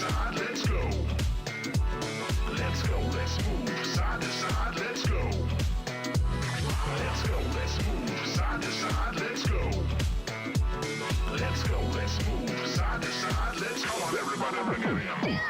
side, let's go. Let's go, let's move. Side to side, let's go. Let's go, let's move. Side to side, let's go. Let's go, let's move. Side to side, let's go. Come on, everybody, bring it in.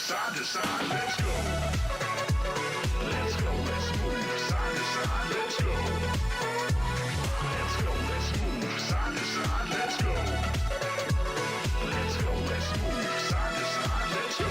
Side to side, let's go. Let's go, let's move. Side to side, let's go. Let's go, let's move. Side to side, let's go. Let's go, let's move. Side to side, let's go.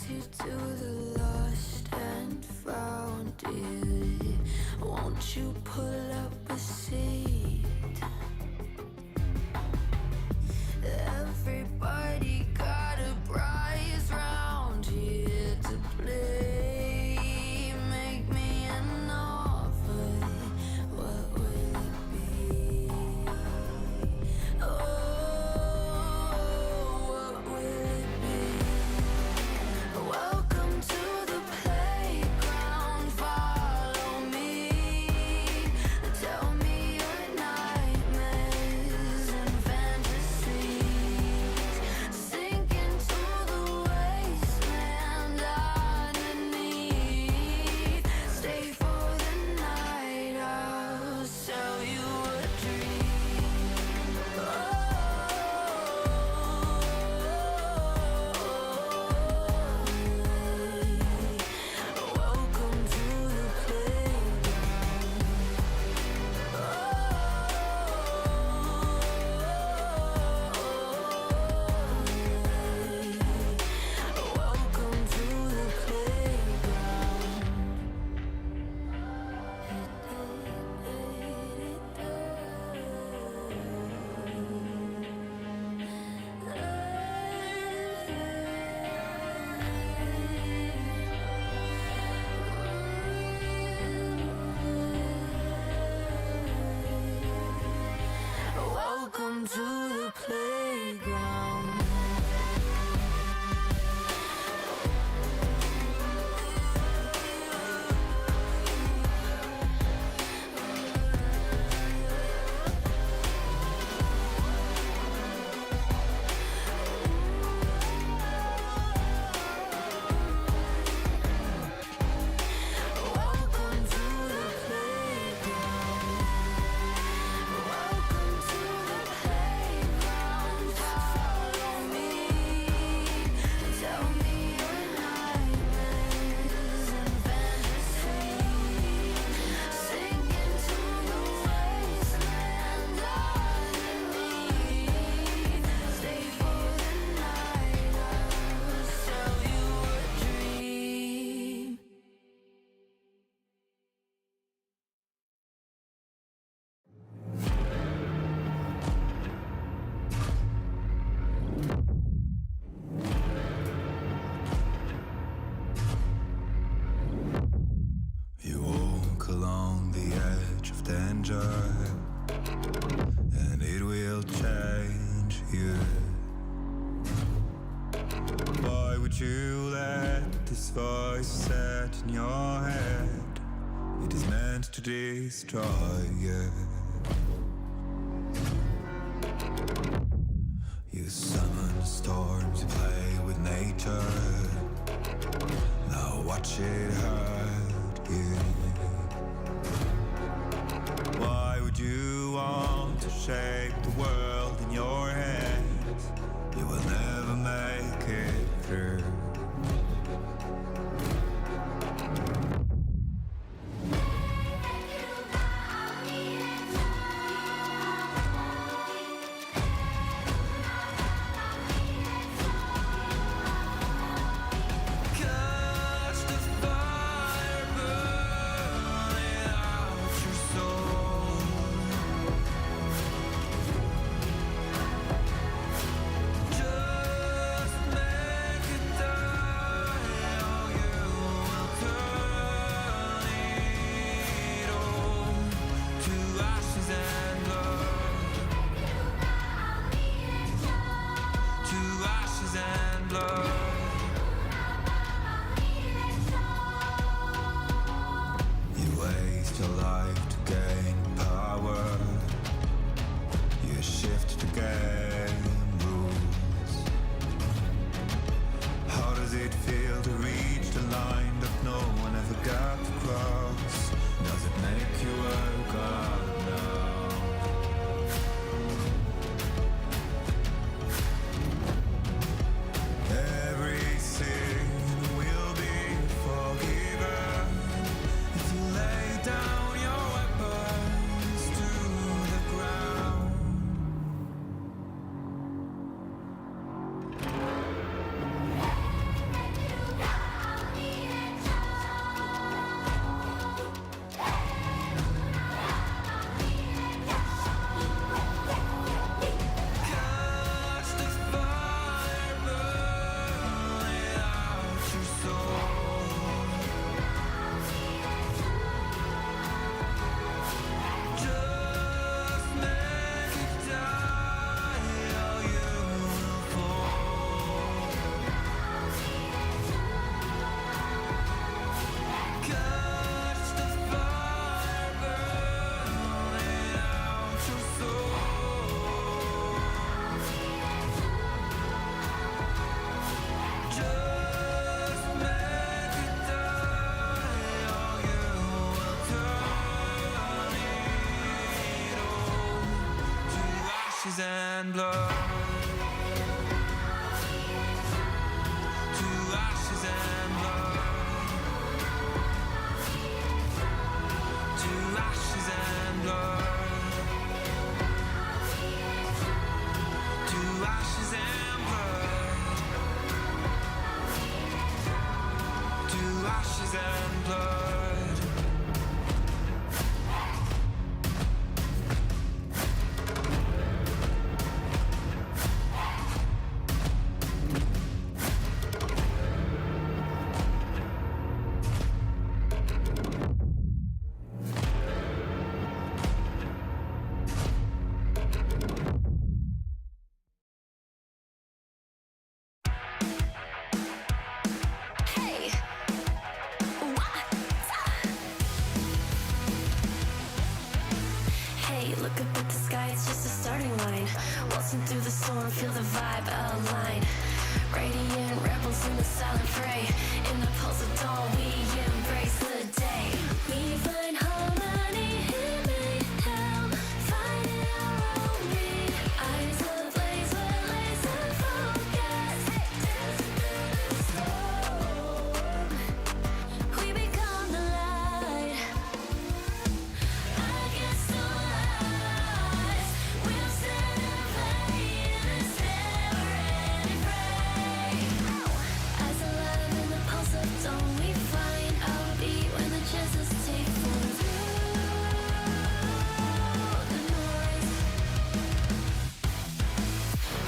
brings you to the lost and found, dear. Won't you pull up a seat? Everybody got a prize round here to play. Make me an offer, what will it be? Oh, what will it be? Welcome to the playground, follow me. Tell me your nightmares and fantasies. Sink into the wasteland underneath. Stay for the night, I'll sell you a dream. Welcome to the playground. Welcome to the Welcome to the playground. Welcome to the playground. Welcome to the playground. Follow me. Tell me your nightmares and fantasies. Sink into the wasteland underneath. Stay for the night, I'll sell you a dream. You walk along the edge of danger, and it will change you. Why would you let this voice set in your head? It is meant to destroy you. You summon storms, you play with nature. Now watch it hurt you. Why would you want to shape the world in your hands? You will never make it through. Catch the fire burning out your soul. Just make it ashes and blood. To ashes and blood. To ashes and blood. To ashes and blood. To ashes and blood. Hey, what? Hey, look up at the sky, it's just a starting line. Waltzing through the storm, feel the vibe align. Radiant rebels in the silent fray. In the pulse of dawn, we embrace the day. We find harmony in mayhem, finding our own beat. Eyes ablaze, we're laser focused. Dancing through the storm, we become the light. Against all odds, we'll stand and play in this never-ending fray. Eyes alive in the pulse of dawn, we find our beat when the chances take form through the noise.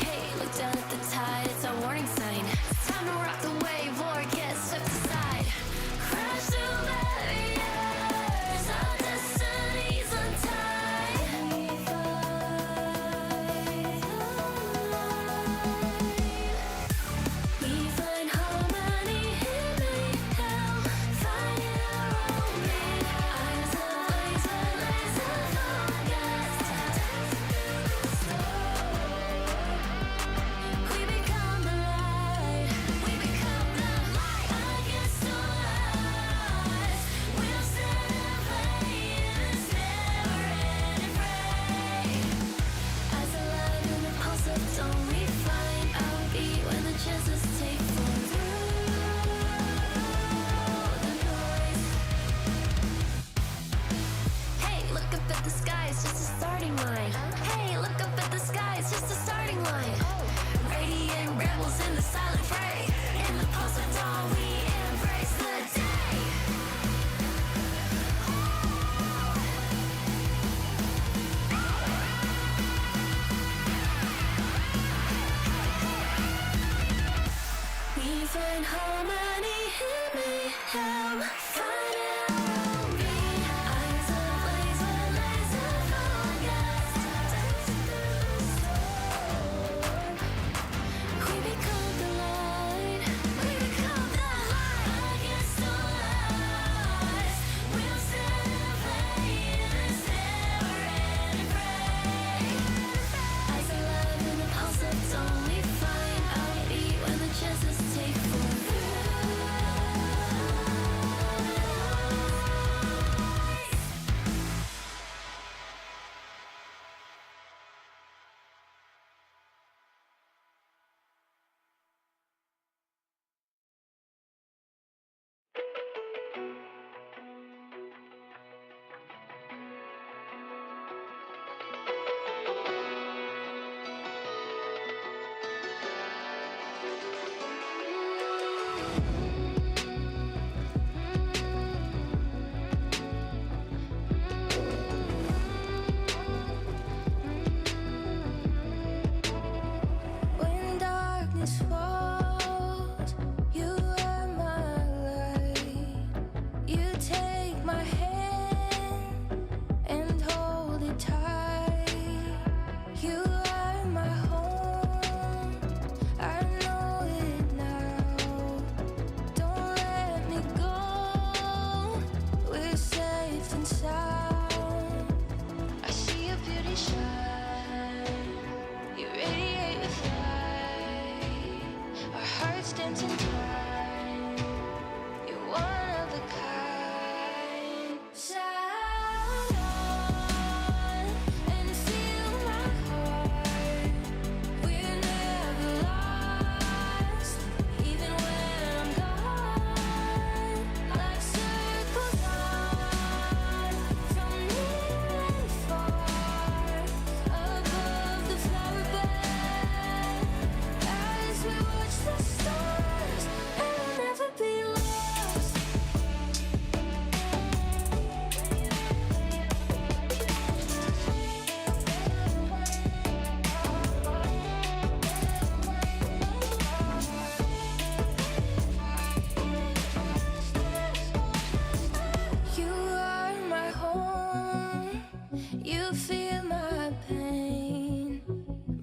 Hey, look down at the tide, it's our warning sign. It's time to rock the wave or get swept aside. Crash through barriers, our destinies untied. We find harmony in mayhem, finding our own beat. Eyes ablaze, we're laser focused. We become the light. We become the light. Against all odds, we'll stand and play in this never-ending fray. Eyes alive in the pulse of dawn, we find our beat when the chances take form through the noise. Hey, look up at the sky, it's just a starting line. Hey, look up at the sky, it's just a starting line. Radiant rebels in the silent fray. In the pulse of dawn, we embrace the day. We find harmony in mayhem, finding our own beat. Eyes ablaze, we're laser focused. Dancing through the storm, we become the light. We become the light. Against all odds, we'll stand and play in this never-ending fray. Eyes alive in the pulse of dawn, we find our beat when the chances take form through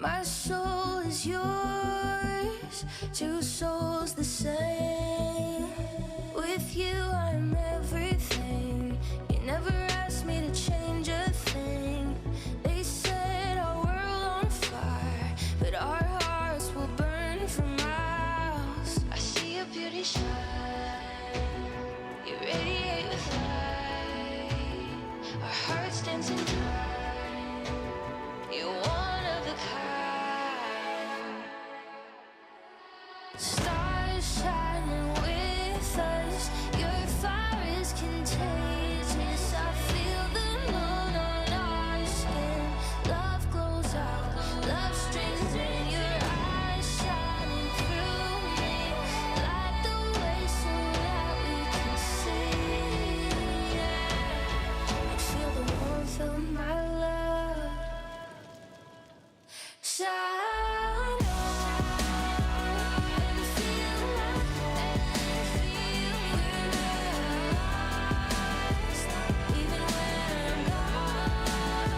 My soul is yours, two souls the same. With you I'm everything. You never asked me to change a thing. They set our world on fire, but our hearts will burn for miles. I see your beauty shine, you radiate with light. Our hearts dancing time, you're one of a kind. Stars shining with us, your fire is contagious. I feel the moon on our skin. Love glows out, love streams in. Your eyes shining through me. Light the way so that we can see. I feel the warmth of my love. Shine on and feel we're lost. Even when I'm gone,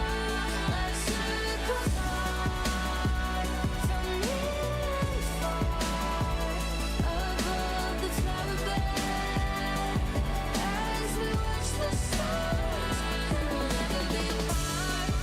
like circles on from near and far, above the flower bed, as we watch the stars, and we'll never be apart.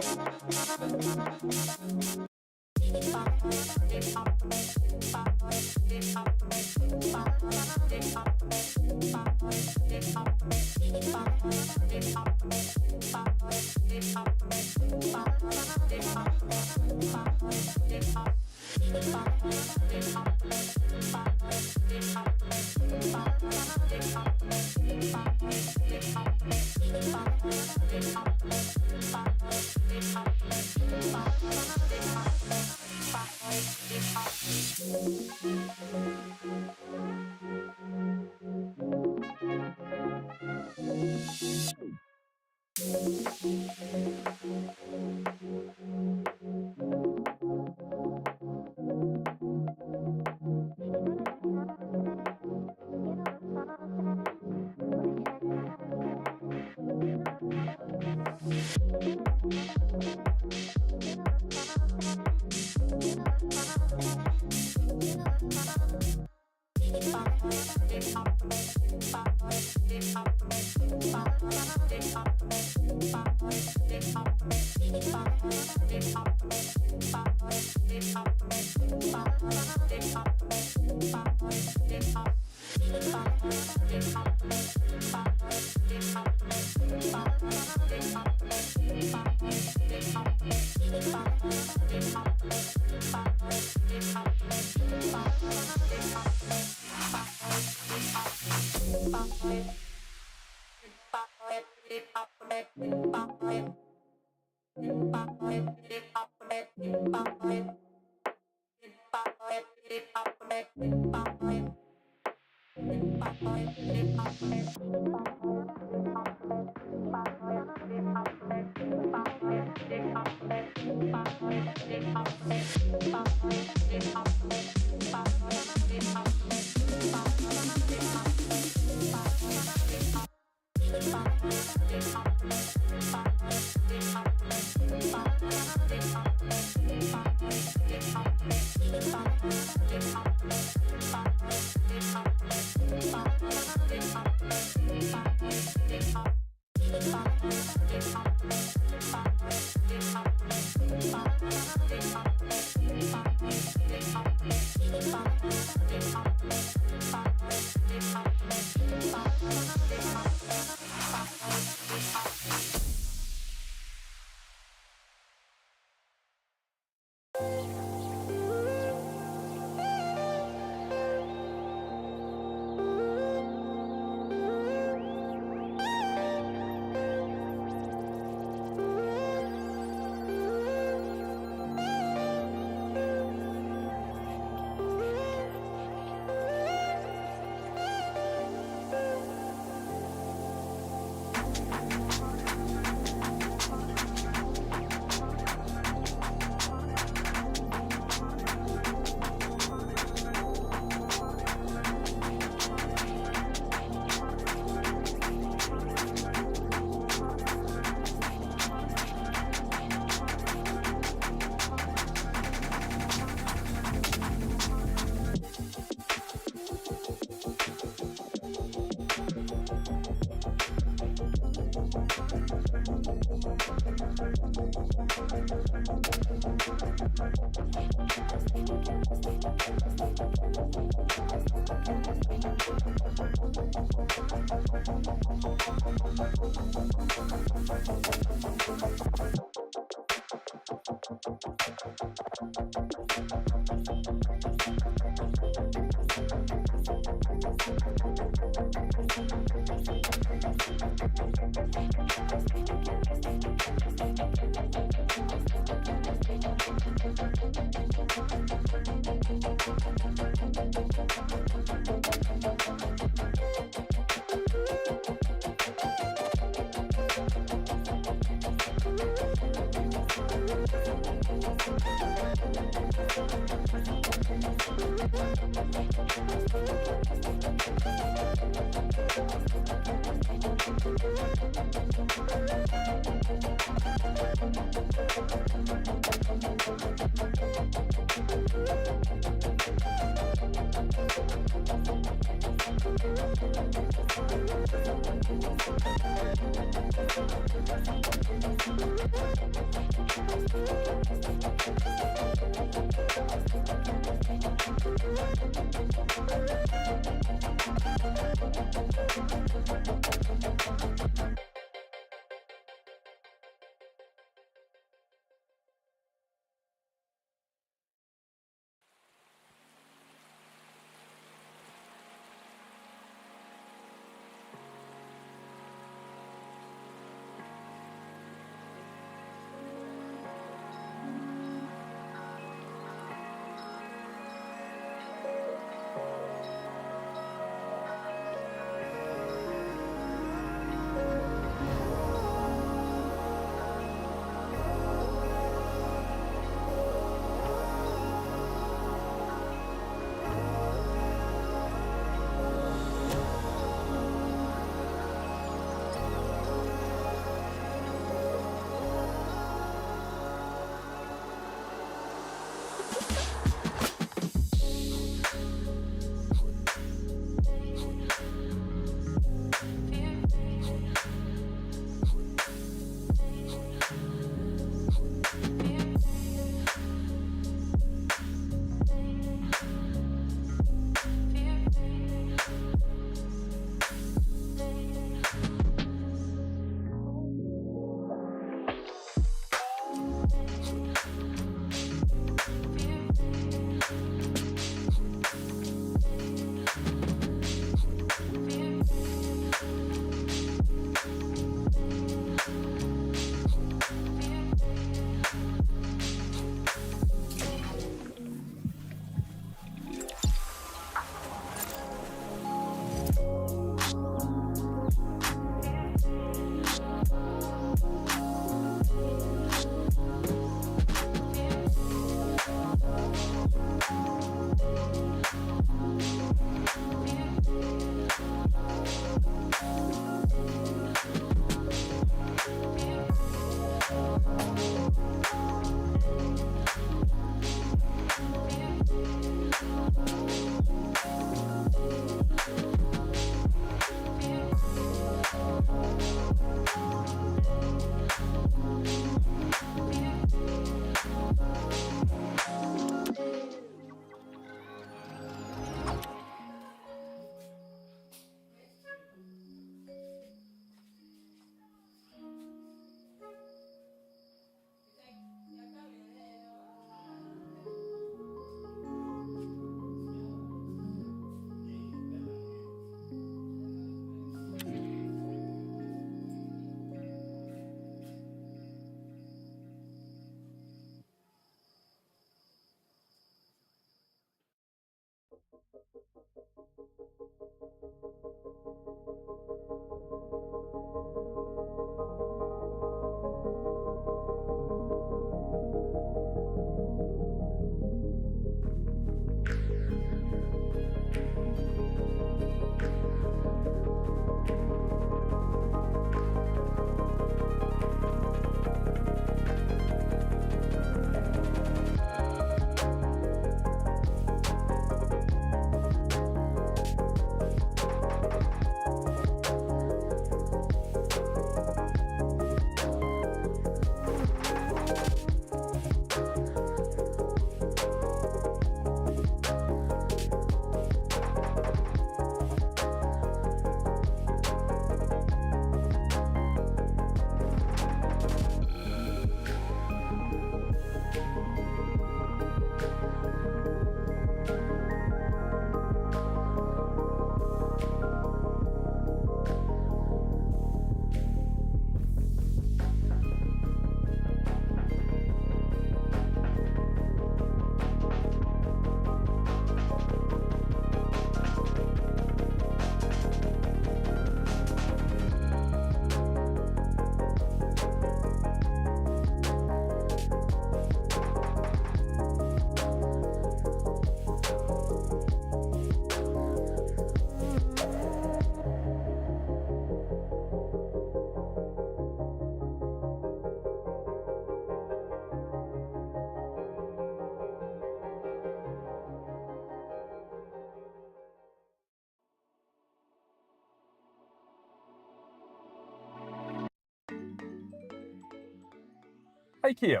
Hey Kia,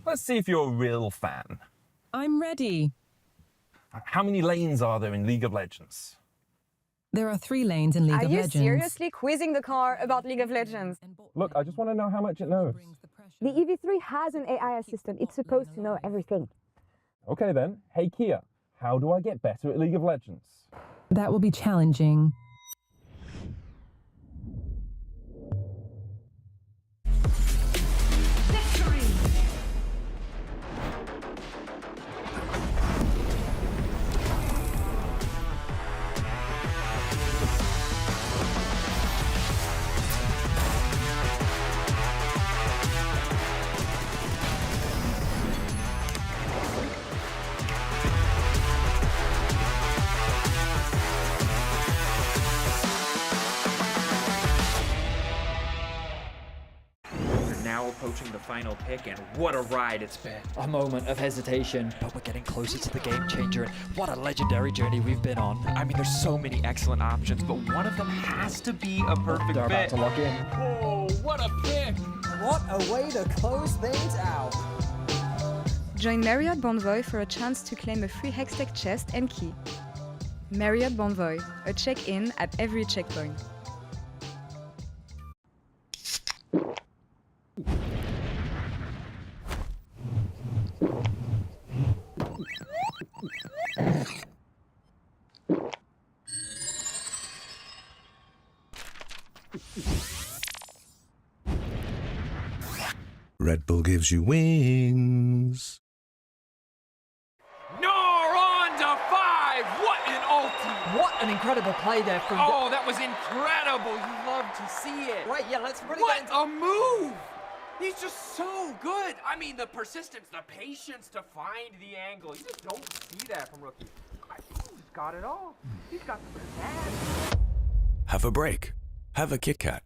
let's see if you're a real fan. I'm ready. How many lanes are there in League of Legends? There are 3 lanes in League of Legends. Are you seriously quizzing the car about League of Legends? Look, I just want to know how much it knows. The EV3 has an AI assistant. It's supposed to know everything. Okay then, hey Kia, how do I get better at League of Legends? That will be challenging. Now approaching the final pick, and what a ride it's been. A moment of hesitation, but we're getting closer to the game changer, and what a legendary journey we've been on. I mean, there's so many excellent options, but one of them has to be a perfect They're about fit. to lock in. Oh, what a pick! What a way to close things out. Join Marriott Bonvoy for a chance to claim a free Hextech chest and key. Marriott Bonvoy, a check-in at every checkpoint. Red Bull gives you wings. No, on to 5! What an ulti! What an incredible play there from... Oh, that was incredible! You love to see it. Right, yeah, let's really What get into... a move! He's just so good. I mean, the persistence, the patience to find the angle. You just don't see that from rookies. He's got it all. He's got the pizzazz. Have a break. Have a Kit Kat.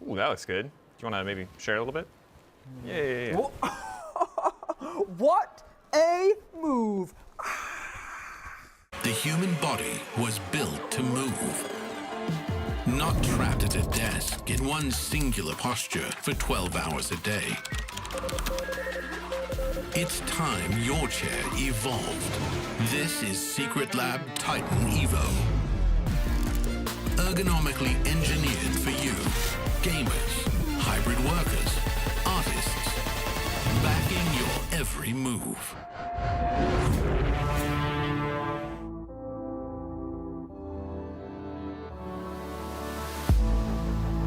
Ooh, that looks good. Do you want to maybe share a little bit? Yeah. What a move. The human body was built to move. Not trapped at a desk in one singular posture for 12 hours a day. It's time your chair evolved. This is Secret Lab Titan Evo. Ergonomically engineered for you, gamers, hybrid workers, artists, backing your every move.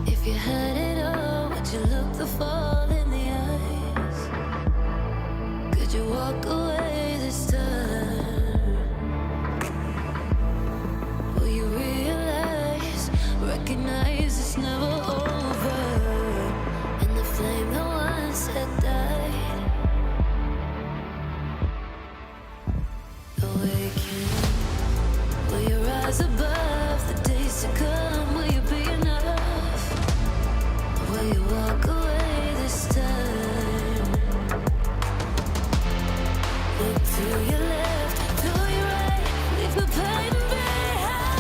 If you had it all, would you look the fall in the eyes? Could you walk away this time? Will you realize, recognize it's never over? And the flame that once had died, awaken. Will you rise above the days to come? Will you be enough? Will you walk away this time? Look to your left, to your right, leave the pain behind.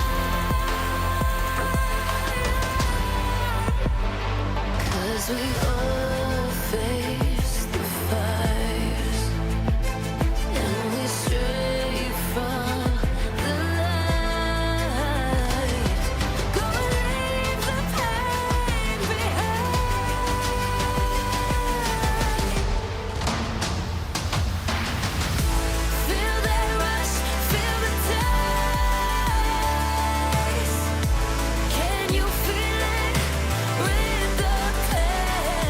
'Cause we all face the fires, and we stray from the light. Go and leave the pain behind. Feel that rush, feel the taste. Can you feel it with the pain?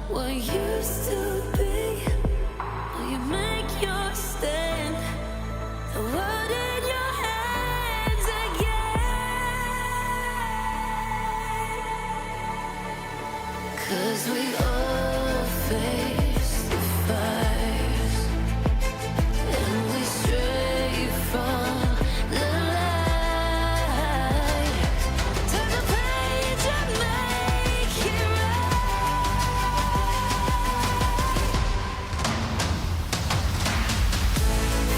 what used to be. Will you make your stand? The world in your hands again. 'Cause we all face the fires, and we stray from the light. Turn the page and make it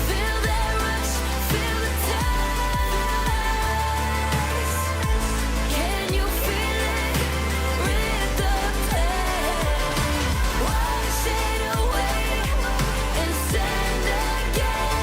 feel that rush, feel the ties. Can you feel it? Rip the pain, wash it away, and stand again.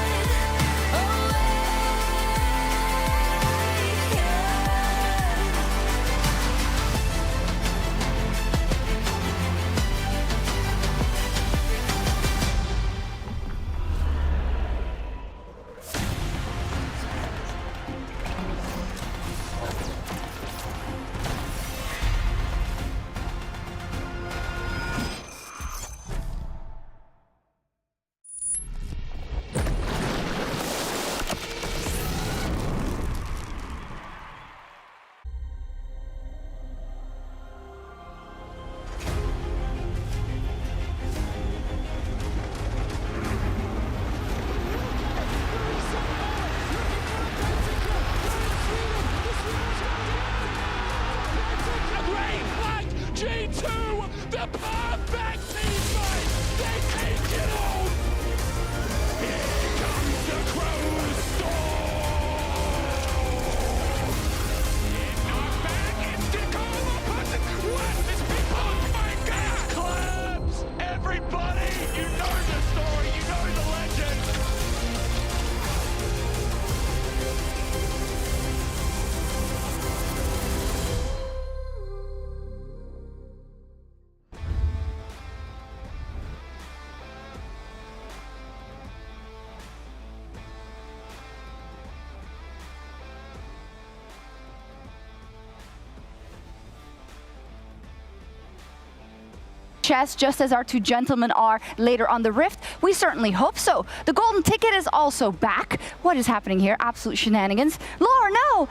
G2, the perfect team fight. They take it all. Here comes the Crow's storm. Knocked back, instant call, opposite. What is people? My God! Claps, everybody. You know the story. You know the legend. Chess, just as our two gentlemen are later on the Rift? We certainly hope so. The golden ticket is also back. What is happening here? Absolute shenanigans. Lore, no,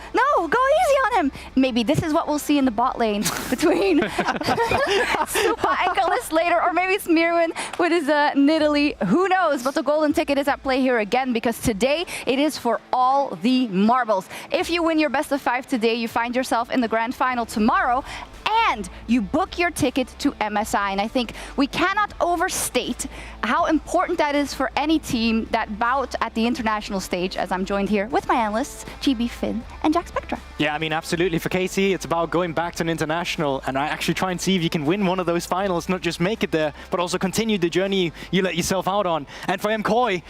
go easy on him. Maybe this is what we'll see in the bot lane between Supa and Kalist later, or maybe it's Mirwin with his Nidalee. Who knows? But the golden ticket is at play here again, because today it is for all the marbles. If you win your best of 5 today, you find yourself in the grand final tomorrow, and you book your ticket to MSI. And I think we cannot overstate how important that is for any team that bout at the international stage, as I'm joined here with my analysts, GB, Finn, and Jack Spectra. Yeah, I mean, absolutely. For KC, it's about going back to an international and actually try and see if you can win one of those finals, not just make it there, but also continue the journey you let yourself out on. And for MKOI,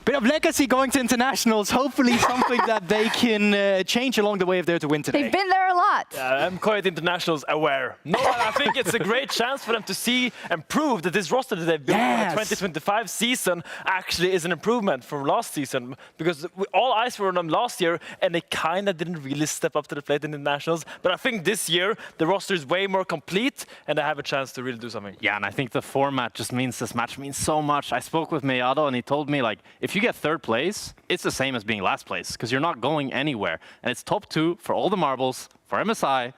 bit of legacy going to internationals, hopefully something that they can change along the way if they're to win today. They've been there a lot. Yeah, MKOI at internationals aware. No, I think it's a great chance for them to see and prove that this roster that they've built for the 2025 season actually is an improvement from last season, because all eyes were on them last year and they kind of didn't really step up to the plate in the nationals. But I think this year the roster is way more complete and they have a chance to really do something. Yeah, and I think the format just means this match means so much. I spoke with Mayado and he told me, like, if you get 3rd place, it's the same as being last place because you're not going anywhere. And it's top 2 for all the marbles, for MSI,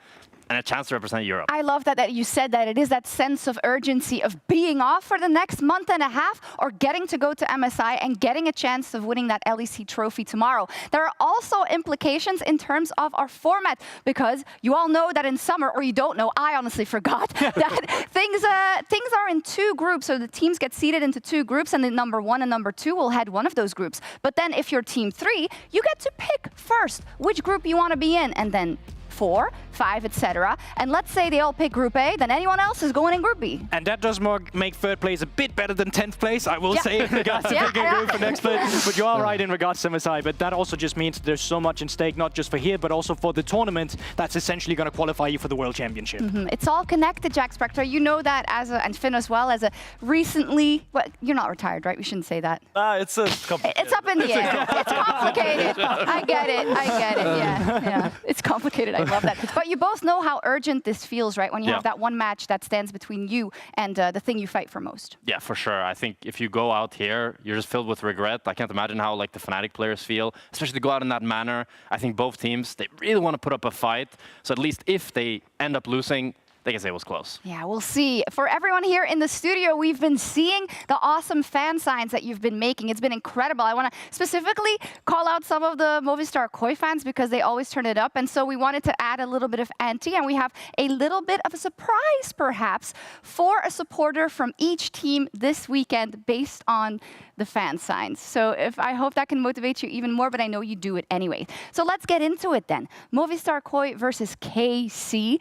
and a chance to represent Europe. I love that you said that. It is that sense of urgency of being off for the next month and a half, or getting to go to MSI and getting a chance of winning that LEC trophy tomorrow. There are also implications in terms of our format, because you all know that in summer, or you don't know, I honestly forgot, that things are in 2 groups. So the teams get seeded into 2 groups, and the number 1 and number 2 will head one of those groups. But then if you're team 3, you get to pick first which group you want to be in, and then 4, 5, etc. And let's say they all pick Group A, then anyone else is going in Group B. And that does make 3rd place a bit better than 10th place, I will say, in regards to picking a group for next place. But you are right in regards to MSI. But that also just means there's so much in stake, not just for here, but also for the tournament that's essentially going to qualify you for the World Championship. It's all connected, Jack Spectra. You know that and Finn as well, as a recently... Well, you're not retired, right? We shouldn't say that. It's complicated. It's up in the air. It's complicated. I get it. Yeah. It's complicated, I love that. But you both know how urgent this feels, right? When you Yeah. have that one match that stands between you and the thing you fight for most. Yeah, for sure. I think if you go out here, you're just filled with regret. I can't imagine how like the Fnatic players feel, especially to go out in that manner. I think both teams, they really want to put up a fight. So at least if they end up losing, they can say it was close. Yeah, we'll see. For everyone here in the studio, we've been seeing the awesome fan signs that you've been making. It's been incredible. I want to specifically call out some of the Movistar KOI fans because they always turn it up. And so we wanted to add a little bit of ante, and we have a little bit of a surprise, perhaps, for a supporter from each team this weekend based on the fan signs. So I hope that can motivate you even more, but I know you do it anyway. So let's get into it then. Movistar KOI versus KC.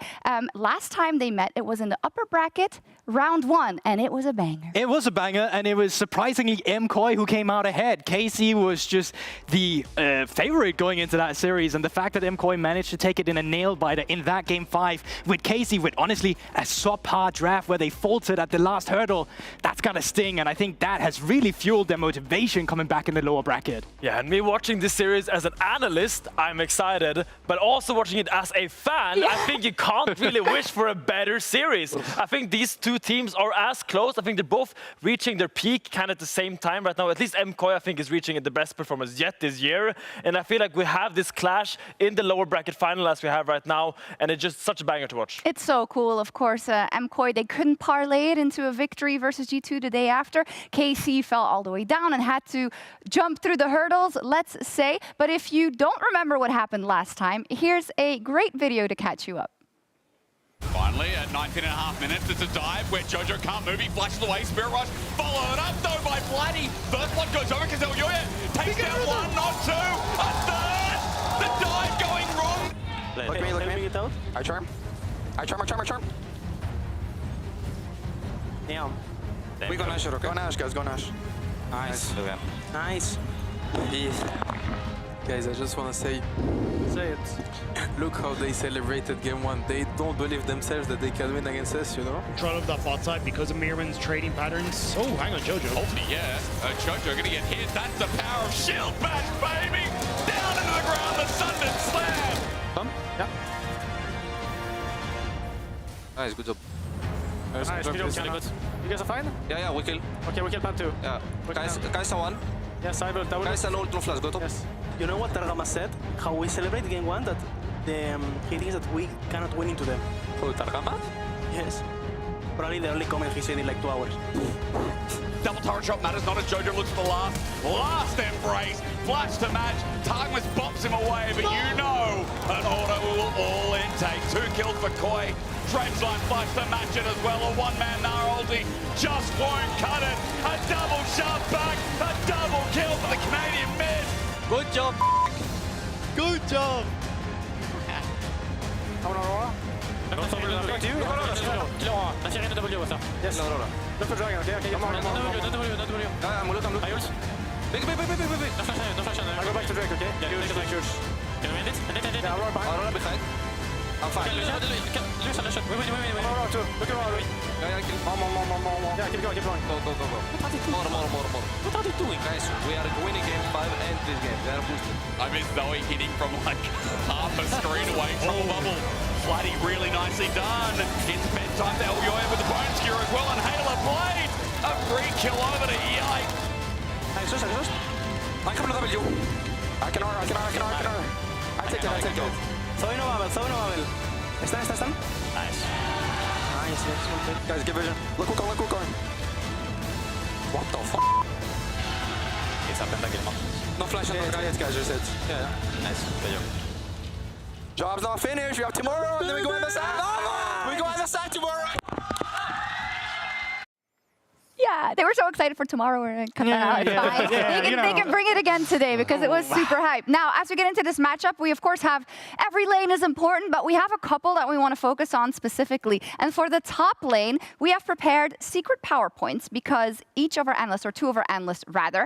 Last time they met, it was in the upper bracket, round 1, and it was a banger. It was a banger, and it was surprisingly MKOI who came out ahead. KC was just the favorite going into that series, and the fact that MKOI managed to take it in a nail-biter in that Game 5 with KC with honestly a subpar draft where they faltered at the last hurdle, that's gonna sting, and I think that has really fueled their motivation coming back in the lower bracket. Yeah, and me watching this series as an analyst, I'm excited, but also watching it as a fan, I think you can't really wish for a better series. I think these two teams are as close. I think they're both reaching their peak kind of at the same time right now. At least MKOI, I think, is reaching the best performance yet this year. And I feel like we have this clash in the lower bracket final as we have right now, and it's just such a banger to watch. It's so cool, of course. MKOI, they couldn't parlay it into a victory versus G2 the day after. KC fell all the way down and had to jump through the hurdles, let's say. But if you don't remember what happened last time, here's a great video to catch you up. Finally, at 19.5 minutes, it's a dive where Jojo can't move. He flashes away. Spirit Rush followed up, though, by Flatty. First one goes over because Yoya takes down one, not two, a third! The dive going wrong! Look at me, look at me. I charm. I charm. Damn. We go Nash, okay? Go Nash, guys, go Nash. Nice. Nice. Guys, I just want to say it. Look how they celebrated game 1. They don't believe themselves that they can win against us, you know? Control of that bot side because of Mirman's trading patterns. Oh, hang on, Jojo. Hopefully, yeah. Jojo gonna get hit. That's the power of shield bash, baby! Down into the ground, the Sunday slam! Yeah. Nice, good job. Nice, good job, good. You guys are fine? Yeah, we kill. Okay, we kill plan 2. Yeah. Guys are one. Yes, I will. Guys are no flash, go top. Yes. You know what Targama said? How we celebrate game 1, that he thinks that we cannot win into them. Oh, Targama? Yes. Probably the only comment he said in like 2 hours. Double turret shot matters not as Jojo looks for the last embrace. Flash to match. Targmas bumps him away, but you know an auto will all it take. 2 kills for KOI. Dredgeline flash to match it as well. A one-man Nara ulti just won't cut it. A double shot back. A double kill for the Canadian mid. Good job. Good job. How Aurora? Yes. Look for Dragon, okay? Come on. I'm looking. I ult. Big. No flash. I go back to Drake, okay? Yeah, you take yours. Can we end it? Yeah, Aurora behind. Aurora behind. I'm fine. Wait. Aurora too. Look at Aurora. Yeah, kill. More. Yeah, keep going. Go. More. What are they doing? Guys, we are winning game 5 and this game. We are boosted. I miss Zoe hitting from like half a screen away. Trouble bubble. Flatty really nicely done. It's bedtime to Yoya with the bone skewer as well, and Halo Blade. A free kill over to Yike. Nice. I come to W. I can R. I take it. Soy no Babel. Están. Nice. Guys, get vision. Look who going. What the fuck? It's a pentakill. No flash on the guy yet, guys, just hit. Yeah. Nice. Good job. Job's not finished. We have tomorrow, and then we go in the side. We go in the side tomorrow. Yeah, they were so excited for tomorrow. We're gonna cut that out. It's fine. They can bring it again today because it was super hype. Now, as we get into this matchup, we of course have every lane is important, but we have a couple that we want to focus on specifically. And for the top lane, we have prepared secret PowerPoints because each of our analysts, or 2 of our analysts rather,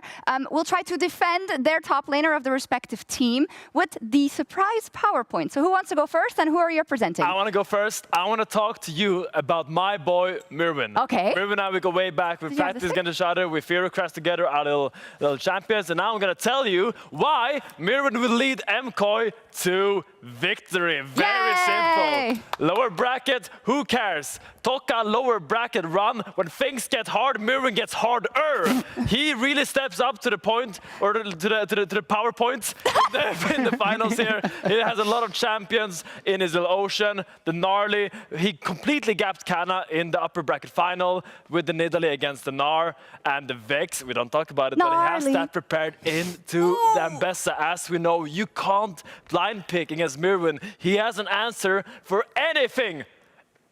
will try to defend their top laner of the respective team with the surprise PowerPoint. So who wants to go first, and who are you presenting? I want to go first. I want to talk to you about my boy, Mirman. Okay. Mirman and I, we go way back. We're Did you have Mattis against each other. We Fear Crash together, our little champions. And now I'm going to tell you why Mirren will lead MKOI to victory. Very simple. Lower bracket, who cares? Tokka lower bracket run. When things get hard, Mirren gets harder. He really steps up to the point, or to the PowerPoint in the finals here. He has a lot of champions in his little ocean. The Gnarly, he completely gapped Kana in the upper bracket final with the Nidalee against the Gnar. And the Vex, we don't talk about it, but he has that prepared into the Ambessa. As we know, you can't blind pick against Mirren. He has an answer for anything.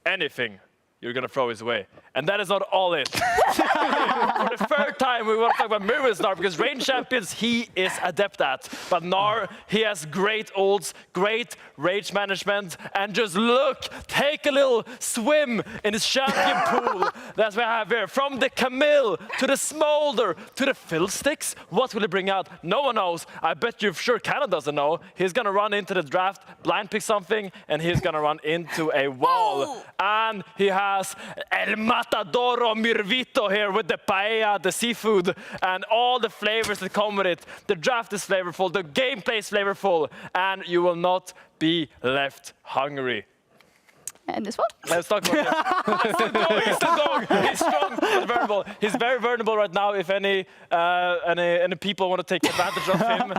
Anything you're going to throw his way. And that is not all it. For the third time, we want to talk about Mirren's Gnar, because range champions he is adept at. But Gnar, he has great ults, great rage management, and just look, take a little swim in his champion pool. That's what I have here. From the Camille, to the Smolder, to the Fiddlesticks. What will he bring out? No one knows. I bet you're sure Canada doesn't know. He's going to run into the draft, blind pick something, and he's going to run into a wall. And he has El Matadoro Mirvito here with the paella, the seafood, and all the flavors that come with it. The draft is flavorful, the gameplay is flavorful, and you will not be left hungry. And this one? Let's talk about this. He's still going. He's strong. He's vulnerable. He's very vulnerable right now. If any people want to take advantage of him,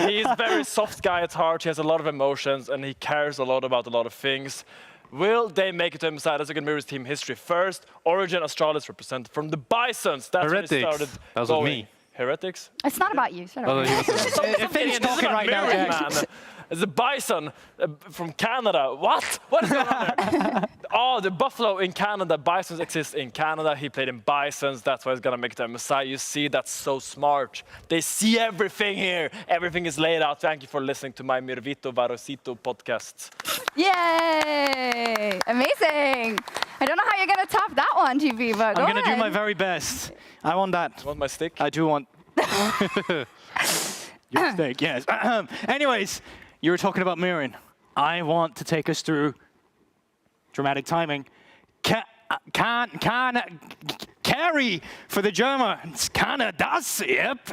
he's a very soft guy at heart. He has a lot of emotions, and he cares a lot about a lot of things. Will they make it to MSI? That's a good Mirror's team history. First, Origin Astralis represented from the Bisons. That's when it started. That was me. Heretics? It's not about you. Shut up. Finn's talking right now, Jack. It's a Bison from Canada. What? What is going on there? Oh, the Buffalo in Canada. Bisons exist in Canada. He played in Bisons. That's why he's going to make it to MSI. You see, that's so smart. They see everything here. Everything is laid out. Thank you for listening to my Mirvito Varosito podcast. Yay! Amazing. I don't know how you're going to top that one, GB, but I'm going to do my very best. I want that. You want my stick? I do want your stick, yes. Anyways, you were talking about Mirren. I want to take us through dramatic timing. Carry for the Germans. Kana das, yep.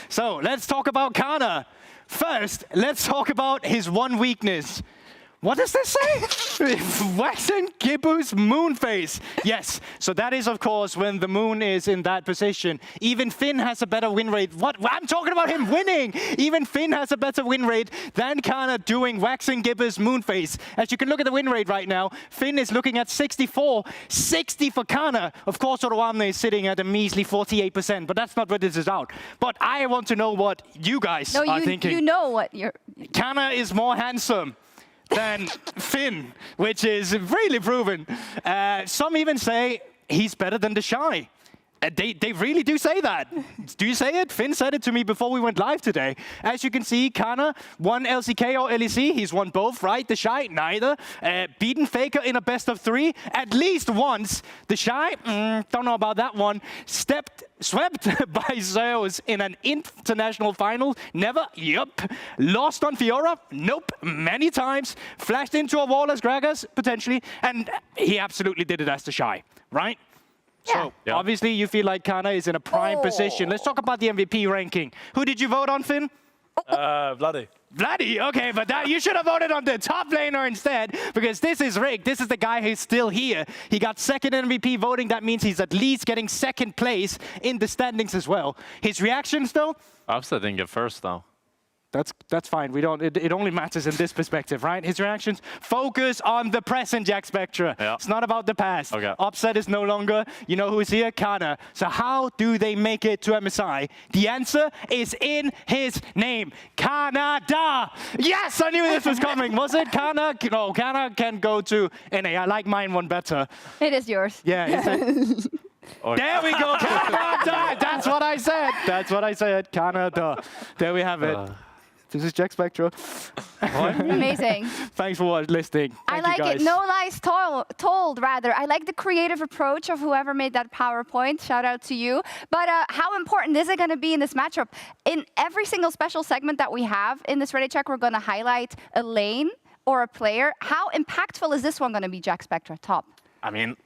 So let's talk about Kana. First, let's talk about his one weakness. What does this say? Waxen Gibu's moon face. Yes, so that is, of course, when the moon is in that position. Even Finn has a better win rate. What? I'm talking about him winning. Even Finn has a better win rate than Kana doing Waxen Gibu's moon face. As you can look at the win rate right now, Finn is looking at 64, 60 for Kana. Of course, Oroamne is sitting at a measly 48%, but that's not what this is out. But I want to know what you guys are thinking. You know what you're... Kana is more handsome than Finn, which is really proven. Some even say he's better than the Shy. They really do say that. Do you say it? Finn said it to me before we went live today. As you can see, Kana won LCK or LEC. He's won both, right? The Shy, neither. Beaten Faker in a best of 3 at least once. The Shy, don't know about that one. Swept by Zeus in an international final. Never. Yup. Lost on Fiora. Nope. Many times. Flashed into a wall as Gragas, potentially. And he absolutely did it as the Shy, right? Yeah. So, obviously, you feel like Kana is in a prime position. Let's talk about the MVP ranking. Who did you vote on, Finn? Vladdy. Vladdy, okay, but you should have voted on the top laner instead, because this is rigged. This is the guy who's still here. He got second MVP voting. That means he's at least getting second place in the standings as well. His reactions, though? Upset didn't get first, though. That's fine. We don't. It only matters in this perspective, right? His reactions. Focus on the present, Jack Spectra. Yeah. It's not about the past. Okay. Upset is no longer. You know who's here? Kana. So how do they make it to MSI? The answer is in his name. Canada. Yes, I knew this was coming. Was it Kana? No, Kana can go to NA. I like mine one better. It is yours. Yeah. Is it? There we go. Canada. That's what I said. That's what I said. Canada. There we have it. This is Jack Spectra. Amazing. Thanks for listening. I like it. No lies told, rather. I like the creative approach of whoever made that PowerPoint. Shout out to you. But how important is it going to be in this matchup? In every single special segment that we have in this Ready Check, we're going to highlight a lane or a player. How impactful is this one going to be, Jack Spectra? Top. I mean,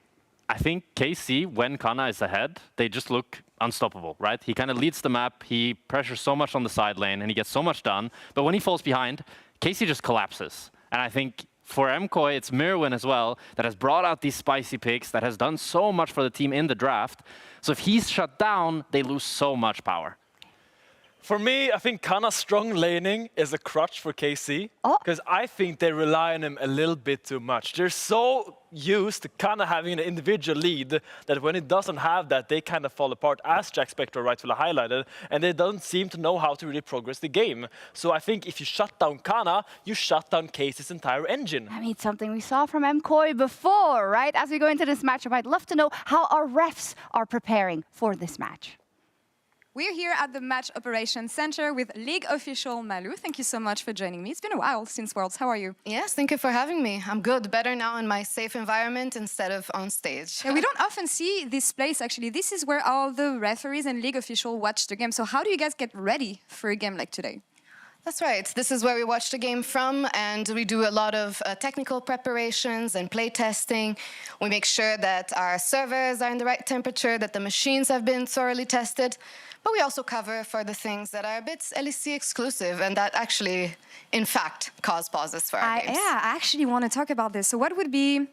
I think KC, when Kana is ahead, they just look unstoppable, right? He kind of leads the map, he pressures so much on the side lane, and he gets so much done. But when he falls behind, KC just collapses. And I think for MKOI, it's Mirwin as well that has brought out these spicy picks, that has done so much for the team in the draft. So if he's shut down, they lose so much power. For me, I think Kana's strong laning is a crutch for KC, because I think they rely on him a little bit too much. They're so used to Kana having an individual lead that when it doesn't have that, they kind of fall apart, as Jack Spector rightfully highlighted, and they don't seem to know how to really progress the game. So I think if you shut down Kana, you shut down KC's entire engine. I mean, something we saw from MKOI before, right? As we go into this matchup, I'd love to know how our refs are preparing for this match. We're here at the Match Operations Center with League official Malu. Thank you so much for joining me. It's been a while since Worlds. How are you? Yes, thank you for having me. I'm good. Better now in my safe environment instead of on stage. Yeah, we don't often see this place, actually. This is where all the referees and league officials watch the game. So how do you guys get ready for a game like today? That's right. This is where we watch the game from, and we do a lot of technical preparations and play testing. We make sure that our servers are in the right temperature, that the machines have been thoroughly tested. But we also cover for the things that are a bit LEC exclusive and that actually, in fact, cause pauses for our games. Yeah, I actually want to talk about this. So what would be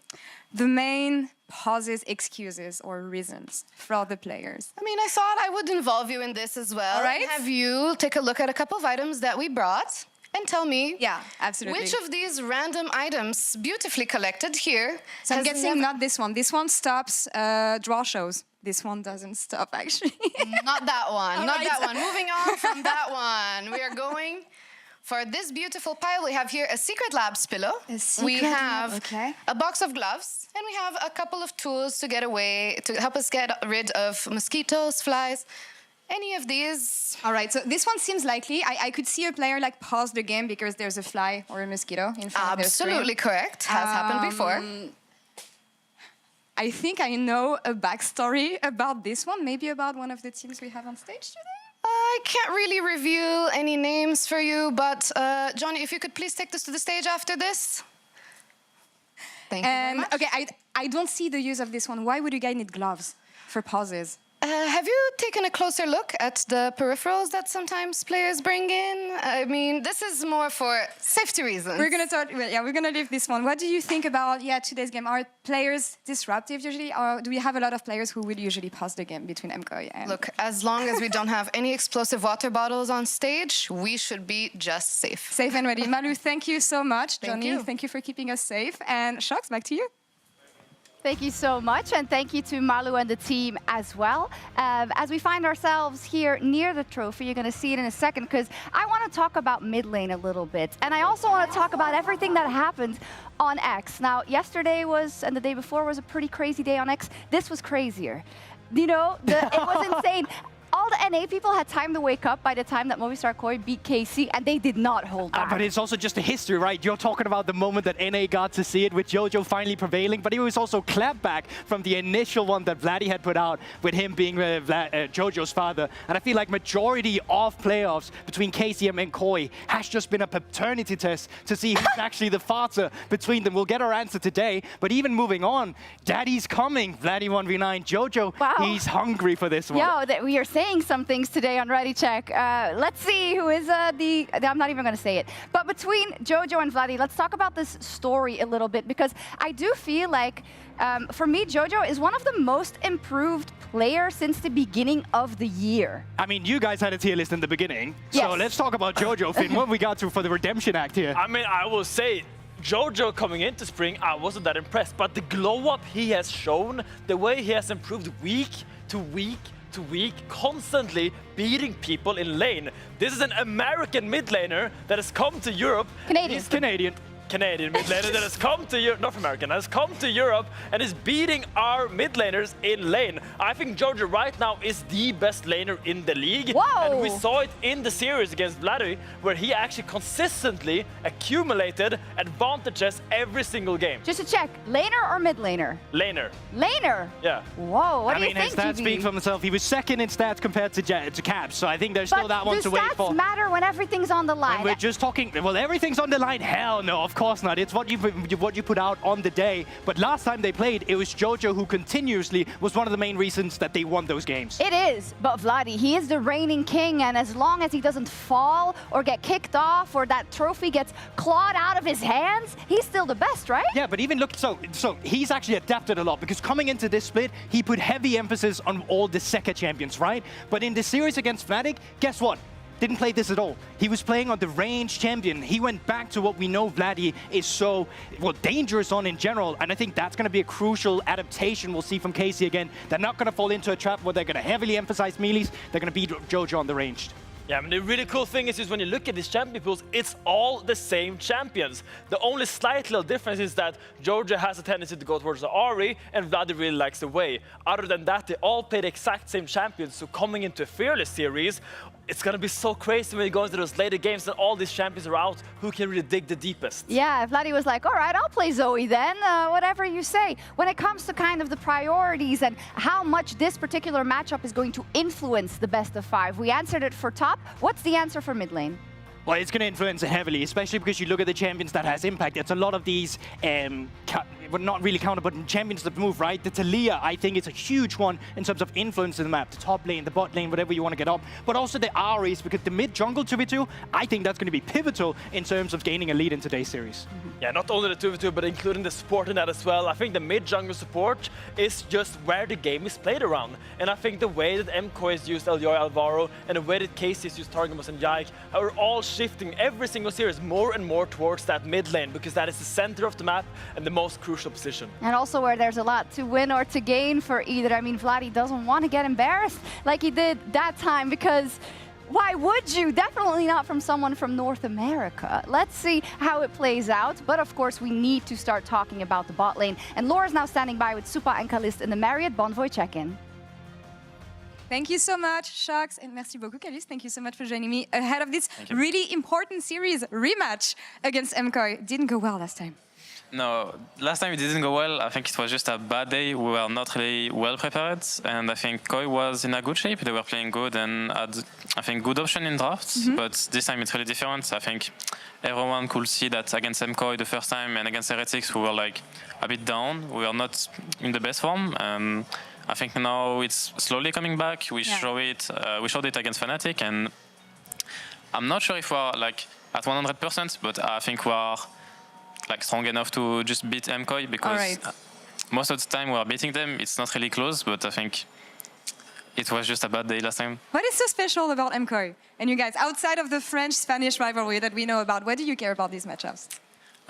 the main pauses, excuses, or reasons for the players? I mean, I thought I would involve you in this as well. All right. Have you take a look at a couple of items that we brought and tell me absolutely. Which of these random items, beautifully collected here, so I'm guessing not this one. This one stops draw shows. This one doesn't stop, actually. Not that one. Not right. that one. Moving on from that one, we are going for this beautiful pile. We have here a Secret Labs pillow. We have a box of gloves, and we have a couple of tools to get away, to help us get rid of mosquitoes, flies. Any of these? All right, so this one seems likely. I could see a player like pause the game because there's a fly or a mosquito in front of their screen. Absolutely correct. Has happened before. I think I know a backstory about this one, maybe about one of the teams we have on stage today. I can't really reveal any names for you, but Johnny, if you could please take this to the stage after this. Thank you very much. Okay, I don't see the use of this one. Why would you guys need gloves for pauses? Have you taken a closer look at the peripherals that sometimes players bring in? I mean, this is more for safety reasons. We're gonna leave this one. What do you think about today's game? Are players disruptive usually, or do we have a lot of players who would usually pause the game between MKOI and? Look, as long as we don't have any explosive water bottles on stage, we should be just safe. Safe and ready. Malu, thank you so much. Thank Johnny, you. thank you for keeping us safe. And Shox, back to you. Thank you so much, and thank you to Malu and the team as well. As we find ourselves here near the trophy, you're going to see it in a second, because I want to talk about mid lane a little bit. And I also want to talk about everything that happened on X. Now, yesterday was, and the day before was a pretty crazy day on X. This was crazier. You know, it was insane. All the NA people had time to wake up by the time that Movistar KOI beat KC, and they did not hold back. But it's also just a history, right? You're talking about the moment that NA got to see it with Jojo finally prevailing, but it was also clapback from the initial one that Vladdy had put out with him being Jojo's father. And I feel like majority of playoffs between KC and MKOI has just been a paternity test to see who's actually the father between them. We'll get our answer today, but even moving on, Daddy's coming. Vladdy 1v9, Jojo, he's hungry for this one. Yo, we are saying some things today on Ready Check. Let's see who is I'm not even going to say it. But between Jojo and Vladdy, let's talk about this story a little bit, because I do feel like, for me, Jojo is one of the most improved players since the beginning of the year. I mean, you guys had a tier list in the beginning, yes. So let's talk about Jojo, Finn. What we got to for the Redemption Act here? I mean, I will say, Jojo coming into spring, I wasn't that impressed, but the glow up he has shown, the way he has improved week to week to week, constantly beating people in lane. This is an American mid laner that has come to Europe. Canadian. Canadian mid laner that has come to Europe, North American, has come to Europe and is beating our mid laners in lane. I think Jojo right now is the best laner in the league. Whoa. And we saw it in the series against Vladdy, where he actually consistently accumulated advantages every single game. Just to check, laner or mid laner? Laner. Laner? Yeah. Whoa, what do you think, his stats GB? speak for himself. He was second in stats compared to Caps, so I think there's still that one to wait for. Do stats matter when everything on the line? And we're just talking, well, everything's on the line. Hell no, of course not. It's what you put out on the day. But last time they played, it was Jojo who continuously was one of the main reasons that they won those games. It is, but Vladi, he is the reigning king, and as long as he doesn't fall or get kicked off or that trophy gets clawed out of his hands, he's still the best, right? Yeah, but even look, so he's actually adapted a lot, because coming into this split, he put heavy emphasis on all the Sekka champions, right? But in the series against Fnatic, guess what? Didn't play this at all. He was playing on the range champion. He went back to what we know Vladi is so, well, dangerous on in general. And I think that's going to be a crucial adaptation we'll see from KC again. They're not going to fall into a trap where they're going to heavily emphasize melees. They're going to beat Jojo on the ranged. Yeah, I mean, the really cool thing is when you look at these champion pools, it's all the same champions. The only slight little difference is that Jojo has a tendency to go towards the Ahri, and Vladi really likes the Wei. Other than that, they all play the exact same champions, so coming into a Fearless series, it's gonna be so crazy when you go into those later games and all these champions are out, who can really dig the deepest. Yeah, Vladi was like, all right, I'll play Zoe then, whatever you say. When it comes to kind of the priorities and how much this particular matchup is going to influence the best of 5, we answered it for top. What's the answer for mid lane? Well, it's going to influence it heavily, especially because you look at the champions that has impact. It's a lot of these, well, not really counter, but champions that move, right? The Talia, I think, is a huge one in terms of influence in the map. The top lane, the bot lane, whatever you want to get up. But also the Ahris, because the mid-jungle 2v2, I think that's going to be pivotal in terms of gaining a lead in today's series. Yeah, not only the 2v2, but including the support in that as well. I think the mid-jungle support is just where the game is played around. And I think the way that MKOI has used Elyoy Alvaro and the way that KC has used Targamas and Yike are all shifting every single series more and more towards that mid lane, because that is the center of the map and the most crucial position. And also where there's a lot to win or to gain for either. I mean, Vladi doesn't want to get embarrassed like he did that time, because why would you? Definitely not from someone from North America. Let's see how it plays out. But of course, we need to start talking about the bot lane. And Laura's now standing by with Supa and Kalist in the Marriott Bonvoy check-in. Thank you so much, Shox, and merci beaucoup, Kalist. Thank you so much for joining me ahead of this really important series rematch against MKOI. Didn't go well last time. No, last time it didn't go well. I think it was just a bad day. We were not really well prepared, and I think KOI was in a good shape. They were playing good and had, I think, good option in drafts. But this time it's really different. I think everyone could see that against MKOI the first time and against Heretics we were like a bit down. We were not in the best form. I think now it's slowly coming back. We show it. We showed it against Fnatic, and I'm not sure if we're like at 100%, but I think we are like strong enough to just beat MKOI, because most of the time we are beating them. It's not really close, but I think it was just a bad day last time. What is so special about MKOI? And you guys, outside of the French-Spanish rivalry that we know about, what do you care about these matchups?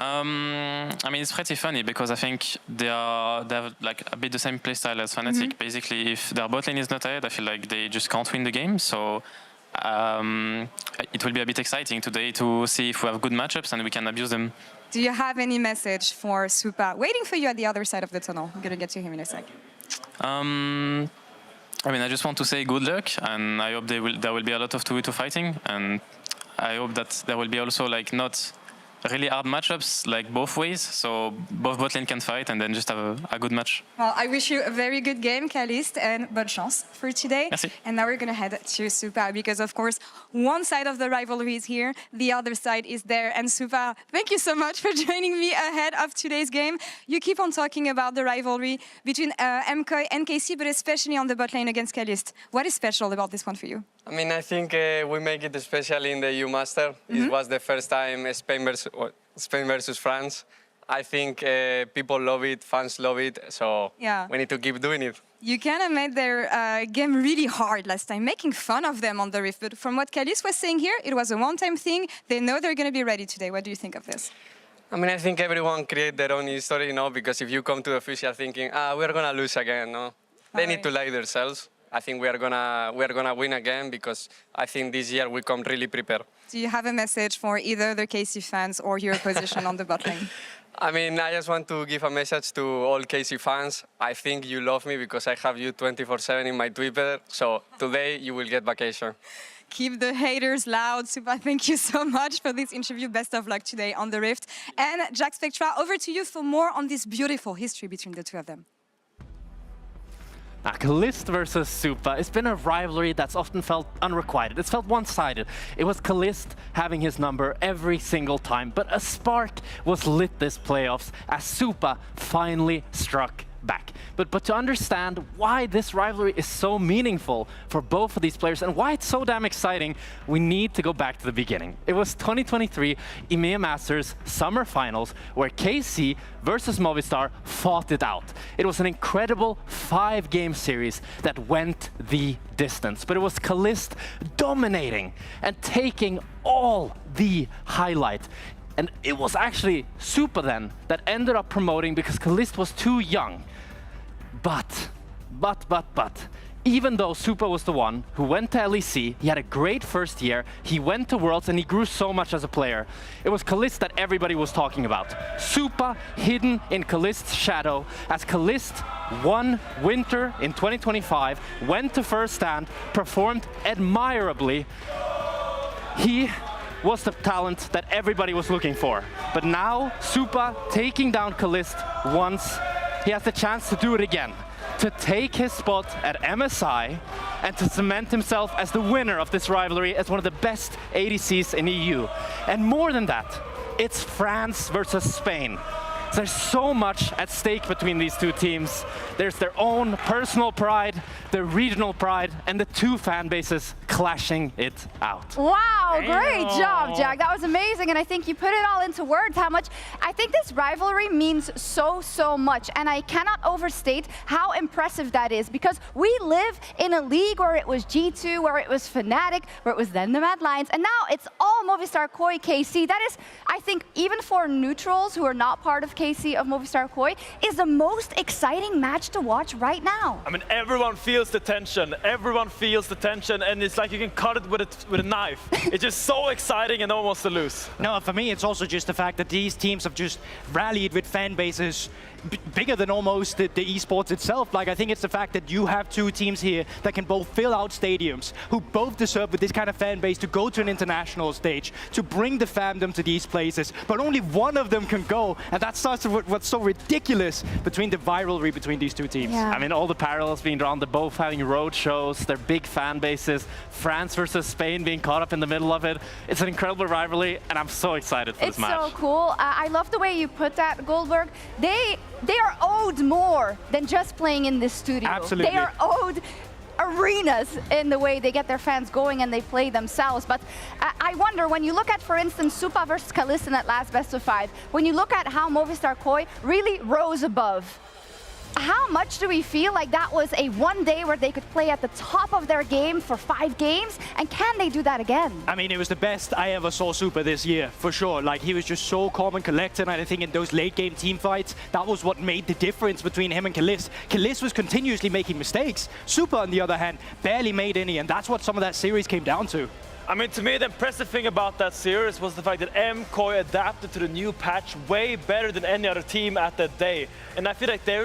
I mean, it's pretty funny because I think they have like a bit the same playstyle as Fnatic. Basically, if their bot lane is not ahead, I feel like they just can't win the game. So it will be a bit exciting today to see if we have good matchups and we can abuse them. Do you have any message for Supa? Waiting for you at the other side of the tunnel. I'm going to get to him in a sec. I mean, I just want to say good luck, and I hope there will be a lot of 2v2 fighting, and I hope that there will be also like not really hard matchups, like both ways, so both bot lane can fight and then just have a good match. Well, I wish you a very good game, Kalist, and bonne chance for today. Merci. And now we're going to head to Supa, because of course, one side of the rivalry is here, the other side is there. And Supa, thank you so much for joining me ahead of today's game. You keep on talking about the rivalry between MKOI and KC, but especially on the bot lane against Kalist. What is special about this one for you? I mean, I think we make it special in the EU Master. It was the first time Spain versus France. I think people love it, fans love it, so we need to keep doing it. You kind of made their game really hard last time, making fun of them on the Rift. But from what Kalist was saying here, it was a one-time thing. They know they're going to be ready today. What do you think of this? I mean, I think everyone creates their own history, you know, because if you come to the official thinking, we're going to lose again, no? They need to like themselves. I think we are gonna win again, because I think this year we come really prepared. Do you have a message for either the KC fans or your position on the bot lane? I mean, I just want to give a message to all KC fans. I think you love me because I have you 24/7 in my Twitter. So today you will get vacation. Keep the haters loud. Supa, thank you so much for this interview. Best of luck today on the Rift. And Jack Spectra, over to you for more on this beautiful history between the two of them. Calist versus Supa. It's been a rivalry that's often felt unrequited. It's felt one-sided. It was Calist having his number every single time, but a spark was lit this playoffs as Supa finally struck back. But to understand why this rivalry is so meaningful for both of these players and why it's so damn exciting, we need to go back to the beginning. It was 2023 EMEA Masters Summer Finals where KC versus Movistar fought it out. It was an incredible 5-game series that went the distance, but it was Calist dominating and taking all the highlight. And it was actually Supa then that ended up promoting because Calist was too young. But, even though Supa was the one who went to LEC, he had a great first year, he went to Worlds and he grew so much as a player. It was Calist that everybody was talking about. Supa hidden in Calist's shadow as Calist won Winter in 2025, went to first stand, performed admirably. He was the talent that everybody was looking for. But now, Supa taking down Calist once, he has the chance to do it again, to take his spot at MSI and to cement himself as the winner of this rivalry as one of the best ADCs in EU. And more than that, it's France versus Spain. There's so much at stake between these two teams. There's their own personal pride, their regional pride, and the two fan bases clashing it out. Wow, great job, Jack. That was amazing, and I think you put it all into words how much. I think this rivalry means so much, and I cannot overstate how impressive that is, because we live in a league where it was G2, where it was Fnatic, where it was then the Mad Lions, and now it's all Movistar KOI KC. That is, I think, even for neutrals who are not part of KC of Movistar KOI, is the most exciting match to watch right now. I mean, everyone feels the tension. Everyone feels the tension, and it's like you can cut it with a knife. It's just so exciting, and no one wants to lose. No, for me, it's also just the fact that these teams have just rallied with fan bases bigger than almost the esports itself. Like, I think it's the fact that you have two teams here that can both fill out stadiums, who both deserve with this kind of fan base to go to an international stage, to bring the fandom to these places, but only one of them can go, and that's what's so ridiculous between the rivalry between these two teams. Yeah. I mean, all the parallels being drawn, they're both having road shows, they're big fan bases, France versus Spain being caught up in the middle of it. It's an incredible rivalry, and I'm so excited for this match. It's so cool. I love the way you put that, Goldberg. They are owed more than just playing in this studio. Absolutely. They are owed arenas in the way they get their fans going and they play themselves. But I wonder, when you look at, for instance, Supa versus Calist in that last best of 5, when you look at how Movistar KOI really rose above, how much do we feel like that was a one day where they could play at the top of their game for 5 games? And can they do that again? I mean, it was the best I ever saw Supa this year, for sure. Like, he was just so calm and collected, and I think in those late game team fights, that was what made the difference between him and Calist. Calist was continuously making mistakes. Supa, on the other hand, barely made any, and that's what some of that series came down to. I mean, to me, the impressive thing about that series was the fact that MKOI adapted to the new patch way better than any other team at that day. And I feel like they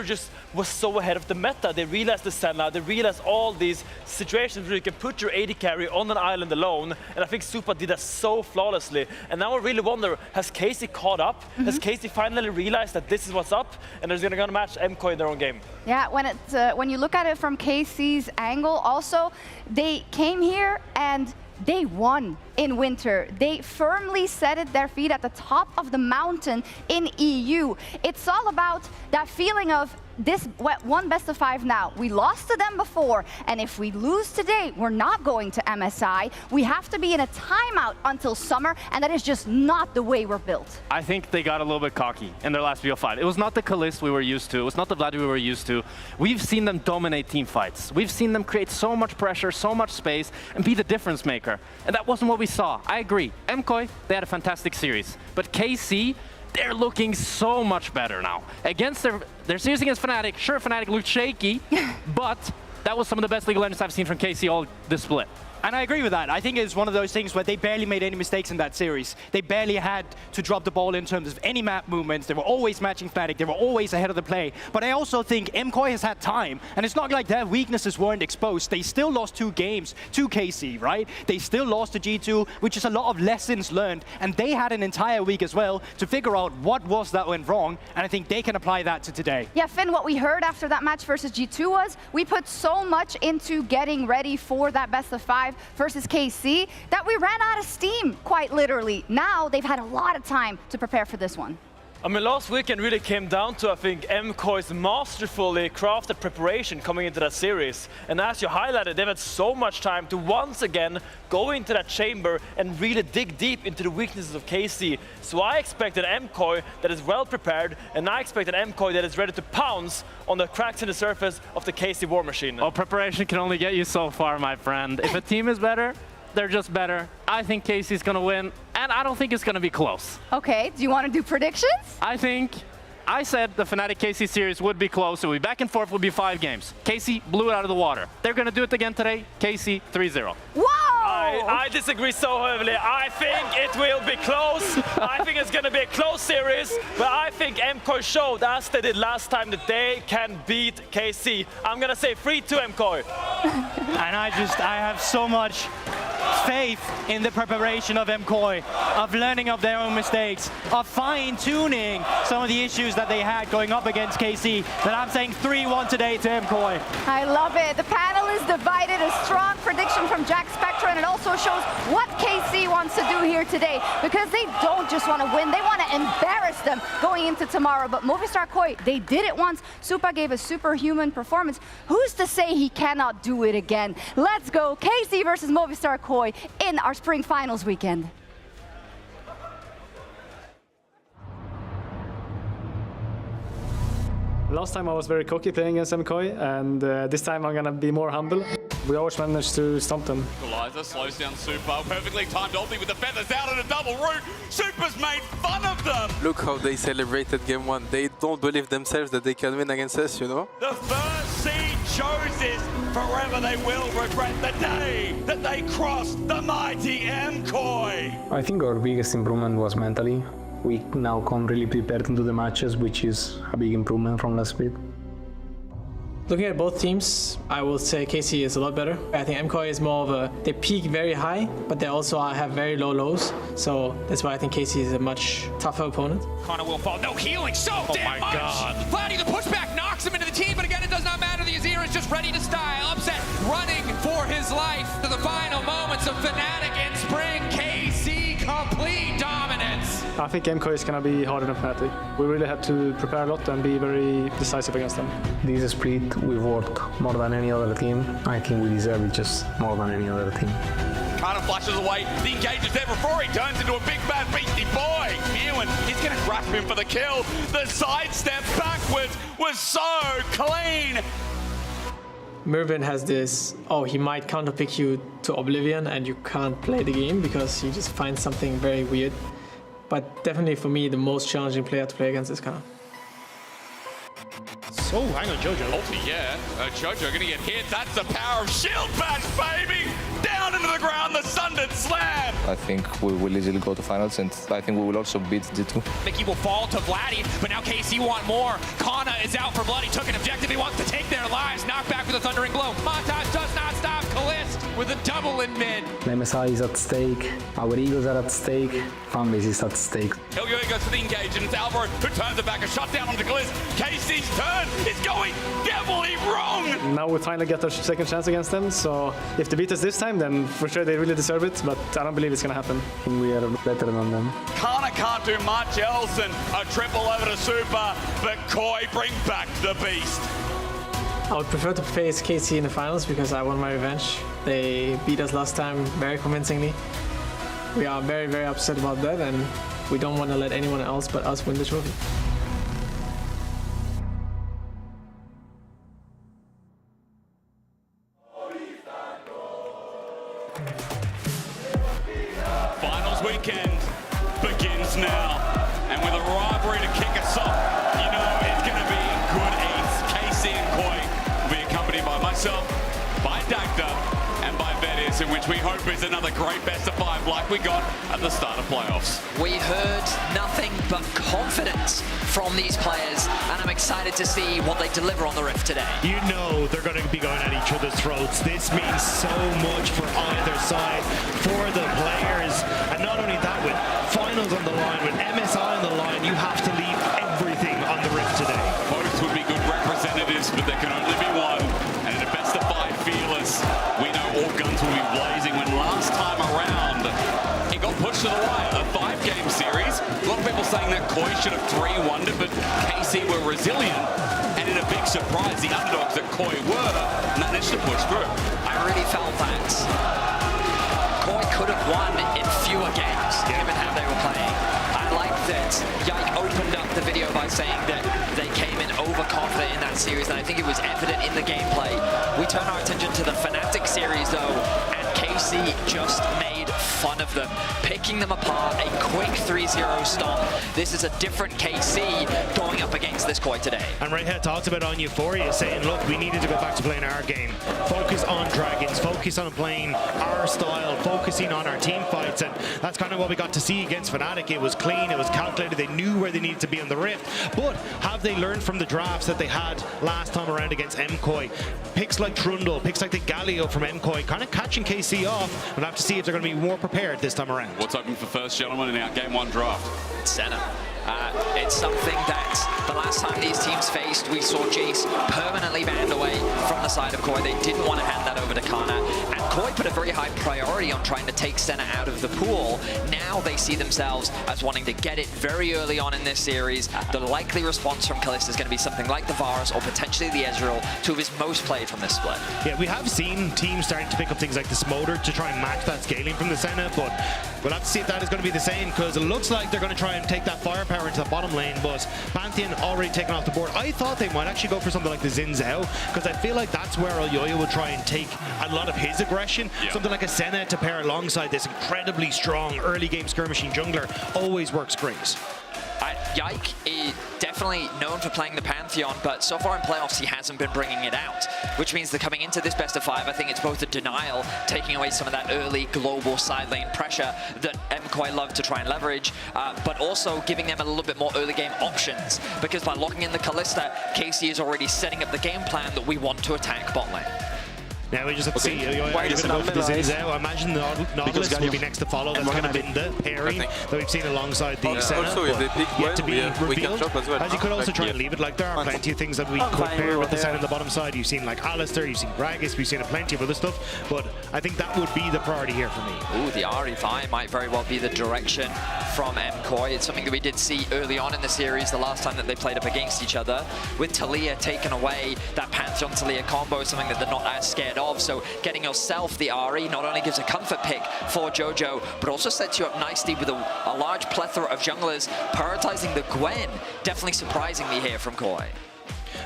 was so ahead of the meta. They realized the standout, they realized all these situations where you can put your AD carry on an island alone. And I think Supa did that so flawlessly. And now I really wonder, has KC caught up? Has KC finally realized that this is what's up? And they're gonna match MKOI in their own game? Yeah, when you look at it from KC's angle, also, they came here and they won in Winter. They firmly set their feet at the top of the mountain in EU. It's all about that feeling of this one best of 5 now. We lost to them before, and if we lose today, we're not going to MSI. We have to be in a timeout until summer, and that is just not the way we're built. I think they got a little bit cocky in their last BO5. It was not the Calist we were used to. It was not the Vlad we were used to. We've seen them dominate team fights. We've seen them create so much pressure, so much space, and be the difference maker. And that wasn't what we saw. I agree. MKOI, they had a fantastic series. But KC, they're looking so much better now. Against their series against Fnatic, sure, Fnatic looked shaky, but that was some of the best League of Legends I've seen from KC all this split. And I agree with that. I think it's one of those things where they barely made any mistakes in that series. They barely had to drop the ball in terms of any map movements. They were always matching Fnatic. They were always ahead of the play. But I also think MKOI has had time. And it's not like their weaknesses weren't exposed. They still lost 2 games to KC, right? They still lost to G2, which is a lot of lessons learned. And they had an entire week as well to figure out what was that went wrong. And I think they can apply that to today. Yeah, Finn, what we heard after that match versus G2 was we put so much into getting ready for that best of 5 versus KC that we ran out of steam, quite literally. Now they've had a lot of time to prepare for this one. I mean, last weekend really came down to, I think, MKOI's masterfully crafted preparation coming into that series. And as you highlighted, they've had so much time to once again go into that chamber and really dig deep into the weaknesses of KC. So I expect an MKOI that is well prepared, and I expect an MKOI that is ready to pounce on the cracks in the surface of the KC war machine. Oh, preparation can only get you so far, my friend. If a team is better, they're just better. I think KC's gonna win, and I don't think it's gonna be close. Okay, do you want to do predictions? I said the Fnatic KC series would be close. It would be back and forth, would be 5 games. KC blew it out of the water. They're gonna do it again today. KC 3-0. Whoa! I disagree so heavily. I think it will be close. I think it's going to be a close series, but I think MKOI showed, as they did last time, that they can beat KC. I'm going to say 3-2 MKOI. And I have so much faith in the preparation of MKOI, of learning of their own mistakes, of fine-tuning some of the issues that they had going up against KC, that I'm saying 3-1 today to MKOI. I love it. The panel is divided. A strong prediction from Jack Spectra, and it also shows what KC wants to do here today, because they don't just want to win, they want to embarrass them going into tomorrow. But Movistar KOI, they did it once. Supa gave a superhuman performance. Who's to say he cannot do it again? Let's go. KC versus Movistar KOI in our spring finals weekend. Last time I was very cocky playing against MKOI, and this time I'm gonna be more humble. We always managed to stomp them. Eliza slows down Supa. Perfectly timed ulti with the feathers out on a double root. Supa's made fun of them. Look how they celebrated game 1. They don't believe themselves that they can win against us, you know? The first seed chooses. Forever they will regret the day that they crossed the mighty MKOI. I think our biggest improvement was mentally. We now come really prepared into the matches, which is a big improvement from last week. Looking at both teams, I will say KC is a lot better. I think MKOI is more of a, they peak very high, but they also have very low lows. So that's why I think KC is a much tougher opponent. Connor will fall. No healing, so damn much. Cloudy, the pushback knocks him into the team, but again, it does not matter. The Azir is just ready to style. Upset, running for his life to the final moments of Fnatic in spring. KC, complete dominance. I think MKOI is going to be harder than Fnatic. We really have to prepare a lot and be very decisive against them. This split, we've worked more than any other team. I think we deserve it just more than any other team. Kana flashes away. The engage is there before he turns into a big bad beastie boy. Ewan, he's going to grab him for the kill. The sidestep backwards was so clean. Mervin has this, oh, he might counterpick you to Oblivion and you can't play the game because you just find something very weird. But definitely for me, the most challenging player to play against is Kana. So, hang on, Jojo. Ulti, yeah. Jojo gonna get hit. That's the power of shield bash, baby! Down into the ground, the Sundered Slam! I think we will easily go to finals, and I think we will also beat G2. Mickey will fall to Vladdy, but now KC want more. Kana is out for blood. He took an objective. He wants to take their lives. Knocked back with a Thundering Blow. Montage does not stop. Kalist with a double in mid. MSI is at stake, our egos are at stake, fanbase is at stake. Ilyo goes for the engage, and it's Alvaro who turns it back. A shot down onto Kalist. KC's turn is going devilly wrong! Now we finally get our second chance against them, so if they beat us this time, then for sure they really deserve it, but I don't believe it's gonna happen. I think we are better than them. Kana can't do much else, and a triple over to Supa, but KOI bring back the beast. I would prefer to face KC in the finals because I want my revenge. They beat us last time very convincingly. We are very, very upset about that, and we don't want to let anyone else but us win the trophy. Finals weekend begins now, and with a rivalry to kick us off, you know it's going to be good eats. KC and KOI will be accompanied by myself, by Dagda, and by Vetis. race in which we hope is another great best of 5 like we got at the start of playoffs. We heard nothing but confidence from these players, and I'm excited to see what they deliver on the Rift today. You know they're going to be going at each other's throats. This means so much for either side, for the players, and not only that, with finals on the line, with MSI on the line, you have to leave everything on the Rift today. Both would be good representatives, but there can only be one. And in a best of 5 fearless, we know all guns will be blazing. When last time around, it got pushed to the wire. A 5-game series. A lot of people saying that KOI should have 3-1'd it, but KC were resilient. And in a big surprise, the underdogs that KOI were managed to push through. I really felt that KOI could have won in fewer games, given how they were playing. I like that Yike opened up the video by saying that they came in overconfident in that series, and I think it was evident in the gameplay. We turn our attention to the Fnatic series, though, and KC just made fun of them, picking them apart, a quick 3-0 stomp. This is a different KC going up against this KOI today. And Redhead talked about on Euphoria, saying, look, we needed to go back to playing our game. Focus on Dragons, focus on playing our style, focusing on our team fights, and that's kind of what we got to see against Fnatic. It was clean, it was calculated, they knew where they needed to be on the Rift. But have they learned from the drafts that they had last time around against MKOI? Picks like Trundle, picks like the Galio from MKOI, kind of catching KC off. We'll have to see if they're going to be more prepared this time around. What's open for first, gentlemen, in our Game 1 draft? Senna. It's something that the last time these teams faced, we saw Jace permanently banned away from the side of KOI. They didn't want to hand that over to Kana, and KOI put a very high priority on trying to take Senna out of the pool. Now they see themselves as wanting to get it very early on in this series. The likely response from Kalista is going to be something like the Varus or potentially the Ezreal, two of his most played from this split. Yeah, we have seen teams starting to pick up things like the Smolder to try and match that scaling from the Senna, but we'll have to see if that is going to be the same, because it looks like they're going to try and take that firepower into the bottom lane, but Pantheon already taken off the board. I thought they might actually go for something like the Xin Zhao, because I feel like that's where Elyoya will try and take a lot of his aggression. Yeah. Something like a Senna to pair alongside this incredibly strong early game skirmishing jungler always works great. Yike is definitely known for playing the Pantheon, but so far in playoffs he hasn't been bringing it out, which means that coming into this best of 5, I think it's both a denial, taking away some of that early global side lane pressure that MKOI love to try and leverage, but also giving them a little bit more early game options, because by locking in the Kalista, KC is already setting up the game plan that we want to attack bot lane. Now we just have to see Elyoya is going to go for the Xin Zhao. I imagine the Nautilus will be next to follow. That's kind of been the pairing that we've seen alongside the Senna. Also, if they pick yet to be we revealed. can as well. As you could also try and leave it, like there are plenty of things that we could pair with the Senna on the bottom side. You've seen like Alistair, you've seen Gragas, we've seen plenty of other stuff, but I think that would be the priority here for me. Ooh, the RE5 might very well be the direction from MKOI. It's something that we did see early on in the series, the last time that they played up against each other. With Taliyah taken away, that Pantheon-Taliyah combo is something that they're not as scared of, so getting yourself the RE not only gives a comfort pick for Jojo, but also sets you up nicely with a large plethora of junglers. Prioritizing the Gwen, definitely surprising me here from KOI.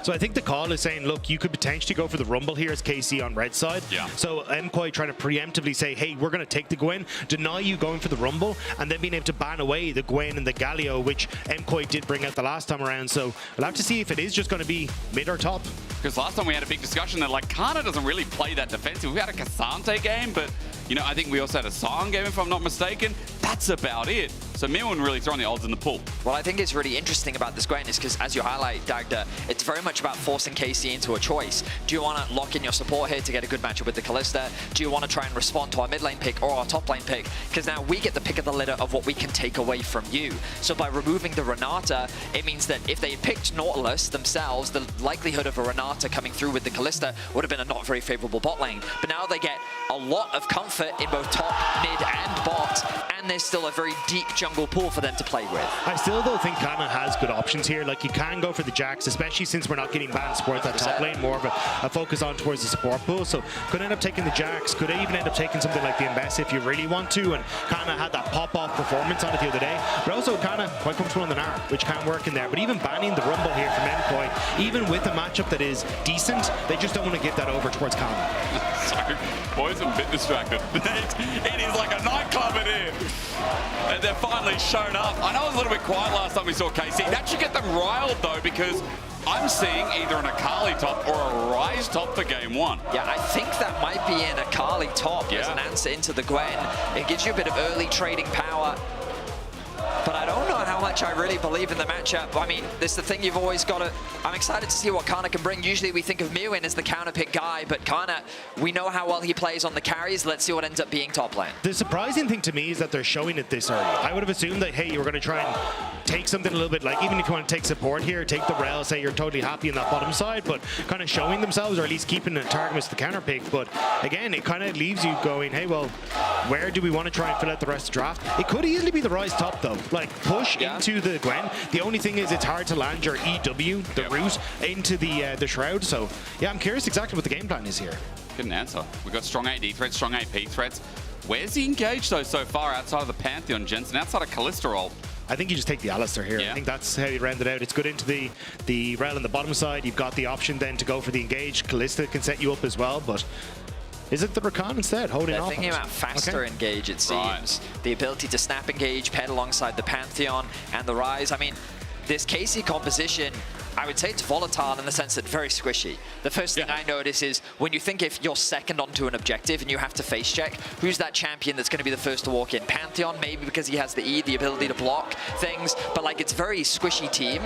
So I think the call is saying, look, you could potentially go for the Rumble here as KC on red side. Yeah. So MKOI trying to preemptively say, hey, we're going to take the Gwen, deny you going for the Rumble, and then being able to ban away the Gwen and the Galio, which MKOI did bring out the last time around. So we'll have to see if it is just going to be mid or top. Because last time we had a big discussion that, like, Kana doesn't really play that defensive. We had a Cassante game, but, you know, I think we also had a Sion game, if I'm not mistaken. That's about it. So Mirwin really throwing the odds in the pool. Well, I think it's really interesting about this Gwen is because, as you highlight, Dagda, it's very much about forcing KC into a choice. Do you want to lock in your support here to get a good matchup with the Kalista? Do you want to try and respond to our mid lane pick or our top lane pick? Because now we get the pick of the litter of what we can take away from you. So by removing the Renata, it means that if they picked Nautilus themselves, the likelihood of a Renata coming through with the Kalista would have been a not very favorable bot lane. But now they get a lot of comfort in both top, mid, and bot, and there's still a very deep jungle pool for them to play with. I still don't think Kana has good options here. Like, you can go for the Jax, especially since we're not getting banned support that top lane, more of a focus on towards the support pool. So could end up taking the Jax, could even end up taking something like the Embess if you really want to, and Kana had that pop-off performance on it the other day. But also Kana quite comfortable on the Gnar, which can work in there. But even banning the Rumble here from MKOI, even with a matchup that is decent, they just don't want to give that over towards Kana. So, boys are a bit distracted. It is like a nightclub in here. And they've finally shown up. I know it was a little bit quiet last time we saw KC. That should get them riled, though, because I'm seeing either an Akali top or a Ryze top for game 1. Yeah, I think that might be an Akali top as an answer into the Gwen. It gives you a bit of early trading power. But I don't know how much I really believe in the matchup. I mean, this is the thing you've always got to... I'm excited to see what Kana can bring. Usually we think of Mewin as the counter pick guy, but Kana, we know how well he plays on the carries. Let's see what ends up being top lane. The surprising thing to me is that they're showing it this early. I would have assumed that, hey, you were going to try and take something a little bit, like even if you want to take support here, take the rail, say you're totally happy in that bottom side, but kind of showing themselves, or at least keeping Targamas the counter pick. But again, it kind of leaves you going, hey, well, where do we want to try and fill out the rest of the draft? It could easily be the Ryze top, though. Like, push into the Gwen. The only thing is it's hard to land your EW, the route, into the Shroud. So, yeah, I'm curious exactly what the game plan is here. Good answer. We've got strong AD threats, strong AP threats. Where's he engaged, though, so far outside of the Pantheon, Jensen, outside of Callisto? I think you just take the Alistair here. I think that's how you round it out. It's good into the rail on the bottom side. You've got the option then to go for the engage. Callista can set you up as well, but is it the Rakan instead, holding off? They're thinking about faster engage, it seems. The ability to snap engage, paired alongside the Pantheon and the Ryze. I mean, this KC composition, I would say it's volatile in the sense that very squishy. The first thing I notice is when you think if you're second onto an objective and you have to face check, who's that champion that's going to be the first to walk in? Pantheon, maybe because he has the E, the ability to block things, but like it's very squishy team.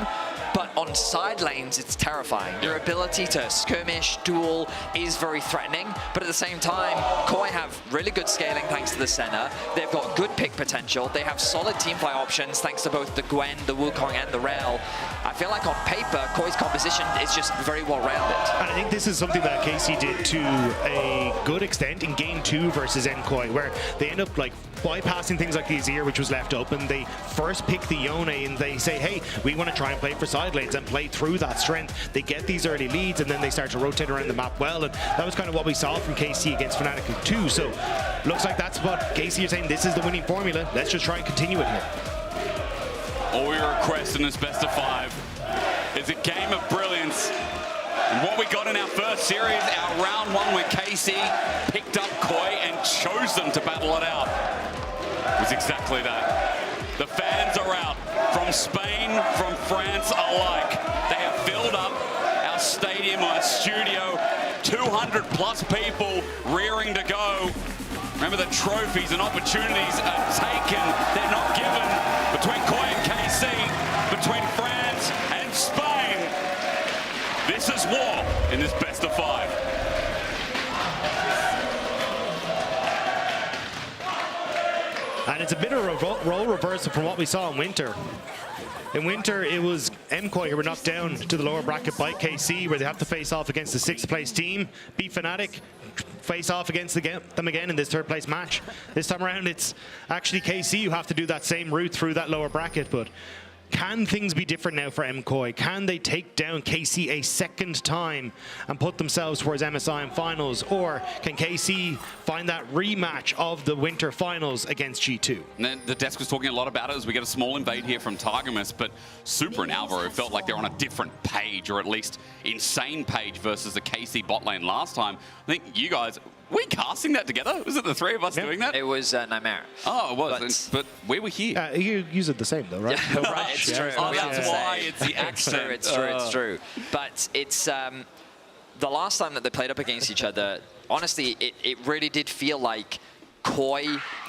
But on side lanes, it's terrifying. Their ability to skirmish, duel is very threatening, but at the same time, KOI have really good scaling thanks to the center. They've got good pick potential. They have solid teamfight options thanks to both the Gwen, the Wukong, and the Rel. I feel like on paper, KOI's composition is just very well rounded. And I think this is something that KC did to a good extent in game 2 versus MKOI, where they end up like bypassing things like the Azir, which was left open. They first pick the Yone and they say, hey, we want to try and play for side lanes and play through that strength. They get these early leads and then they start to rotate around the map well, and that was kind of what we saw from KC against Fnatic too. So looks like that's what KC are saying, this is the winning formula. Let's just try and continue it here. All we request in this best of 5 is a game of brilliance. And what we got in our first series, our round 1 where KC picked up KOI and chose them to battle it out, was exactly that. The fans are out from Spain, from France alike. They have filled up our stadium, our studio, 200 plus people rearing to go. Remember that trophies and opportunities are taken, they're not given. Between KOI and KC, between France and Spain, this is war in this best of 5. And it's a bit of a role reversal from what we saw in Winter. In Winter, it was MKOI who were knocked down to the lower bracket by KC, where they have to face off against the 6th place team, beat Fnatic, face off against them again in this 3rd place match. This time around, it's actually KC who have to do that same route through that lower bracket, but can things be different now for MKOI? Can they take down KC a second time and put themselves towards MSI in finals? Or can KC find that rematch of the winter finals against G2? And then the desk was talking a lot about it as we get a small invade here from Targamas, but Super and Alvaro felt like they're on a different page, or at least insane page versus the KC bot lane last time. I think you guys, were we casting that together? Was it the 3 of us doing that? It was Nightmare. Oh, it was, but we were here. You use it the same though, right? Yeah, right, it's true. Oh, that's why it's the accent. It's true. But it's the last time that they played up against each other, honestly, it really did feel like KOI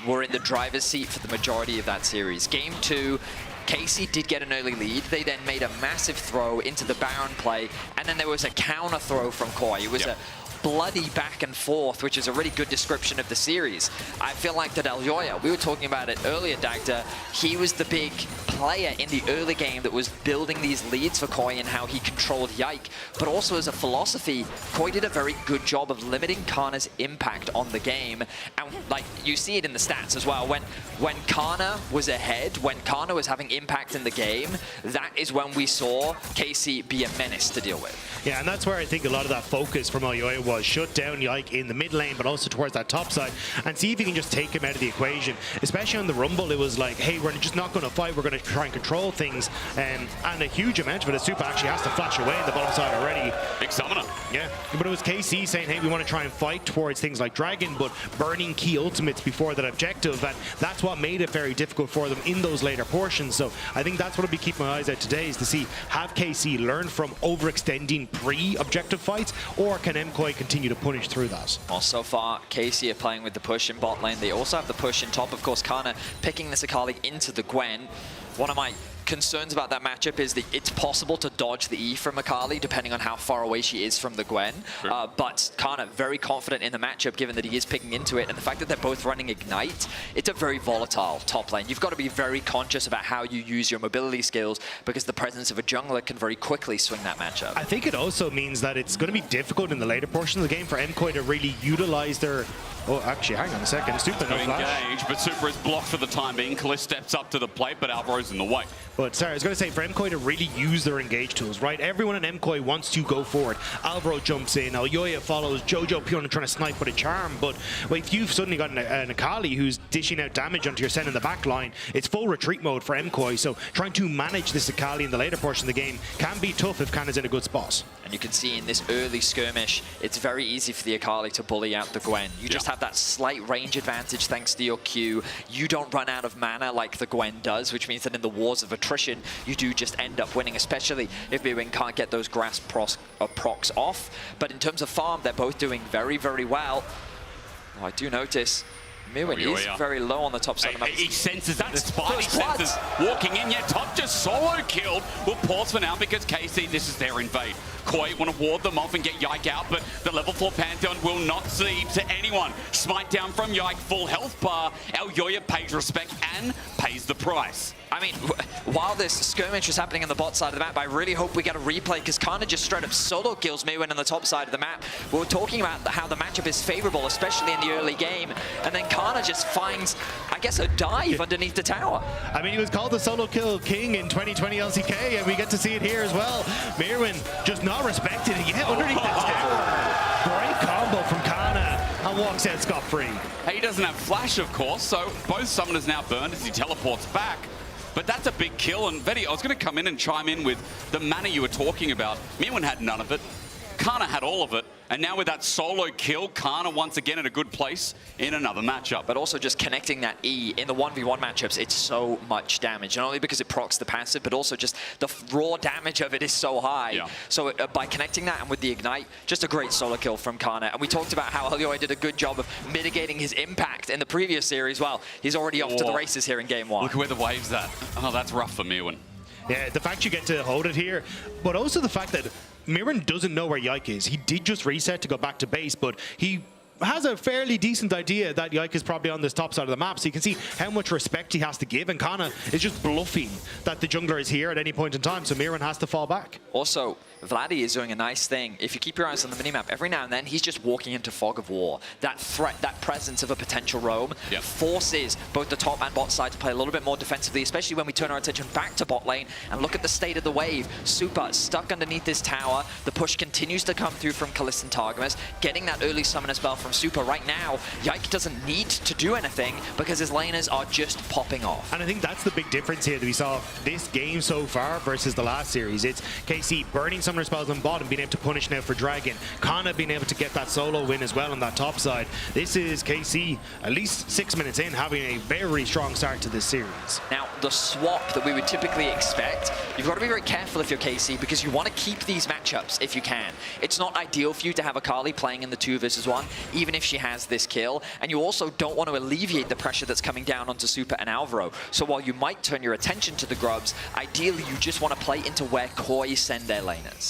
were in the driver's seat for the majority of that series. Game 2, KC did get an early lead. They then made a massive throw into the Baron play, and then there was a counter throw from KOI. It was a bloody back and forth, which is a really good description of the series. I feel like that Elyoya, we were talking about it earlier, Dagda, he was the big player in the early game that was building these leads for KOI and how he controlled Yike. But also as a philosophy, KOI did a very good job of limiting Kana's impact on the game. And like you see it in the stats as well. When Kana was ahead, when Kana was having impact in the game, that is when we saw KC be a menace to deal with. Yeah, and that's where I think a lot of that focus from Elyoya was shut down Yike in the mid lane, but also towards that top side, and see if you can just take him out of the equation. Especially on the Rumble, it was like, hey, we're just not going to fight, we're going to try and control things, and a huge amount of it, as Super actually has to flash away in the bottom side already. Big summoner. Yeah, but it was KC saying, hey, we want to try and fight towards things like Dragon, but burning key ultimates before that objective, and that's what made it very difficult for them in those later portions. So I think that's what I'll be keeping my eyes out today, is to see, have KC learn from overextending pre-objective fights, or can MKOI continue to punish through that? Well, so far, KC are playing with the push in bot lane. They also have the push in top. Of course, Kana picking this Akali into the Gwen. One of my concerns about that matchup is that it's possible to dodge the E from Akali depending on how far away she is from the Gwen. Sure. But Kana very confident in the matchup given that he is picking into it, and the fact that they're both running Ignite, it's a very volatile top lane. You've got to be very conscious about how you use your mobility skills, because the presence of a jungler can very quickly swing that matchup. I think it also means that it's going to be difficult in the later portion of the game for MKOI to really utilize their... Oh, actually, hang on a second. Super no flash. Engage, but Super is blocked for the time being. Kalista steps up to the plate, but Alvaro's in the way. But sorry, I was going to say, for MKOI to really use their engage tools, right? Everyone in MKOI wants to go forward. Alvaro jumps in, Elyoya follows, Jojo Pion trying to snipe with a charm, but if you've suddenly got an Akali who's dishing out damage onto your Sen in the back line, it's full retreat mode for MKOI, so trying to manage this Akali in the later portion of the game can be tough if Kana's in a good spot. And you can see in this early skirmish, it's very easy for the Akali to bully out the Gwen. You just have that slight range advantage thanks to your Q. You don't run out of mana like the Gwen does, which means that in the wars of attrition, you do just end up winning, especially if Mirwin can't get those grass procs off. But in terms of farm, they're both doing very, very well. Oh, I do notice Mirwin is very low on the top side of the map. He senses that. Spidey senses walking in. Yeah, top just solo killed. We'll pause for now because KC, this is their invade. Koi want to ward them off and get Yike out, but the level 4 Pantheon will not cede to anyone. Smite down from Yike, full health bar. Elyoya pays respect and pays the price. I mean, while this skirmish is happening on the bot side of the map, I really hope we get a replay, because Kana just straight up solo kills Mirwin on the top side of the map. We were talking about how the matchup is favorable, especially in the early game, and then Kana just finds, I guess, a dive underneath the tower. I mean, he was called the solo kill king in 2020 LCK, and we get to see it here as well. Mirwin just not respected it yet underneath the tower. Great combo from Kana, and walks out scot-free. He doesn't have flash, of course, so both summoners now burned as he teleports back. But that's a big kill, and Vedi, I was going to come in and chime in with the mana you were talking about. Mirwin had none of it. Kana had all of it, and now with that solo kill, Kana once again in a good place in another matchup. But also just connecting that E in the 1v1 matchups, it's so much damage. Not only because it procs the passive, but also just the raw damage of it is so high. Yeah. So by connecting that and with the Ignite, just a great solo kill from Kana. And we talked about how Elyoya did a good job of mitigating his impact in the previous series. Well, he's already off to the races here in game 1. Look at where the wave's at. Oh, that's rough for Mirwin. Yeah, the fact you get to hold it here, but also the fact that Mirwin doesn't know where Yike is. He did just reset to go back to base, but he has a fairly decent idea that Yike is probably on this top side of the map, so you can see how much respect he has to give, and Kana is just bluffing that the jungler is here at any point in time, so Mirwin has to fall back. Also, Vladdy is doing a nice thing. If you keep your eyes on the minimap, every now and then he's just walking into Fog of War. That threat, that presence of a potential roam forces both the top and bot side to play a little bit more defensively, especially when we turn our attention back to bot lane and look at the state of the wave. Super stuck underneath this tower. The push continues to come through from Kalista and Targamas, getting that early summoner spell from Super right now. Yike doesn't need to do anything because his laners are just popping off. And I think that's the big difference here that we saw this game so far versus the last series. It's KC burning summoner spells on bottom, being able to punish now for Dragon. Kana being able to get that solo win as well on that top side. This is KC, at least 6 minutes in, having a very strong start to this series. Now, the swap that we would typically expect, you've got to be very careful if you're KC, because you want to keep these matchups if you can. It's not ideal for you to have Akali playing in the 2 versus 1, even if she has this kill, and you also don't want to alleviate the pressure that's coming down onto Super and Alvaro. So while you might turn your attention to the Grubs, ideally you just want to play into where Koi send their laners.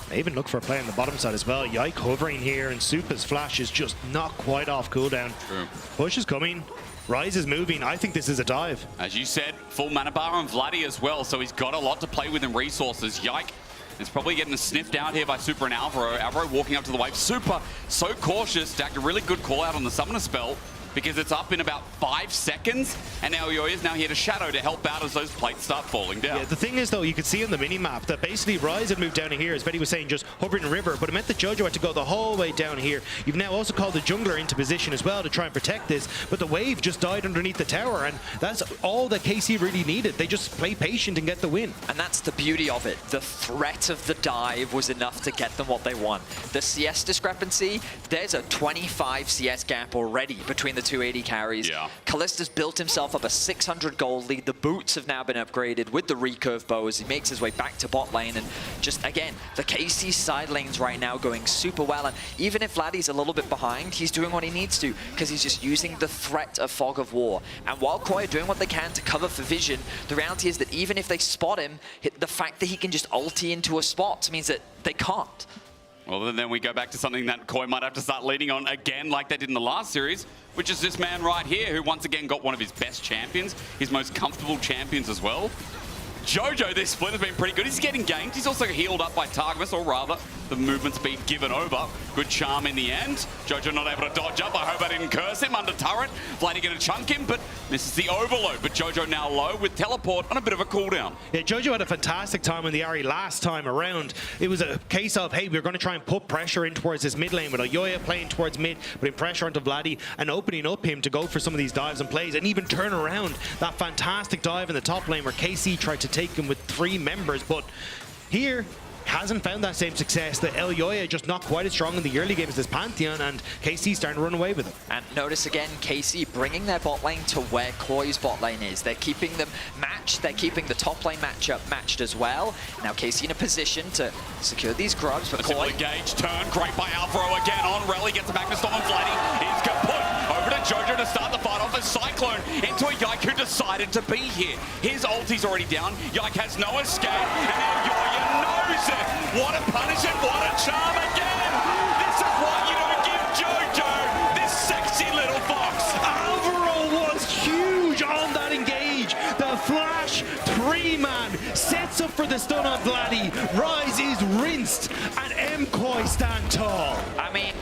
They even look for a play on the bottom side as well. Yike hovering here, and Super's flash is just not quite off cooldown. True. Push is coming. Rise is moving. I think this is a dive. As you said, full mana bar on Vladdy as well, so he's got a lot to play with in resources. Yike is probably getting sniffed out here by Super and Alvaro. Alvaro walking up to the wave. Super so cautious. Stacked a really good call out on the summoner spell. because it's up in about 5 seconds, and now Elyoya is now here to shadow to help out as those plates start falling down. Yeah, the thing is, though, you could see on the mini-map that basically Rise had moved down here, as Betty was saying, just hovering the river, but it meant that Jojo had to go the whole way down here. You've now also called the jungler into position as well to try and protect this, but the wave just died underneath the tower, and that's all that KC really needed. They just play patient and get the win. And that's the beauty of it. The threat of the dive was enough to get them what they want. The CS discrepancy, there's a 25 CS gap already between the two AD carries. Yeah. Kalista's built himself up a 600 gold lead. The boots have now been upgraded with the recurve bow as he makes his way back to bot lane. And just, again, the KC side lanes right now going super well. And even if Vladdy's a little bit behind, he's doing what he needs to because he's just using the threat of Fog of War. And while KOI are doing what they can to cover for vision, the reality is that even if they spot him, the fact that he can just ulti into a spot means that they can't. Well, then we go back to something that KOI might have to start leading on again like they did in the last series, which is this man right here, who once again got one of his best champions, his most comfortable champions as well. Jojo, this split has been pretty good. He's getting ganked. He's also healed up by Targus, or rather, the movement's been given over. Good charm in the end. Jojo not able to dodge up. I hope I didn't curse him under turret. Vladdy going to chunk him, but misses the overload. But Jojo now low with teleport on a bit of a cooldown. Yeah, Jojo had a fantastic time in the Ahri last time around. It was a case of, hey, we're going to try and put pressure in towards this mid lane with Elyoya playing towards mid, putting pressure onto Vladdy and opening up him to go for some of these dives and plays and even turn around that fantastic dive in the top lane where KC tried to take him with 3 members, but here hasn't found that same success. The Elyoya just not quite as strong in the early games as this Pantheon, and KC starting to run away with it. And notice again, KC bringing their bot lane to where KOI's bot lane is. They're keeping them matched. They're keeping the top lane matchup matched as well. Now KC in a position to secure these grubs, but KOI... Gauge turn, great by Alvaro again on Rally, gets it back to Storm and Vladdy. He's kaput. Over to Jojo to start the fight off as Cyclone into a Yike who decided to be here. His ulti's already down. Yike has no escape, and Elyoya knows it. What a punishment, what a charm again. This is what you don't give Jojo, this sexy little fox. Alvaro was huge on that engage. The flash 3-man sets up for the stun on Vladdy. Rise is rinsed, and MKOI stand tall. I mean,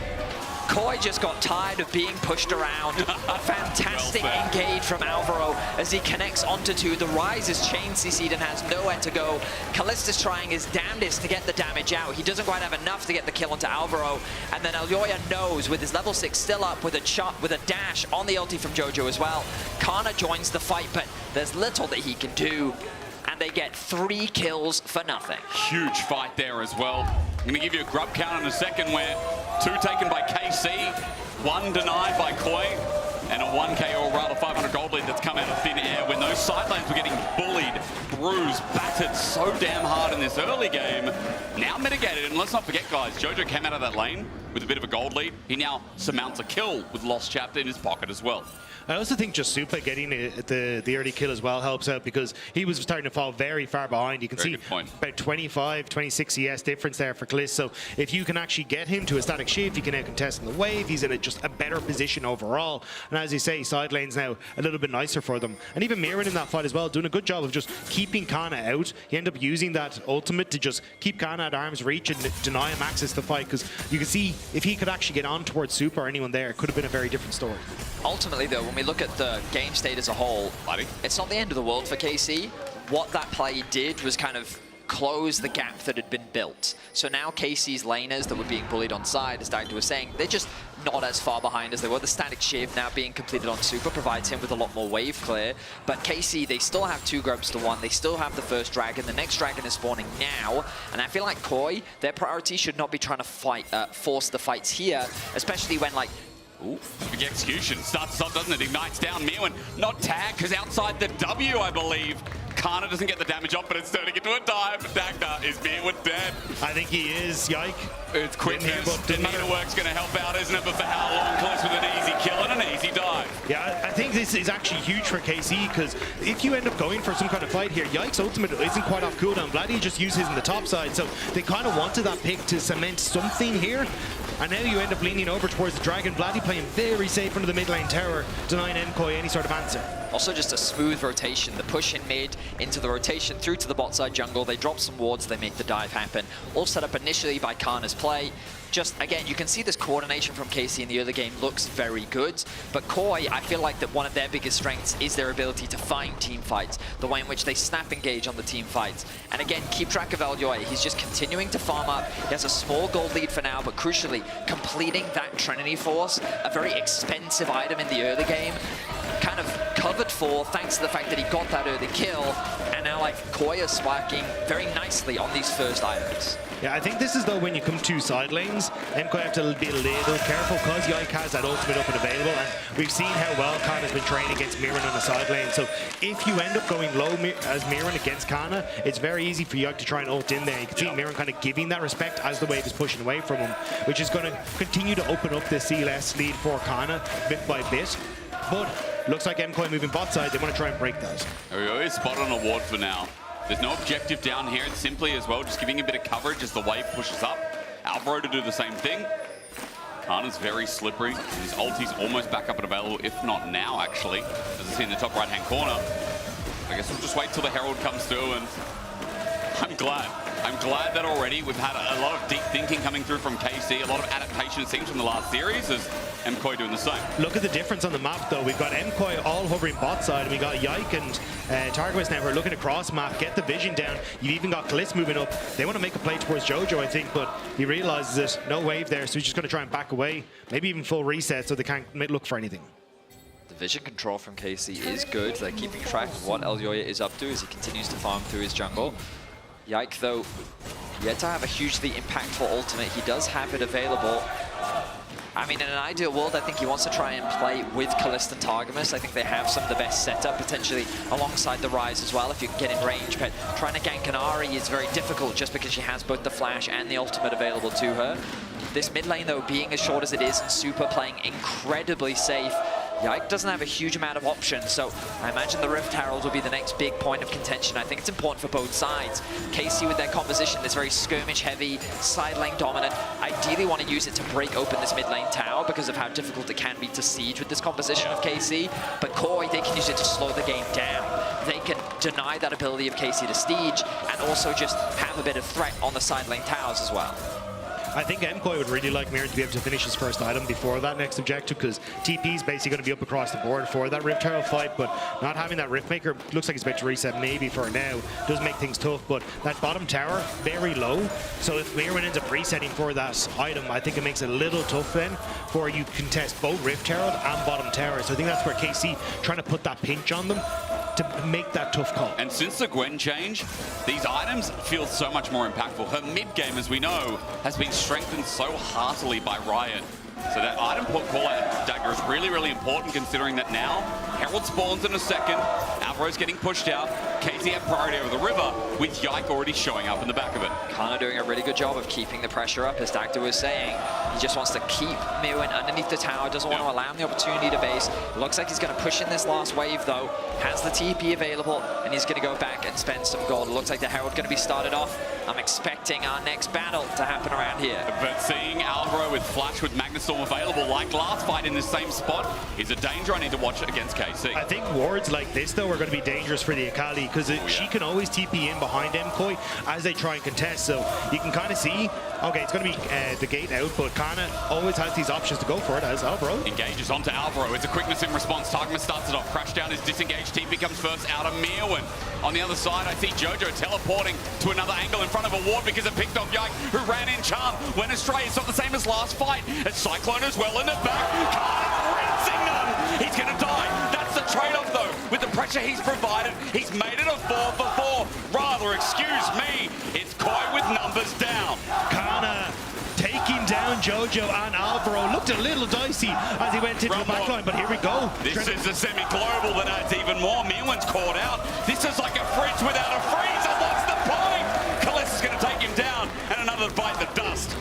KOI just got tired of being pushed around. A fantastic engage from Alvaro as he connects onto 2. The Rise is chain CC'd and has nowhere to go. Kalista's trying his damnedest to get the damage out. He doesn't quite have enough to get the kill onto Alvaro. And then Elyoya knows, with his level 6 still up, with a dash on the ulti from Jojo as well. Kana joins the fight, but there's little that he can do. And they get 3 kills for nothing. Huge fight there as well. I'm going to give you a grub count in a second where 2 taken by KC, 1 denied by KOI, and a 1k or rather 500 gold lead that's come out of thin air when those side lanes were getting bullied, bruised, battered so damn hard in this early game. Now mitigated, and let's not forget, guys, Jojo came out of that lane with a bit of a gold lead. He now surmounts a kill with Lost Chapter in his pocket as well. I also think just Supa getting the early kill as well helps out because he was starting to fall very far behind. You can see about 25, 26 CS difference there for Kalista. So if you can actually get him to a static shift, he can now contest in the wave. He's in just a better position overall. And as you say, side lane's now a little bit nicer for them. And even Mirren in that fight as well, doing a good job of just keeping Kana out. He ended up using that ultimate to just keep Kana at arm's reach and deny him access to the fight because you can see if he could actually get on towards Supa or anyone there, it could have been a very different story. Ultimately, though, when we look at the game state as a whole, it's not the end of the world for KC. What that play did was kind of close the gap that had been built. So now KC's laners that were being bullied on side, as Dagda was saying, they're just not as far behind as they were. The static shiv now being completed on Supa provides him with a lot more wave clear. But KC, they still have 2 grubs to 1. They still have the first dragon. The next dragon is spawning now. And I feel like KOI, their priority should not be trying to fight, force the fights here, especially when, like, ooh, big execution. Starts us off, doesn't it? Ignites down Mirwin. Not tagged, because outside the W, I believe. Kana doesn't get the damage off, but it's turning into a dive. Dagda is Mirwin dead. I think he is. Yike. It's quickness. The meter work's going to help out, isn't it? But for how long? Close with an easy kill and an easy dive. Yeah, I think this is actually huge for KC, because if you end up going for some kind of fight here, Yike's ultimate isn't quite off cooldown. Vladdy just used his in the top side, so they kind of wanted that pick to cement something here. And now you end up leaning over towards the dragon. Vladdy playing very safe under the mid lane tower, denying MKOI any sort of answer. Also just a smooth rotation. The push in mid, into the rotation, through to the bot side jungle. They drop some wards, they make the dive happen. All set up initially by Kana's play. just, again, you can see this coordination from KC in the early game looks very good, but KOI, I feel like that one of their biggest strengths is their ability to find team fights, the way in which they snap engage on the team fights. And again, keep track of LEC. He's just continuing to farm up. He has a small gold lead for now, but crucially, completing that Trinity Force, a very expensive item in the early game, kind of covered for thanks to the fact that he got that early kill, and now like KOI is sparking very nicely on these first items. Yeah, I think this is though when you come to side lanes, MKOI have to be a little careful because Yike has that ultimate up and available, and we've seen how well Kana has been training against Mirren on the side lane. So if you end up going low as Mirren against Kana, it's very easy for Yike to try and ult in there. You can see Mirren kind of giving that respect as the wave is pushing away from him, which is going to continue to open up this CLS lead for Kana bit by bit. But looks like MKOI moving bot side, they want to try and break those. There we go, spot on a ward for now. There's no objective down here. It's simply as well just giving a bit of coverage as the wave pushes up. Alvaro to do the same thing. Kana's very slippery. His ulti's almost back up and available, if not now, actually. As I see in the top right-hand corner. I guess we'll just wait till the Herald comes through, and I'm glad. I'm glad that already we've had a lot of deep thinking coming through from KC, a lot of adaptation, it seems, from the last series, as MKOI doing the same. Look at the difference on the map, though. We've got MKOI all hovering bot side, and we got Yike and Targwist now who are looking across map, get the vision down. You've even got Kalist moving up. They want to make a play towards Jojo, I think, but he realizes it. No wave there, so he's just going to try and back away. Maybe even full reset so they can't look for anything. The vision control from KC is good. They're keeping track of what LEC is up to as he continues to farm through his jungle. Yike, though, yet to have a hugely impactful ultimate. He does have it available. I mean, in an ideal world, I think he wants to try and play with Kalist and Targamas. I think they have some of the best setup, potentially alongside the Rise as well, if you can get in range. But trying to gank an Ahri is very difficult just because she has both the flash and the ultimate available to her. This mid lane, though, being as short as it is, and Super playing incredibly safe, Yike doesn't have a huge amount of options, so I imagine the Rift Herald will be the next big point of contention. I think it's important for both sides. KC with their composition is very skirmish-heavy, side lane dominant. Ideally want to use it to break open this mid lane tower because of how difficult it can be to siege with this composition of KC. But KOI, they can use it to slow the game down. They can deny that ability of KC to siege and also just have a bit of threat on the side lane towers as well. I think MKOI would really like Mirren to be able to finish his first item before that next objective, because TP is basically going to be up across the board for that Rift Herald fight, but not having that Rift Maker, looks like it's about to reset maybe for now, does make things tough, but that bottom tower, very low, so if Mirren ends up resetting for that item, I think it makes it a little tough then, for you contest both Rift Herald and bottom tower, so I think that's where KC trying to put that pinch on them, to make that tough call. And since the Gwen change, these items feel so much more impactful. Her mid-game, as we know, has been strengthened so heartily by Riot. So that item call-out dagger is really, really important, considering that now Herald spawns in a second, Alvaro's getting pushed out, KC have priority over the river, with Yike already showing up in the back of it. Kana doing a really good job of keeping the pressure up, as Dagda was saying. He just wants to keep Mirren underneath the tower, doesn't want to allow him the opportunity to base. Looks like he's going to push in this last wave, though. Has the TP available, and he's going to go back and spend some gold. It looks like the Herald going to be started off. I'm expecting our next battle to happen around here. But seeing Alvaro with Flash with Magnustorm available, like last fight in the same spot, is a danger I need to watch against KC. I think wards like this, though, are going to be dangerous for the Akali, because she can always TP in behind MKOI as they try and contest. So you can kind of see, okay, it's going to be the gate out, but Kana always has these options to go for it as Alvaro. Engages onto Alvaro. It's a quickness in response. Targma starts it off. Crash down is disengaged. TP comes first out of Mirwin. On the other side, I see Jojo teleporting to another angle in front of a ward because it picked off Yike, who ran in charm. Went astray. It's not the same as last fight. As Cyclone as well in the back. Kana rinsing them. He's going to die. That's the trade-off, though. With the pressure he's provided, he's made it a 4-for-4. Rather, excuse me, it's KOI with numbers down. Kana taking down Jojo and Alvaro. Looked a little dicey as he went into the backline, but here we go. This is a semi-global that adds even more. Mirwin's caught out. This is like a fridge without a freezer. What's the point? Kalist is going to take him down, and another bite the dust.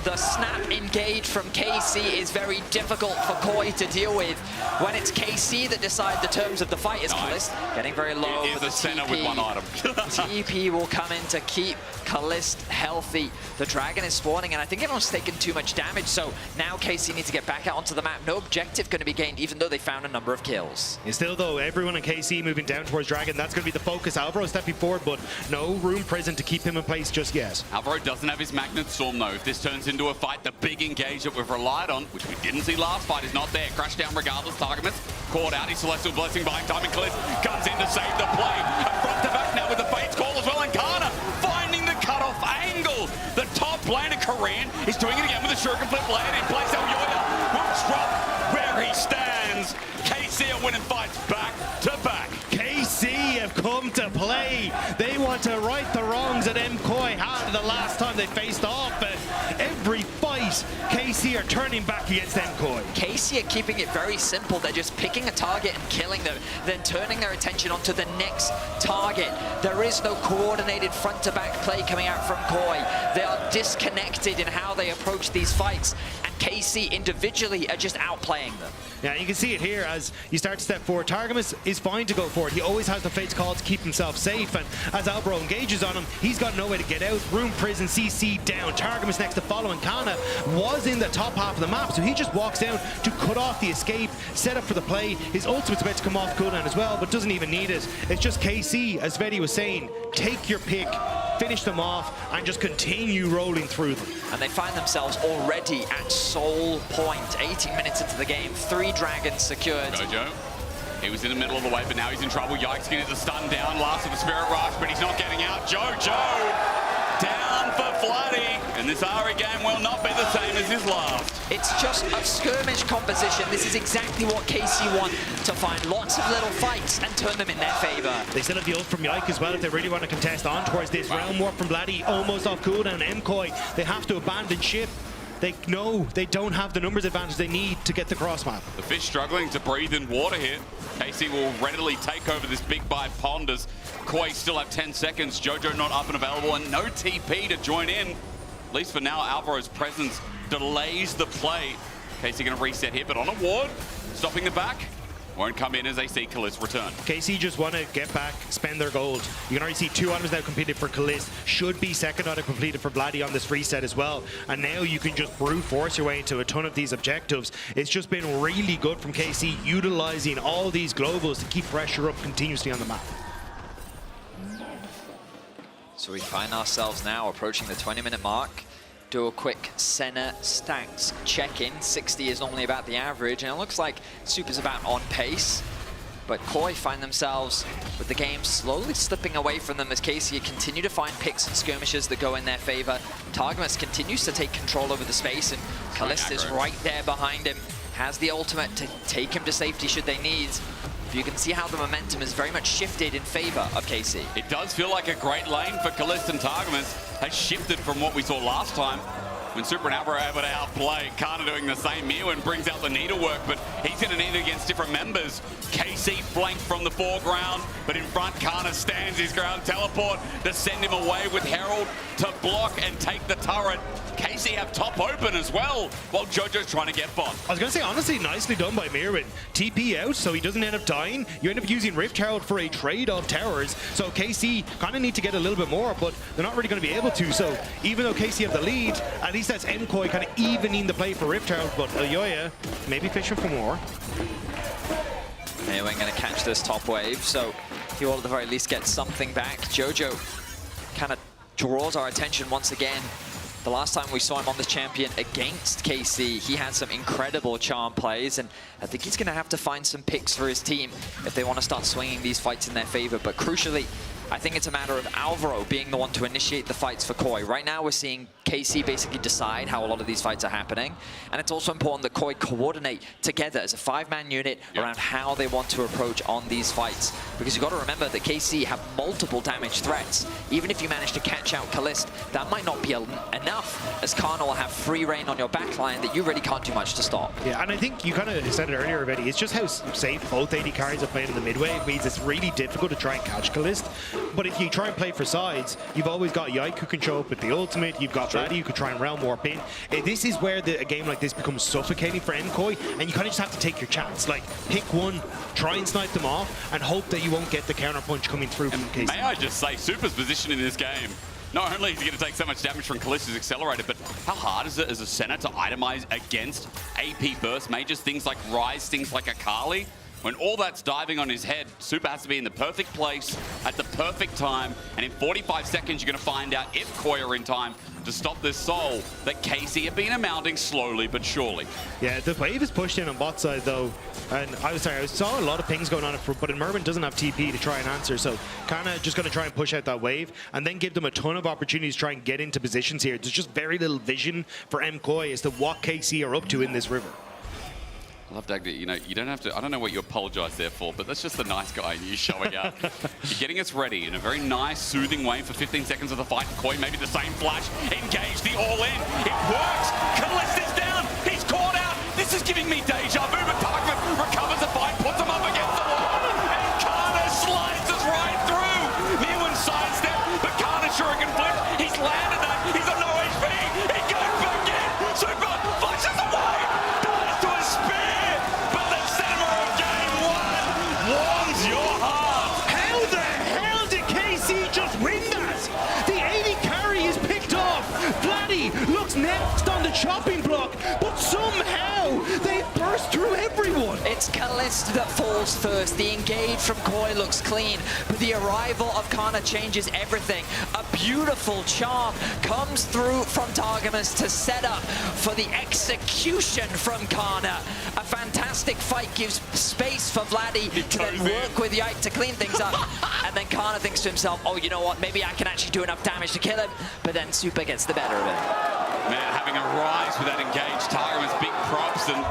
The snap engage from KC is very difficult for KOI to deal with. When it's KC that decide the terms of the fight, is Kalist getting very low. It is the center with one item. TP will come in to keep Kalist healthy. The dragon is spawning, and I think everyone's taken too much damage, so now KC needs to get back out onto the map. No objective going to be gained, even though they found a number of kills. And still, though, everyone in KC moving down towards dragon. That's going to be the focus. Alvaro stepping forward, but no room present to keep him in place just yet. Alvaro doesn't have his Magnet Storm, though. If this turns into into a fight. The big engage that we've relied on, which we didn't see last fight, is not there. Crash down regardless. Targamas caught out. His Celestial Blessing behind time, and Kalist comes in to save the play. And front to back now with the Fates call as well. And Kana finding the cutoff angle. The top laner, Korean, is doing it again with a Shuriken Flip land in place. Elyoya will drop where he stands. KC are winning fights back to back. KC have come to play. They want to right the wrongs that MKOI had the last time they faced off. But every fight, KC are turning back against MKOI. KC are keeping it very simple. They're just picking a target and killing them, then turning their attention onto the next target. There is no coordinated front-to-back play coming out from KOI. They are disconnected in how they approach these fights. KC individually are just outplaying them. Yeah, you can see it here as you start to step forward. Targamas is fine to go forward. He always has the Fates call to keep himself safe, and as Albro engages on him, he's got no way to get out. Room Prison, CC down. Targamas next to follow, and Kana was in the top half of the map, so he just walks down to cut off the escape, set up for the play. His ultimate's about to come off cooldown as well, but doesn't even need it. It's just KC, as Sveti was saying, take your pick, finish them off, and just continue rolling through them. And they find themselves already at Soul Point. 18 minutes into the game, 3 dragons secured. Jojo, he was in the middle of the way, but now he's in trouble. Yikes, getting the stun down. Last of the Spirit Rush, but he's not getting out. Jojo down for Floody. And this Ari game will not be the same as his last. It's just a skirmish composition. This is exactly what KC want, to find lots of little fights and turn them in their favor. They still have the ult from Yike as well if they really want to contest on towards this. Realm Warp from Vladdy, almost off cooldown. MKOI, they have to abandon ship. They know they don't have the numbers advantage they need to get the cross map. The fish struggling to breathe in water here. KC will readily take over this big bite pond as Koi still have 10 seconds. Jojo not up and available, and no TP to join in. At least for now, Alvaro's presence delays the play. KC going to reset here, but on a ward, stopping the back. Won't come in as they see Kalist return. KC just want to get back, spend their gold. You can already see 2 items now completed for Kalist. Should be second item completed for Vladdy on this reset as well. And now you can just brute force your way into a ton of these objectives. It's just been really good from KC, utilizing all these globals to keep pressure up continuously on the map. So we find ourselves now approaching the 20-minute mark. Do a quick Senna stacks check-in. 60 is normally about the average, and it looks like Super's about on pace. But KOI find themselves with the game slowly slipping away from them as KC continue to find picks and skirmishes that go in their favor. Targamas continues to take control over the space, and Kalist is right there behind him. Has the ultimate to take him to safety should they need. You can see how the momentum has very much shifted in favor of KC. It does feel like a great lane for Kalist, and Targamas has shifted from what we saw last time when Super and Albro are able to outplay. Kana doing the same here and brings out the needlework, but he's going to need it against different members. KC flanked from the foreground, but in front, Kana stands his ground. Teleport to send him away with Herald to block and take the turret. KC have top open as well, while Jojo's trying to get bot. I was going to say, honestly, nicely done by Mirwin. TP out, so he doesn't end up dying. You end up using Rift Herald for a trade of towers, so KC kind of need to get a little bit more, but they're not really going to be able to. So even though KC have the lead, at least that's MKOI kind of evening the play for Rift Herald, but Elyoya maybe fishing for more. Mirwin going to catch this top wave, so he will at the very least get something back. Jojo kind of draws our attention once again. The last time we saw him on the champion against KC, he had some incredible charm plays, and I think he's going to have to find some picks for his team if they want to start swinging these fights in their favor. But crucially, I think it's a matter of Alvaro being the one to initiate the fights for KOI. Right now, we're seeing KC basically decide how a lot of these fights are happening, and it's also important that KOI coordinate together as a 5-man unit around how they want to approach on these fights. Because you've got to remember that KC have multiple damage threats. Even if you manage to catch out Kalist, that might not be enough, as Kana will have free reign on your backline that you really can't do much to stop. Yeah, and I think you kind of said it earlier already, it's just how safe both AD carries are playing in the midway. It means it's really difficult to try and catch Kalist. But if you try and play for sides, you've always got Yike who can show up with the ultimate, you've got Vladdy who could try and realm warp in. This is where a game like this becomes suffocating for MKOI, and you kind of just have to take your chance. Like, pick one, try and snipe them off, and hope that you won't get the counter punch coming through from KC. May I just say, Super's position in this game, not only is he going to take so much damage from Kalista's Accelerator, but how hard is it as a center to itemize against AP burst mages, things like Ryze, things like Akali? When all that's diving on his head, Super has to be in the perfect place at the perfect time, and in 45 seconds you're going to find out if KOI are in time to stop this soul that KC have been mounting slowly but surely. Yeah, the wave is pushed in on bot side though, and I saw a lot of pings going on, but Mervin doesn't have TP to try and answer, so kind of just going to try and push out that wave and then give them a ton of opportunities to try and get into positions here. There's just very little vision for MKOI as to what KC are up to in this river. I love Dag that, you know, you don't have to, I don't know what you apologize there for, but that's just the nice guy in you showing up. You're getting us ready in a very nice, soothing way for 15 seconds of the fight. Koi, maybe the same flash, engage the all-in. It works! Kalista's down! He's caught out! This is giving me deja vu, but Tarkman recovers the fight, puts him up against the wall, and Kana slides us right through! Mewen sidestep, but Kana shuriken flip. He's landed that. He's got no HP. He goes back in. Super flashes away. Dies to a spear. But the cinema of game one warms your heart. How the hell did KC just win that? The 80 carry is picked off. Vladdy looks next on the chopping block, but somehow they burst through everyone. It's Kalista that falls first. The engage from Koi looks clean, but the arrival of Kana changes everything. A beautiful charm comes through from Targamas to set up for the execution from Kana. A fantastic fight gives space for Vladdy to then work with Yike to clean things up. And then Kana thinks to himself, oh, you know what, maybe I can actually do enough damage to kill him. But then Super gets the better of it. Man, having a rise with that engaged Targamas, big props, and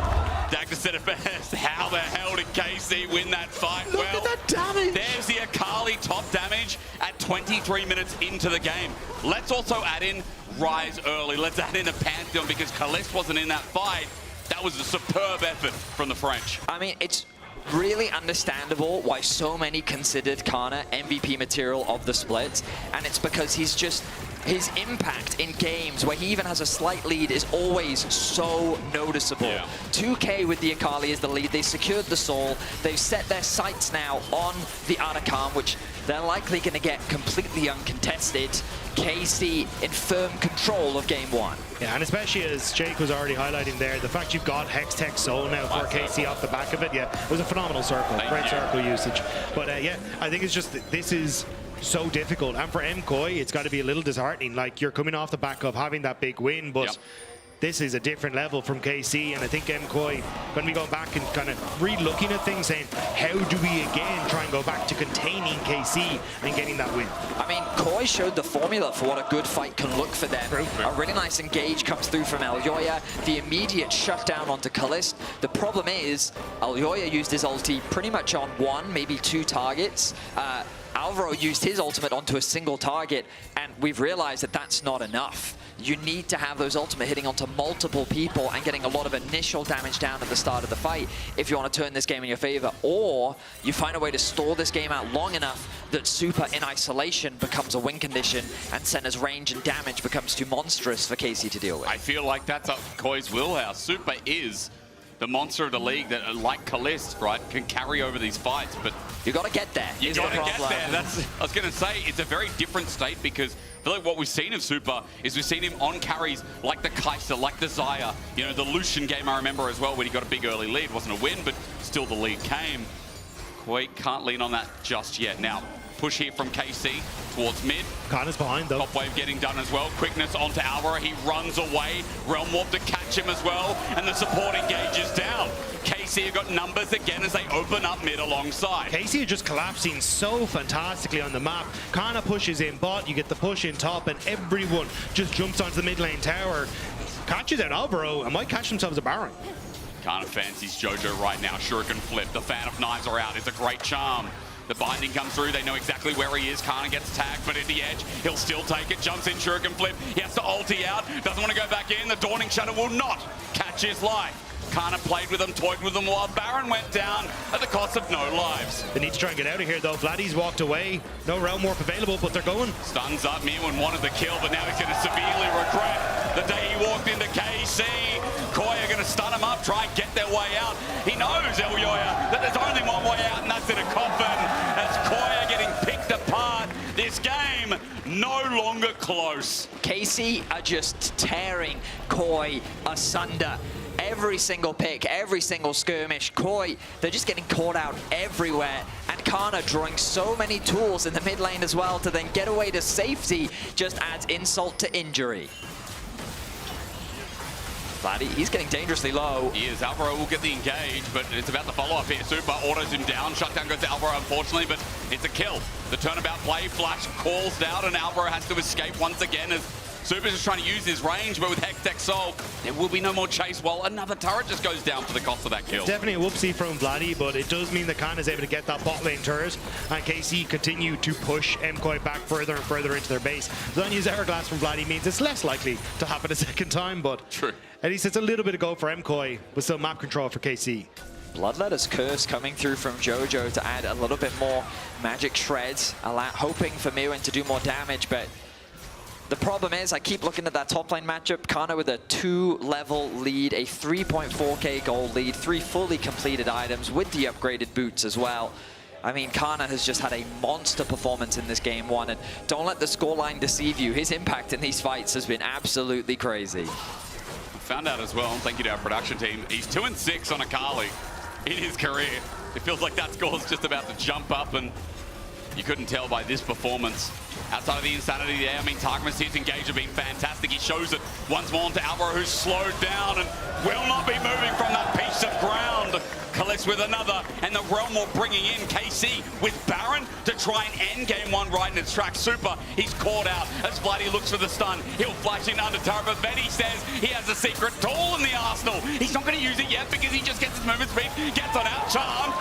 Dagda said it best. How the hell did KC win that fight? Look at that damage. There's the Akali top damage at 23 minutes into the game. Let's also add in Rise early. Let's add in a Pantheon because Kalist wasn't in that fight. That was a superb effort from the French. I mean, it's really understandable why so many considered Kana MVP material of the splits, and it's because his impact in games where he even has a slight lead is always so noticeable. Yeah. 2K with the Akali as the lead. They secured the soul. They've set their sights now on the Arakam, which they're likely going to get completely uncontested. KC in firm control of game one. Yeah, and especially as Jake was already highlighting there, the fact you've got Hex Tech Soul now for KC off the back of it, yeah, it was a phenomenal circle, great circle usage. But yeah, I think it's just, this is so difficult, and for MKOI, it's got to be a little disheartening. Like, you're coming off the back of having that big win, but this is a different level from KC, and I think MKOI going to be going back and kind of re-looking at things, saying, how do we again try and go back to containing KC and getting that win? I mean, Koi showed the formula for what a good fight can look for them. A really nice engage comes through from Elyoya, the immediate shutdown onto Kalist. The problem is, Elyoya used his ulti pretty much on one, maybe two targets. Alvaro used his ultimate onto a single target, and we've realized that that's not enough. You need to have those ultimate hitting onto multiple people and getting a lot of initial damage down at the start of the fight if you want to turn this game in your favor, or you find a way to stall this game out long enough that Super in isolation becomes a win condition and Senna's range and damage becomes too monstrous for KC to deal with. I feel like that's up Koi's wheelhouse. Super is the monster of the league that, like Kalist, right, can carry over these fights, but you got to get there. You got to get there. That's, I was going to say, it's a very different state because I feel like what we've seen of Super is we've seen him on carries like the Kai'Sa, like the Xayah, you know, the Lucian game I remember as well when he got a big early lead. Wasn't a win, but still the lead came. Koi can't lean on that just yet. Now, push here from KC towards mid. Kana's behind though. Top wave getting done as well. Quickness onto Alvaro. He runs away. Realm Warp to catch him as well. And the support engages down. KC have got numbers again as they open up mid alongside. KC are just collapsing so fantastically on the map. Kana pushes in bot, you get the push in top, and everyone just jumps onto the mid lane tower. Catches out Alvaro and might catch themselves a Baron. Kana fancies Jojo right now. Shuriken flip. The Fan of Knives are out. It's a great charm. The binding comes through, they know exactly where he is. Kana gets tagged, but at the edge, he'll still take it. Jumps in, Shuriken flip. He has to ulti out. Doesn't want to go back in. The Dawning Shadow will not catch his life. Kana played with them, toyed with them while Baron went down at the cost of no lives. They need to try and get out of here though. Vladdy's walked away. No Realm Warp available, but they're going. Stuns up. Mewen wanted the kill, but now he's going to severely regret the day he walked into KC. Koi are going to stun him up, try and get their way out. He knows, Elyoya, that there's only one way out, and that's in a coffin. As Koi are getting picked apart, this game no longer close. KC are just tearing Koi asunder. every single pick, every single skirmish. KOI, they're just getting caught out everywhere. And Kana drawing so many tools in the mid lane as well to then get away to safety just adds insult to injury. Vladdy, he's getting dangerously low. He is. Alvaro will get the engage, but it's about the follow-up here. Super autos him down. Shutdown goes to Alvaro, unfortunately, but it's a kill. The turnabout play, Flash calls down, and Alvaro has to escape once again as Super's just trying to use his range, but with Hextech Soul, there will be no more chase. Well, another turret just goes down for the cost of that kill. Definitely a whoopsie from Vladdy, but it does mean that Khan is able to get that bot lane turret, and KC continue to push MKOI back further and further into their base. Zonya's Hourglass from Vladdy means it's less likely to happen a second time, but true. At least it's a little bit of go for MKOI, but still map control for KC. Bloodletter's Curse coming through from Jojo to add a little bit more magic shreds, hoping for Mirren to do more damage, but the problem is, I keep looking at that top lane matchup. Kana with a 2-level lead, a 3.4k gold lead, 3 fully completed items with the upgraded boots as well. I mean, Kana has just had a monster performance in this game one, and don't let the scoreline deceive you. His impact in these fights has been absolutely crazy. Found out as well, thank you to our production team, he's 2-6 on Akali in his career. It feels like that score's just about to jump up, and you couldn't tell by this performance. Outside of the insanity there, I mean, Tarkman's his engage have been fantastic. He shows it once more to Alvaro, who's slowed down and will not be moving from that piece of ground. Kalist with another, and the Realm will bringing in KC with Baron to try and end game one right in its track. Super, he's caught out as Vladdy looks for the stun. He'll flash in under turret, but Benny says he has a secret tool in the arsenal. He's not going to use it yet because he just gets his movement speed, gets on out, charm.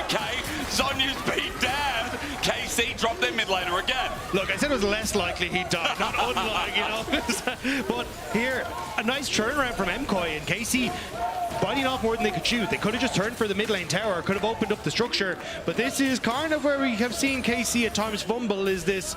Okay, Zonya's be damned. KC dropped their mid laner again. Look, I said it was less likely he'd die, not unlike, you know. But here, a nice turnaround from MKOI, and KC biting off more than they could chew. They could have just turned for the mid lane tower, could have opened up the structure, but this is kind of where we have seen KC at times fumble, is this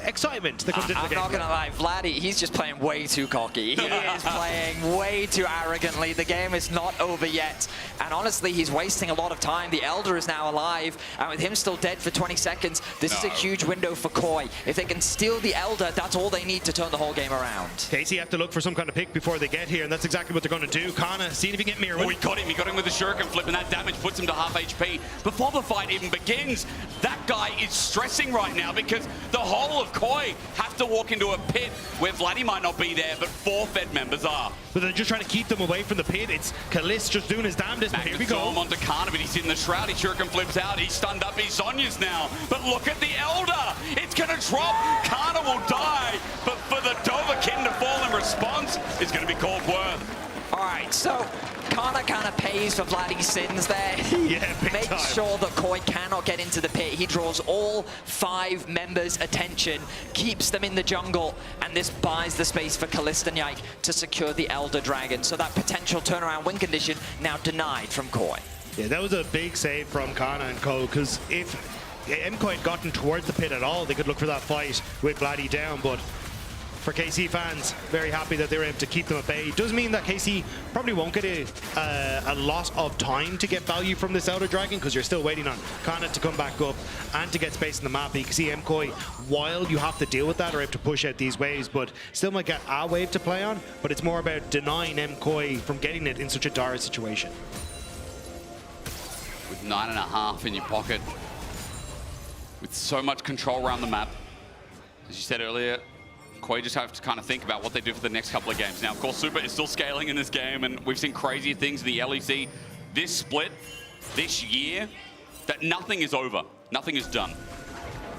excitement that comes into the game. I'm not gonna lie, Vladdy, he's just playing way too cocky. He is playing way too arrogantly. The game is not over yet, and honestly, he's wasting a lot of time. The Elder is now alive, and with him still dead for 20 seconds, this is a huge window for KOI. If they can steal the Elder, that's all they need to turn the whole game around. KC have to look for some kind of pick before they get here, and that's exactly what they're going to do. Kana, see if he can get Mirren. Oh, he got him with the shuriken flip, and that damage puts him to half HP. Before the fight even begins, that guy is stressing right now because the whole of KOI have to walk into a pit where Vladdy might not be there, but 4 Fed members are. But they're just trying to keep them away from the pit. It's Kalist just doing his damnedest, but here we go. Onto Kana, but he's in the shroud. He shuriken flips out. He's stunned up. He's Zonya's now. But look at the Elder. It's going to drop. Kana will die, but for the Dovahkiin to fall in response is going to be called worth. All right, so Kana kind of pays for Vladdy's sins there. Yeah, big Makes time. sure that KOI cannot get into the pit. He draws all 5 members' attention, keeps them in the jungle, and this buys the space for Kalistanyike to secure the Elder Dragon. So that potential turnaround win condition now denied from KOI. Yeah, that was a big save from Kana and Co, because if MKOI had gotten towards the pit at all, they could look for that fight with Vladdy down, but for KC fans, very happy that they were able to keep them at bay. Does mean that KC probably won't get a lot of time to get value from this Elder Dragon, because you're still waiting on Kana to come back up and to get space in the map. You can see MKOI, while you have to deal with that, are able to push out these waves, but still might get a wave to play on, but it's more about denying MKOI from getting it in such a dire situation. With 9.5 in your pocket, with so much control around the map, as you said earlier, KOI just have to kind of think about what they do for the next couple of games. Now, of course, Super is still scaling in this game, and we've seen crazier things in the LEC. This split, this year, that nothing is over. Nothing is done.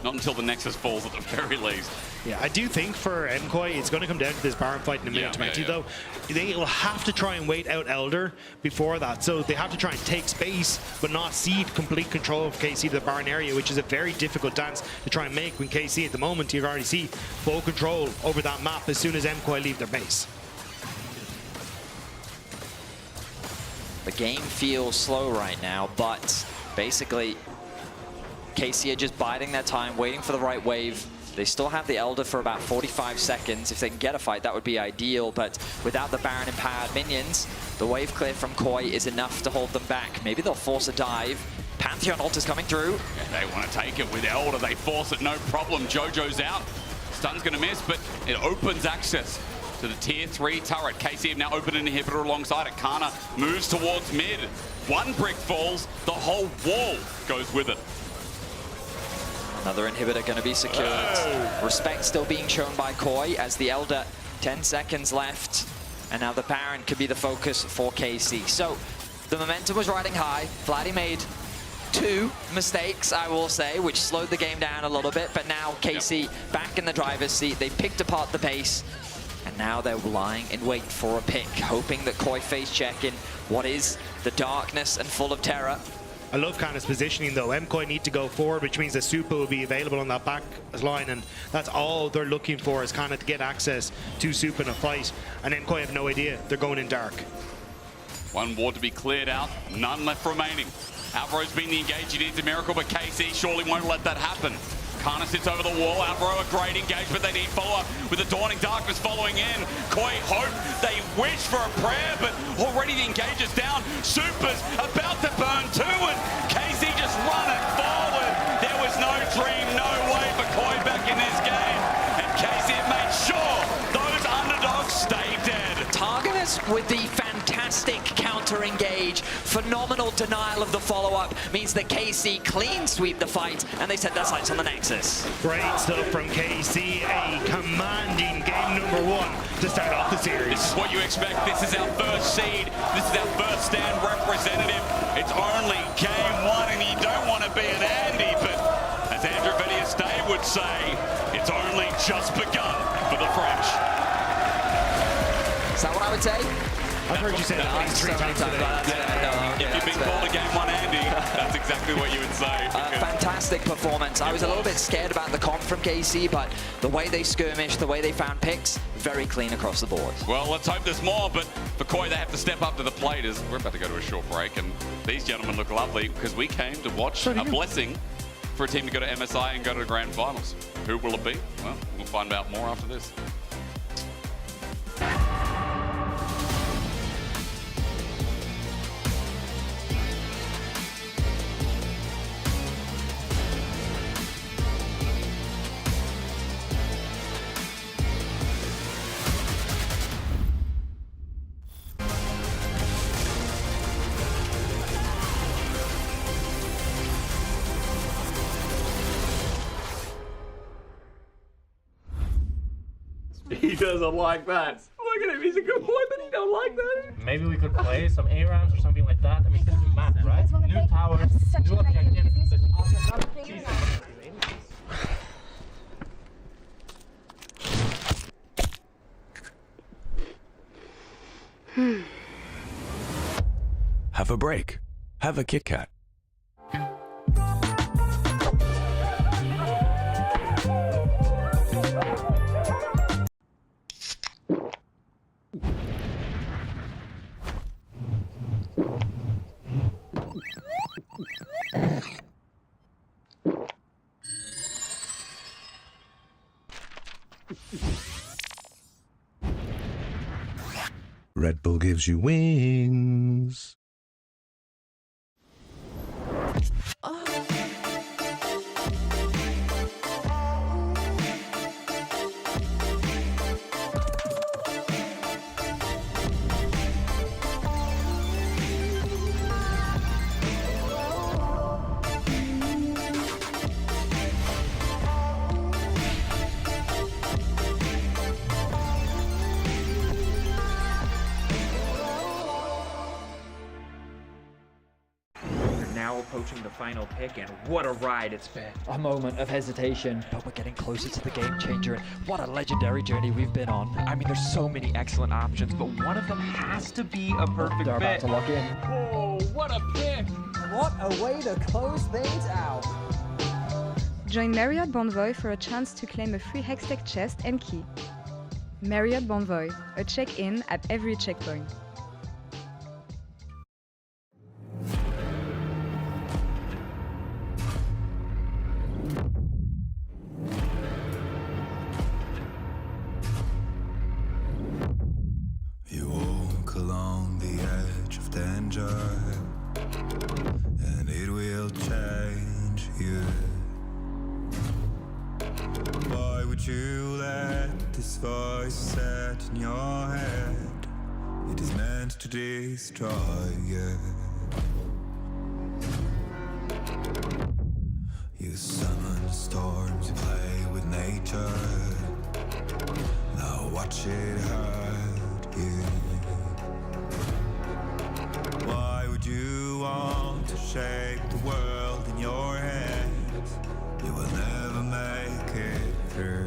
Not until the Nexus falls at the very least. Yeah, I do think for MKOI, it's going to come down to this Baron fight in a minute 20, though. They will have to try and wait out Elder before that. So they have to try and take space, but not cede complete control of KC to the Baron area, which is a very difficult dance to try and make when KC at the moment, you already see full control over that map as soon as MKOI leave their base. The game feels slow right now, but basically KC are just biding their time, waiting for the right wave. They still have the Elder for about 45 seconds. If they can get a fight, that would be ideal, but without the Baron empowered minions, the wave clear from KOI is enough to hold them back. Maybe they'll force a dive. Pantheon ult is coming through. Yeah, they want to take it with Elder. They force it, no problem. Jojo's out. Stun's going to miss, but it opens access to the tier 3 turret. KC have now opened an inhibitor alongside it. Kana moves towards mid. One brick falls, the whole wall goes with it. Another inhibitor going to be secured. Respect still being shown by Koi as the Elder. 10 seconds left. And now the Baron could be the focus for KC. So the momentum was riding high. Vladdy made 2 mistakes, I will say, which slowed the game down a little bit. But now KC back in the driver's seat. They picked apart the pace. And now they're lying in wait for a pick, hoping that Koi face check in what is the darkness and full of terror. I love Kana's positioning though. MKOI need to go forward, which means that Supa will be available on that back line, and that's all they're looking for is Kana to get access to Supa in a fight. And MKOI have no idea. They're going in dark. One ward to be cleared out, none left remaining. Alvaro's been the engage, he needs a miracle, but KC surely won't let that happen. Kana sits over the wall, Alvaro a great engagement, they need follow-up with the dawning darkness following in. Koi hope, they wish for a prayer, but already the engage is down. Supa's about to burn too, and KC just run it forward. There was no dream, no way for Koi back in this game, and KC have made sure those underdogs stay dead. Targamas with the fantastic counter-engage, phenomenal denial of the follow-up means that KC clean sweep the fight, and they set their sights on the Nexus. Great stuff from KC, a commanding game number 1 to start off the series. This is what you expect. This is our first seed. This is our first stand representative. It's only game 1, and you don't want to be an Andy, but as Andrew Venier-Stay would say, it's only just begun for the French. Is that what I would say? I've heard you say that at least 3 times today. If you've been called a game 1 Andy, that's exactly what you would say. Fantastic performance. I was a little bit scared about the comp from KC, but the way they skirmished, the way they found picks, very clean across the board. Well, let's hope there's more, but for Koi, they have to step up to the plate as we're about to go to a short break, and these gentlemen look lovely because we came to watch a blessing for a team to go to MSI and go to the grand finals. Who will it be? Well, we'll find out more after this. He doesn't like that. Look at him, he's a good boy, but he don't like that. Maybe we could play some A-rounds or something like that. I mean, this is map, right? New towers, new objectives. Have a break. Have a Kit Kat. Red Bull gives you wings. Approaching the final pick, and what a ride it's been. A moment of hesitation, but we're getting closer to the game changer, and what a legendary journey we've been on. I mean, there's so many excellent options, but one of them has to be a perfect They're fit. about to lock in. Oh, what a pick! What a way to close things out. Join Marriott Bonvoy for a chance to claim a free Hextech chest and key. Marriott Bonvoy, a check-in at every checkpoint. Along the edge of danger, and it will change you. Why would you let this voice set in your head. It is meant to destroy you. You summon storms, you play with nature. Now watch it hurt you. Why would you want to shape the world in your head? You will never make it through.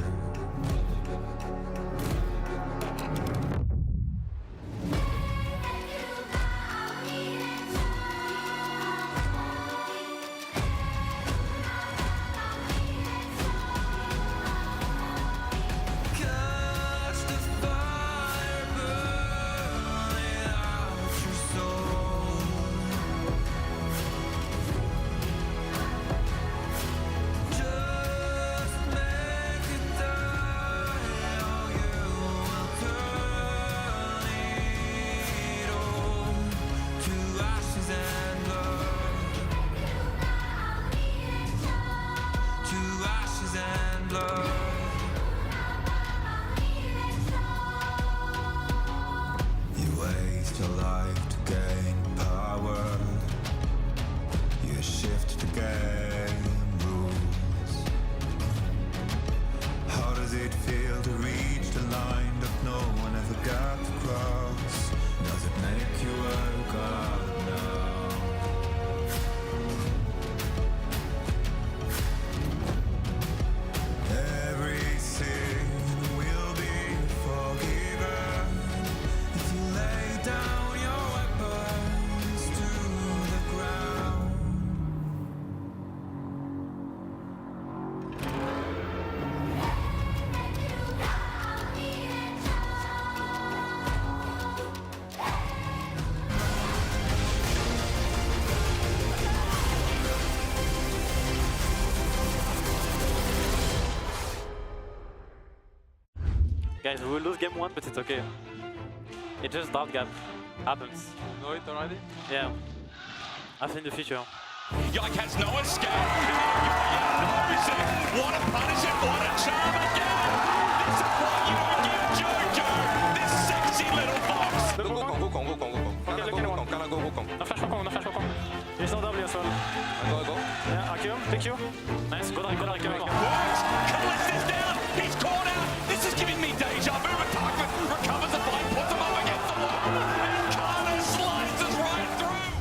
Guys, we will lose game 1, but it's okay. It's just that gap. Happens. You know it already? Yeah. I've seen the future. Yike has no escape. What a punish it, what a charm again! This is what you give Jojo, this sexy little fox! Go Wukong. No flash Wukong, no flash Wukong. There's no W as well. Go. Yeah, AQ, pick you. Nice, good AQ. What? Kalista's down, he's caught out! This is giving me deja vu, but Tarkman recovers the fight, puts him up against the wall, and Kana slices right through!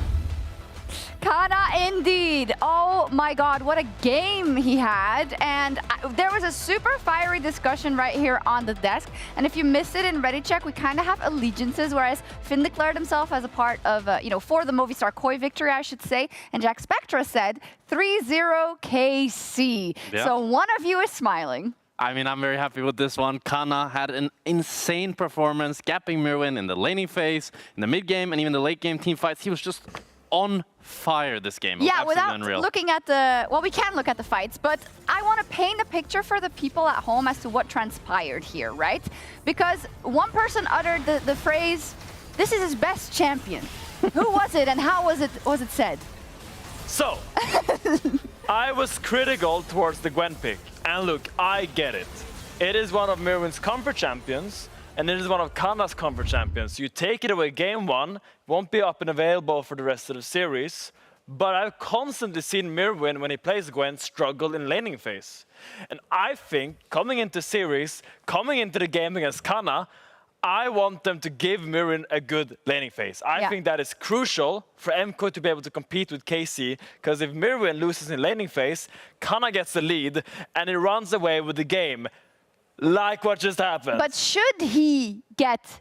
Kana indeed. Oh my god, what a game he had. And there was a super fiery discussion right here on the desk. And if you missed it in Ready Check, we kind of have allegiances, whereas Finn declared himself as a part of, for the Movistar KOI victory, I should say. And Jack Spectra said 3-0 KC. Yeah. So one of you is smiling. I mean, I'm very happy with this one. Kana had an insane performance, gapping Mirwin in the laning phase, in the mid game, and even the late game team fights. He was just on fire this game. Yeah, without unreal. looking at the... Well, we can look at the fights, but I want to paint a picture for the people at home as to what transpired here, right? Because one person uttered the phrase, "This is his best champion." Who was it and how was it said? So, I was critical towards the Gwen pick. And look, I get it. It is one of Mirwin's comfort champions, and it is one of Kana's comfort champions. You take it away game 1, won't be up and available for the rest of the series, but I've constantly seen Mirwin, when he plays Gwen, struggle in laning phase. And I think, coming into series, coming into the game against Kana, I want them to give Mirwin a good laning phase. I think that is crucial for MKOI to be able to compete with KC, because if Mirwin loses in laning phase, Kana gets the lead, and he runs away with the game, like what just happened. But should he get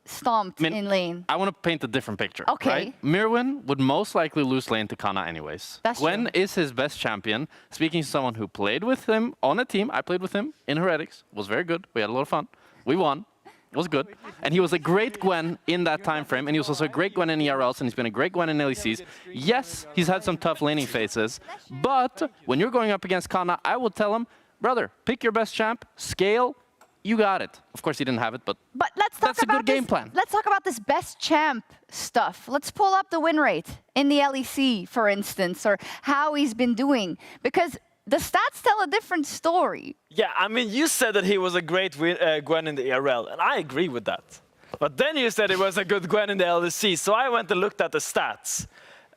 stomped in lane? I want to paint a different picture. Okay. Right? Mirwin would most likely lose lane to Kana anyways. That's Gwen true. is his best champion. Speaking to someone who played with him on a team, I played with him in Heretics. It was very good. We had a lot of fun. We won. It was good. And he was a great Gwen in that time frame, and he was also a great Gwen in ERLs, and he's been a great Gwen in LECs. Yes, he's had some tough laning phases, but when you're going up against Kana, I will tell him, brother, pick your best champ, scale, you got it. Of course, he didn't have it, but let's talk that's a good game plan. Let's talk about this best champ stuff. Let's pull up the win rate in the LEC, for instance, or how he's been doing. Because the stats tell a different story. Yeah, I mean, you said that he was a great Gwen in the ERL, and I agree with that. But then you said it was a good Gwen in the LEC, so I went and looked at the stats.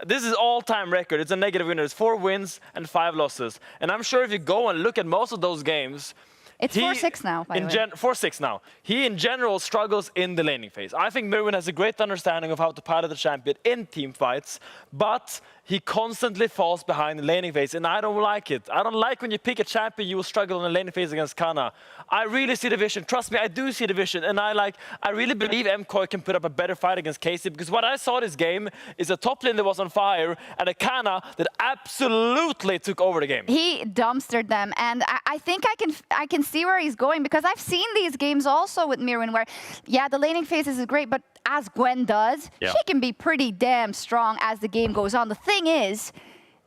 This is all-time record. It's a negative winner. It's 4 wins and 5 losses. And I'm sure if you go and look at most of those games, it's 4-6 now, by the way. 4-6 now. He, in general, struggles in the laning phase. I think Mirwin has a great understanding of how to pilot the champion in team fights, but he constantly falls behind the laning phase, and I don't like it. I don't like when you pick a champion, you will struggle in the laning phase against Kana. I really see the vision. Trust me, I do see the vision, and I really believe MKOI can put up a better fight against KC, because what I saw this game is a top lane that was on fire, and a Kana that absolutely took over the game. He dumpstered them, and I think I can see where he's going, because I've seen these games also with Mirwin where, yeah, the laning phase is great, but as Gwen does, she can be pretty damn strong as the game goes on. The thing is,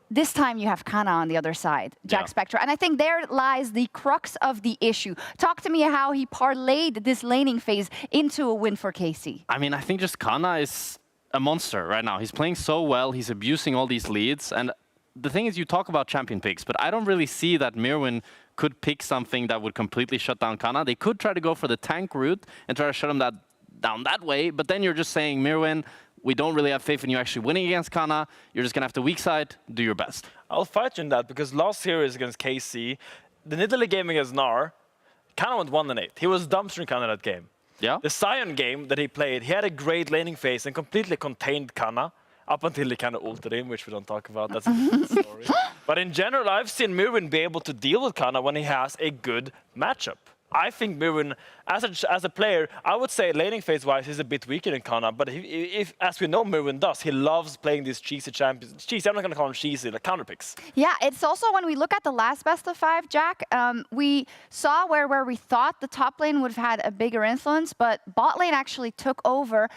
this time you have Kana on the other side, Jack Spectre. And I think there lies the crux of the issue. Talk to me how he parlayed this laning phase into a win for KC. I mean, I think just Kana is a monster right now. He's playing so well. He's abusing all these leads. And the thing is, you talk about champion picks, but I don't really see that Mirwin could pick something that would completely shut down Kana. They could try to go for the tank route and try to shut him down that way, but then you're just saying, Mirwin, we don't really have faith in you actually winning against Kana. You're just going to have to weak side, do your best. I'll fight you in that, because last series against KC, the Nidalee game against Gnar, Kana went 1-8. He was dumpstering Kana that game. Yeah. The Sion game that he played, he had a great laning phase and completely contained Kana, up until he kind of ulted him, which we don't talk about. That's a different story. But in general, I've seen Mirwin be able to deal with Kana when he has a good matchup. I think Mirwin, as a player, I would say laning phase-wise, he's a bit weaker than Kana. But if, as we know Mirwin does, he loves playing these cheesy champions. Cheesy, I'm not going to call them cheesy, like counter picks. Yeah, it's also when we look at the last best of 5, Jack, we saw where we thought the top lane would have had a bigger influence, but bot lane actually took over.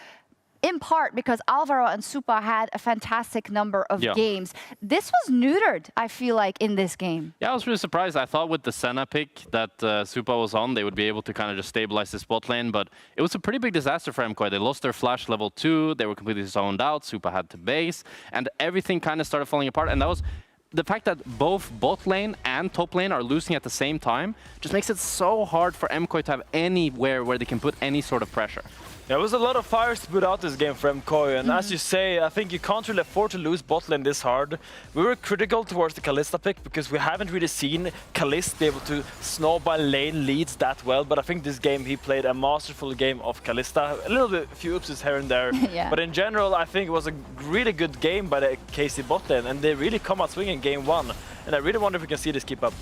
In part because Alvaro and Supa had a fantastic number of games. This was neutered, I feel like, in this game. Yeah, I was really surprised. I thought with the Senna pick that Supa was on, they would be able to kind of just stabilize this bot lane, but it was a pretty big disaster for MKOI. They lost their flash level 2, they were completely zoned out, Supa had to base, and everything kind of started falling apart, and that was the fact that both bot lane and top lane are losing at the same time just makes it so hard for MKOI to have anywhere where they can put any sort of pressure. There was a lot of fires to put out this game for MKOI, and as you say, I think you can't really afford to lose bot lane this hard. We were critical towards the Kalista pick because we haven't really seen Kalista be able to snowball lane leads that well, but I think this game he played a masterful game of Kalista. A little bit, a few oopses here and there, but in general, I think it was a really good game by the KC bot lane, and they really come out swinging game 1, and I really wonder if we can see this keep up.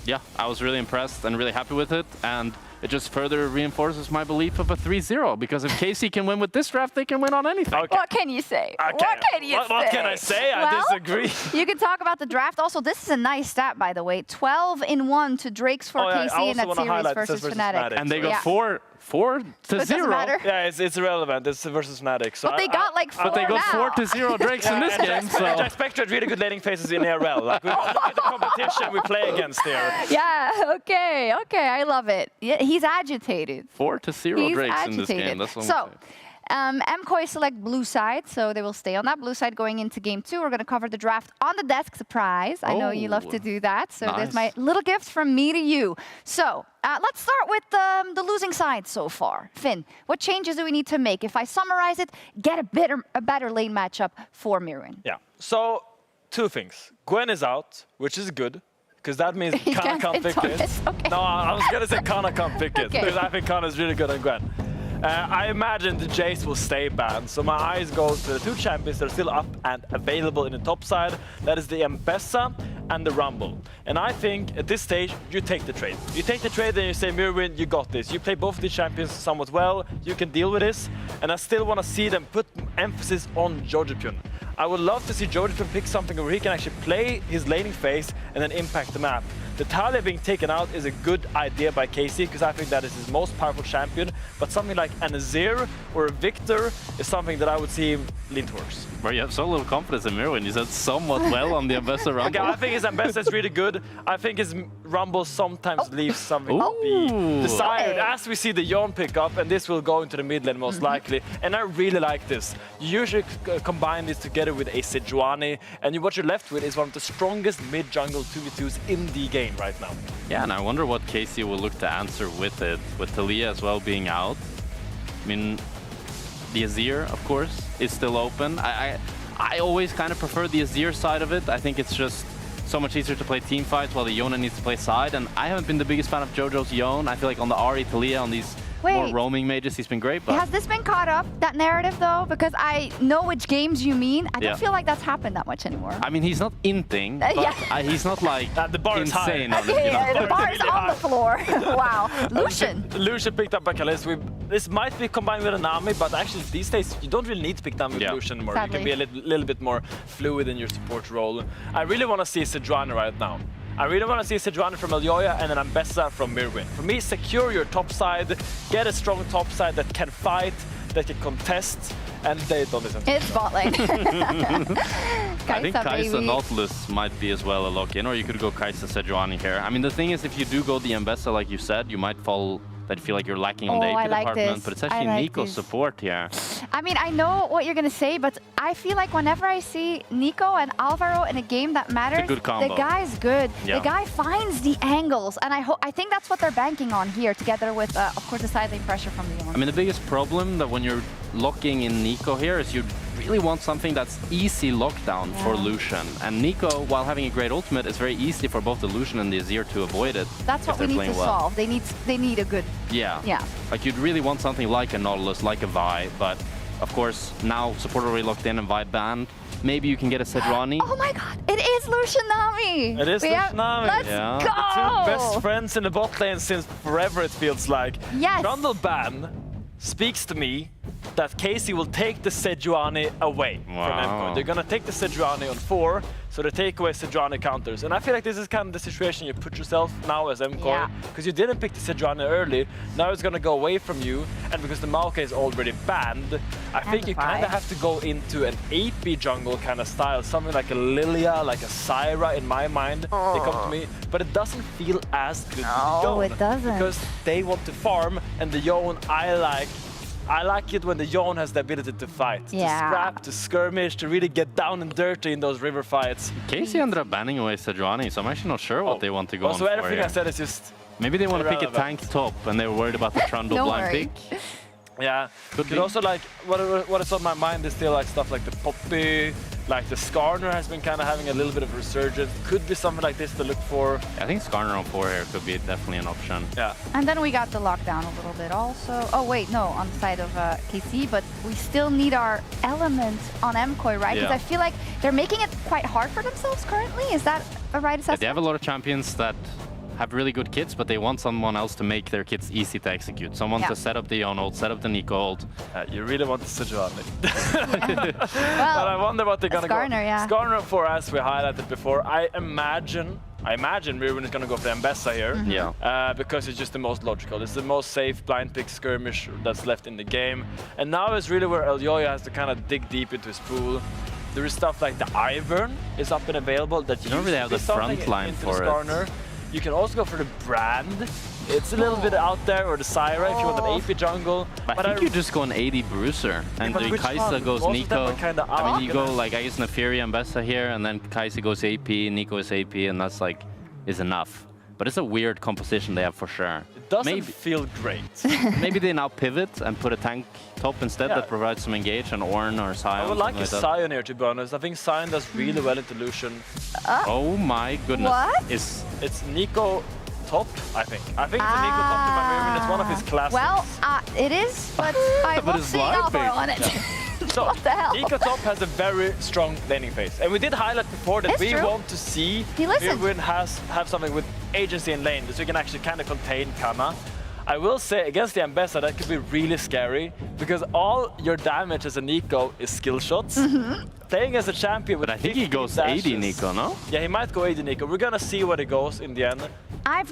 Yeah, I was really impressed and really happy with it, and it just further reinforces my belief of a 3-0, because if KC can win with this draft, they can win on anything. Okay. What can you say? Okay. What can you say? What can I say? Well, I disagree. You can talk about the draft. Also, this is a nice stat, by the way. 12-1 to Drakes for KC in that series versus Fnatic. And they got 4-0. Yeah, it's irrelevant. It's versus Fnatic. So but they got like 4 But they got 4-0 Drakes in this game. So. Jack Spectre had really good laning phases in ARL. Like, look at the competition we play against here. Yeah, okay, I love it. Yeah, he's agitated. 4-0 Drakes in this game. That's what so, MKOI select blue side, so they will stay on that blue side going into game 2. We're going to cover the draft on the desk. Surprise. I know you love to do that. So there's my little gift from me to you. So let's start with the losing side so far. Finn, what changes do we need to make? If I summarize it, get a better lane matchup for Mirwin. Yeah, so 2 things. Gwen is out, which is good, because that means Kana can't pick it. Okay. No, I was going to say Kana can't pick it, because I think Kana is really good on Gwen. I imagine the Jace will stay banned, so my eyes go to the 2 champions that are still up and available in the top side. That is the M-Pesa and the Rumble. And I think at this stage, you take the trade. You take the trade and you say, Mirwin, you got this. You play both of the champions somewhat well, you can deal with this. And I still want to see them put emphasis on Jojipyun. I would love to see Jojipyun pick something where he can actually play his laning phase and then impact the map. The Talia being taken out is a good idea by KC because I think that is his most powerful champion. But something like an Azir or a Victor is something that I would see him lean towards. Bro, you have so little confidence in Mirwin. You said somewhat well on the Ambassador Rumble. Okay, I think his Ambassador is really good. I think his Rumble sometimes leaves something to be desired. As we see the Yon pick up, and this will go into the mid lane most likely. And I really like this. You usually combine this together with a Sejuani, and what you're left with is one of the strongest mid-jungle 2v2s in the game right now. Yeah, and I wonder what KC will look to answer with it, with Talia as well being out. I mean, the Azir, of course, is still open. I always kind of prefer the Azir side of it. I think it's just so much easier to play team fights while the Yona needs to play side. And I haven't been the biggest fan of JoJo's Yone. I feel like on the Ahri, Talia, on these more roaming mages, he's been great. But has this been caught up, that narrative, though? Because I know which games you mean. I don't feel like that's happened that much anymore. I mean, he's not inting, but he's not like the bar is insane. High. The bar is on the floor. Wow. Lucian. Lucian picked up by Kalista. This might be combined with a Nami, but actually these days you don't really need to pick Nami with Lucian anymore. Sadly. You can be a little bit more fluid in your support role. I really want to see Sejuani right now. I really want to see Sejuani from Elyoya and an Ambessa from Mirwin. For me, secure your top side, get a strong top side that can fight, that can contest, and they don't listen. It's bot lane. I think Kai'Sa Nautilus might be as well a lock-in, or you could go Kai'Sa Sejuani here. I mean, the thing is, if you do go the Ambessa, like you said, you might fall that feel like you're lacking on the AP department, but it's actually Nico's support here. I mean, I know what you're going to say, but I feel like whenever I see Nico and Alvaro in a game that matters, the guy's good. Yeah. The guy finds the angles, and I think that's what they're banking on here, together with, of course, the side lane pressure from the Yone. I mean, the biggest problem that when you're locking in Nico here is you really want something that's easy lockdown for Lucian. And Nico, while having a great ultimate, it's very easy for both the Lucian and the Azir to avoid it. That's what we need to solve. They need a good... Yeah. Like, you'd really want something like a Nautilus, like a Vi, but of course, now support already locked in and Vi banned. Maybe you can get a Sejuani. Oh my god, it is Lucian Nami! It is Lucian Nami. Let's go! The two best friends in the bot lane since forever, it feels like. Yes. Trundle ban speaks to me that KC will take the Sejuani away from MKOI. They're gonna take the Sejuani on 4, so they take away Sejuani counters. And I feel like this is kind of the situation you put yourself now as MKOI, because you didn't pick the Sejuani early, now it's gonna go away from you, and because the Maokai is already banned, I think you kind of have to go into an AP jungle kind of style, something like a Lilia, like a Syra in my mind, they come to me, but it doesn't feel as good to the Yone. It doesn't. Because they want to farm, and the Yone I like it when the Yone has the ability to fight, to scrap, to skirmish, to really get down and dirty in those river fights. KC ended up banning away Sejuani, so I'm actually not sure what they want to go on so for everything here. I said is just maybe they want to pick a tank top, and they were worried about the Trundle blind pick. Yeah, could also like, what is on my mind is still like stuff like the Poppy, like the Skarner has been kind of having a little bit of a resurgence. Could be something like this to look for. I think Skarner on 4 here could be definitely an option. Yeah. And then we got the lockdown a little bit also. Oh wait, no, on the side of KC, but we still need our element on MKOI, right? Because I feel like they're making it quite hard for themselves currently. Is that a right assessment? They have a lot of champions that have really good kits, but they want someone else to make their kits easy to execute. Someone to set up the Yone ult, set up the Nico ult. You really want the Sejuani. But I wonder what they're gonna go. Skarner 4, as we highlighted before. I imagine Mirwin is gonna go for Ambessa here. Because it's just the most logical. It's the most safe blind pick skirmish that's left in the game. And now is really where Elyoya has to kind of dig deep into his pool. There is stuff like the Ivern is up and available that you don't really have the front line for it. You can also go for the Brand. It's a little bit out there, or the Syra if you want an AP jungle. But I think you just go an AD Bruiser, and the Kai'Sa goes Nico. I mean, you go like, I guess, Neferi and Ambessa here, and then Kai'Sa goes AP, Nico is AP, and that's like, is enough. But it's a weird composition they have for sure. It doesn't feel great. Maybe they now pivot and put a tank top instead that provides some engage, an Ornn or Sion. I would like a Sion here, to be honest. I think Sion does really well into Lucian. Oh my goodness. What? It's Nico top, I think. I think it's a Nico top in my memory. It's one of his classics. Well, it is, but I will see Alvaro on it. So, what the hell? Nico top has a very strong laning phase. And we did highlight before that we want to see Mirwin have something with agency in lane, so you can actually kind of contain Kana. I will say against the Ambessa that could be really scary because all your damage as a Nico is skill shots. Playing as a champion with But I think he goes dashes. 80 Nico, no? Yeah, he might go 80 Nico. We're gonna see what it goes in the end. I've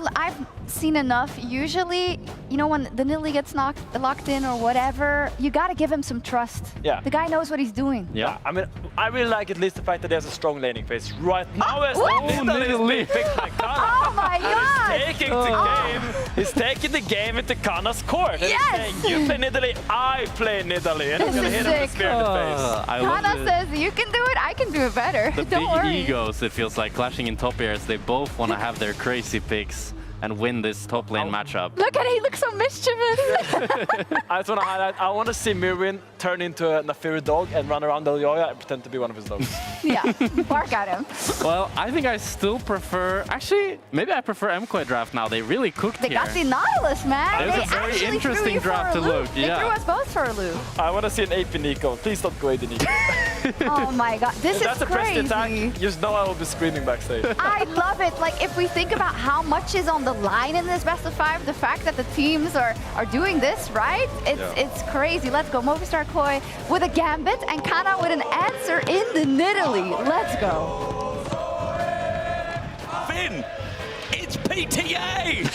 seen enough. Usually, you know, when the Nidalee gets locked in or whatever, you gotta give him some trust. Yeah. The guy knows what he's doing. Yeah, I mean, I really like at least the fact that there's a strong laning phase right now. As what? Nidalee is being picked by Kana. Oh my god! He's taking the game. He's taking the game into Kana's court. And Yes! he's saying, you play Nidalee, I play Nidalee. And he's gonna hit him with a spear in the face. I love Kana says, you can do it, I can do it better. the Don't big worry. egos, it feels like, clashing in top airs. They both want to have their crazy picks and win this top lane matchup. Look at it, he looks so mischievous. I just want to highlight, I want to see Mirwin turn into a Nafiri dog and run around Elyoya and pretend to be one of his dogs. Yeah, bark at him. Well, I think I still prefer... Actually, maybe I prefer MKOI draft now. They really cooked They here. got the Nautilus, man. It was They a very actually interesting threw you draft for a to loop. look, They yeah. threw us both for a loop. I want to see an AP Nico. Please don't go 80 Nico. Oh my god, this If that's is a pressed crazy. attack, you just know I will be screaming backstage. I love it. Like, if we think about how much is on the line in this best of 5, the fact that the teams are doing this, right? It's crazy. Let's go. Movistar Koi with a gambit and Kana with an answer in the Nidalee. Let's go. Finn, it's PTA!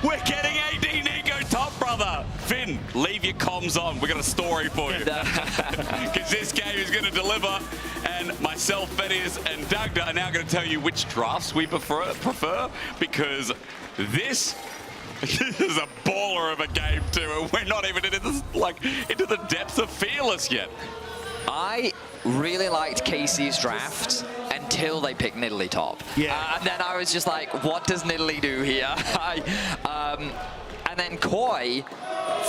We're getting AD Nico top, brother. Finn, leave your comms on. We got a story for you. Because this game is going to deliver. And myself, Fedius, and Dagda are now going to tell you which drafts we prefer because this is a baller of a game too, and we're not even into this, into the depths of Fearless yet. I really liked Casey's draft until they picked Nidalee top. Yeah. And then I was just like, what does Nidalee do here? And then Koi,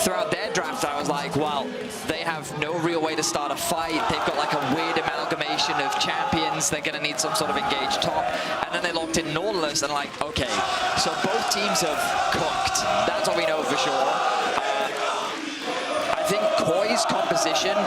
throughout their draft, I was like, well, they have no real way to start a fight. They've got like a weird amalgamation of champions. They're going to need some sort of engaged top. And then they locked in Nautilus and like, okay, so both teams have cooked. That's what we know for sure. I think Koi's composition,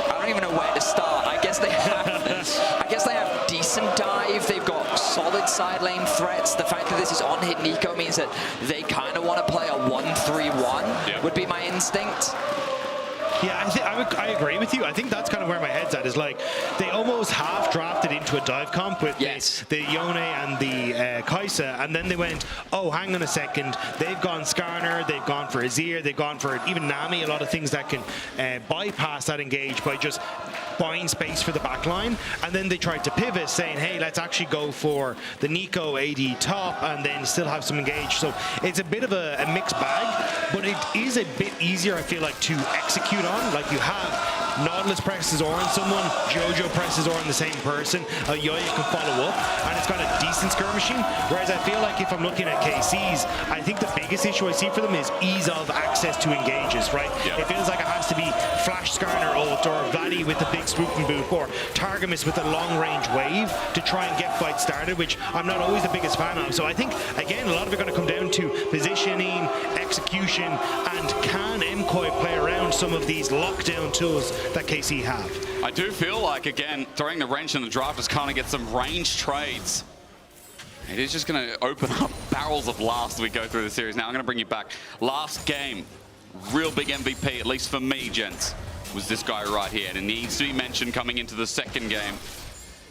I don't even know where to start. I guess they have decent dive. They've got solid side lane threats. The fact that this is on hit Nico means that they kind of want to play a 1-3-1 would be my instinct. Yeah, I agree with you. I think that's kind of where my head's at, is like they almost half drafted into a dive comp with the Yone and the Kaisa, and then they went, oh, hang on a second, they've gone Skarner, they've gone for Azir, they've gone for even Nami, a lot of things that can bypass that engage by just buying space for the backline, and then they tried to pivot, saying, hey, let's actually go for the Nico AD top and then still have some engage. So it's a bit of a mixed bag, but it is a bit easier, I feel like, to execute on. Like, you have Nautilus presses or on someone, Jojo presses or on the same person, Yoya can follow up, and it's got a decent skirmishing. Whereas I feel like if I'm looking at KC's, I think the biggest issue I see for them is ease of access to engages, right? It feels like it has to be Flash Skarner ult or Vladdy with the big swoop and boop or Targamas with a long range wave to try and get fights started, which I'm not always the biggest fan of. So I think, again, a lot of it going to come down to positioning, execution, and can MKOI play around some of these lockdown tools that KC have. I do feel like, again, throwing the wrench in the draft is kind of get some range trades. It is just going to open up barrels of laughs as we go through the series. Now I'm going to bring you back. Last game, real big MVP, at least for me, gents, was this guy right here. And it needs to be mentioned coming into the second game.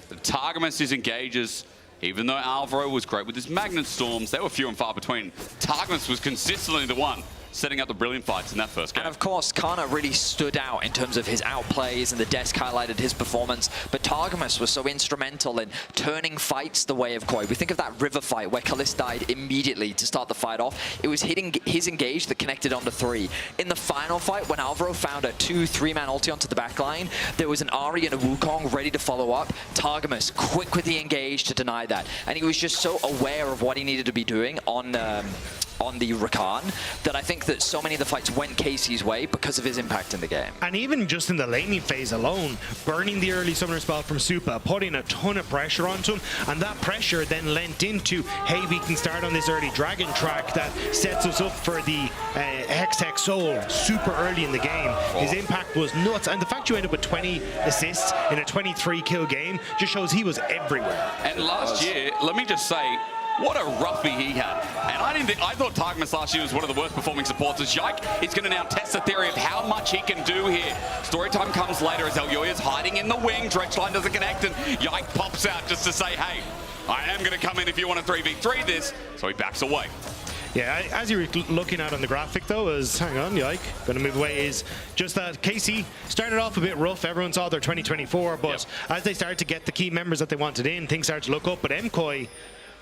The Targamas, his engages, even though Alvaro was great with his Magnet Storms, they were few and far between. Targamas was consistently the one setting up the brilliant fights in that first game. And of course, Kana really stood out in terms of his outplays, and the desk highlighted his performance. But Targamas was so instrumental in turning fights the way of Koi. We think of that river fight where Kalist died immediately to start the fight off. It was hitting his engage that connected onto 3. In the final fight, when Alvaro found a 2-3-man ulti onto the backline, there was an Ahri and a Wukong ready to follow up. Targamas quick with the engage to deny that. And he was just so aware of what he needed to be doing on the Rakan, that I think that so many of the fights went Casey's way because of his impact in the game. And even just in the laning phase alone, burning the early summoner spell from Supa, putting a ton of pressure onto him, and that pressure then lent into, hey, we can start on this early dragon track that sets us up for the Hextech Soul super early in the game. His impact was nuts, and the fact you end up with 20 assists in a 23 kill game just shows he was everywhere. And last year, let me just say, What a roughie he had. And I thought Targamas last year was one of the worst performing supports. As Yike is going to now test the theory of how much he can do here. Story time comes later as Elyoya's hiding in the wing. Dredgeline doesn't connect and Yike pops out just to say, hey, I am going to come in if you want to 3v3 this. So he backs away. Yeah, as you're looking at on the graphic though, is, hang on, Yike, going to move away, is just that KC started off a bit rough. Everyone saw their 2024, but as they started to get the key members that they wanted in, things started to look up. But MKOI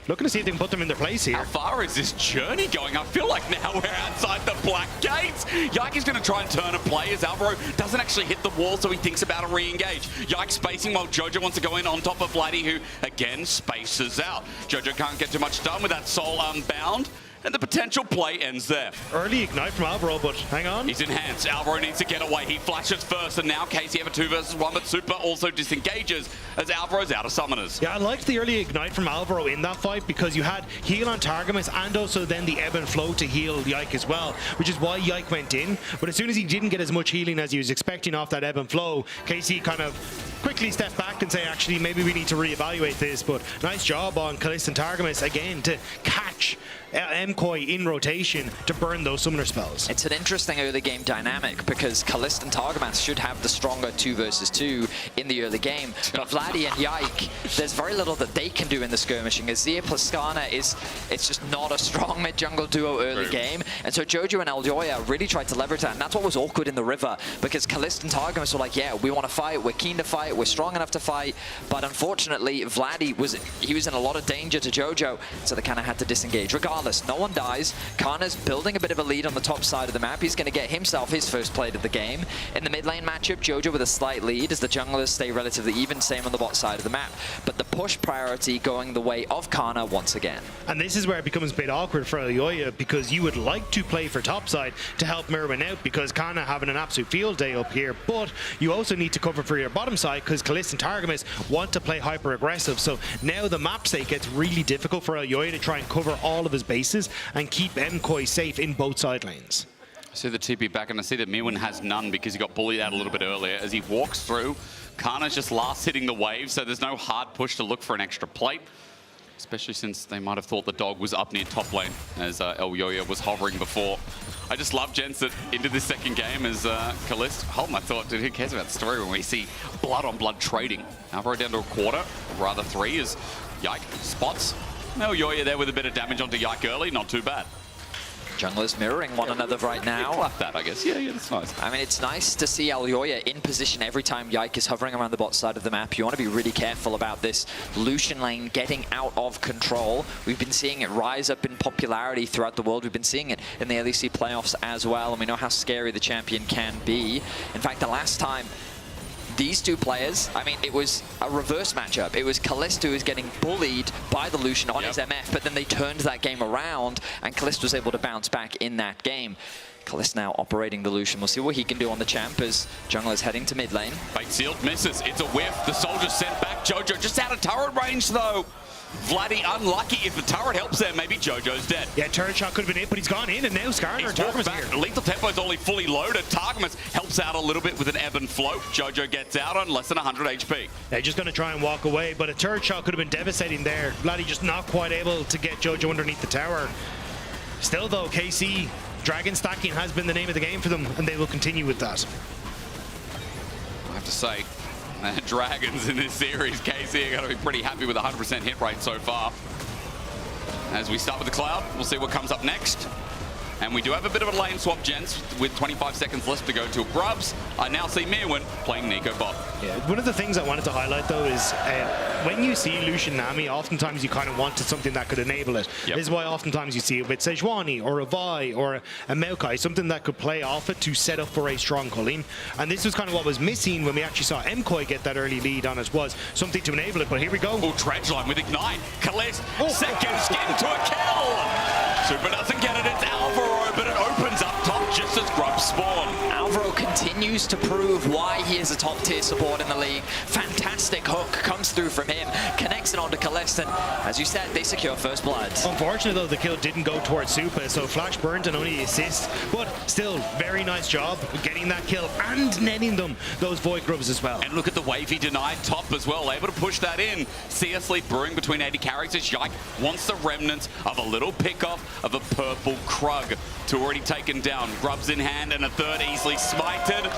looking to see if they can put them in their place here. How far is this journey going? I feel like now we're outside the black gates. Yike is going to try and turn a play as Alvaro doesn't actually hit the wall, so he thinks about a re-engage. Yike spacing while Jojo wants to go in on top of Vladdy, who again spaces out. Jojo can't get too much done with that soul unbound. And the potential play ends there. Early ignite from Alvaro, but hang on. He's enhanced. Alvaro needs to get away. He flashes first, and now Casey have a 2 versus 1, but Super also disengages as Alvaro's out of summoners. Yeah, I liked the early ignite from Alvaro in that fight because you had heal on Targamas and also then the ebb and flow to heal Yike as well, which is why Yike went in. But as soon as he didn't get as much healing as he was expecting off that ebb and flow, Casey kind of quickly stepped back and say, actually, maybe we need to reevaluate this. But nice job on Kalista and Targamas again to catch MKOI in rotation to burn those summoner spells. It's an interesting early game dynamic because Kalista and Targamas should have the stronger 2 versus 2 in the early game. But Vladdy and Yike, there's very little that they can do in the skirmishing. Azir plus Skarner it's just not a strong mid-jungle duo early game. And so Jojo and Elyoya really tried to leverage that. And that's what was awkward in the river because Kalista and Targamas were like, yeah, we want to fight, we're keen to fight, we're strong enough to fight. But unfortunately, Vladdy was in a lot of danger to Jojo, so they kind of had to disengage. Regardless, no one dies. Kana's building a bit of a lead on the top side of the map. He's going to get himself his first plate of the game. In the mid lane matchup, Jojo with a slight lead as the junglers stay relatively even, same on the bot side of the map. But the push priority going the way of Kana once again. And this is where it becomes a bit awkward for Elyoya because you would like to play for top side to help Merwin out because Kana having an absolute field day up here, but you also need to cover for your bottom side because Kalista and Targamas want to play hyper aggressive. So now the map state gets really difficult for Elyoya to try and cover all of his bases and keep MKOI safe in both side lanes. I see the TP back, and I see that Mirwin has none because he got bullied out a little bit earlier. As he walks through, Kana's just last hitting the wave, so there's no hard push to look for an extra plate, especially since they might have thought the dog was up near top lane as Elyoya was hovering before. I just love, gents, that into this second game as Kalista, hold my thought, dude, who cares about the story when we see blood on blood trading? Alvaro down to a quarter, or rather 3, as Yike spots Elyoya there with a bit of damage onto Yike early, not too bad. Junglers mirroring one another right now. Clap that, I guess. Yeah, that's nice. I mean, it's nice to see Elyoya in position every time Yike is hovering around the bot side of the map. You want to be really careful about this Lucian lane getting out of control. We've been seeing it rise up in popularity throughout the world. We've been seeing it in the LEC playoffs as well, and we know how scary the champion can be. In fact, the last time these two players, I mean, it was a reverse matchup. It was Kalista who was getting bullied by the Lucian on his MF, but then they turned that game around, and Kalista was able to bounce back in that game. Kalista now operating the Lucian. We'll see what he can do on the champ as Jungler is heading to mid lane. Bait sealed, misses. It's a whiff. The soldier's sent back. Jojo just out of turret range, though. Vladdy unlucky. If the turret helps there, maybe Jojo's dead. Yeah, turret shot could have been it, but he's gone in, and now Skarner and Targamas are here. Lethal Tempo's only fully loaded. Targamas helps out a little bit with an ebb and flow. Jojo gets out on less than 100 HP. They're just going to try and walk away, but a turret shot could have been devastating there. Vladdy just not quite able to get Jojo underneath the tower. Still, though, KC, dragon stacking has been the name of the game for them, and they will continue with that. I have to say, Dragons in this series, KC are going to be pretty happy with 100% hit rate so far. As we start with the Cloud, we'll see what comes up next. And we do have a bit of a lane swap, gents, with 25 seconds left to go till Grubs. I now see Mirwin playing Nico bot. Yeah, one of the things I wanted to highlight, though, is when you see Lucian Nami, oftentimes you kind of wanted something that could enable it. This is why oftentimes you see it with Sejuani or a Vi or a MKOI, something that could play off it to set up for a strong culling. And this was kind of what was missing when we actually saw MKOI get that early lead on it, was something to enable it. But here we go. Oh, Dredgeline with Ignite. Kalista, second skin to a kill. Super doesn't get it. It's Alvaro, but it opens up top just as Grubs spawn. Alvaro continues continues to prove why he is a top-tier support in the league. Fantastic hook comes through from him, connects it onto Kalist, and as you said, they secure first blood. Unfortunately, though, the kill didn't go towards Supa, so Flash burnt and only assist, but still, very nice job getting that kill and netting them those Void Grubs as well. And look at the wave he denied top as well, able to push that in. CS lead brewing between 80 characters. Yike wants the remnants of a little pick-off of a purple Krug to already taken down. Grubs in hand and a third easily smited.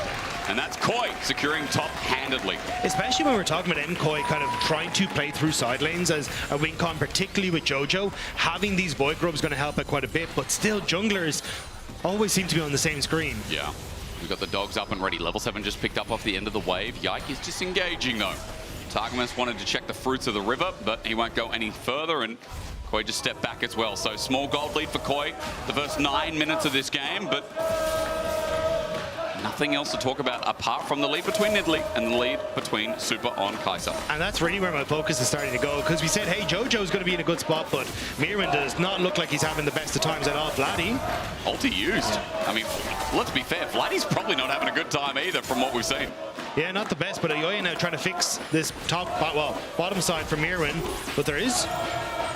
And that's Koi securing top handedly. Especially when we're talking about MKOI kind of trying to play through side lanes as a win con, particularly with Jojo. Having these Void Grubs going to help it quite a bit, but still junglers always seem to be on the same screen. Yeah, we've got the dogs up and ready. Level 7 just picked up off the end of the wave. Yike is disengaging though. Targamas wanted to check the fruits of the river, but he won't go any further, and Koi just stepped back as well. So small gold lead for Koi the first 9 minutes of this game, but nothing else to talk about apart from the lead between Nidalee and the lead between Supa on Kai'Sa. And that's really where my focus is starting to go, because we said, hey, Jojo's going to be in a good spot, but Mirwin does not look like he's having the best of times at all. Vladdy. Ulti used. I mean, let's be fair, Vladdy's probably not having a good time either from what we've seen. Yeah, not the best, but Ayoya now trying to fix this bottom side for Mirwin, but there is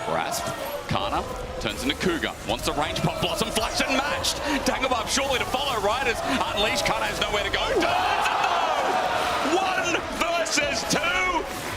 Grasp. Kana turns into Cougar. Wants the range pop. Blossom flash and matched. Danglebub surely to follow. Riders unleashed. Kana has nowhere to go. Turns and 1 versus 2.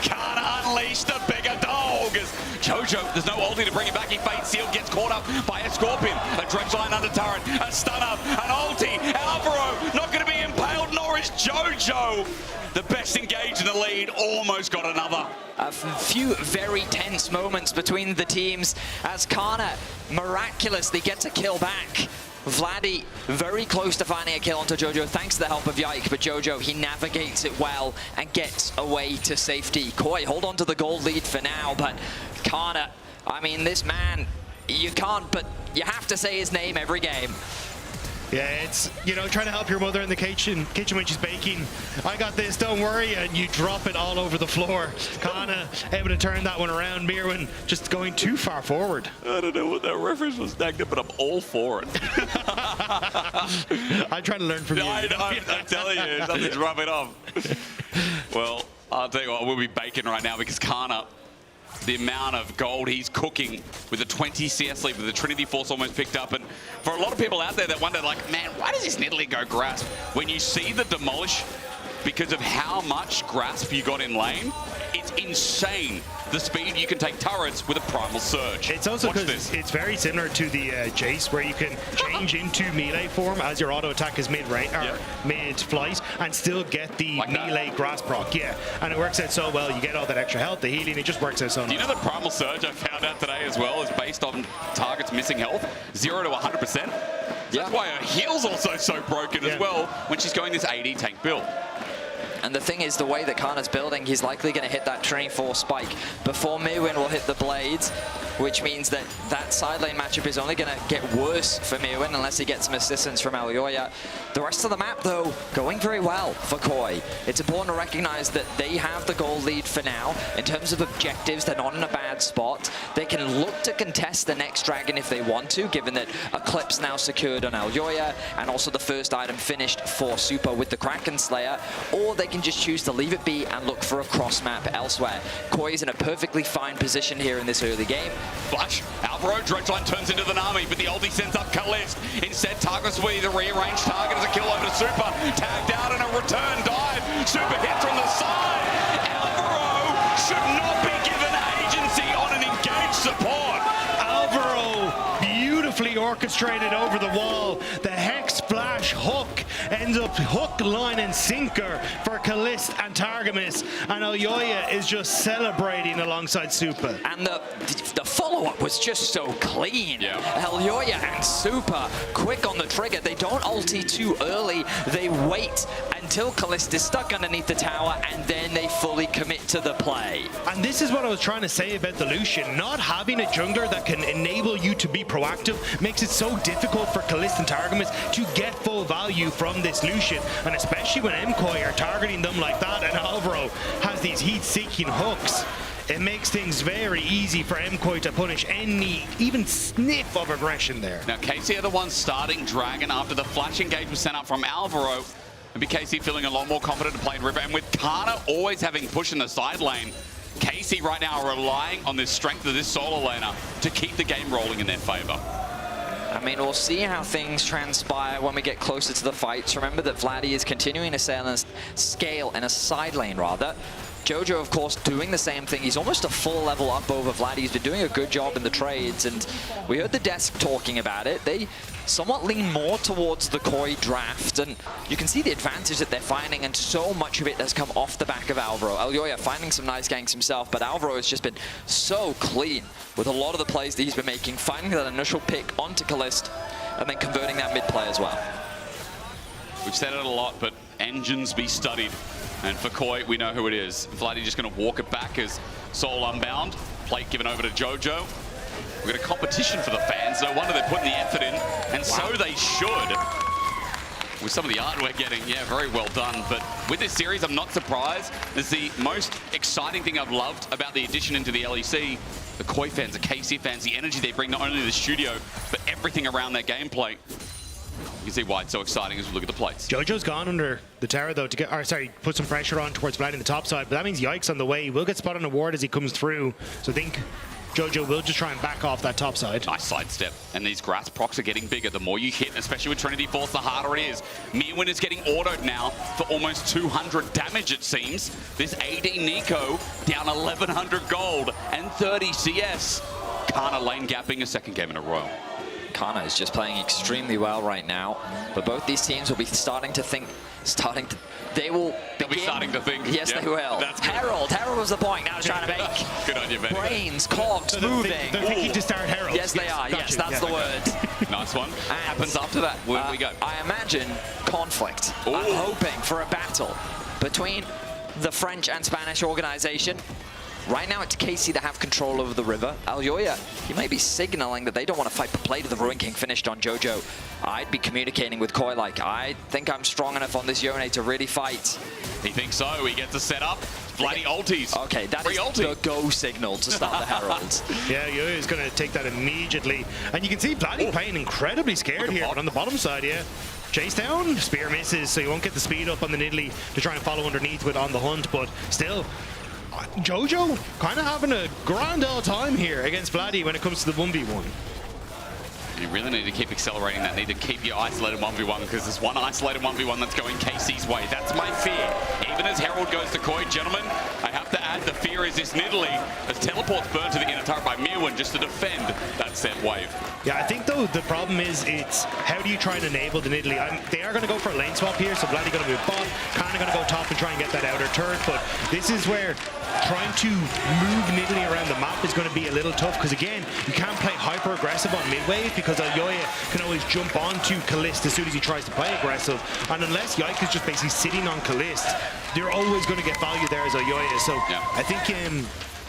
Kana unleashed the bigger dog. As Jojo, there's no ulti to bring him back. He fades Seal, gets caught up by a Scorpion. A dredge line under turret. A stun up. An ulti. Alvaro not going to be impaled, nor is Jojo. The best engaged in the lead, almost got another. A few very tense moments between the teams as Kana miraculously gets a kill back. Vladdy very close to finding a kill onto Jojo thanks to the help of Yike, but Jojo, he navigates it well and gets away to safety. Koi hold on to the gold lead for now, but Kana, I mean, this man, you can't, but you have to say his name every game. Yeah, it's, you know, trying to help your mother in the kitchen when she's baking. I got this, don't worry, and you drop it all over the floor. Kana able to turn that one around. Mirwin just going too far forward. I don't know what that reference was, Dagda, but I'm all for it. I'm trying to learn from you. I'm telling you, something's rubbing off. Well, I'll tell you what, we'll be baking right now because Kana, the amount of gold he's cooking with a 20 CS lead, with the Trinity Force almost picked up. And for a lot of people out there that wonder, like, man, why does this Nidalee go Grasp? When you see the demolish because of how much Grasp you got in lane, it's insane the speed you can take turrets with a Primal Surge. It's also because it's very similar to the Jace, where you can change into melee form as your auto attack is mid-flight and still get the like melee Grasp proc. Yeah, and it works out so well. You get all that extra health, the healing, it just works out so nice. Do you know the Primal Surge I found out today as well is based on targets missing health, 0 to 100%? That's why her heal's also so broken as well when she's going this AD tank build. And the thing is, the way that Kana's building, he's likely going to hit that Trinity Force spike before Mirwin will hit the blades, which means that that side lane matchup is only going to get worse for Mirwin unless he gets some assistance from Ayoya. The rest of the map, though, going very well for Koi. It's important to recognize that they have the gold lead for now. In terms of objectives, they're not in a bad spot. They can look to contest the next dragon if they want to, given that Eclipse now secured on Ayoya, and also the first item finished for Supa with the Kraken Slayer, or they can just choose to leave it be and look for a cross map elsewhere. Koi is in a perfectly fine position here in this early game. Flash, Alvaro, Dredgeline turns into the Nami, but the ulti sends up Kalist. Instead, Targus with the rearranged target as a kill over to Supa. Tagged out and a return dive. Supa hit from the side. Alvaro should not be given agency on an engaged support. Alvaro beautifully orchestrated over the wall. The Hex Flash hook ends up hook, line, and sinker for Kalist and Targamas, and Ayoya is just celebrating alongside Supa. And the follow-up was just so clean. Ayoya and Supa quick on the trigger. They don't ulti too early. They wait until Kalist is stuck underneath the tower, and then they fully commit to the play. And this is what I was trying to say about the Lucian. Not having a jungler that can enable you to be proactive makes it so difficult for Kalist and Targamas to get full value from this Lucian, and especially when MKOI are targeting them like that, and Alvaro has these heat-seeking hooks. It makes things very easy for MKOI to punish any, even sniff of aggression there. Now, KC are the ones starting Dragon after the flash engage was sent up from Alvaro. Maybe KC feeling a lot more confident to play in River. And with Kana always having push in the side lane, KC right now are relying on the strength of this solo laner to keep the game rolling in their favor. I mean, we'll see how things transpire when we get closer to the fights. Remember that Vladdy is continuing to scale in a side lane, rather. Jojo, of course, doing the same thing. He's almost a full level up over Vladdy. He's been doing a good job in the trades, and we heard the desk talking about it. They somewhat lean more towards the KOI draft, and you can see the advantage that they're finding, and so much of it has come off the back of Alvaro. Elyoya finding some nice ganks himself, but Alvaro has just been so clean with a lot of the plays that he's been making, finding that initial pick onto Kalist, and then converting that mid play as well. We've said it a lot, but engines be studied. And for KOI, we know who it is. Vladdy just going to walk it back as Soul unbound. Plate given over to Jojo. We've got a competition for the fans. No wonder they're putting the effort in, and so they should. With some of the art we're getting, yeah, very well done. But with this series, I'm not surprised. It's the most exciting thing I've loved about the addition into the LEC. The KOI fans, the KC fans, the energy they bring not only to the studio, but everything around their gameplay. You can see why it's so exciting as we look at the plates. Jojo's gone under the tower though to get, or sorry, put some pressure on towards Vladdy in the top side, but that means Yike's on the way. He will get spotted on a ward as he comes through, so I think Jojo will just try and back off that top side. Nice sidestep, and these grass procs are getting bigger. The more you hit, especially with Trinity Force, the harder it is. Mirwin is getting autoed now for almost 200 damage, it seems. This AD Nico down 1,100 gold and 30 CS. Kana lane gapping a second game in a row. Kana is just playing extremely well right now, but both these teams will be starting to think, they'll be starting to think. Yes, they will. That's Herald was the point. Now he's trying to make good on you, Benny. Brains, cogs, moving. They're thinking to start Herald. Yes, they are. Yes, that's the word. Nice one. Happens after that. Where we go? I imagine conflict. Ooh. I'm hoping for a battle between the French and Spanish organization. Right now it's KC that have control over the river. Elyoya, he may be signaling that they don't want to fight the play to the Ruin King finished on Jojo. I'd be communicating with KOI like, I think I'm strong enough on this Yone to really fight. He thinks so. He gets a setup. Bloody ulties. Okay, that is the go signal to start the Herald. Yeah, Yoya is going to take that immediately. And you can see Vladdy playing incredibly scared here, but on the bottom side, yeah. Chase down, spear misses, so you won't get the speed up on the Nidalee to try and follow underneath with on the hunt, but still, Jojo kind of having a grand old time here against Vladdy when it comes to the 1v1. You really need to keep accelerating that. Need to keep your isolated 1v1 because there's one isolated 1v1 that's going KC's way. That's my fear. Even as Herald goes to KOI, gentlemen, I have to add the fear is this Nidalee as teleports burned to the inner turret by Mirwin just to defend that set wave. Yeah, I think though the problem is it's how do you try and enable the Nidalee? They are going to go for a lane swap here, so Vladdy going to move bot, kind of going to go top and try and get that outer turret, but this is where trying to move Nidalee around the map is going to be a little tough because again, you can't play hyper aggressive on mid wave because Elyoya can always jump onto Kalist as soon as he tries to play aggressive, and unless Yike is just basically sitting on Kalist, they're always going to get value there as Elyoya. So yeah. I think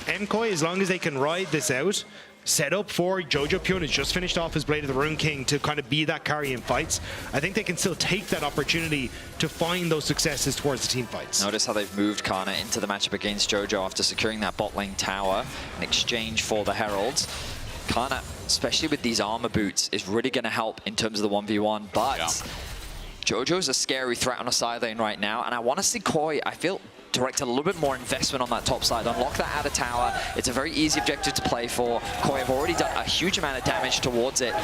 MKOI, as long as they can ride this out, set up for Jojo Pyun has just finished off his Blade of the Ruin King to kind of be that carry in fights. I think they can still take that opportunity to find those successes towards the team fights. Notice how they've moved Kana into the matchup against Jojo after securing that bot lane tower in exchange for the Heralds. Kana, especially with these armor boots, is really going to help in terms of the 1v1, but Jojo's a scary threat on a side lane right now, and I want to see KOI, I feel, direct a little bit more investment on that top side, unlock that outer tower. It's a very easy objective to play for. KOI have already done a huge amount of damage towards it.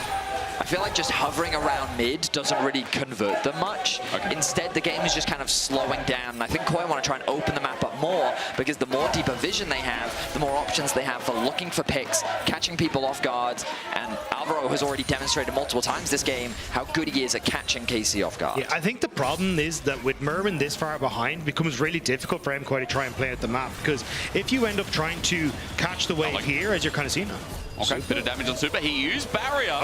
I feel like just hovering around mid doesn't really convert them much. Instead, the game is just kind of slowing down. And I think KOI want to try and open the map up more because the more deeper vision they have, the more options they have for looking for picks, catching people off guard. And Alvaro has already demonstrated multiple times this game how good he is at catching KC off guard. Yeah, I think the problem is that with Mervin this far behind, it becomes really difficult for MKOI to try and play out the map because if you end up trying to catch the wave here, as you're kind of seeing now. Okay, bit of damage on Super. He used barrier.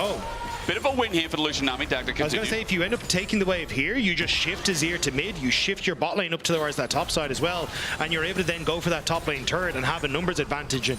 Bit of a win here for the Lucianami. Dagda continue. I was going to say, if you end up taking the wave here, you just shift Azir to mid, you shift your bot lane up towards that top side as well, and you're able to then go for that top lane turret and have a numbers advantage. And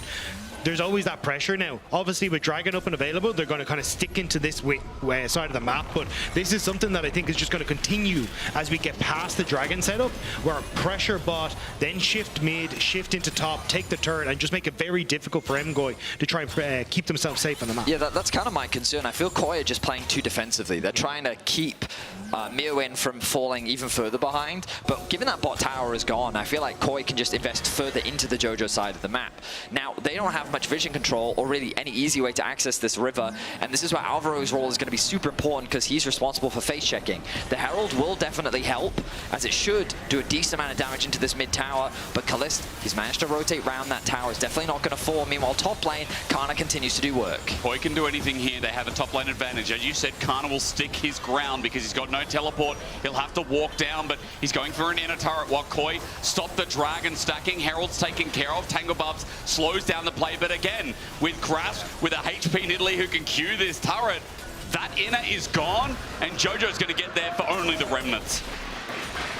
there's always that pressure now. Obviously, with Dragon up and available, they're going to kind of stick into this side of the map, but this is something that I think is just going to continue as we get past the Dragon setup, where pressure bot, then shift mid, shift into top, take the turret, and just make it very difficult for MKOI to try and keep themselves safe on the map. Yeah, that's kind of my concern. I feel KOI are just playing too defensively. They're trying to keep MKOI from falling even further behind, but given that bot tower is gone, I feel like KOI can just invest further into the JoJo side of the map. Now, they don't have much vision control or really any easy way to access this river, and this is where Alvaro's role is going to be super important because he's responsible for face checking. The Herald will definitely help, as it should do a decent amount of damage into this mid tower, but Kalist, he's managed to rotate round that tower. It's definitely not going to fall. Meanwhile, top lane, Kana continues to do work. KOI can do anything here. They have a top lane advantage. As you said, Kana will stick his ground because he's got no teleport. He'll have to walk down, but he's going for an inner turret while KOI stop the Dragon stacking. Herald's taken care of. Tangle Bubs slows down the play, but again, with Grasp, with a HP Nidalee who can queue this turret, that inner is gone, and JoJo's going to get there for only the remnants.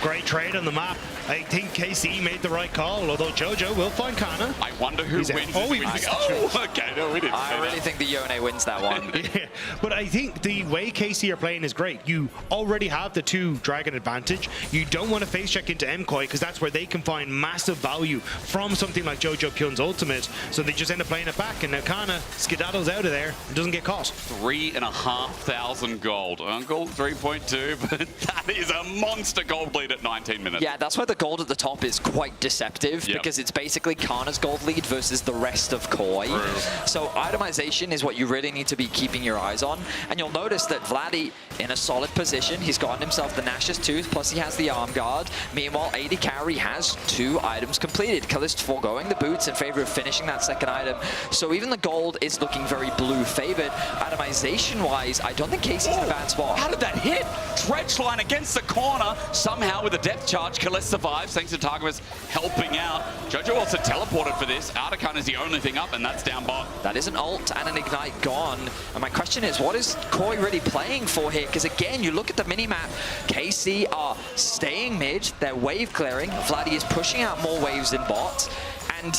Great trade on the map. I think KC made the right call, although JoJo will find Kana. I wonder who wins. Okay, no, we didn't. I really think the Yone wins that one. Yeah, but I think the way KC are playing is great. You already have the 2 Dragon advantage. You don't want to face check into MKOI because that's where they can find massive value from something like JoJo Pyun's ultimate. So they just end up playing it back, and now Kana skedaddles out of there and doesn't get caught. 3,500 gold. Gold 3.2, but that is a monster gold lead at 19 minutes. Yeah, that's where the gold at the top is quite deceptive because it's basically Kana's gold lead versus the rest of KOI. So itemization is what you really need to be keeping your eyes on. And you'll notice that Vladdy in a solid position. He's gotten himself the Nash's Tooth, plus he has the Arm Guard. Meanwhile, AD Carry has 2 items completed. Kalist foregoing the boots in favor of finishing that second item. So even the gold is looking very blue favored. Itemization-wise, I don't think Casey's in a bad spot. How did that hit? Dredge line against the corner. Somehow with a depth charge, Kalist survives thanks to Targamas helping out. JoJo also teleported for this. Artican is the only thing up, and that's down bot. That is an ult and an ignite gone. And my question is, what is KOI really playing for here? Because again, you look at the minimap, KC are staying mid, they're wave clearing. Vladdy is pushing out more waves in bot. And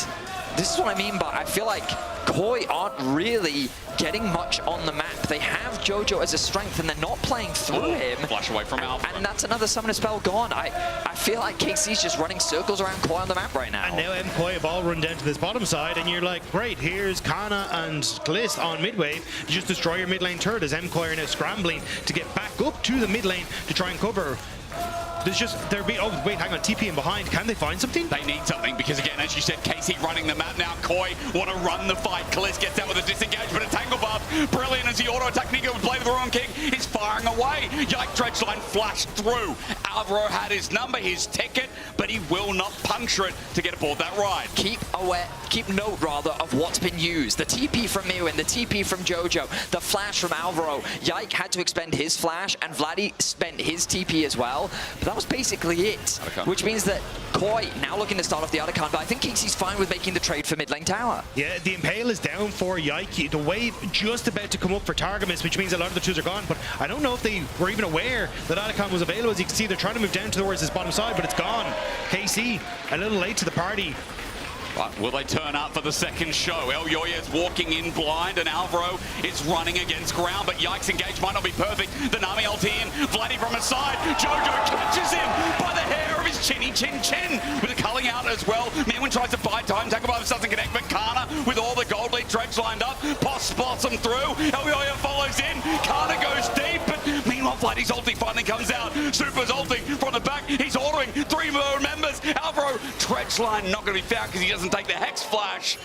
this is what I mean by I feel like KOI aren't really getting much on the map. They have JoJo as a strength and they're not playing through him. Flash away from Alpha. And that's another summoner spell gone. I feel like KC's just running circles around KOI on the map right now. And now MKOI have all run down to this bottom side and you're like, great, here's Kana and Kalist on mid wave. You just destroy your mid lane turret as MKOI are now scrambling to get back up to the mid lane to try and cover. There's just, oh wait, hang on, TP in behind. Can they find something? They need something because again, as you said, KC running the map now. KOI want to run the fight. Kalist gets out with a disengage, but a tangle buff. Brilliant as the auto attack. Nico would play with the wrong king. He's firing away. Yike Dredge line flashed through. Alvaro had his number, his ticket, but he will not puncture it to get aboard that ride. Keep note rather of what's been used. The TP from Mewin, the TP from JoJo, the flash from Alvaro. Yike had to expend his flash and Vladdy spent his TP as well. But that was basically it, which means that KOI now looking to start off the Artican, but I think KC's fine with making the trade for mid lane tower. Yeah, the Impale is down for Yike. The wave just about to come up for Targamas, which means a lot of the 2s are gone, but I don't know if they were even aware that Artican was available. As you can see, they're trying to move down towards this bottom side, but it's gone. KC, a little late to the party. But will they turn up for the second show? El Yoya is walking in blind and Alvaro is running against ground, but Yike's engage might not be perfect. The Nami ulti in, Vladdy from his side. JoJo catches him by the hair of his chinny chin chin with a culling out as well. Mewin tries to buy time, Tangle Bubs doesn't connect, but Kana with all the gold lead Dredge lined up. Poss spots him through. El Yoya follows in. Kana goes deep, but meanwhile Vladdy's ulti finally comes out. Super's ulting from the back. He's ordering 3 more members. Alvaro, Dredge line not going to be found because he doesn't take the Hex Flash.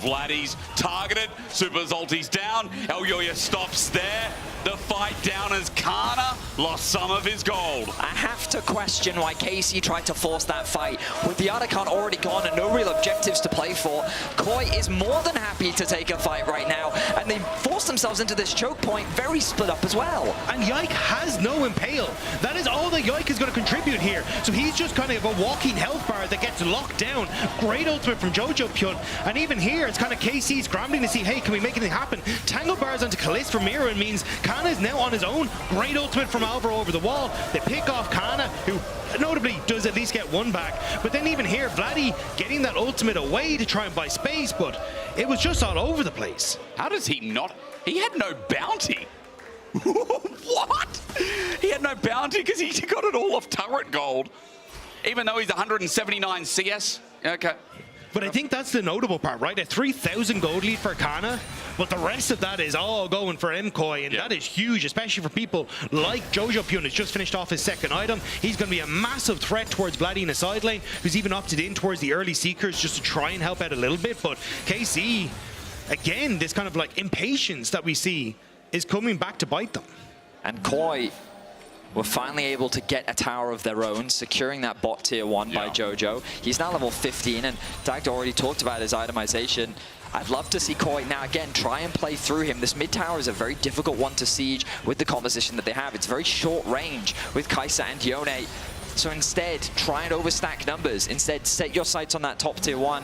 Vladdy's targeted. Super's ulti's down. El Yoya stops there. The fight down as Kana lost some of his gold. I have to question why KC tried to force that fight. With the Artican already gone and no real objectives to play for, KOI is more than happy to take a fight right now, and they forced themselves into this choke point very split up as well. And Yike has no Impale. That is all that Yike is going to contribute here. So he's just kind of a walking health bar that gets locked down. Great ultimate from JoJo Pyun. And even here, here. It's kind of KC scrambling to see, hey, can we make anything happen? Tango bars onto Kalist from Mira and means Kana is now on his own. Great ultimate from Alvaro over the wall. They pick off Kana, who notably does at least get one back. But then even here, Vladdy getting that ultimate away to try and buy space, but it was just all over the place. How does he not? He had no bounty. What? He had no bounty because he got it all off turret gold. Even though he's 179 CS. Okay. But I think that's the notable part, right? A 3,000 gold lead for Kana, but the rest of that is all going for MKOI, and that is huge, especially for people like Jojo Pune, who's just finished off his second item. He's going to be a massive threat towards Vladdy in the side lane, who's even opted in towards the early Seekers just to try and help out a little bit. But KC, again, this kind of like impatience that we see is coming back to bite them. And KOI were finally able to get a tower of their own, securing that bot tier 1 by Jojo. He's now level 15, and Dagda already talked about his itemization. I'd love to see KOI now again try and play through him. This mid tower is a very difficult one to siege with the composition that they have. It's very short range with Kai'Sa and Yone. So instead, try and overstack numbers. Instead, set your sights on that top tier 1.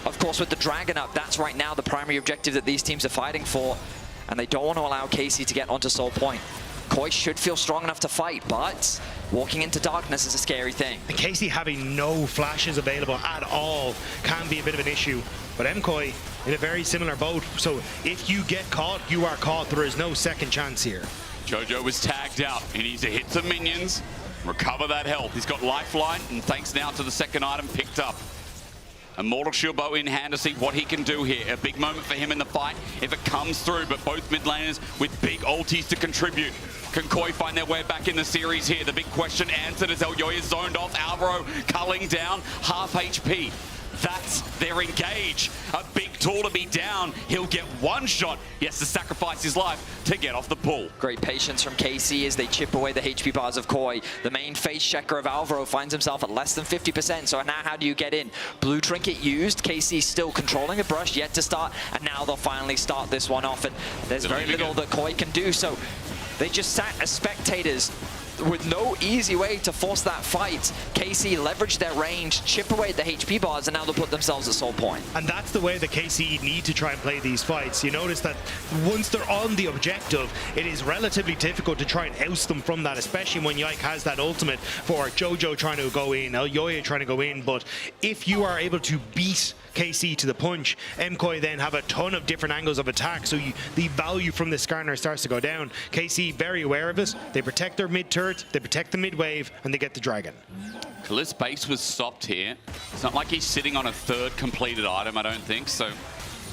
Of course, with the Dragon up, that's right now the primary objective that these teams are fighting for. And they don't want to allow KC to get onto Soul Point. KOI should feel strong enough to fight, but walking into darkness is a scary thing. And KC having no flashes available at all can be a bit of an issue. But MKOI in a very similar boat. So if you get caught, you are caught. There is no second chance here. Jojo was tagged out. He needs to hit some minions, recover that health. He's got lifeline, and thanks now to the second item picked up. Immortal Shield Bow in hand to see what he can do here. A big moment for him in the fight if it comes through, but both mid laners with big ultis to contribute. Can KOI find their way back in the series here? The big question answered as Elyoya is zoned off. Alvaro culling down, half HP. That's their engage. A big tool to be down. He'll get one shot. He has to sacrifice his life to get off the pull. Great patience from KC as they chip away the HP bars of KOI. The main face checker of Alvaro finds himself at less than 50%. So now how do you get in? Blue trinket used. KC still controlling a brush, yet to start. And now they'll finally start this one off. And there's very little that KOI can do. So they just sat as spectators with no easy way to force that fight. KC leveraged their range, chip away the HP bars, and now they'll put themselves at Soul Point. And that's the way the KC need to try and play these fights. You notice that once they're on the objective, it is relatively difficult to try and oust them from that, especially when Yike has that ultimate for Jojo trying to go in, Elyoya trying to go in. But if you are able to beat KC to the punch, MKOI then have a ton of different angles of attack, so the value from the Skarner starts to go down. KC very aware of it. They protect their mid turret, they protect the mid wave, and they get the Dragon. Kalist's base was stopped here. It's not like he's sitting on a third completed item, I don't think, so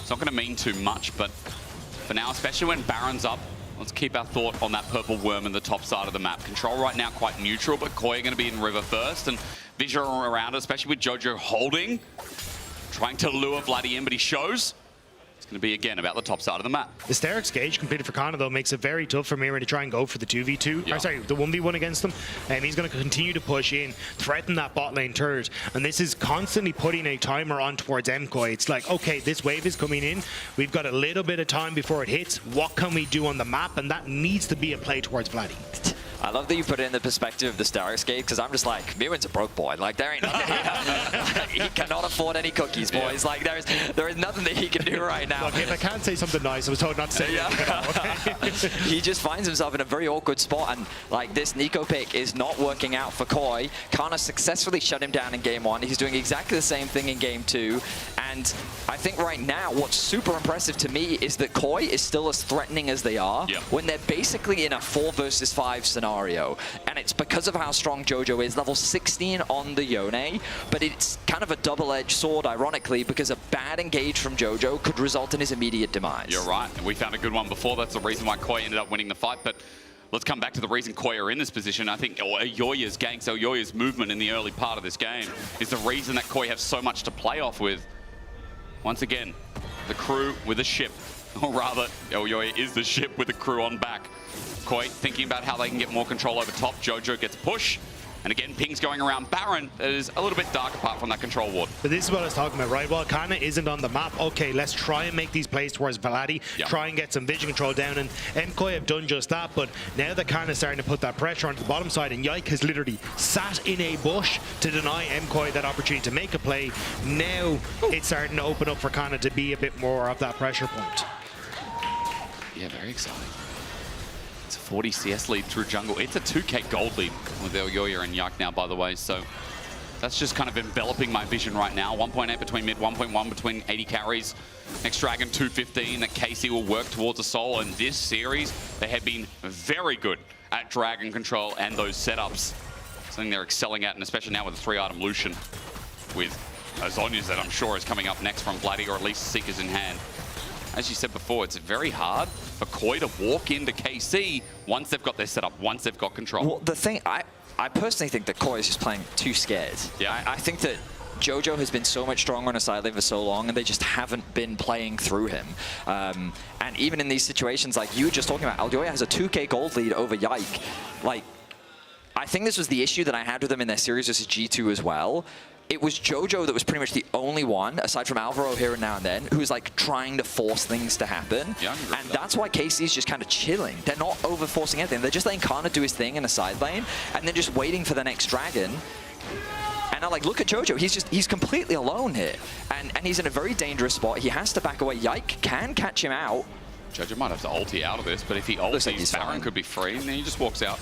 it's not going to mean too much, but for now, especially when Baron's up, let's keep our thought on that purple worm in the top side of the map. Control right now quite neutral, but KOI are going to be in river first, and vision around it, especially with Jojo holding. Trying to lure Vladdy in, but he shows. It's going to be, again, about the top side of the map. The Sterix Gauge completed for Kana, though, makes it very tough for Mira to try and go for the 2v2. Or, sorry, the 1v1 against them. And he's going to continue to push in, threaten that bot lane turret. And this is constantly putting a timer on towards MKOI. It's like, okay, this wave is coming in. We've got a little bit of time before it hits. What can we do on the map? And that needs to be a play towards Vladdy. I love that you put it in the perspective of the Sterix Gate, because I'm just like, Mirwin's a broke boy. Like, there ain't nothing. He cannot afford any cookies, boys. Like, there is nothing that he can do right now. Look, if I can't say something nice, I was told not to say it. He just finds himself in a very awkward spot, and like this Nico pick is not working out for KOI. Kana successfully shut him down in game 1. He's doing exactly the same thing in game 2. And I think right now, what's super impressive to me is that KOI is still as threatening as they are when they're basically in a 4 versus 5 scenario. And it's because of how strong Jojo is, level 16 on the Yone, but it's kind of a double-edged sword, ironically, because a bad engage from Jojo could result in his immediate demise. You're right, and we found a good one before. That's the reason why KOI ended up winning the fight, but let's come back to the reason KOI are in this position. I think Elyoya's ganks, Elyoya's movement in the early part of this game is the reason that KOI have so much to play off with. Once again, the crew with a ship, or rather, Elyoya is the ship with the crew on back. KOI thinking about how they can get more control over top. Jojo gets push. And again, pings going around Baron that is a little bit dark apart from that control ward. But this is what I was talking about, right? Well, Kana isn't on the map. Okay, let's try and make these plays towards Vladi, try and get some vision control down, and MKOI have done just that, but now that Kana's starting to put that pressure onto the bottom side, and Yike has literally sat in a bush to deny MKOI that opportunity to make a play, now it's starting to open up for Kana to be a bit more of that pressure point. Yeah, very exciting. It's a 40 CS lead through jungle. It's a 2k gold lead with Elyoya and Yak now, by the way. So that's just kind of enveloping my vision right now. 1.8 between mid, 1.1 between 80 carries. Next Dragon 215 that KC will work towards a soul. And this series, they have been very good at Dragon control and those setups. Something they're excelling at, and especially now with the 3-item Lucian with Azonius that I'm sure is coming up next from Vladdy, or at least Seekers in hand. As you said before, it's very hard for KOI to walk into KC once they've got their setup, once they've got control. Well, the thing, I personally think that KOI is just playing too scared. Yeah. I think that Jojo has been so much stronger on a side lane for so long, and they just haven't been playing through him. And even in these situations, like you were just talking about, Elyoya has a 2k gold lead over Yike. Like, I think this was the issue that I had with them in their series versus G2 as well. It was Jojo that was pretty much the only one, aside from Alvaro here and now and then, who's like trying to force things to happen. Yeah, and that's why KC's just kind of chilling. They're not over-forcing anything. They're just letting Kana do his thing in a side lane, and then just waiting for the next dragon. And now, like, look at Jojo. He's completely alone here. And he's in a very dangerous spot. He has to back away. Yike can catch him out. Jojo might have to ulti out of this, but if he ultis, Baron could be free, and then he just walks out.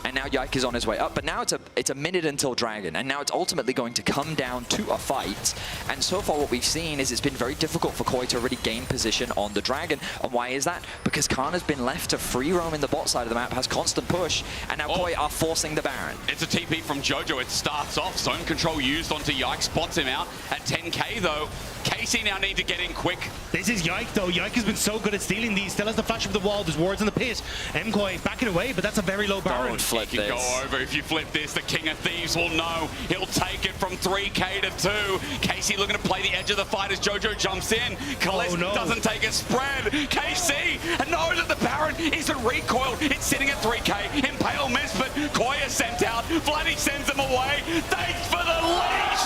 And now Yike is on his way up, but now it's a minute until Dragon, and now it's ultimately going to come down to a fight. And so far what we've seen is it's been very difficult for KOI to really gain position on the Dragon. And why is that? Because Kana's been left to free roam in the bot side of the map, has constant push, and now KOI are forcing the Baron. It's a TP from Jojo. It starts off, zone control used onto Yike, spots him out. At 10k though, KC now need to get in quick. This is Yike though. Yike has been so good at stealing these. Still has the flash of the wall. There's wards in the pit. MKOI backing away, but that's a very low Baron. Don't flip He can go over. If you flip this, the King of Thieves will know. He'll take it from 3k to 2. KC looking to play the edge of the fight as Jojo jumps in. Kalist doesn't take a spread. KC knows that the Baron isn't recoiled. It's sitting at 3k. Impale missed, but KOI is sent out. Vladdy sends him away. Thanks for the leash.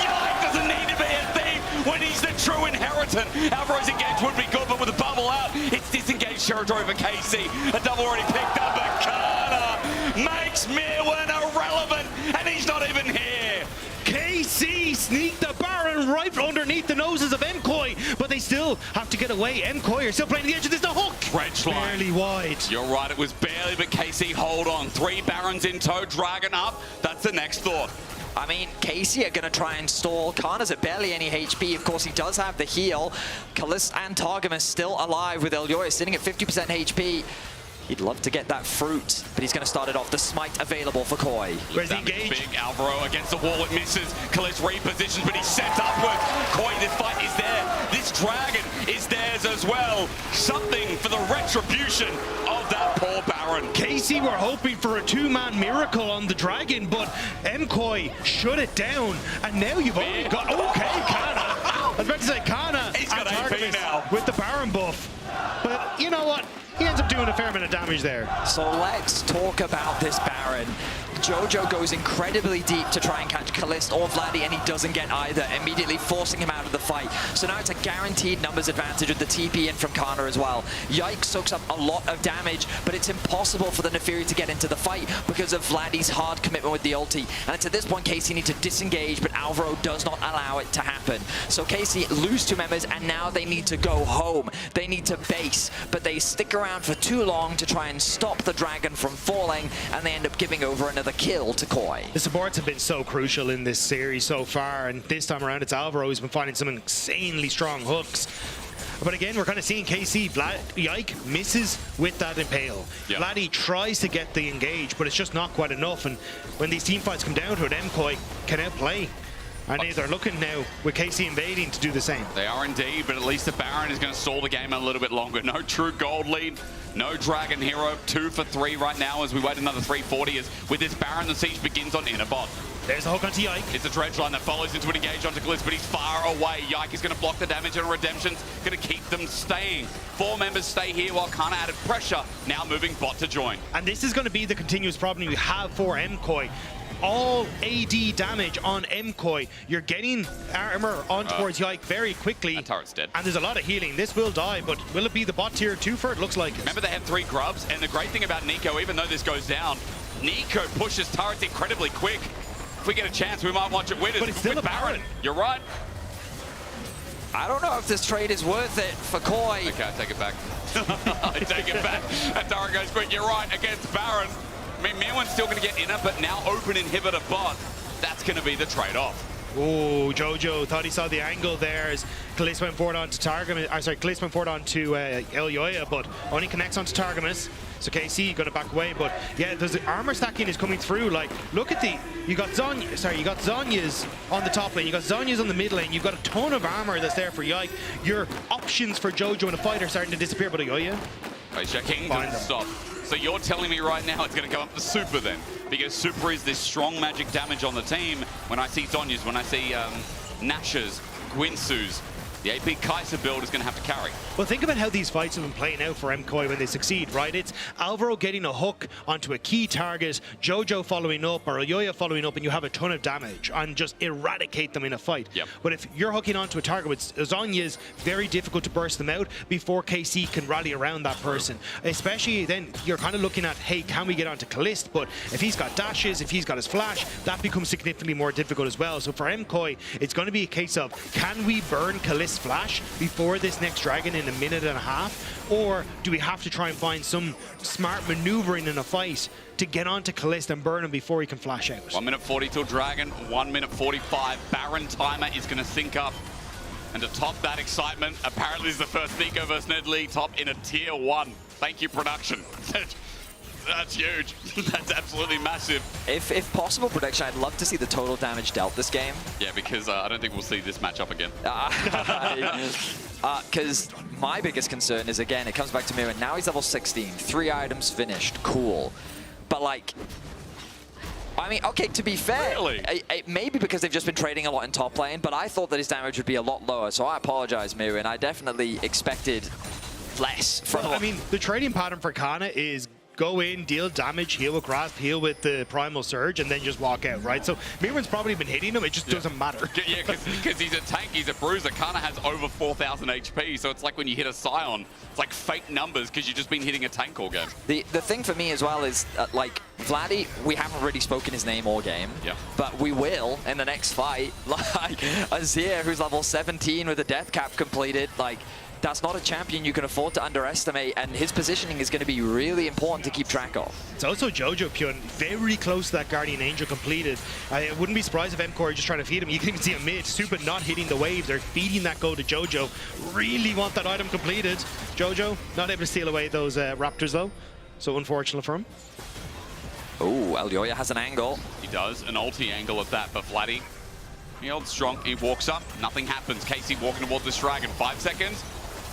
Yike doesn't need to be a thief when he's the true inheritant. Alvaro's engage would be good, but with the bubble out, it's disengaged territory for KC. A double already picked up, but Kana makes Mirwin irrelevant, and he's not even here. KC sneak the Baron right underneath the noses of MKOI, but they still have to get away. MKOI are still playing the edge of this. The hook! Dredge line. Barely wide. You're right, it was barely, but KC hold on. 3 Barons in tow, Dragon up. That's the next thought. I mean, KC are going to try and stall. Kana's at barely any HP. Of course, he does have the heal. Kalist and Targamas still alive with Elyoya sitting at 50% HP. He'd love to get that fruit, but he's going to start it off. The smite available for KOI. Where's the engage? Big Alvaro against the wall, it misses. Kalist repositions, but he's set upwards. KOI, this fight is there. This Dragon is theirs as well. Something for the retribution of that poor Baron. KC were hoping for a 2-man miracle on the Dragon, but MKOI shut it down, and now you've only got... Okay, Kana. I was about to say Kana. He's got AP now. With the Baron buff. But you know what? He ends up doing a fair bit of damage there. So let's talk about this Baron. Jojo goes incredibly deep to try and catch Kalist or Vladdy, and he doesn't get either, immediately forcing him out of the fight. So now it's a guaranteed numbers advantage with the TP in from Kana as well. Yike soaks up a lot of damage, but it's impossible for the Nefiri to get into the fight because of Vladdy's hard commitment with the ulti. And it's at this point KC need to disengage, but Alvaro does not allow it to happen. So KC lose 2 members, and now they need to go home. They need to base, but they stick around for too long to try and stop the Dragon from falling, and they end up giving over another kill to KOI. The supports have been so crucial in this series so far, and this time around it's Alvaro who's been finding some insanely strong hooks. But again, we're kind of seeing KC, Yike misses with that Impale. Yep. Vladdy tries to get the engage, but it's just not quite enough, and when these team fights come down to it, MKOI can outplay. And they're looking now with KC invading to do the same. They are indeed, but at least the Baron is going to stall the game a little bit longer. No true gold lead, no Dragon Hero. 2 for 3 right now as we wait another 340 as with this Baron, the siege begins on inner bot. There's the hook onto Yike. It's a dredge line that follows into an engage onto Gliss, but he's far away. Yike is going to block the damage, and Redemption's going to keep them staying. 4 members stay here while Kana added pressure, now moving bot to join. And this is going to be the continuous problem you have for MKOI. All AD damage on MKOI. You're getting armor on towards Yike very quickly. That turret's dead. And there's a lot of healing. This will die, but will it be the bot tier 2 for it? Looks like it. Remember, they have 3 grubs, and the great thing about Nico, even though this goes down, Nico pushes turrets incredibly quick. If we get a chance, we might watch it win. But it's still a Baron. You're right. I don't know if this trade is worth it for Koi. Okay, I take it back. I take it back. That turret goes quick. You're right, against Baron. I mean, Mirwan's still going to get inner, but now open inhibitor bot. That's going to be the trade-off. Oh, Jojo thought he saw the angle there as Gliss went forward onto Targamas. Gliss went forward onto Elyoya, but only connects onto Targamas. So KC going to back away, but yeah, there's the armor stacking is coming through. Like, look at you got Zhonya's on the top lane, you got Zhonya's on the mid lane, you've got a ton of armor that's there for Yike. Your options for Jojo in a fight are starting to disappear, but Elyoya. King doesn't stop. So you're telling me right now it's going to go up to Super then? Because Super is this strong magic damage on the team. When I see Zhonya's, when I see Nash's, Gwinsu's, the AP Kaiser build is going to have to carry. Well, think about how these fights have been playing out for MKOI when they succeed, right? It's Alvaro getting a hook onto a key target, Jojo following up, or Elyoya following up, and you have a ton of damage and just eradicate them in a fight. Yep. But if you're hooking onto a target with Zhonya's, very difficult to burst them out before KC can rally around that person. Especially then, you're kind of looking at, hey, can we get onto Kalist? But if he's got dashes, if he's got his flash, that becomes significantly more difficult as well. So for MKOI, it's going to be a case of, can we burn Kalist flash before this next dragon in a minute and a half, or do we have to try and find some smart maneuvering in a fight to get onto Kalist and burn him before he can flash out? 1 minute 40 till dragon, 1 minute 45. Baron timer is going to sync up, and to top that excitement, apparently this is the first Nico versus Ned Lee top in a tier 1. Thank you, production. That's huge. That's absolutely massive. If possible, prediction, I'd love to see the total damage dealt this game. Yeah, because I don't think we'll see this matchup again. Because my biggest concern is, again, it comes back to Mirwan. Now he's level 16, 3 items finished, cool. But like, I mean, okay, to be fair, really? Maybe because they've just been trading a lot in top lane, but I thought that his damage would be a lot lower, so I apologize, Mirwan. I definitely expected less from him. I mean, the trading pattern for Kana is go in, deal damage, heal with Grasp, heal with the Primal Surge, and then just walk out, right? So Mirwan's probably been hitting him, it just doesn't matter. Yeah, because he's a tank, he's a bruiser. Kana has over 4,000 HP, so it's like when you hit a Scion, it's like fake numbers because you've just been hitting a tank all game. The thing for me as well is, like, Vladdy, we haven't really spoken his name all game, but we will in the next fight. Like, Azir, who's level 17 with a death cap completed, like, that's not a champion you can afford to underestimate, and his positioning is going to be really important to keep track of. It's also Jojo Pyun, very close to that Guardian Angel completed. I wouldn't be surprised if MKOI are just trying to feed him. You can even see a mid, Super not hitting the waves. They're feeding that goal to Jojo. Really want that item completed. Jojo not able to steal away those Raptors though, so unfortunate for him. Oh, Elyoya has an angle. He does, an ulti angle at that, but Vladdy, he holds strong, he walks up, nothing happens. Casey walking towards this dragon, 5 seconds.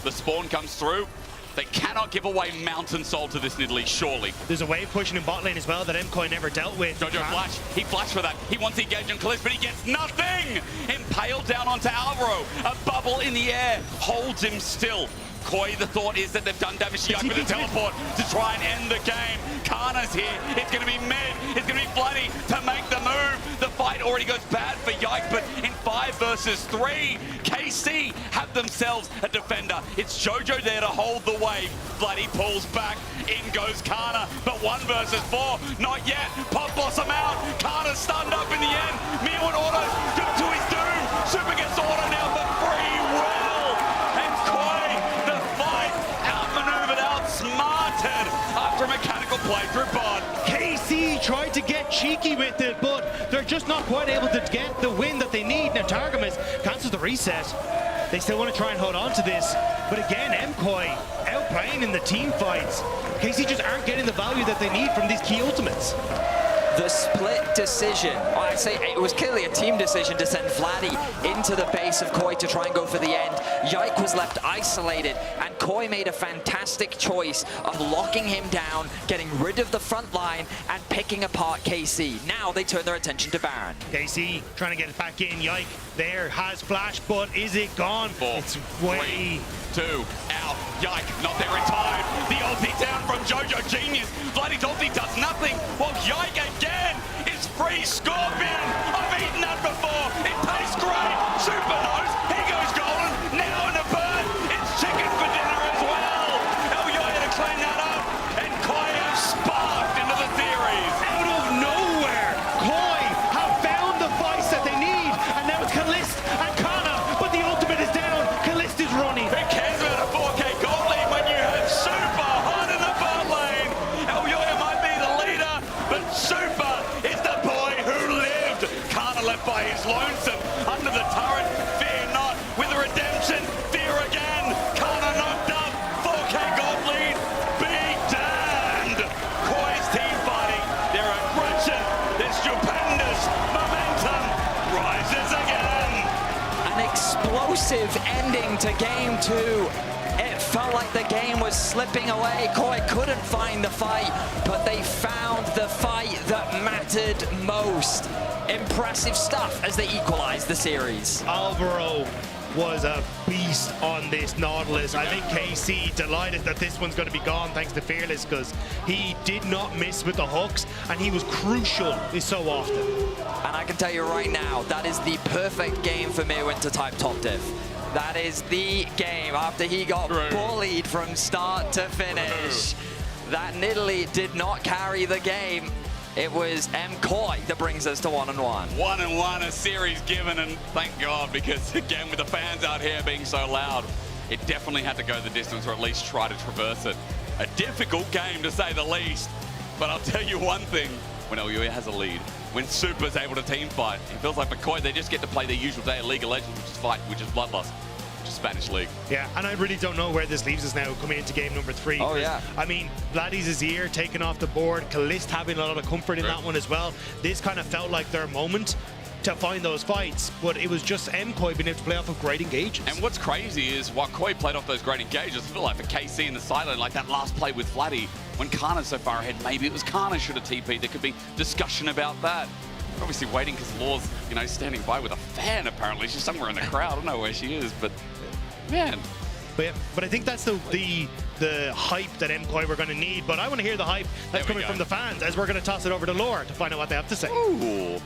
The spawn comes through. They cannot give away Mountain Soul to this Nidalee, surely. There's a wave pushing in bot lane as well that MKOI never dealt with. Jojo flash. He flashed for that. He wants to engage on Kalist, but he gets nothing! Impaled down onto Alvaro. A bubble in the air holds him still. Koi, the thought is that they've done damage to Yike with a teleport to try and end the game. Kana's here. It's going to be mid. It's going to be Vladdy to make the move. The fight already goes bad for Yike, but in 5 versus 3, KC have themselves a defender. It's Jojo there to hold the wave. Vladdy pulls back. In goes Kana, but 1 versus 4. Not yet. Pop Blossom out. Kana's stunned up in the end. Mirwan autos to his doom. Super gets auto now for free will. Outsmarted after a mechanical playthrough bot. KC tried to get cheeky with it, but they're just not quite able to get the win that they need. Now Targamas cancels the reset. They still want to try and hold on to this, but again, MKOI outplaying in the team fights. KC just aren't getting the value that they need from these key ultimates. The split decision, I'd say it was clearly a team decision to send Vladdy into the base of Koi to try and go for the end. Yike was left isolated, and Koi made a fantastic choice of locking him down, getting rid of the front line, and picking apart KC. Now they turn their attention to Baron. KC trying to get it back in. Yike there has flash, but is it gone? 4, it's way 3, 2, out. Yike, not there in time. The ulti down from Jojo, genius. Bloody ulti does nothing. Well, Yike again is free Scorpion. I've eaten that before. It tastes great. Super knows. He goes golden. Now in a burn. It's chicken for dinner as well. LEC to clean that up. And Koi have sparked into the series. Out of nowhere, Koi have found the fights that they need, and now it's Kalist and Kana, but the ultimate is down. Kalist is running. Who cares about a 4K gold lead when you have Super hot in the bot lane? LEC might be the leader, but Super is the boy who lived. Kana left by his lonesome under the turret. Fear not with a redemption. Fear again. Kana knocked up. 4K gold lead. Be damned. Koi's team fighting. Their aggression. Their stupendous momentum rises again. An explosive ending to game 2. It felt like the game was slipping away. Koi couldn't find the fight, but they found the fight that mattered most. Impressive stuff as they equalized the series. Alvaro was a beast on this Nautilus. I think KC delighted that this one's going to be gone thanks to Fearless, because he did not miss with the hooks, and he was crucial so often. And I can tell you right now, that is the perfect game for Mirwin to type top diff. That is the game after he got bullied from start to finish. That Nidalee did not carry the game. It was MKOI that brings us to 1-1. 1-1, a series given, and thank God, because again, with the fans out here being so loud, it definitely had to go the distance, or at least try to traverse it. A difficult game, to say the least. But I'll tell you one thing, when LEC has a lead, when Super's able to team fight, it feels like MKOI, they just get to play their usual day of League of Legends, which is Bloodlust, which is Spanish League. Yeah, and I really don't know where this leaves us now coming into game number 3. Oh, yeah. I mean, Vladdy's is here, taken off the board, Kalist having a lot of comfort in that one as well. This kind of felt like their moment to find those fights, but it was just MKOI being able to play off of great engages. And what's crazy is, while Koi played off those great engages, I feel like for KC in the sideline, like that last play with Vladdy, when Kana's so far ahead, maybe it was Kana should have TP'd. There could be discussion about that. We're obviously waiting because Law's, standing by with a fan, apparently. She's somewhere in the crowd. I don't know where she is, but man. But I think that's the hype that MKOI were going to need. But I want to hear the hype that's coming from the fans, as we're going to toss it over to Laura to find out what they have to say. Ooh.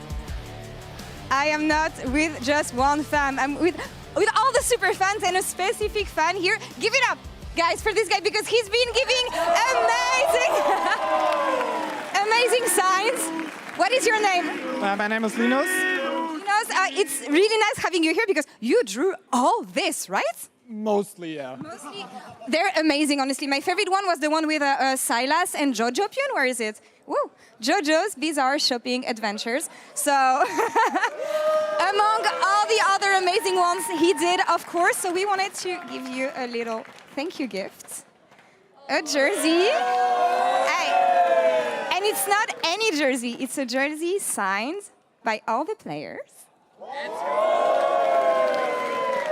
I am not with just one fan. I'm with all the super fans and a specific fan here. Give it up, guys, for this guy, because he's been giving amazing signs. What is your name? My name is Linus. Linus, it's really nice having you here because you drew all this, right? Mostly, yeah. Mostly. They're amazing, honestly. My favorite one was the one with Silas and Jojo Pion. Where is it? Woo! Jojo's Bizarre Shopping Adventures. So, among all the other amazing ones he did, of course, so we wanted to give you a little thank you gift. A jersey. Hey. And it's not any jersey. It's a jersey signed by all the players.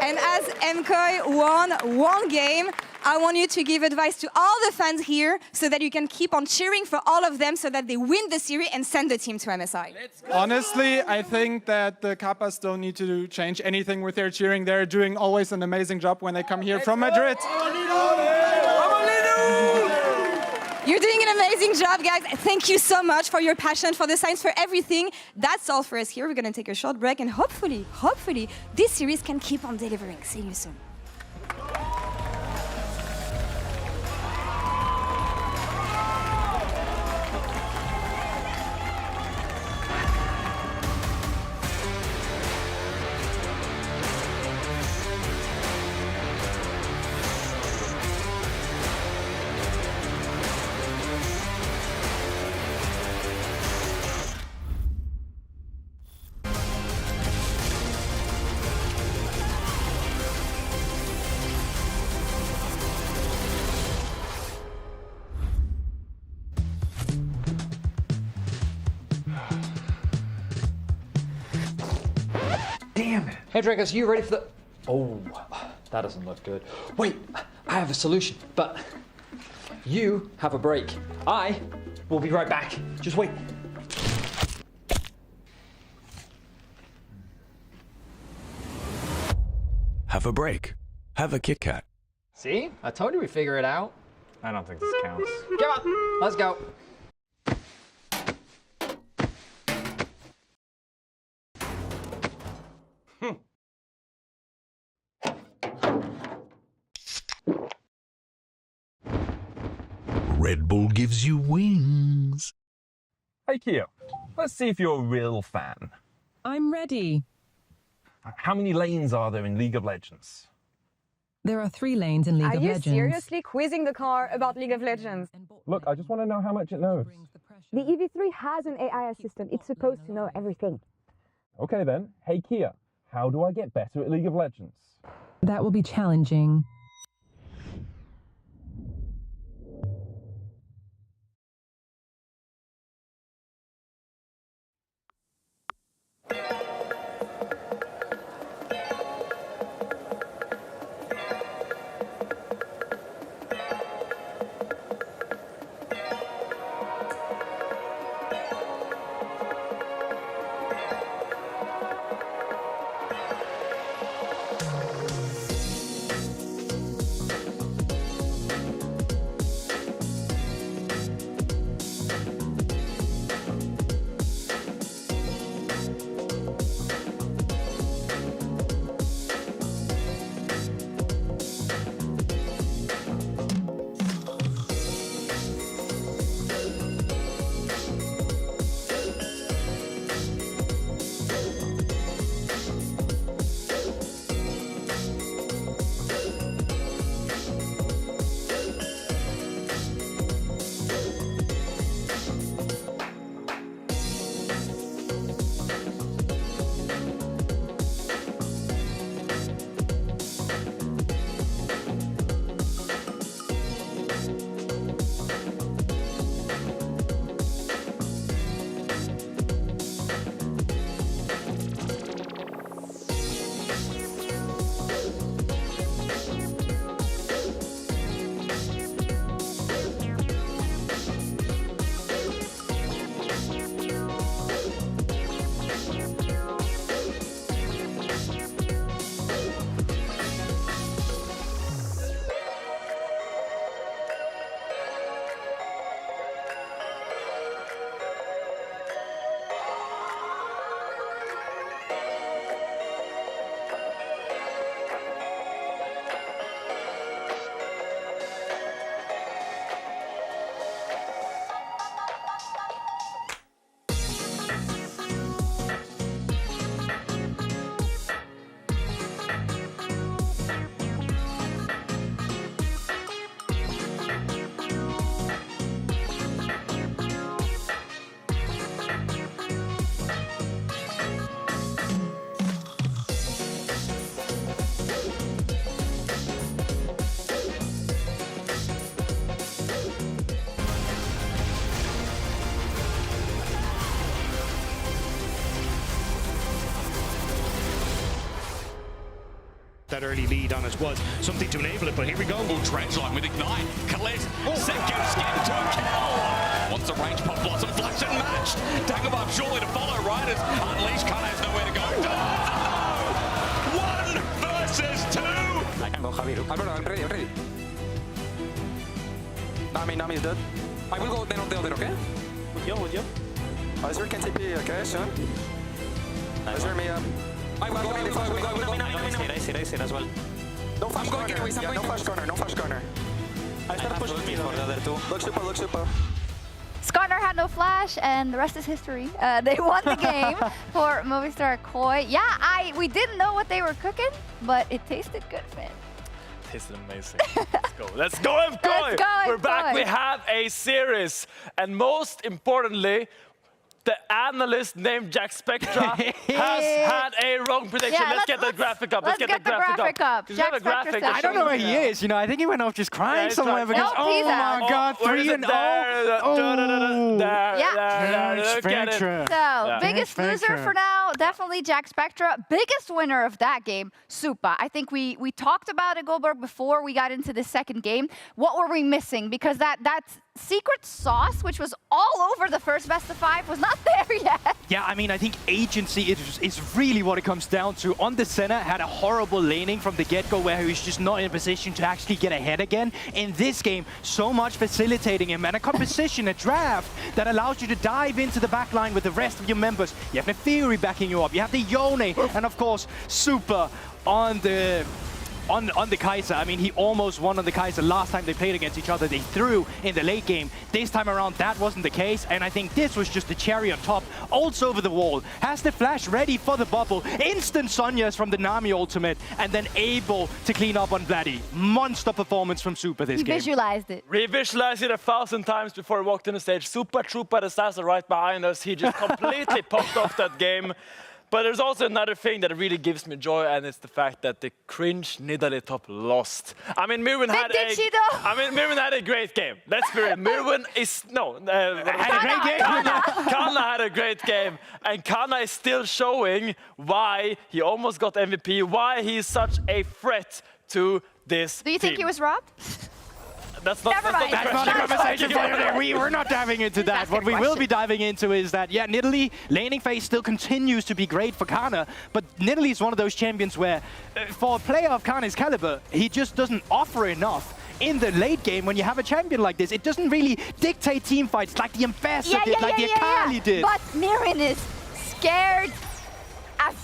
And as MKOI won one game, I want you to give advice to all the fans here so that you can keep on cheering for all of them so that they win the series and send the team to MSI. Honestly, I think that the Kappas don't need to change anything with their cheering. They're doing always an amazing job when they come here from Madrid. You're doing an amazing job, guys. Thank you so much for your passion, for the science, for everything. That's all for us here. We're going to take a short break, and hopefully, this series can keep on delivering. See you soon. Damn it. Hey, Dragos, you ready for the... Oh. That doesn't look good. Wait, I have a solution, but you have a break. I will be right back. Just wait. Have a break. Have a Kit Kat. See? I told you we'd figure it out. I don't think this counts. Come on, let's go. Red Bull gives you wings. Hey Kia, let's see if you're a real fan. I'm ready. How many lanes are there in League of Legends? There are 3 lanes in League of Legends. Are you seriously quizzing the car about League of Legends? Look, I just want to know how much it knows. The EV3 has an AI assistant. It's supposed to know everything. Okay then, hey Kia, how do I get better at League of Legends? That will be challenging. That early lead on us was something to enable it, but here we go. Oh, Dredgeline with Ignite. Khalid, second skin to a kill. Wants a range pop, blossom, flash and matched. Dagobah surely to follow, right? As Unleash kind of has nowhere to go. Oh, 1 versus 2. I can go, Javier. Alberto, I'm ready. Nami is dead. I will go then on the other, okay? Would you? Azure can TP, okay, soon. Azure me up. I will go. I see it as well. No flash corner. Yeah, no flash corner. I start pushing me for the other two. Look super. Skarner had no flash, and the rest is history. They won the game for Movistar MKOI. Yeah, we didn't know what they were cooking, but it tasted good, Finn. Tasted amazing. Let's go, MKOI! We're back. We have a series, and most importantly, the analyst named Jack Spectra has had a wrong prediction. Yeah, let's get the graphic up. Let's get the graphic up. Jack Spectra I don't know where he is. You know, I think he went off just crying somewhere because, oh my God, 3-0. There. Yeah. Look at it. So, biggest loser for now No, definitely Jack Spectra. Biggest winner of that game, Supa. I think we talked about it, Goldberg, before we got into the second game. What were we missing? Because that secret sauce, which was all over the first best of 5, was not there yet. Yeah, I mean, I think agency is really what it comes down to. On the center, had a horrible laning from the get-go where he was just not in a position to actually get ahead again. In this game, so much facilitating him and a composition, a draft that allows you to dive into the backline with the rest of your members. You have the Fury backing you up. You have the Yone, and of course, Supa on the Kai'Sa. I mean, he almost won on the Kai'Sa last time they played against each other. They threw in the late game. This time around, that wasn't the case, and I think this was just the cherry on top. Ults over the wall, has the flash ready for the bubble, instant Sonya's from the Nami ultimate, and then able to clean up on Vladdy. Monster performance from Supa this game. Visualized it. We visualized it 1,000 times before we walked on the stage. Super Trooper, the assassin right behind us, he just completely popped off that game. But there's also another thing that really gives me joy, and it's the fact that the cringe Nidalee top lost. I mean, Mirwin had a great game. Let's be real. Mirwin is had a great game. Kana had a great game, and Kana is still showing why he almost got MVP, why he's such a threat to this Do you think he was robbed? That's not a conversation for today. We're not diving into that. What we will be diving into is that, yeah, Nidalee laning phase still continues to be great for Kana, but Nidalee is one of those champions where, for a player of Kana's caliber, he just doesn't offer enough. In the late game, when you have a champion like this, it doesn't really dictate team fights like the Ambassador did, like the Akali did. But Mirren is scared as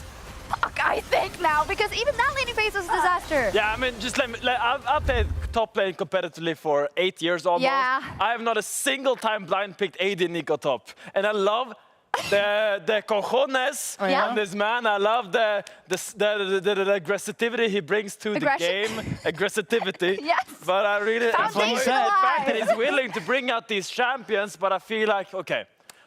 fuck, I think, now, because even that laning phase was a disaster. Yeah, I mean, just I've played top lane competitively for 8 years almost. Yeah. I have not a single time blind picked AD Nico top. And I love the cojones on this man. I love the aggressivity he brings to the game. Aggressivity. Yes. But I really enjoy the fact that he's willing to bring out these champions, but I feel like, okay,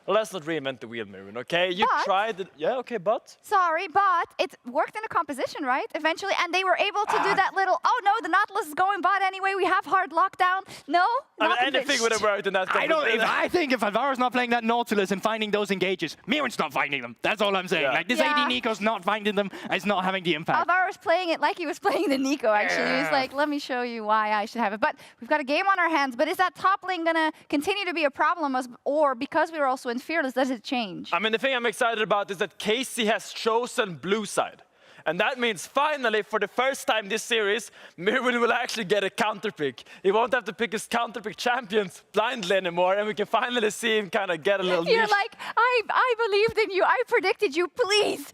let's not reinvent the wheel, Mirren, okay? You tried it. Yeah, okay, but? Sorry, but it worked in a composition, right? Eventually, and they were able to do that little, oh no, the Nautilus is going bot anyway, we have hard lockdown. No? I mean, anything would have worked in that I think if Alvaro's not playing that Nautilus and finding those engages, Mirren's not finding them. That's all I'm saying. Yeah. Like, this AD Nico's not finding them, it's not having the impact. Alvaro's playing it like he was playing the Nico, actually. He was like, let me show you why I should have it. But we've got a game on our hands, but is that top lane gonna continue to be a problem, or because we were also in Fearless, does it change? I mean, the thing I'm excited about is that Casey has chosen blue side. And that means finally, for the first time this series, Mirren will actually get a counter pick. He won't have to pick his counter pick champions blindly anymore, and we can finally see him kind of get a little You're niche. like, I believed in you, I predicted you, please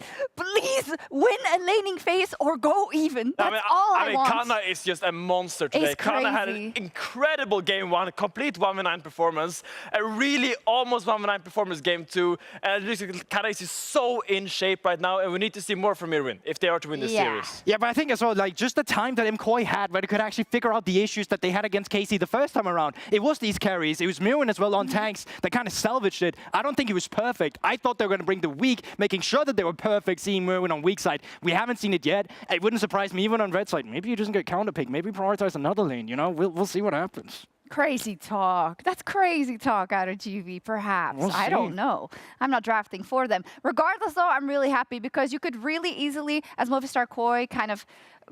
win a laning phase or go even. That's all I want. Kana is just a monster today. It's Kana had an crazy. incredible game 1, a complete 1v9 performance, a really almost 1v9 performance game 2, and Kana is so in shape right now, and we need to see more from Mirren if they are to win this series. Yeah, but I think as well, like, just the time that MKOI had where they could actually figure out the issues that they had against Casey the first time around. It was these carries. It was Mirren as well on tanks that kind of salvaged it. I don't think he was perfect. I thought they were going to bring the weak, making sure that they were perfect, seeing Mirren on weak side. We haven't seen it yet. It wouldn't surprise me even on red side. Maybe he doesn't get counter pick. Maybe prioritize another lane, you know? We'll see what happens. Crazy talk. That's crazy talk out of GV, perhaps. We'll I don't know. I'm not drafting for them. Regardless, though, I'm really happy because you could really easily, as Movistar KOI, kind of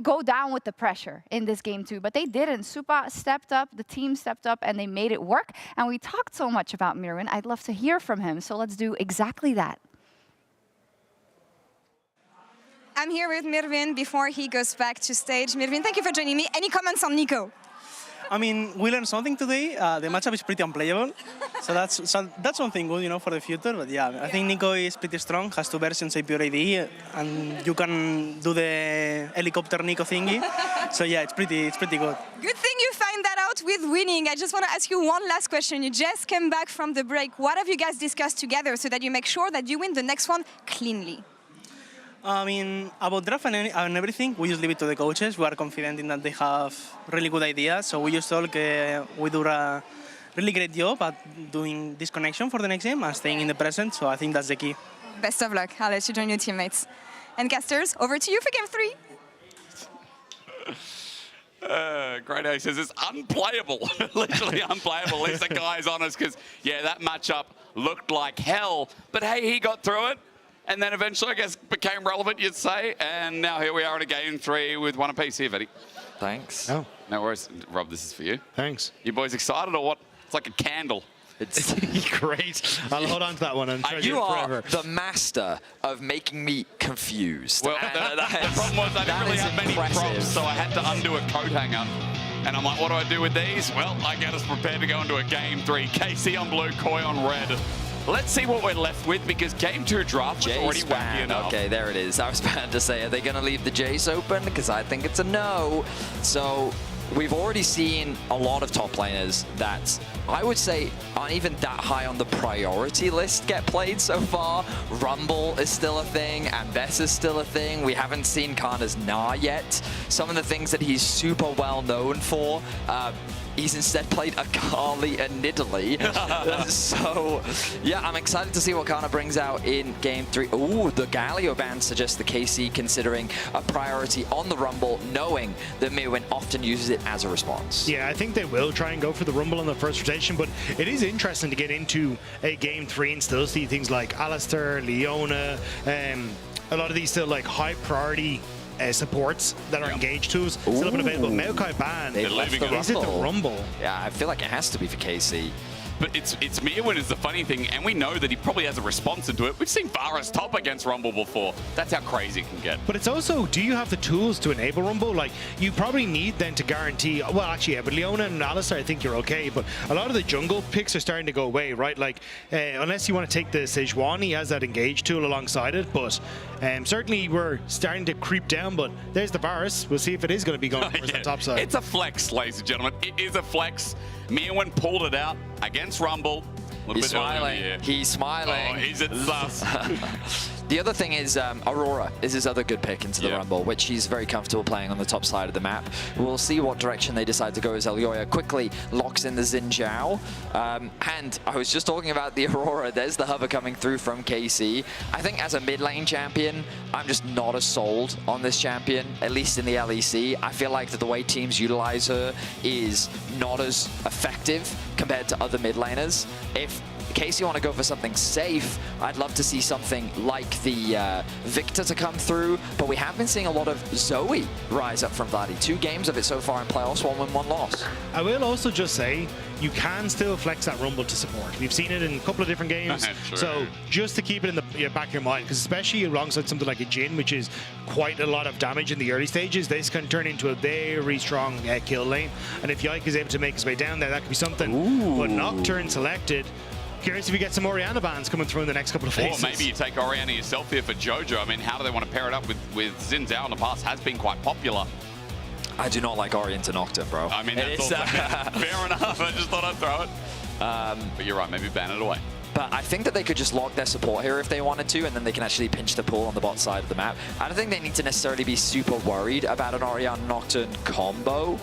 go down with the pressure in this game too. But they didn't. Supa stepped up, the team stepped up, and they made it work. And we talked so much about Mirren. I'd love to hear from him. So let's do exactly that. I'm here with Mirren before he goes back to stage. Mirren, thank you for joining me. Any comments on Nico? I mean, we learned something today. The matchup is pretty unplayable, so that's something good, you know, for the future. But yeah, I think Nico is pretty strong. Has 2 versions of pure AD, and you can do the helicopter Nico thingy. So yeah, it's pretty good. Good thing you find that out with winning. I just want to ask you one last question. You just came back from the break. What have you guys discussed together so that you make sure that you win the next one cleanly? I mean, about draft and everything, we just leave it to the coaches. We are confident in that they have really good ideas. So we just talk, we do a really great job at doing this connection for the next game and staying in the present. So I think that's the key. Best of luck. I'll let you join your teammates. And casters, over to you for game 3. Grado says it's unplayable, literally unplayable. At least the guy's honest because, yeah, that matchup looked like hell. But hey, he got through it. and then eventually, I guess, became relevant, you'd say. And now here we are in a game 3 with one apiece here, Vetty. Thanks. Oh. No worries. Rob, this is for you. Thanks. You boys excited or what? It's like a candle. It's great. I'll hold on to that one and treasure you it are forever. the master of making me confused. Well, the problem was I didn't really have many props, so I had to undo a coat hanger. And I'm like, what do I do with these? Well, I get us prepared to go into a game 3. KC on blue, Koi on red. Let's see what we're left with, because game 2 draft was already wacky enough. Okay, there it is. I was about to say, are they going to leave the Jace open? Because I think it's a no. So we've already seen a lot of top laners that I would say aren't even that high on the priority list get played so far. Rumble is still a thing, Ambess is still a thing. We haven't seen Kana's Na yet. Some of the things that he's super well known for, he's instead played Akali and Nidalee. So, yeah, I'm excited to see what Kana brings out in game 3. Ooh, the Galio ban suggests the KC considering a priority on the Rumble, knowing that Mirwin often uses it as a response. Yeah, I think they will try and go for the Rumble on the first rotation, but it is interesting to get into a game 3 and still see things like Alistair, Leona, a lot of these still like high priority supports that are engaged tools still have been available. MKOI ban. Is it the Rumble? Yeah, I feel like it has to be for KC. But it's Mirwin is the funny thing, and we know that he probably has a response into it. We've seen Varus top against Rumble before. That's how crazy it can get. But it's also, do you have the tools to enable Rumble? Like, you probably need then to guarantee, well, actually, yeah, but Leona and Alistair, I think you're okay, but a lot of the jungle picks are starting to go away, right? Like, unless you want to take the Sejuani, he has that engage tool alongside it, but certainly we're starting to creep down, but there's the Varus. We'll see if it is going to be going for the top side. It's a flex, ladies and gentlemen. It is a flex. Mirwin pulled it out against Rumble. He's smiling. He's smiling. Oh, he's at sus. The other thing is Aurora is his other good pick into the Rumble, which he's very comfortable playing on the top side of the map. We'll see what direction they decide to go as Elyoya quickly locks in the Xin Zhao. And I was just talking about the Aurora. There's the hover coming through from KC. I think as a mid lane champion, I'm just not as sold on this champion, at least in the LEC. I feel like that the way teams utilize her is not as effective compared to other mid laners. If KC want to go for something safe, I'd love to see something like the Victor to come through, but we have been seeing a lot of Zoe rise up from Vladdy. 2 games of it so far in playoffs, 1 win, 1 loss. I will also just say, you can still flex that Rumble to support. We've seen it in a couple of different games. So just to keep it in the back of your mind, because especially alongside something like a Jhin, which is quite a lot of damage in the early stages, this can turn into a very strong kill lane. And if Yike is able to make his way down there, that could be something. Ooh. But Nocturne selected. Curious if we get some Orianna bans coming through in the next couple of phases. Or maybe you take Orianna yourself here for Jojo. I mean, how do they want to pair it up with Xin Zhao in the past? Has been quite popular. I do not like Ori into Nocturne, bro. I mean, that's also fair enough. I just thought I'd throw it. But you're right, maybe ban it away. But I think that they could just lock their support here if they wanted to, and then they can actually pinch the pull on the bot side of the map. I don't think they need to necessarily be super worried about an Orianna Nocturne combo.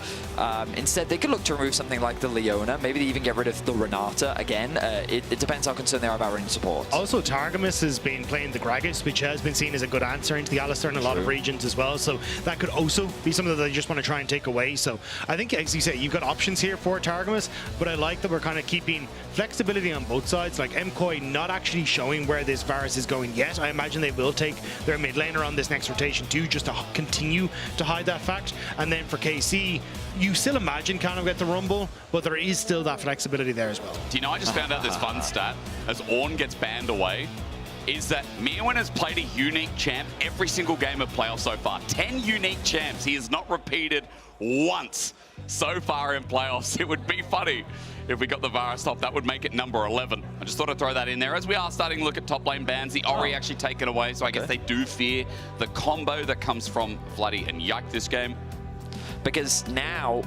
Instead, they could look to remove something like the Leona. Maybe they even get rid of the Renata again. It depends how concerned they are about range support. Also, Targamas has been playing the Gragas, which has been seen as a good answer into the Alistair in a lot of regions as well. So that could also be something that they just want to try and take away. So I think, as you say, you've got options here for Targamas, but I like that we're kind of keeping flexibility on both sides. Like MKOI not actually showing where this Varus is going yet. I imagine they will take their mid laner on this next rotation too, just to continue to hide that fact. And then for KC, you still imagine kind of get the Rumble, but there is still that flexibility there as well. Do you know, I just found out this fun stat, as Ornn gets banned away, is that Mirwin has played a unique champ every single game of playoffs so far. 10 unique champs. He has not repeated once so far in playoffs. It would be funny if we got the Varus top. That would make it number 11. I just thought I'd throw that in there. As we are starting to look at top lane bans, the Ori actually taken away, so I guess they do fear the combo that comes from Vladdy and Yike this game. Because now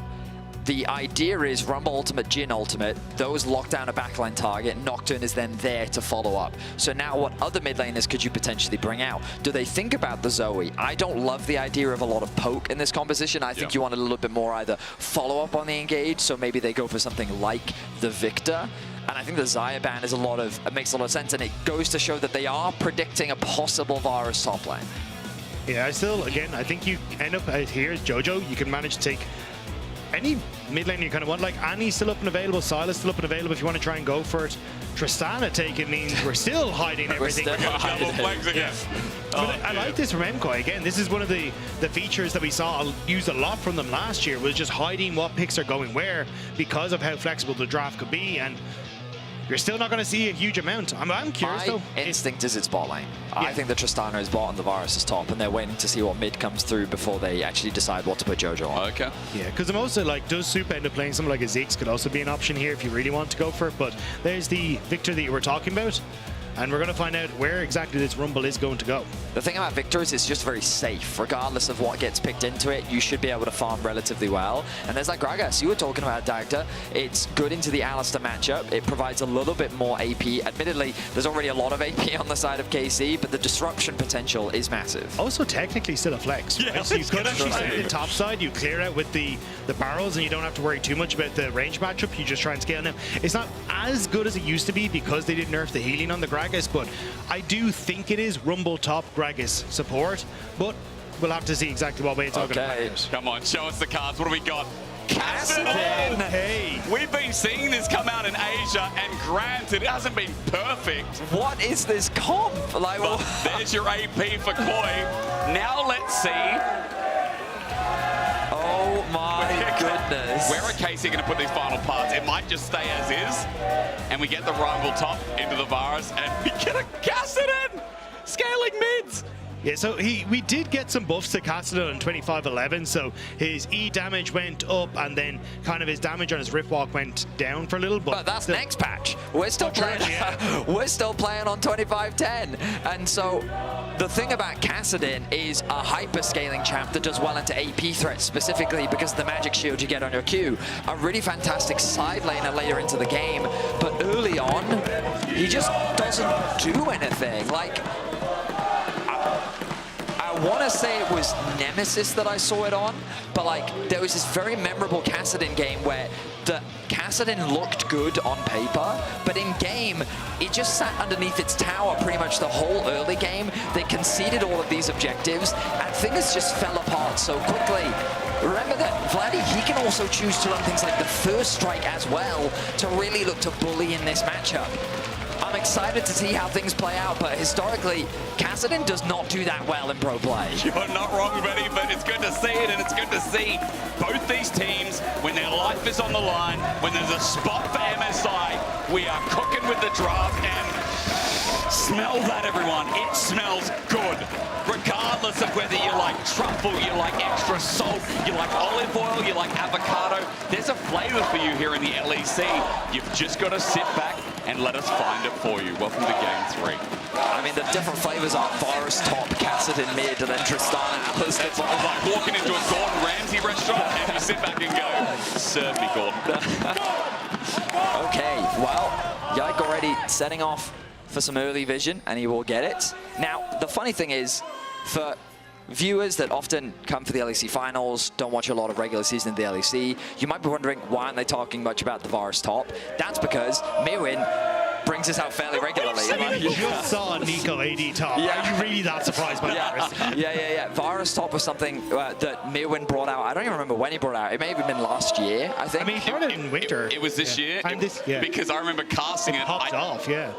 the idea is Rumble Ultimate, Jhin Ultimate, those lock down a backline target, Nocturne is then there to follow up. So now what other mid laners could you potentially bring out? Do they think about the Zoe? I don't love the idea of a lot of poke in this composition. I think you want a little bit more either follow up on the engage, so maybe they go for something like the Victor. And I think the Xayah ban is makes a lot of sense, and it goes to show that they are predicting a possible Varus top lane. Yeah, again, I think you end up here as Jojo, you can manage to take any mid lane you kind of want. Like Annie's still up and available, Silas still up and available if you want to try and go for it. Tristana taken means we're still hiding everything. We're still hiding flags again. But I like this from MKOI. Again, this is one of the features that we saw used a lot from them last year, was just hiding what picks are going where because of how flexible the draft could be. And you're still not going to see a huge amount. I'm curious, though. My instinct is it's bot lane. I think the Tristana is bot and the Varus is top, and they're waiting to see what mid comes through before they actually decide what to put Jojo on. Okay. Yeah, because I'm also like, does Soup end up playing something like a Ziggs? Could also be an option here if you really want to go for it. But there's the Victor that you were talking about. And we're going to find out where exactly this Rumble is going to go. The thing about Victor is it's just very safe. Regardless of what gets picked into it, you should be able to farm relatively well. And there's that Gragas you were talking about, Dagda. It's good into the Alistar matchup. It provides a little bit more AP. Admittedly, there's already a lot of AP on the side of KC, but the disruption potential is massive. Also, technically still a flex. Yeah, right? So you could actually stay the top side, you clear out with the barrels, and you don't have to worry too much about the range matchup. You just try and scale now. It's not as good as it used to be because they did nerf the healing on the Gragas, but I do think it is Rumble top Gragas support, but we'll have to see exactly what way it's all going to play out. Come on, show us the cards. What do we got? Kassadin! Hey! We've been seeing this come out in Asia, and granted, it hasn't been perfect. What is this comp? Like, but there's your AP for Koi. Now let's see. Oh my goodness. Where are KC going to put these final parts? It might just stay as is, and we get the Rumble top into the Varus, and we get a Kassadin scaling mids. Yeah, so we did get some buffs to Kassadin in 25-11, so his E damage went up, and then kind of his damage on his Rift Walk went down for a little bit. But that's next patch. We're still playing. We're still playing on 25-10, and so the thing about Kassadin is a hyper-scaling champ that does well into AP threats, specifically because of the magic shield you get on your Q. A really fantastic side laner later into the game, but early on, he just doesn't do anything. Like, I want to say it was Nemesis that I saw it on, but like there was this very memorable Kassadin game where the Kassadin looked good on paper, but in game, it just sat underneath its tower pretty much the whole early game. They conceded all of these objectives, and things just fell apart so quickly. Remember that Vladdy, he can also choose to run things like the first strike as well to really look to bully in this matchup. I'm excited to see how things play out, but historically, Kassadin does not do that well in pro play. You're not wrong, Benny, but it's good to see it, and it's good to see both these teams, when their life is on the line, when there's a spot for MSI, we are cooking with the draft, and smell that, everyone. It smells good. Regardless of whether you like truffle, you like extra salt, you like olive oil, you like avocado, there's a flavor for you here in the LEC. You've just got to sit back and let us find it for you. Welcome to Game 3. I mean, the different flavors are Varus top, Kassadin mid, and then Tristana Alistar. It's like walking into a Gordon Ramsay restaurant and you sit back and go, serve me, Gordon. Okay, well, Yike already setting off for some early vision, and he will get it. Now, the funny thing is, for viewers that often come for the LEC finals, don't watch a lot of regular season in the LEC, you might be wondering why aren't they talking much about the Varus top? That's because Mirwin brings this out fairly regularly. I mean, you just saw Nico AD top. Yeah. Are you really that surprised by Varus? Yeah. Varus top was something that Mirwin brought out. I don't even remember when he brought it out. It may have been last year, I think. I mean, he brought it in winter. It was this year. Because I remember casting it. Popped off, yeah.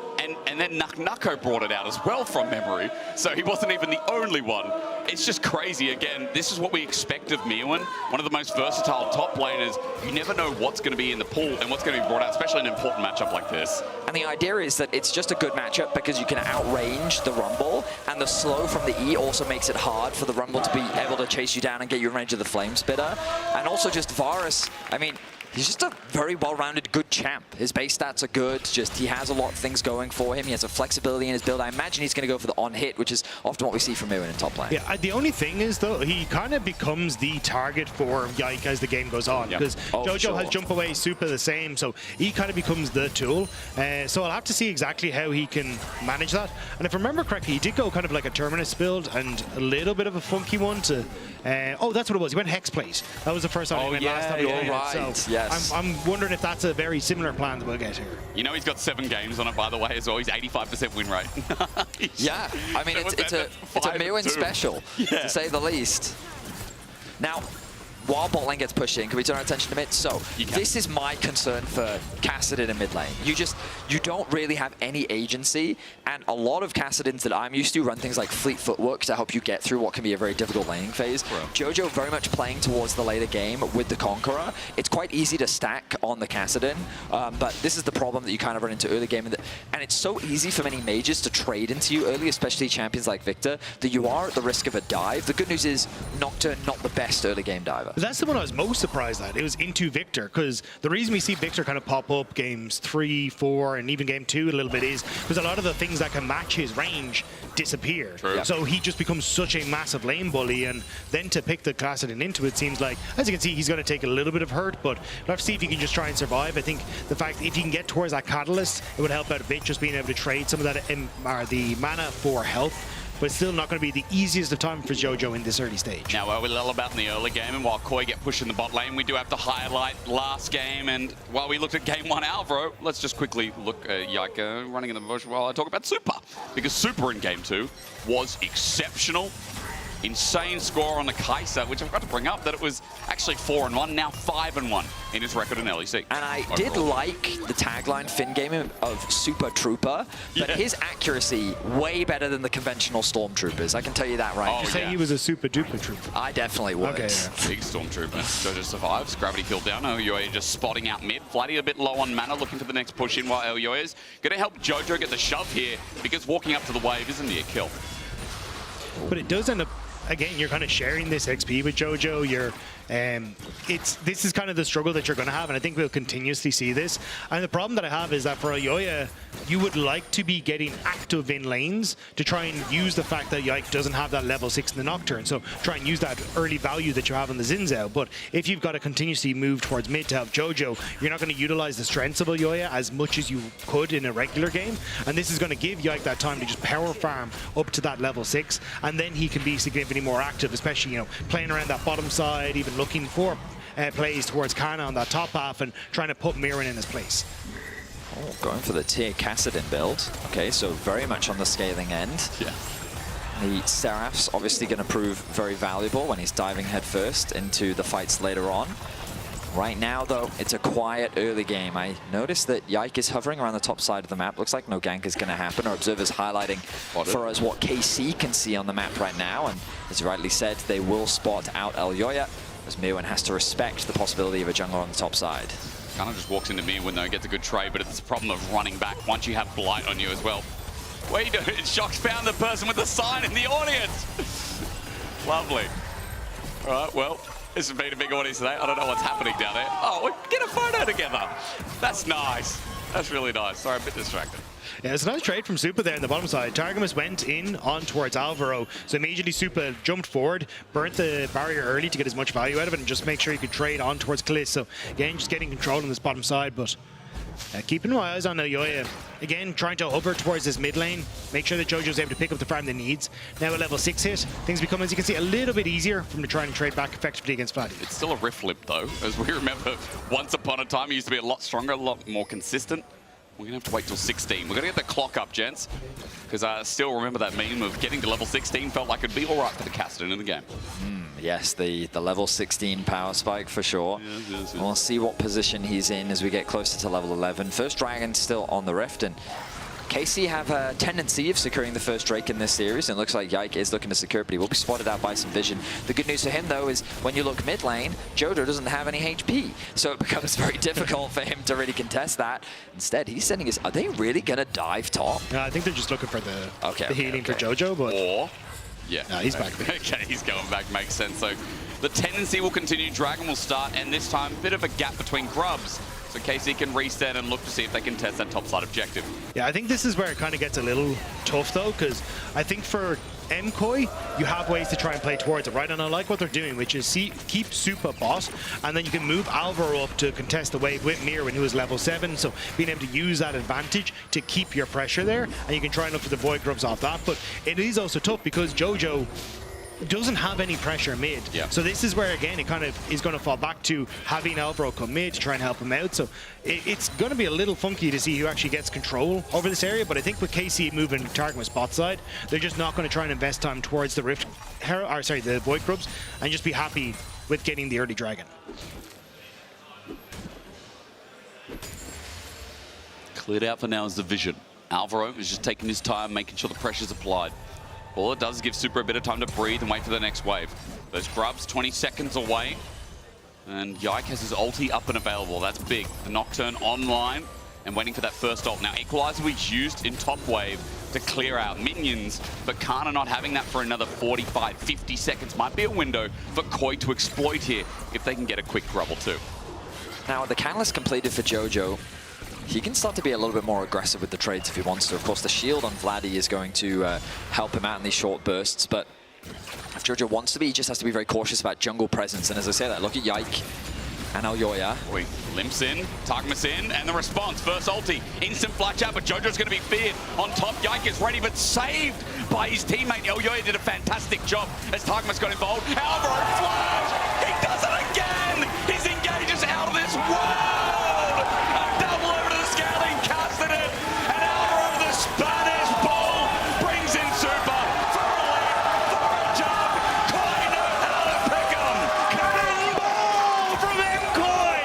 And then Nucko brought it out as well from memory. So he wasn't even the only one. It's just crazy. Again, this is what we expect of Mirwin. One of the most versatile top laners. You never know what's going to be in the pool and what's going to be brought out, especially in an important matchup like this. And the idea is that it's just a good matchup because you can outrange the Rumble, and the slow from the E also makes it hard for the Rumble to be able to chase you down and get you in range of the Flame Spitter. And also just Varus, I mean, he's just a very well-rounded, good champ. His base stats are good, just he has a lot of things going for him. He has a flexibility in his build. I imagine he's going to go for the on-hit, which is often what we see from Mirwin in top lane. Yeah, the only thing is, though, he kind of becomes the target for Yike as the game goes on, because Jojo has jump away, Super the same, so he kind of becomes the tool. So I'll have to see exactly how he can manage that. And if I remember correctly, he did go kind of like a Terminus build and a little bit of a funky one to... oh, that's what it was. He went Hexplate. That was the first time he went last time. Right. Yes. I'm wondering if that's a very similar plan that we'll get here. You know he's got 7 games on it, by the way, as well. He's 85% win rate. Yeah, I mean, it's a Mirwin special, to say the least. Now, while bot lane gets pushed in, can we turn our attention to mid? So this is my concern for Kassadin in mid lane. You don't really have any agency, and a lot of Kassadins that I'm used to run things like fleet footwork to help you get through what can be a very difficult laning phase. Jojo very much playing towards the later game with the Conqueror. It's quite easy to stack on the Kassadin, but this is the problem that you kind of run into early game, and it's so easy for many mages to trade into you early, especially champions like Victor, that you are at the risk of a dive. The good news is Nocturne not the best early game diver. That's the one I was most surprised at. It was into Victor, because the reason we see Victor kind of pop up games 3, 4, and even game 2 a little bit is because a lot of the things that can match his range disappear. So he just becomes such a massive lane bully, and then to pick the Kassadin into it seems like, as you can see, he's going to take a little bit of hurt, but we'll have to see if he can just try and survive. I think the fact if he can get towards that Catalyst, it would help out a bit, just being able to trade some of that the mana for health. But it's still not going to be the easiest of time for Jojo in this early stage. Now, we're all about in the early game, and while KOI get pushed in the bot lane, we do have to highlight last game. And while we looked at game 1 Alvaro, let's just quickly look at Yike running in the motion while I talk about Super. Because Super in game 2 was exceptional. Insane score on the Kai'Sa, which I've got to bring up that it was actually 4-1, now 5-1 in his record in LEC. And I did like the tagline Finn game of Super Trooper, but his accuracy way better than the conventional Stormtroopers. I can tell you that right. Did you say he was a super duper trooper? I definitely would. Okay, Big Stormtrooper. Jojo survives. Gravity killed down. LEC just spotting out mid. Flatty a bit low on mana, looking for the next push in, while LEC is going to help Jojo get the shove here, because walking up to the wave isn't near kill. But it does end up, again, you're kind of sharing this XP with Jojo. This is kind of the struggle that you're going to have, and I think we'll continuously see this. And the problem that I have is that for Ayoya, you would like to be getting active in lanes to try and use the fact that Yike doesn't have that level 6 in the Nocturne, so try and use that early value that you have on the Xin Zhao. But if you've got to continuously move towards mid to help Jojo, you're not going to utilize the strengths of Ayoya as much as you could in a regular game, and this is going to give Yike that time to just power farm up to that level 6, and then he can be significantly more active, especially, you know, playing around that bottom side, even looking for plays towards Kana on that top half and trying to put Mirren in his place. Oh, going for the tier Kassadin build. Okay, so very much on the scaling end. Yeah. The Seraph's obviously going to prove very valuable when he's diving headfirst into the fights later on. Right now, though, it's a quiet early game. I noticed that Yike is hovering around the top side of the map. Looks like no gank is going to happen. Our observer's highlighting for us what KC can see on the map right now. And as you rightly said, they will spot out Elyoya, as Mirwin has to respect the possibility of a jungler on the top side. Kind of just walks into Mirwin, though, gets a good trade, but it's the problem of running back once you have Blight on you as well. What are you doing? Shox found the person with the sign in the audience. Lovely. All right, well, this has been a big audience today. I don't know what's happening down there. Oh, we get a photo together. That's nice. That's really nice. Sorry, I'm a bit distracted. Yeah, it's a nice trade from Supa there on the bottom side. Targamas went in on towards Alvaro, so immediately Supa jumped forward, burnt the barrier early to get as much value out of it and just make sure he could trade on towards Kaliss. So again, just getting control on this bottom side, but keeping my eyes on Ayoya. Again, trying to hover towards this mid lane, make sure that Jojo's able to pick up the farm that needs. Now a level 6 hit, things become, as you can see, a little bit easier for him to try and trade back effectively against Flatty. It's still a rift limp, though. As we remember, once upon a time, he used to be a lot stronger, a lot more consistent. We're going to have to wait till 16. We're going to get the clock up, gents, because I still remember that meme of getting to level 16 felt like it'd be all right for the Kassadin in the game. Yes, the level 16 power spike for sure. Yes. We'll see what position he's in as we get closer to level 11. First Dragon still on the Rift, and KC have a tendency of securing the first Drake in this series, and it looks like Yike is looking to secure it, but he will be spotted out by some vision. The good news for him, though, is when you look mid lane, Jojo doesn't have any HP, so it becomes very difficult for him to really contest that. Instead, he's sending his... Are they really going to dive top? I think they're just looking for the healing for Jojo, but... Or... Yeah. No, he's back. Okay, he's going back. Makes sense. So the tendency will continue. Dragon will start, and this time, a bit of a gap between grubs. So KC can reset and look to see if they can test that top side objective. Yeah, I think this is where it kind of gets a little tough, though, because I think for MKOI, you have ways to try and play towards it, right? And I like what they're doing, which is keep Supa boss, and then you can move Alvaro up to contest the wave with Mirwin, who is level 7, so being able to use that advantage to keep your pressure there, and you can try and look for the Void Grubs off that. But it is also tough because Jojo doesn't have any pressure mid. Yeah. So this is where, again, it kind of is going to fall back to having Alvaro come mid to try and help him out. So it's going to be a little funky to see who actually gets control over this area. But I think with KC moving Targamas bot side, they're just not going to try and invest time towards the Rift, the Void Grubs, and just be happy with getting the early dragon. Cleared out for now is the vision. Alvaro is just taking his time, making sure the pressure's applied. All it does is give Super a bit of time to breathe and wait for the next wave. Those grubs 20 seconds away. And Yike has his ulti up and available. That's big. The Nocturne online and waiting for that first ult. Now, Equalizer was used in top wave to clear out minions, but Kana not having that for another 45, 50 seconds might be a window for KOI to exploit here if they can get a quick grub or two. Now, the Catalyst completed for Jojo. He can start to be a little bit more aggressive with the trades if he wants to. Of course, the shield on Vladdy is going to help him out in these short bursts, but if Jojo wants to be, he just has to be very cautious about jungle presence. And as I say that, look at Yike and Elyoya. Wait, limps in, Targamas in, and the response. First ulti, instant flash out, but Jojo's going to be feared. On top, Yike is ready, but saved by his teammate. Elyoya did a fantastic job as Targamas got involved. Alvaro flash! He does it again! His engage is out of this world! A double over to the scaling, casted it, and Alvaro, the Spanish bull, brings in Super for a lead, for a jump. KOI know how to pick him! Cannonball from MKOI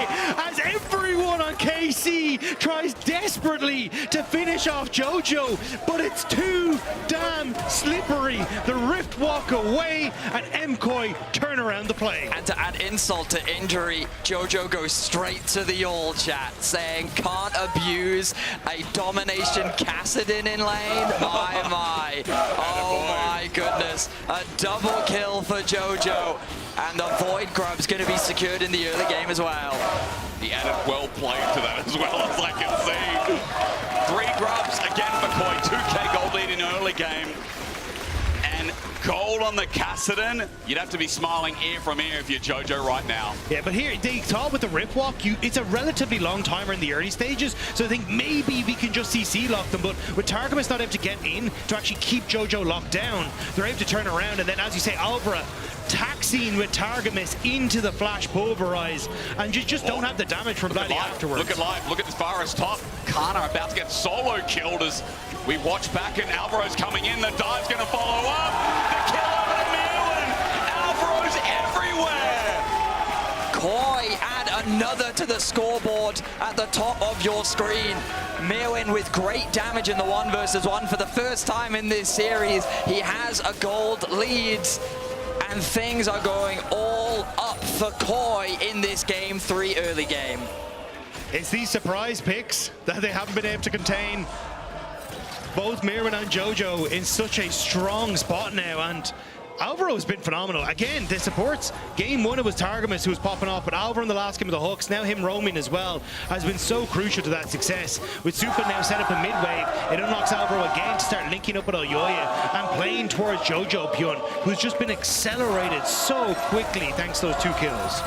as everyone on KC tries desperately to finish off Jojo, but it's too damn slippery. The Rift walk away and MKOI turn around the play. And to add insult to injury, Jojo goes straight to the all chat saying can't abuse a domination Kassadin in lane. My. Oh my goodness. A double kill for Jojo. And the Void Grub's going to be secured in the early game as well. He added well played to that as well, as I can see. 3 grubs again for KOI. 2k gold lead in early game. And gold on the Kassadin. You'd have to be smiling ear from ear if you're Jojo right now. Yeah, but here, they thought with the Rip Walk, it's a relatively long timer in the early stages, so I think maybe we can just CC lock them, but with Targamas not able to get in to actually keep Jojo locked down, they're able to turn around, and then, as you say, Alvaro taxiing with Targamas into the flash pulverize, and just don't have the damage from Vladdy afterwards. Look at live, look at this Varus top. Kana about to get solo killed as we watch back, and Alvaro's coming in. The dive's going to follow up. The kill over to Mirwin. Alvaro's everywhere. KOI add another to the scoreboard at the top of your screen. Mirwin with great damage in the 1 versus 1 for the first time in this series. He has a gold lead. And things are going all up for KOI in this game 3 early game. It's these surprise picks that they haven't been able to contain. Both Mirwin and Jojo in such a strong spot now, and Alvaro has been phenomenal. Again, the supports. Game 1 it was Targamas who was popping off, but Alvaro in the last game of the hooks, now him roaming as well, has been so crucial to that success. With Super now set up in mid-wave, it unlocks Alvaro again to start linking up with Elyoya and playing towards Jojo Pyun, who's just been accelerated so quickly thanks to those 2 kills.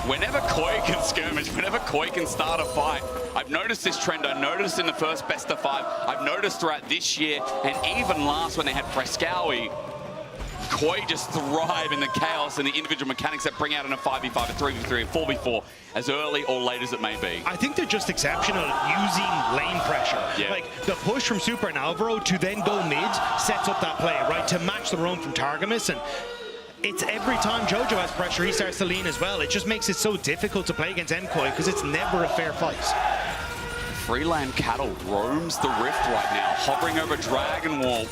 Whenever KOI can skirmish, whenever KOI can start a fight, I've noticed this trend. I noticed in the first best of 5. I've noticed throughout this year, and even last when they had Frescowi, KOI just thrive in the chaos and the individual mechanics that bring out in a 5v5, a 3v3, a 4v4, as early or late as it may be. I think they're just exceptional at using lane pressure. Yeah. Like, the push from Super and Alvaro to then go mid sets up that play, right, to match the roam from Targamas, and it's every time Jojo has pressure, he starts to lean as well. It just makes it so difficult to play against MKOI because it's never a fair fight. Freeland Cattle roams the Rift right now, hovering over Dragon Wall.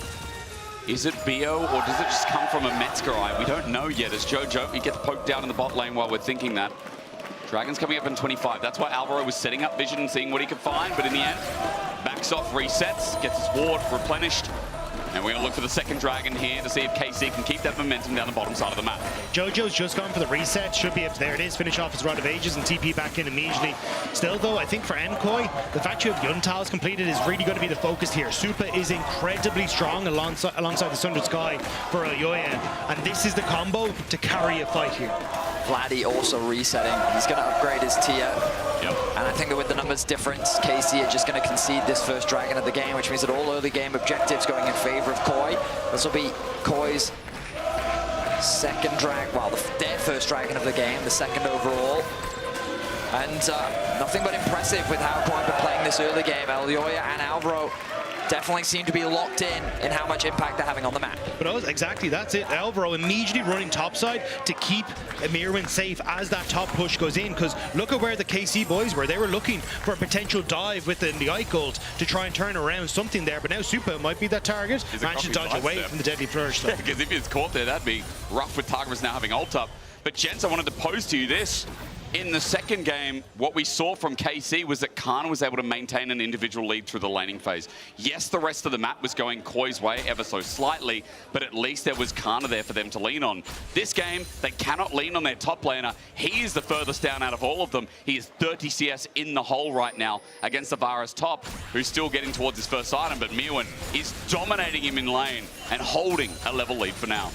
Is it Bio, or does it just come from a MKOI? We don't know yet, as Jojo, he gets poked down in the bot lane while we're thinking that. Dragon's coming up in 25. That's why Alvaro was setting up vision and seeing what he could find, but in the end, backs off, resets, gets his ward replenished. And we're going to look for the second Dragon here to see if KC can keep that momentum down the bottom side of the map. Jojo's just gone for the reset. Should be up to there. It is. Finish off his Rod of Ages and TP back in immediately. Still, though, I think for MKOI, the fact you have Yuntals completed is really going to be the focus here. Super is incredibly strong alongside the Sundered Sky for Elyoya. And this is the combo to carry a fight here. Vladdy also resetting. He's going to upgrade his tier. Yep. And I think that with the numbers difference, KC are just going to concede this first Dragon of the game, which means that all early game objectives going in favor of KOI. This will be KOI's second Dragon, well, their first Dragon of the game, the second overall. And nothing but impressive with how KOI have been playing this early game. Elyoya and Alvaro definitely seem to be locked in how much impact they're having on the map. But exactly, that's it. Alvaro immediately running topside to keep Mirwin safe as that top push goes in, because look at where the KC boys were. They were looking for a potential dive with the Ike ult to try and turn around something there, but now Super might be that target. Man should dodge away from the deadly flourish. Yeah, because if he's caught there, that'd be rough with Targamas now having ult up. But Jens, I wanted to pose to you this. In the second game, what we saw from KC was that Kana was able to maintain an individual lead through the laning phase. Yes, the rest of the map was going KOI's way ever so slightly, but at least there was Kana there for them to lean on. This game, they cannot lean on their top laner. He is the furthest down out of all of them. He is 30 CS in the hole right now against the Varus top, who's still getting towards his first item, but Mirwin is dominating him in lane and holding a level lead for now.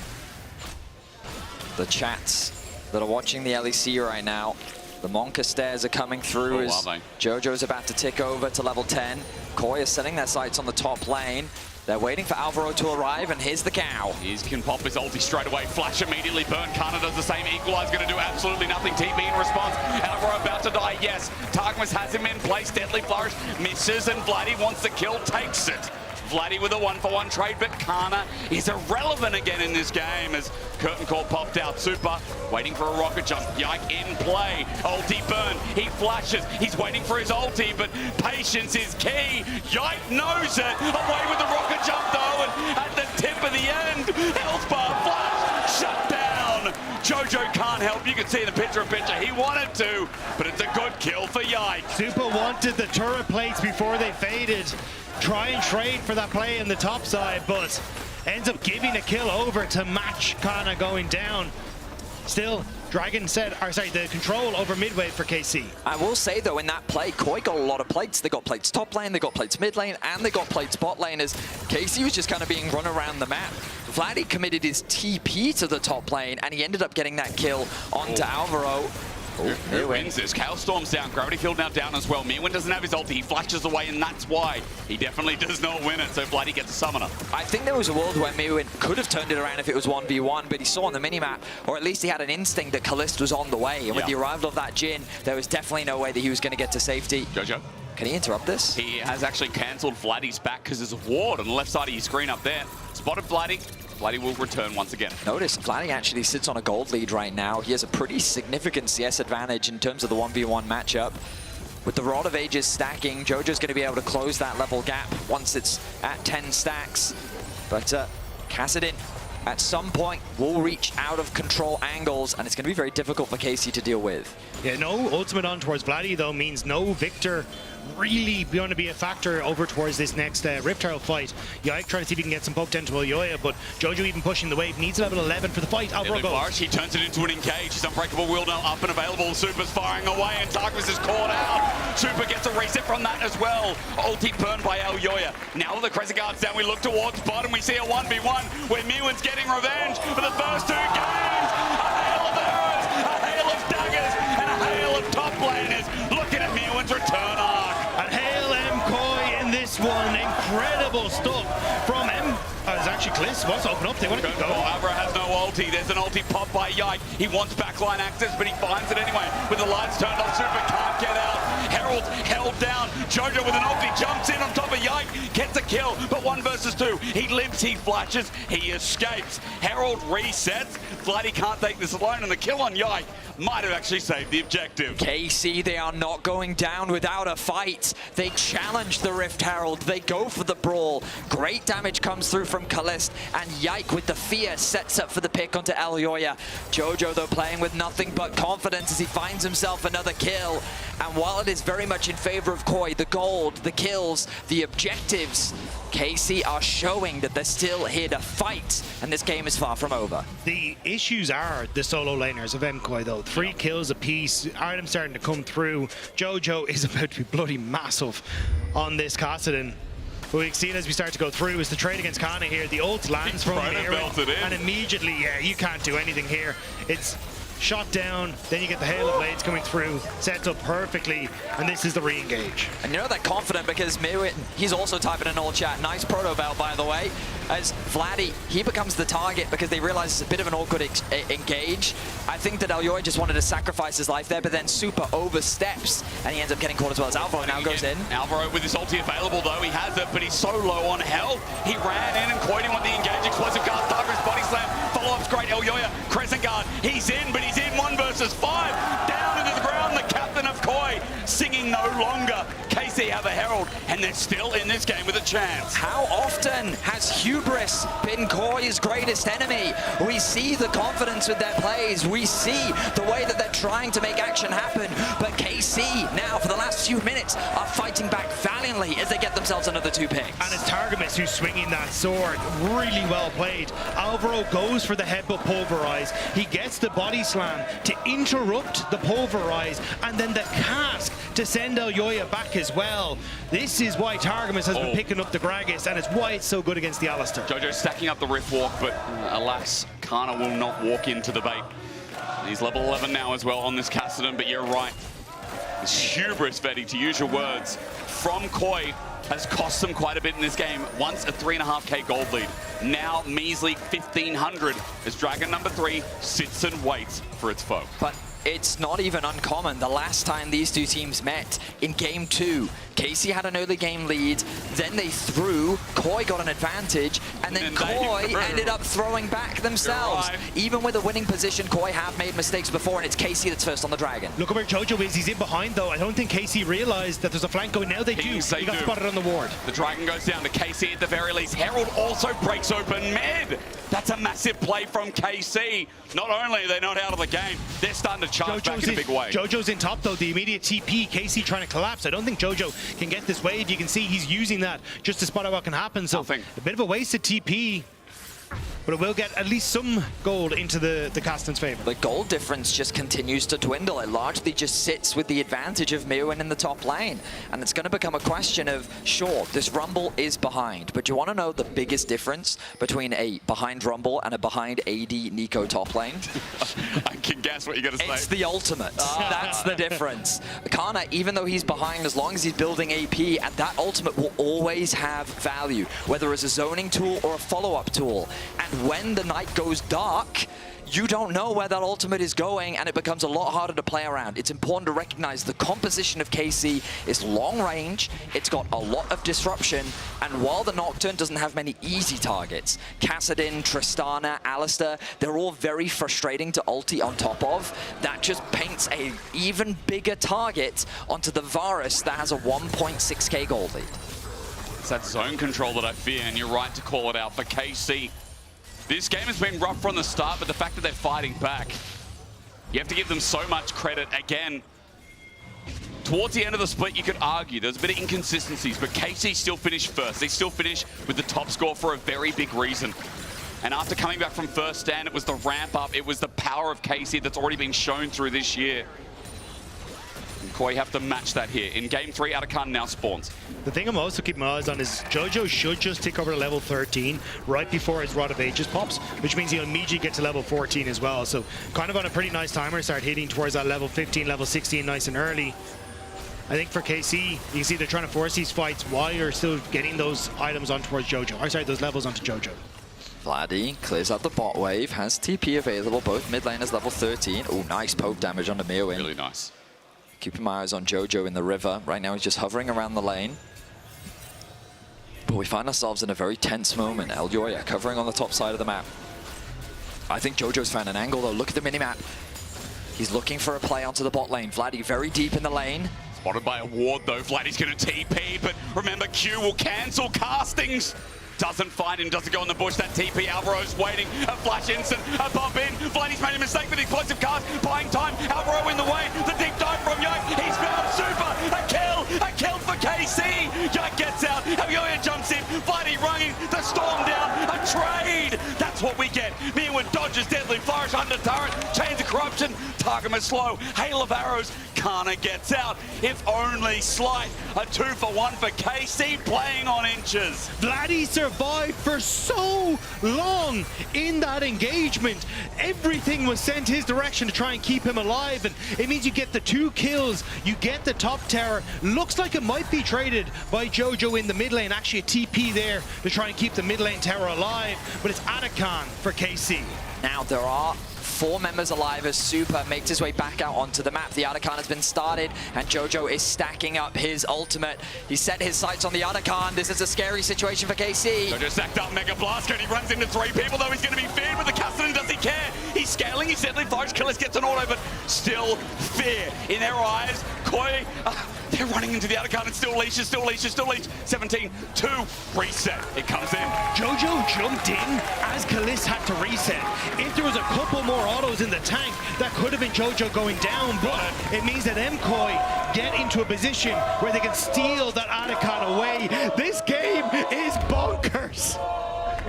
The chats that are watching the LEC right now, the Monka stairs are coming through as Jojo's about to tick over to level 10. KOI is setting their sights on the top lane. They're waiting for Alvaro to arrive, and here's the cow. He can pop his ulti straight away. Flash immediately burn. Kana does the same. Equalize going to do absolutely nothing. TP in response. Alvaro about to die. Yes. Targamas has him in place. Deadly flourish. Misses, and Vladdy wants the kill. Takes it. Vladdy with a 1-for-1 trade, but Kana is irrelevant again in this game as curtain call popped out. Super waiting for a rocket jump. Yike in play. Ulti burn. He flashes. He's waiting for his ulti, but patience is key. Yike knows it. Away with the rocket jump though, and at the tip of the end, health bar flash shut down. Jojo can't help. You can see in the picture-in-picture. He wanted to, but it's a good kill for Yike. Super wanted the turret plates before they faded. Try and trade for that play in the top side, but ends up giving a kill over to match Kana going down. Still, Dragon said, or sorry, the control over mid wave for KC. I will say though, in that play, KOI got a lot of plates. They got plates top lane, they got plates mid lane, and they got plates bot lane as KC was just kind of being run around the map. Vladdy committed his TP to the top lane, and he ended up getting that kill onto Alvaro. Who wins this? Chaos Storm's down. Gravity Field now down as well. Mirwin doesn't have his ulti. He flashes away, and that's why he definitely does not win it. So Vladdy gets a summoner. I think there was a world where Mirwin could have turned it around if it was 1v1, but he saw on the minimap, or at least he had an instinct that Kalist was on the way. And with the arrival of that Jhin, there was definitely no way that he was going to get to safety. Jojo. Can he interrupt this? He has actually cancelled Vladdy's back because there's a ward on the left side of your screen up there. Spotted Vladdy. Vladdy will return once again. Notice Vladdy actually sits on a gold lead right now. He has a pretty significant CS advantage in terms of the 1v1 matchup. With the Rod of Ages stacking, Jojo's going to be able to close that level gap once it's at 10 stacks. But Kassadin, at some point, will reach out of control angles, and it's going to be very difficult for KC to deal with. Yeah, no ultimate on towards Vladdy, though, means no Victor really going to be a factor over towards this next Rift Herald fight. Yike trying to see if he can get some poke down to Oyoya, but Jojo even pushing the wave, needs level 11 for the fight. Alvaro goes. He turns it into an engage. His Unbreakable Will now up and available. Super's firing away, and Targamas is caught out. Super gets a reset from that as well. Ulti burned by Oyoya. Now with the Crescent Guards down, we look towards bottom. We see a 1v1 where Mirwin's getting revenge for the first two games. A hail of arrows, a hail of daggers, and a hail of top laners. Looking at Mirwin's return arc. And hail MKOI in this one. Incredible stuff from it's actually Kliss wants to open up. They want to go. Alvaro has no ulti. There's an ulti pop by Yike. He wants backline access, but he finds it anyway. With the lights turned on, Super can't get out. Herald held down. Jojo with an ulti jumps in on top of Yike, gets a kill, but 1 versus 2. He lives, he flashes, he escapes. Herald resets. Vladdy can't take this alone, and the kill on Yike might have actually saved the objective. KC, they are not going down without a fight. They challenge the Rift Herald. They go for the brawl. Great damage comes through from Kalist, and Yike with the fear sets up for the pick onto Oyoya. Jojo, though, playing with nothing but confidence as he finds himself another kill. And while it is very much in favor of KOI, the gold, the kills, the objectives, KC are showing that they're still here to fight, and this game is far from over. The issues are the solo laners of MKOI, though. 3 kills apiece, items starting to come through. Jojo is about to be bloody massive on this Kassadin. What we've seen as we start to go through is the trade against Kana here. The ult lands from here, and immediately, yeah, you can't do anything here. It's shot down, then you get the hail of blades coming through, sets up perfectly, and this is the re-engage. And you know they're confident because Miwin, he's also typing in all chat. Nice proto belt, by the way. As Vladdy, he becomes the target because they realize it's a bit of an awkward engage. I think that Elyoy just wanted to sacrifice his life there, but then Super oversteps, and he ends up getting caught as well as Alvaro now goes in. Alvaro with his ulti available though, he has it, but he's so low on health. He ran in and Koi didn't want the engage. Explosive guard, Thagger's body slam. Follow-up's great, Elyoya, Crescent guard. He's in, but he's in 1 versus 5. Down into the ground, the captain of Koi, singing no longer. KC have a herald, and they're still in this game with a chance. How often has hubris been Koi's greatest enemy? We see the confidence with their plays. We see the way that they're trying to make action happen. But KC now, for the last few minutes, are fighting back valiantly as they get themselves another 2 picks. And it's Targamas who's swinging that sword. Really well played. Alvaro goes for the headbutt pulverize. He gets the body slam to interrupt the pulverize, and then the cask to send Elyoya back as well. This is why Targamas has been picking up the Gragas, and it's why it's so good against the Alistar. Jojo stacking up the Rift Walk, but alas, Kana will not walk into the bait. He's level 11 now as well on this Kassadin, but you're right. It's hubris, Vetty, to use your words, from Koi has cost them quite a bit in this game. Once a 3.5k gold lead, now measly 1,500 as Dragon number 3 sits and waits for its foe. But it's not even uncommon. The last time these two teams met in game 2, KC had an early game lead, then they threw, Koi got an advantage, and then Koi ended up throwing back themselves. Even with a winning position, Koi have made mistakes before, and it's KC that's first on the Dragon. Look at where Jojo is. He's in behind, though. I don't think KC realized that there's a flank going. Now they do. He got spotted on the ward. The Dragon goes down to KC at the very least. Herald also breaks open mid. That's a massive play from KC. Not only are they not out of the game, they're starting to charge back in a big way. Jojo's in top, though. The immediate TP, KC trying to collapse. I don't think Jojo can get this wave. You can see he's using that just to spot out what can happen. So a bit of a wasted TP. But it will get at least some gold into the Kassadin's favor. The gold difference just continues to dwindle. It largely just sits with the advantage of Miwin in the top lane. And it's going to become a question of, sure, this Rumble is behind, but do you want to know the biggest difference between a behind Rumble and a behind AD Nico top lane? I can guess what you're going to say. It's the ultimate. That's the difference. Kana, even though he's behind, as long as he's building AP, and that ultimate will always have value, whether it's a zoning tool or a follow-up tool. And when the night goes dark, you don't know where that ultimate is going, and it becomes a lot harder to play around. It's important to recognize the composition of KC is long range, it's got a lot of disruption, and while the Nocturne doesn't have many easy targets, Kassadin, Tristana, Alistar, they're all very frustrating to ulti on top of. That just paints a even bigger target onto the Varus that has a 1.6k gold lead. It's that zone control that I fear, and you're right to call it out for KC. This game has been rough from the start, but the fact that they're fighting back, you have to give them so much credit. Again, towards the end of the split, you could argue there's a bit of inconsistencies, but KC still finished first. They still finished with the top score for a very big reason. And after coming back from first stand, it was the ramp up, it was the power of KC that's already been shown through this year. And Koi have to match that here. In game 3, Atakan now spawns. The thing I'm also keeping my eyes on is Jojo should just tick over to level 13 right before his Rod of Ages pops, which means he'll immediately get to level 14 as well. So kind of on a pretty nice timer, start hitting towards that level 15, level 16 nice and early. I think for KC, you can see they're trying to force these fights while you're still getting those items on towards Jojo. Or sorry, those levels onto Jojo. Vladdy clears out the bot wave, has TP available, both mid laners level 13. Oh, nice poke damage on the Miwin. Really nice. Keeping my eyes on Jojo in the river. Right now he's just hovering around the lane. But we find ourselves in a very tense moment. Elyoya covering on the top side of the map. I think Jojo's found an angle though. Look at the minimap. He's looking for a play onto the bot lane. Vladdy very deep in the lane. Spotted by a ward though. Vladdy's going to TP, but remember Q will cancel castings. Doesn't find him, doesn't go in the bush. That TP, Alvaro's waiting. A flash instant, a bump in. Vladdy's made a mistake with the explosive cast. Buying time, Alvaro in the way. The deep dive from Yike. He's found Super. A kill for KC. Yike gets out. Elyoya jumps in. Vladdy running the storm down. A trade. That's what we get. Miwin and dodges deadly flourish under turret. Chains of corruption. Targum is slow. Hail of arrows. Kana gets out. If only slight. A 2-for-1 for KC playing on inches. Vladdy survived for so long in that engagement. Everything was sent his direction to try and keep him alive, and it means you get the 2 kills, you get the top tower. Looks like it might be traded by Jojo in the mid lane. Actually a TP there to try and keep the mid lane tower alive, but it's Atakan for KC. Now there are 4 members alive as Super makes his way back out onto the map. The Atakan has been started, and Jojo is stacking up his ultimate. He set his sights on the Atakan. This is a scary situation for KC. Jojo stacked up Mega Blaster, and he runs into 3 people, though he's going to be feared with the Cassidy. Does he care? He's scaling, he's deadly flash. Killis gets an auto, but still fear in their eyes. Koi, they're running into the Atakan, and still leash, still leash, still leash. 17-2, reset. It comes in. Jojo jumped in as Kalist had to reset. If there was a couple more autos in the tank, that could have been Jojo going down, but it means that MKOI get into a position where they can steal that Atakan away. This game is bonkers.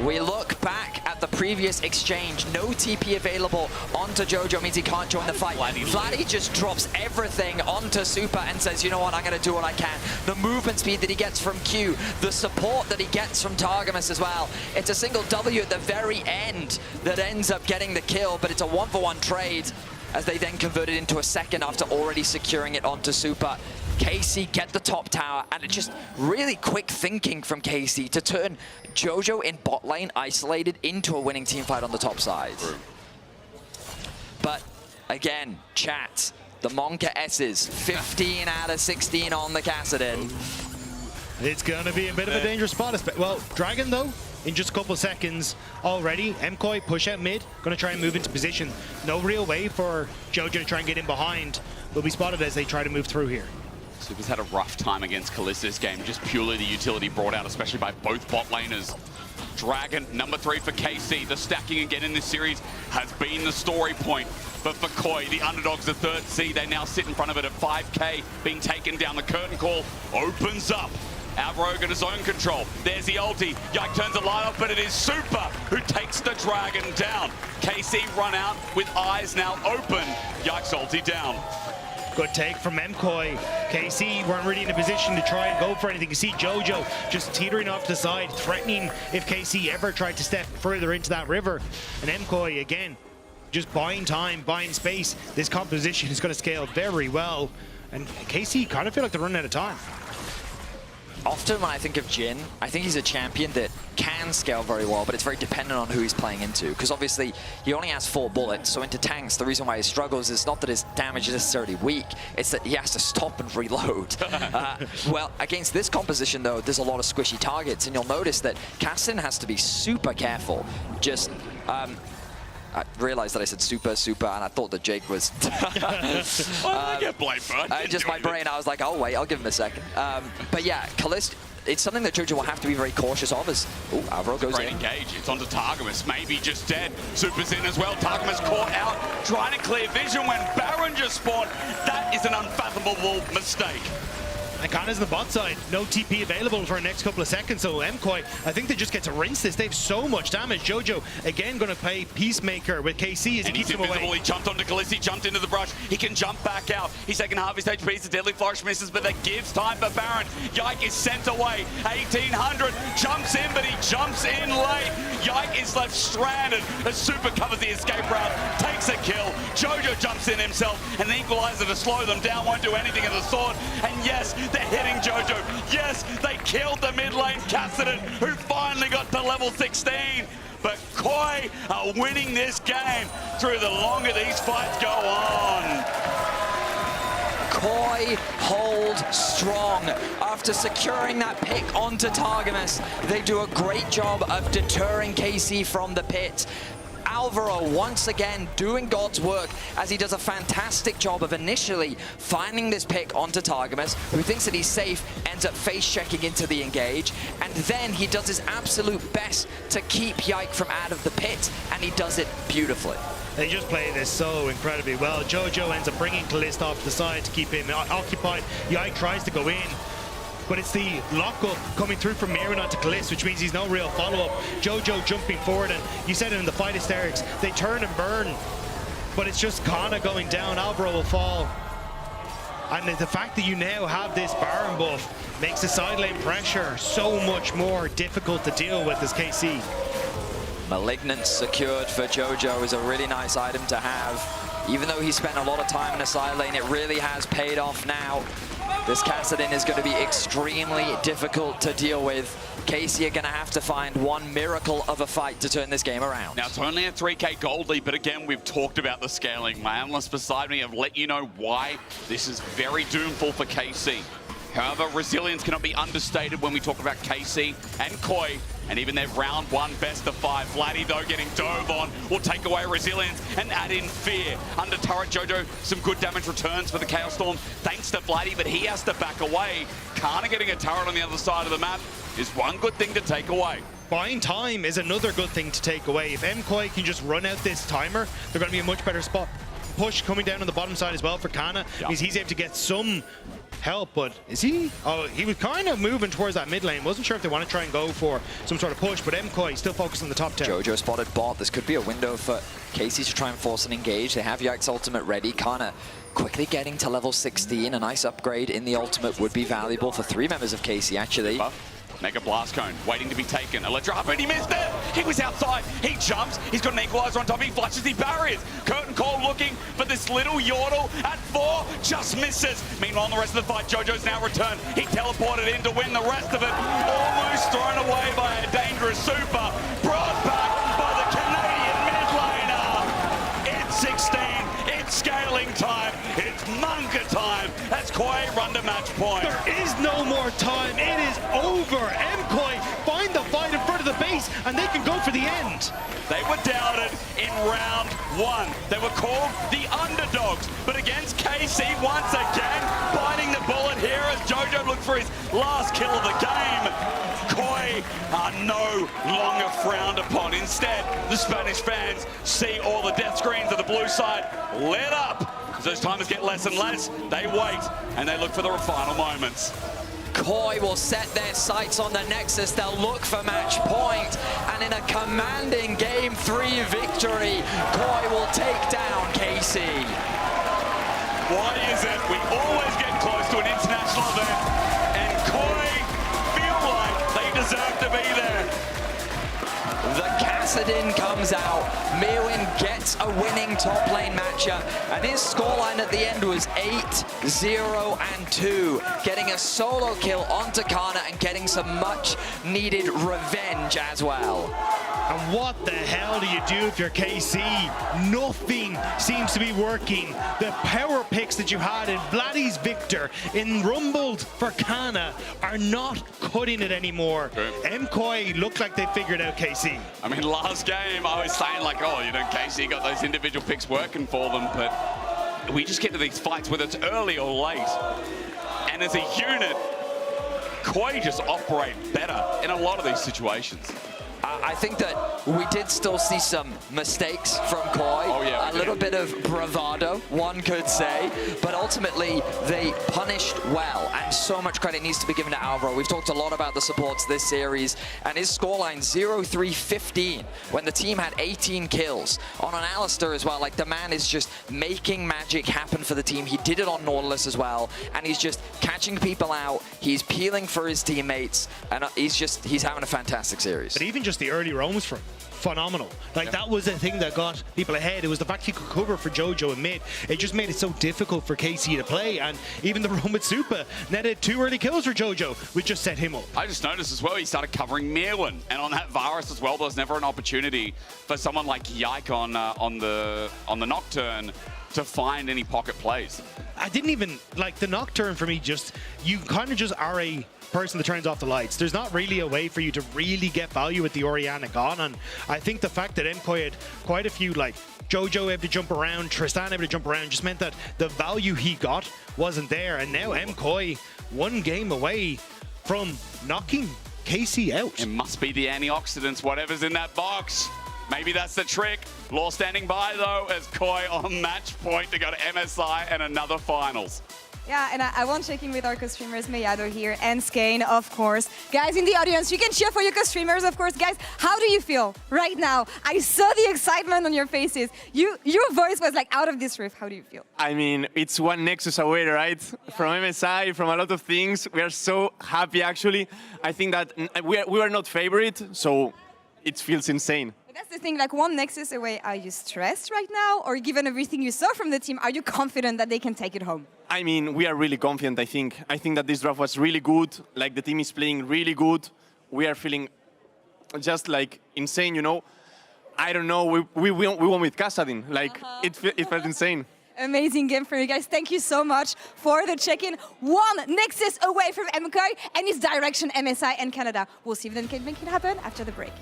We look back at the previous exchange. No TP available onto Jojo means he can't join the fight. Vladdy just drops everything onto Super and says, you know what, I'm going to do what I can. The movement speed that he gets from Q, the support that he gets from Targamas as well. It's a single W at the very end that ends up getting the kill, but it's a 1-for-1 trade as they then convert it into a second after already securing it onto Super. KC get the top tower, and it's just really quick thinking from KC to turn Jojo in bot lane isolated into a winning team fight on the top side. But again, chat, the Monka S's 15 out of 16 on the Kassadin. It's going to be a bit of a dangerous spot. Well, Dragon though, in just a couple of seconds already. MKOI push out mid, going to try and move into position. No real way for Jojo to try and get in behind. Will be spotted as they try to move through here. Super's had a rough time against Kalista this game, just purely the utility brought out, especially by both bot laners. Dragon, number 3 for KC. The stacking again in this series has been the story point. But for Koi, the underdogs, the 3rd seed, they now sit in front of it at 5k, being taken down. The curtain call opens up. Avro got his own control. There's the ulti. Yike turns the light off, but it is Super who takes the Dragon down. KC run out with eyes now open. Yike's ulti down. Good take from MKOI. KC weren't really in a position to try and go for anything. You see Jojo just teetering off to the side, threatening if KC ever tried to step further into that river. And MKOI, again, just buying time, buying space. This composition is going to scale very well. And KC kind of feel like they're running out of time. Often when I think of Jhin, I think he's a champion that can scale very well, but it's very dependent on who he's playing into. Because obviously, he only has 4 bullets, so into tanks, the reason why he struggles is not that his damage is necessarily weak, it's that he has to stop and reload. Well, against this composition, though, there's a lot of squishy targets, and you'll notice that Kassadin has to be super careful. Just, I realized that I said super, and I thought that Jake was... I get blamed for it. Just my brain, I was like, oh wait, I'll give him a second. But yeah, Kalist, it's something that Jojo will have to be very cautious of as... Oh, Avro goes Great in. engage. It's onto Targamas, maybe just dead. Super's in as well. Targamas caught out, trying to clear vision when Baron just spawned. That is an unfathomable mistake. And Kana's on the bot side, no TP available for the next couple of seconds, so MKOI, I think they just get to rinse this. They have so much damage. Jojo, again, going to play Peacemaker with KC as he keeps him away. He jumped onto Kalisi, jumped into the brush. He can jump back out. He's taking half his HP. The deadly flourish misses, but that gives time for Baron. Yike is sent away. 1800, jumps in, but he jumps in late. Yike is left stranded as Super covers the escape route, takes a kill. Jojo jumps in himself, and the equalizer to slow them down won't do anything of the sort. And yes, they're hitting Jojo. Yes, they killed the mid lane Kassadin, who finally got to level 16. But Koi are winning this game through the longer these fights go on. Koi hold strong after securing that pick onto Targamas. They do a great job of deterring KC from the pit. Alvaro once again doing God's work as he does a fantastic job of initially finding this pick onto Targamas, who thinks that he's safe, ends up face checking into the engage, and then he does his absolute best to keep Yike from out of the pit, and he does it beautifully. They just play this so incredibly well. Jojo ends up bringing Kalist off to the side to keep him occupied. Yike tries to go in. but it's the lock-up coming through from Mirren onto Kalisz, which means he's no real follow-up. Jojo jumping forward, and you said it in the fight hysterics, they turn and burn, but it's just Kana going down, Alvaro will fall. And the fact that you now have this Baron buff makes the side lane pressure so much more difficult to deal with as KC. Malignant secured for Jojo is a really nice item to have. Even though he spent a lot of time in the side lane, it really has paid off now. This Kassadin is going to be extremely difficult to deal with. KC are going to have to find one miracle of a fight to turn this game around. Now, it's only a 3k gold lead, but again, we've talked about the scaling. My analysts beside me have let you know why this is very doomful for KC. However, resilience cannot be understated when we talk about KC and Koi, and even their round one best of 5. Vladdy, though, getting dove on, will take away resilience and add in fear. Under turret, Jojo, some good damage returns for the Chaos Storm, thanks to Vladdy, but he has to back away. Kana getting a turret on the other side of the map is one good thing to take away. Buying time is another good thing to take away. If MKOI can just run out this timer, they're going to be a much better spot. Push coming down on the bottom side as well for Kana, because he's able to get some help, but is he? Oh, he was kind of moving towards that mid lane. Wasn't sure if they want to try and go for some sort of push, but MKOI still focused on the top 10. Jojo spotted bot. This could be a window for KC to try and force an engage. They have Yike's ultimate ready. Kana quickly getting to level 16. A nice upgrade in the ultimate would be valuable for 3 members of KC, actually. Mega Blast Cone waiting to be taken. Electra, but he missed it! He was outside. He jumps. He's got an equalizer on top. He flushes the barriers. Curtain Call looking for this little Yordle at 4. Just misses. Meanwhile, in the rest of the fight, Jojo's now returned. He teleported in to win the rest of it. Almost thrown away by a dangerous super. Brought back by the Canadian mid laner. It's 16. It's scaling time. It's Monka time. That's Koi run to match point. There is no more time. It is over. MKOI find the fight in front of the base, and they can go for the end. They were doubted in round 1. They were called the underdogs, but against KC once again, biting the bullet here as Jojo looked for his last kill of the game. Koi are no longer frowned upon. Instead, the Spanish fans see all the death screens of the blue side lit up. As those timers get less and less, they wait and they look for the final moments. Koi will set their sights on the Nexus. They'll look for match point, and in a commanding Game 3 victory, Koi will take down KC. Why is it we always get close to an international event and Koi feel like they deserve to be there? The Kassadin comes out. Mirwin gets a winning top lane matchup, and his scoreline at the end was 8-0-2, getting a solo kill onto Kana and getting some much needed revenge as well. And what the hell do you do if you're KC? Nothing seems to be working. The power picks that you had in Vladdy's Victor, in Rumbled for Kana, are not cutting it anymore. MKOI look like they figured out KC. I mean, last game I was saying like, oh, you know, KC got those individual picks working for them, but we just get to these fights whether it's early or late. And as a unit, Koi just operate better in a lot of these situations. I think that we did still see some mistakes from Koi. Oh, yeah, a little bit of bravado, one could say. But ultimately, they punished well. And so much credit needs to be given to Alvaro. We've talked a lot about the supports this series. And his scoreline, 0-3-15, when the team had 18 kills. On an Alistair as well, like the man is just making magic happen for the team. He did it on Nautilus as well. And he's just catching people out. He's peeling for his teammates. And he's having a fantastic series. But even just the early roams from phenomenal. Like that was the thing that got people ahead. It was the fact he could cover for Jojo and mid. It just made it so difficult for KC to play, and even the roam with Supa netted 2 early kills for Jojo, which just set him up. I just noticed as well he started covering Mirwin, and on that Varus as well, there was never an opportunity for someone like Yike on the Nocturne to find any pocket plays. I didn't even like the Nocturne for me. Just you kind of just are a person that turns off the lights. There's not really a way for you to really get value with the Orianna gone, and I think the fact that MKOI had quite a few, like Jojo able to jump around, Tristan able to jump around, just meant that the value he got wasn't there, and now MKOI 1 game away from knocking KC out. It must be the antioxidants, whatever's in that box. Maybe that's the trick. Law standing by though as Koi on match point to go to MSI and another finals. Yeah, and I want to check in with our co-streamers, Mayado here, and Skane, of course. Guys in the audience, you can cheer for your co-streamers, of course. Guys, how do you feel right now? I saw the excitement on your faces. Your voice was like out of this roof. How do you feel? I mean, it's one Nexus away, right? Yeah. From MSI, from a lot of things. We are so happy, actually. I think that we were not favorite, so it feels insane. But that's the thing, like one Nexus away, are you stressed right now? Or given everything you saw from the team, are you confident that they can take it home? I mean, we are really confident, I think. I think that this draft was really good. Like, the team is playing really good. We are feeling just, like, insane, you know? I don't know, we won with Kassadin. Like, it felt insane. Amazing game for you guys. Thank you so much for the check-in. One Nexus away from MKOI and its direction MSI and Canada. We'll see if they can make it happen after the break.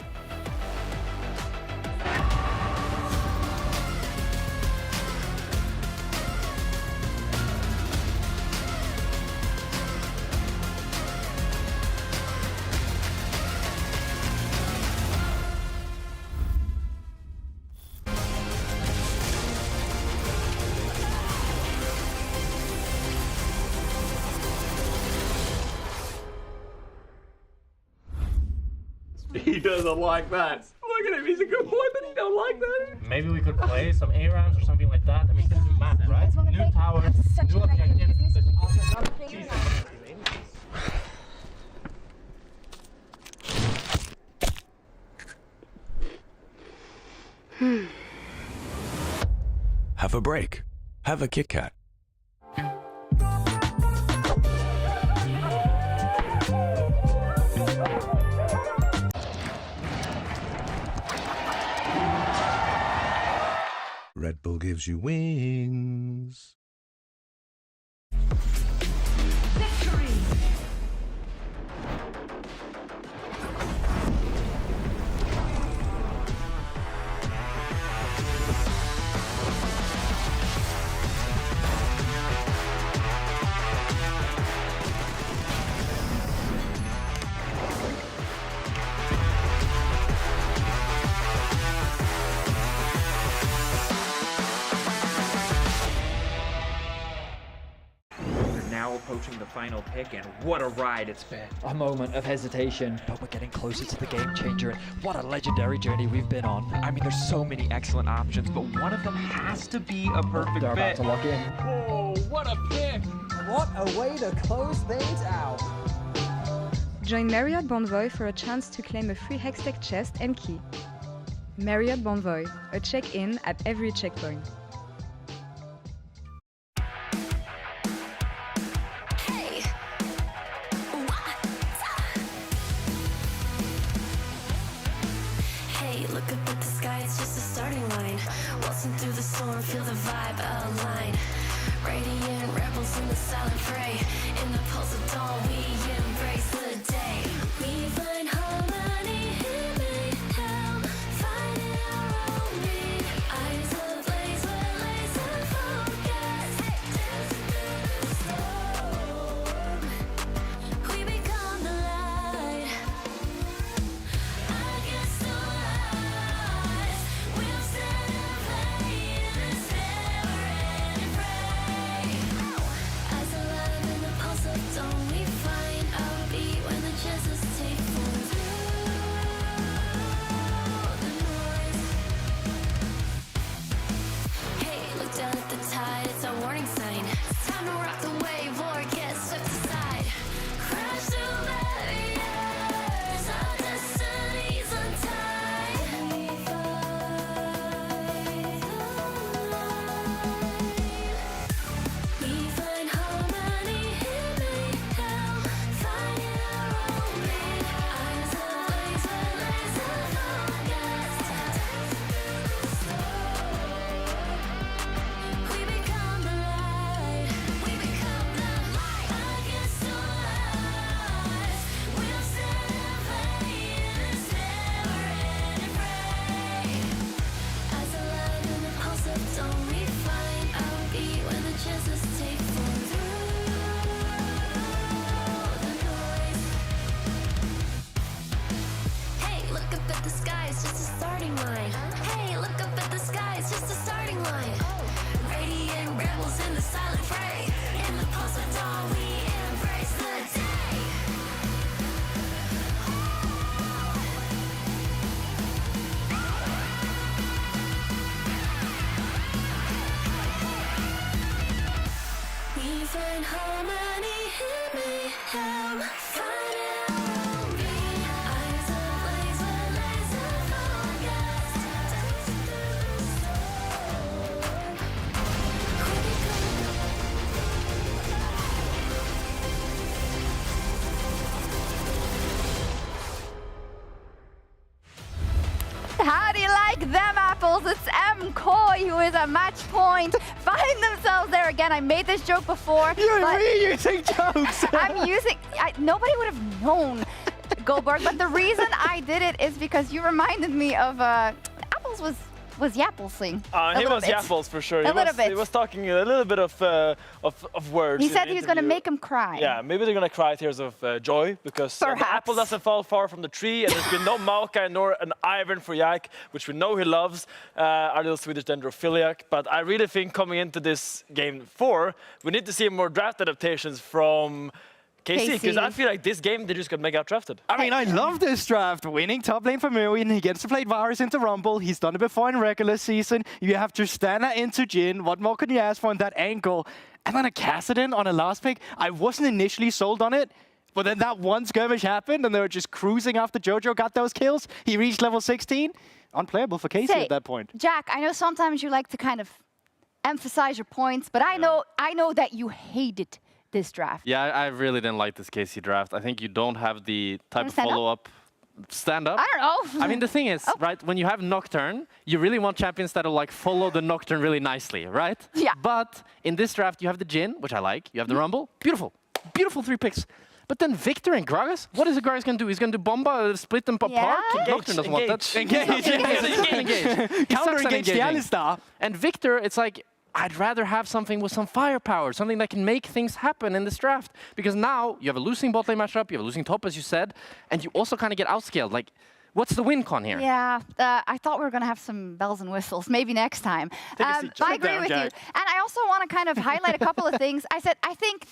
He doesn't like that. Look at him, he's a good boy, but he don't like that. Maybe we could play some A rounds or something like that. I mean, this is map, right? New tower, new objective. Have a break. Have a Kit Kat. Red Bull gives you wings. Now approaching the final pick, and what a ride it's been. A moment of hesitation, but we're getting closer to the game changer. What a legendary journey we've been on. I mean, there's so many excellent options, but one of them has to be a perfect They're about fit. to lock in. Oh, what a pick! What a way to close things out. Join Marriott Bonvoy for a chance to claim a free Hextech chest and key. Marriott Bonvoy, a check-in at every checkpoint. Look up at the sky, it's just a starting line. Waltzing through the storm, feel the vibe align. Radiant rebels in the silent fray. In the pulse of dawn, we embrace the day. We find harmony in mayhem, finding our own beat. Eyes ablaze. them apples. It's MKOI who is at match point. Find themselves there again. I made this joke before. You're reusing jokes. I'm using... nobody would have known, Goldberg, but the reason I did it is because you reminded me of... Apples was Yappelsing. He was Yapples for sure. He was talking a little bit of words. He said he was going to make him cry. Yeah, maybe they're going to cry tears of joy because the apple doesn't fall far from the tree, and there's been no Maokai nor an Ivan for Yak, which we know he loves, our little Swedish dendrophiliac. But I really think coming into this game 4, we need to see more draft adaptations from KC, because I feel like this game, they're just going to make out drafted. I mean, I love this draft. Winning top lane for Miriam. He gets to play Varus into Rumble. He's done it before in regular season. You have Tristana into Jhin. What more can you ask for in that angle? And then a Kassadin on a last pick. I wasn't initially sold on it, but then that one skirmish happened, and they were just cruising after Jojo got those kills. He reached level 16. Unplayable for KC at that point. Jack, I know sometimes you like to kind of emphasize your points, but I know that you hated this draft. Yeah, I really didn't like this KC draft. I think you don't have the type of follow-up. Stand up? I don't know. I mean, the thing is, right, when you have Nocturne, you really want champions that will like follow the Nocturne really nicely, right? Yeah. But in this draft, you have the Jhin, which I like. You have the Rumble. Beautiful. Beautiful 3 picks. But then Victor and Gragas? What is the Gragas going to do? He's going to Bomba, split them apart? Nocturne doesn't want that. Engage. Counter-engage the Alistar. And Victor, it's like, I'd rather have something with some firepower, something that can make things happen in this draft. Because now you have a losing bot lane matchup, you have a losing top, as you said, and you also kind of get outscaled. Like, what's the win con here? Yeah, I thought we were going to have some bells and whistles, maybe next time. I agree with you. And I also want to kind of highlight a couple of things. I think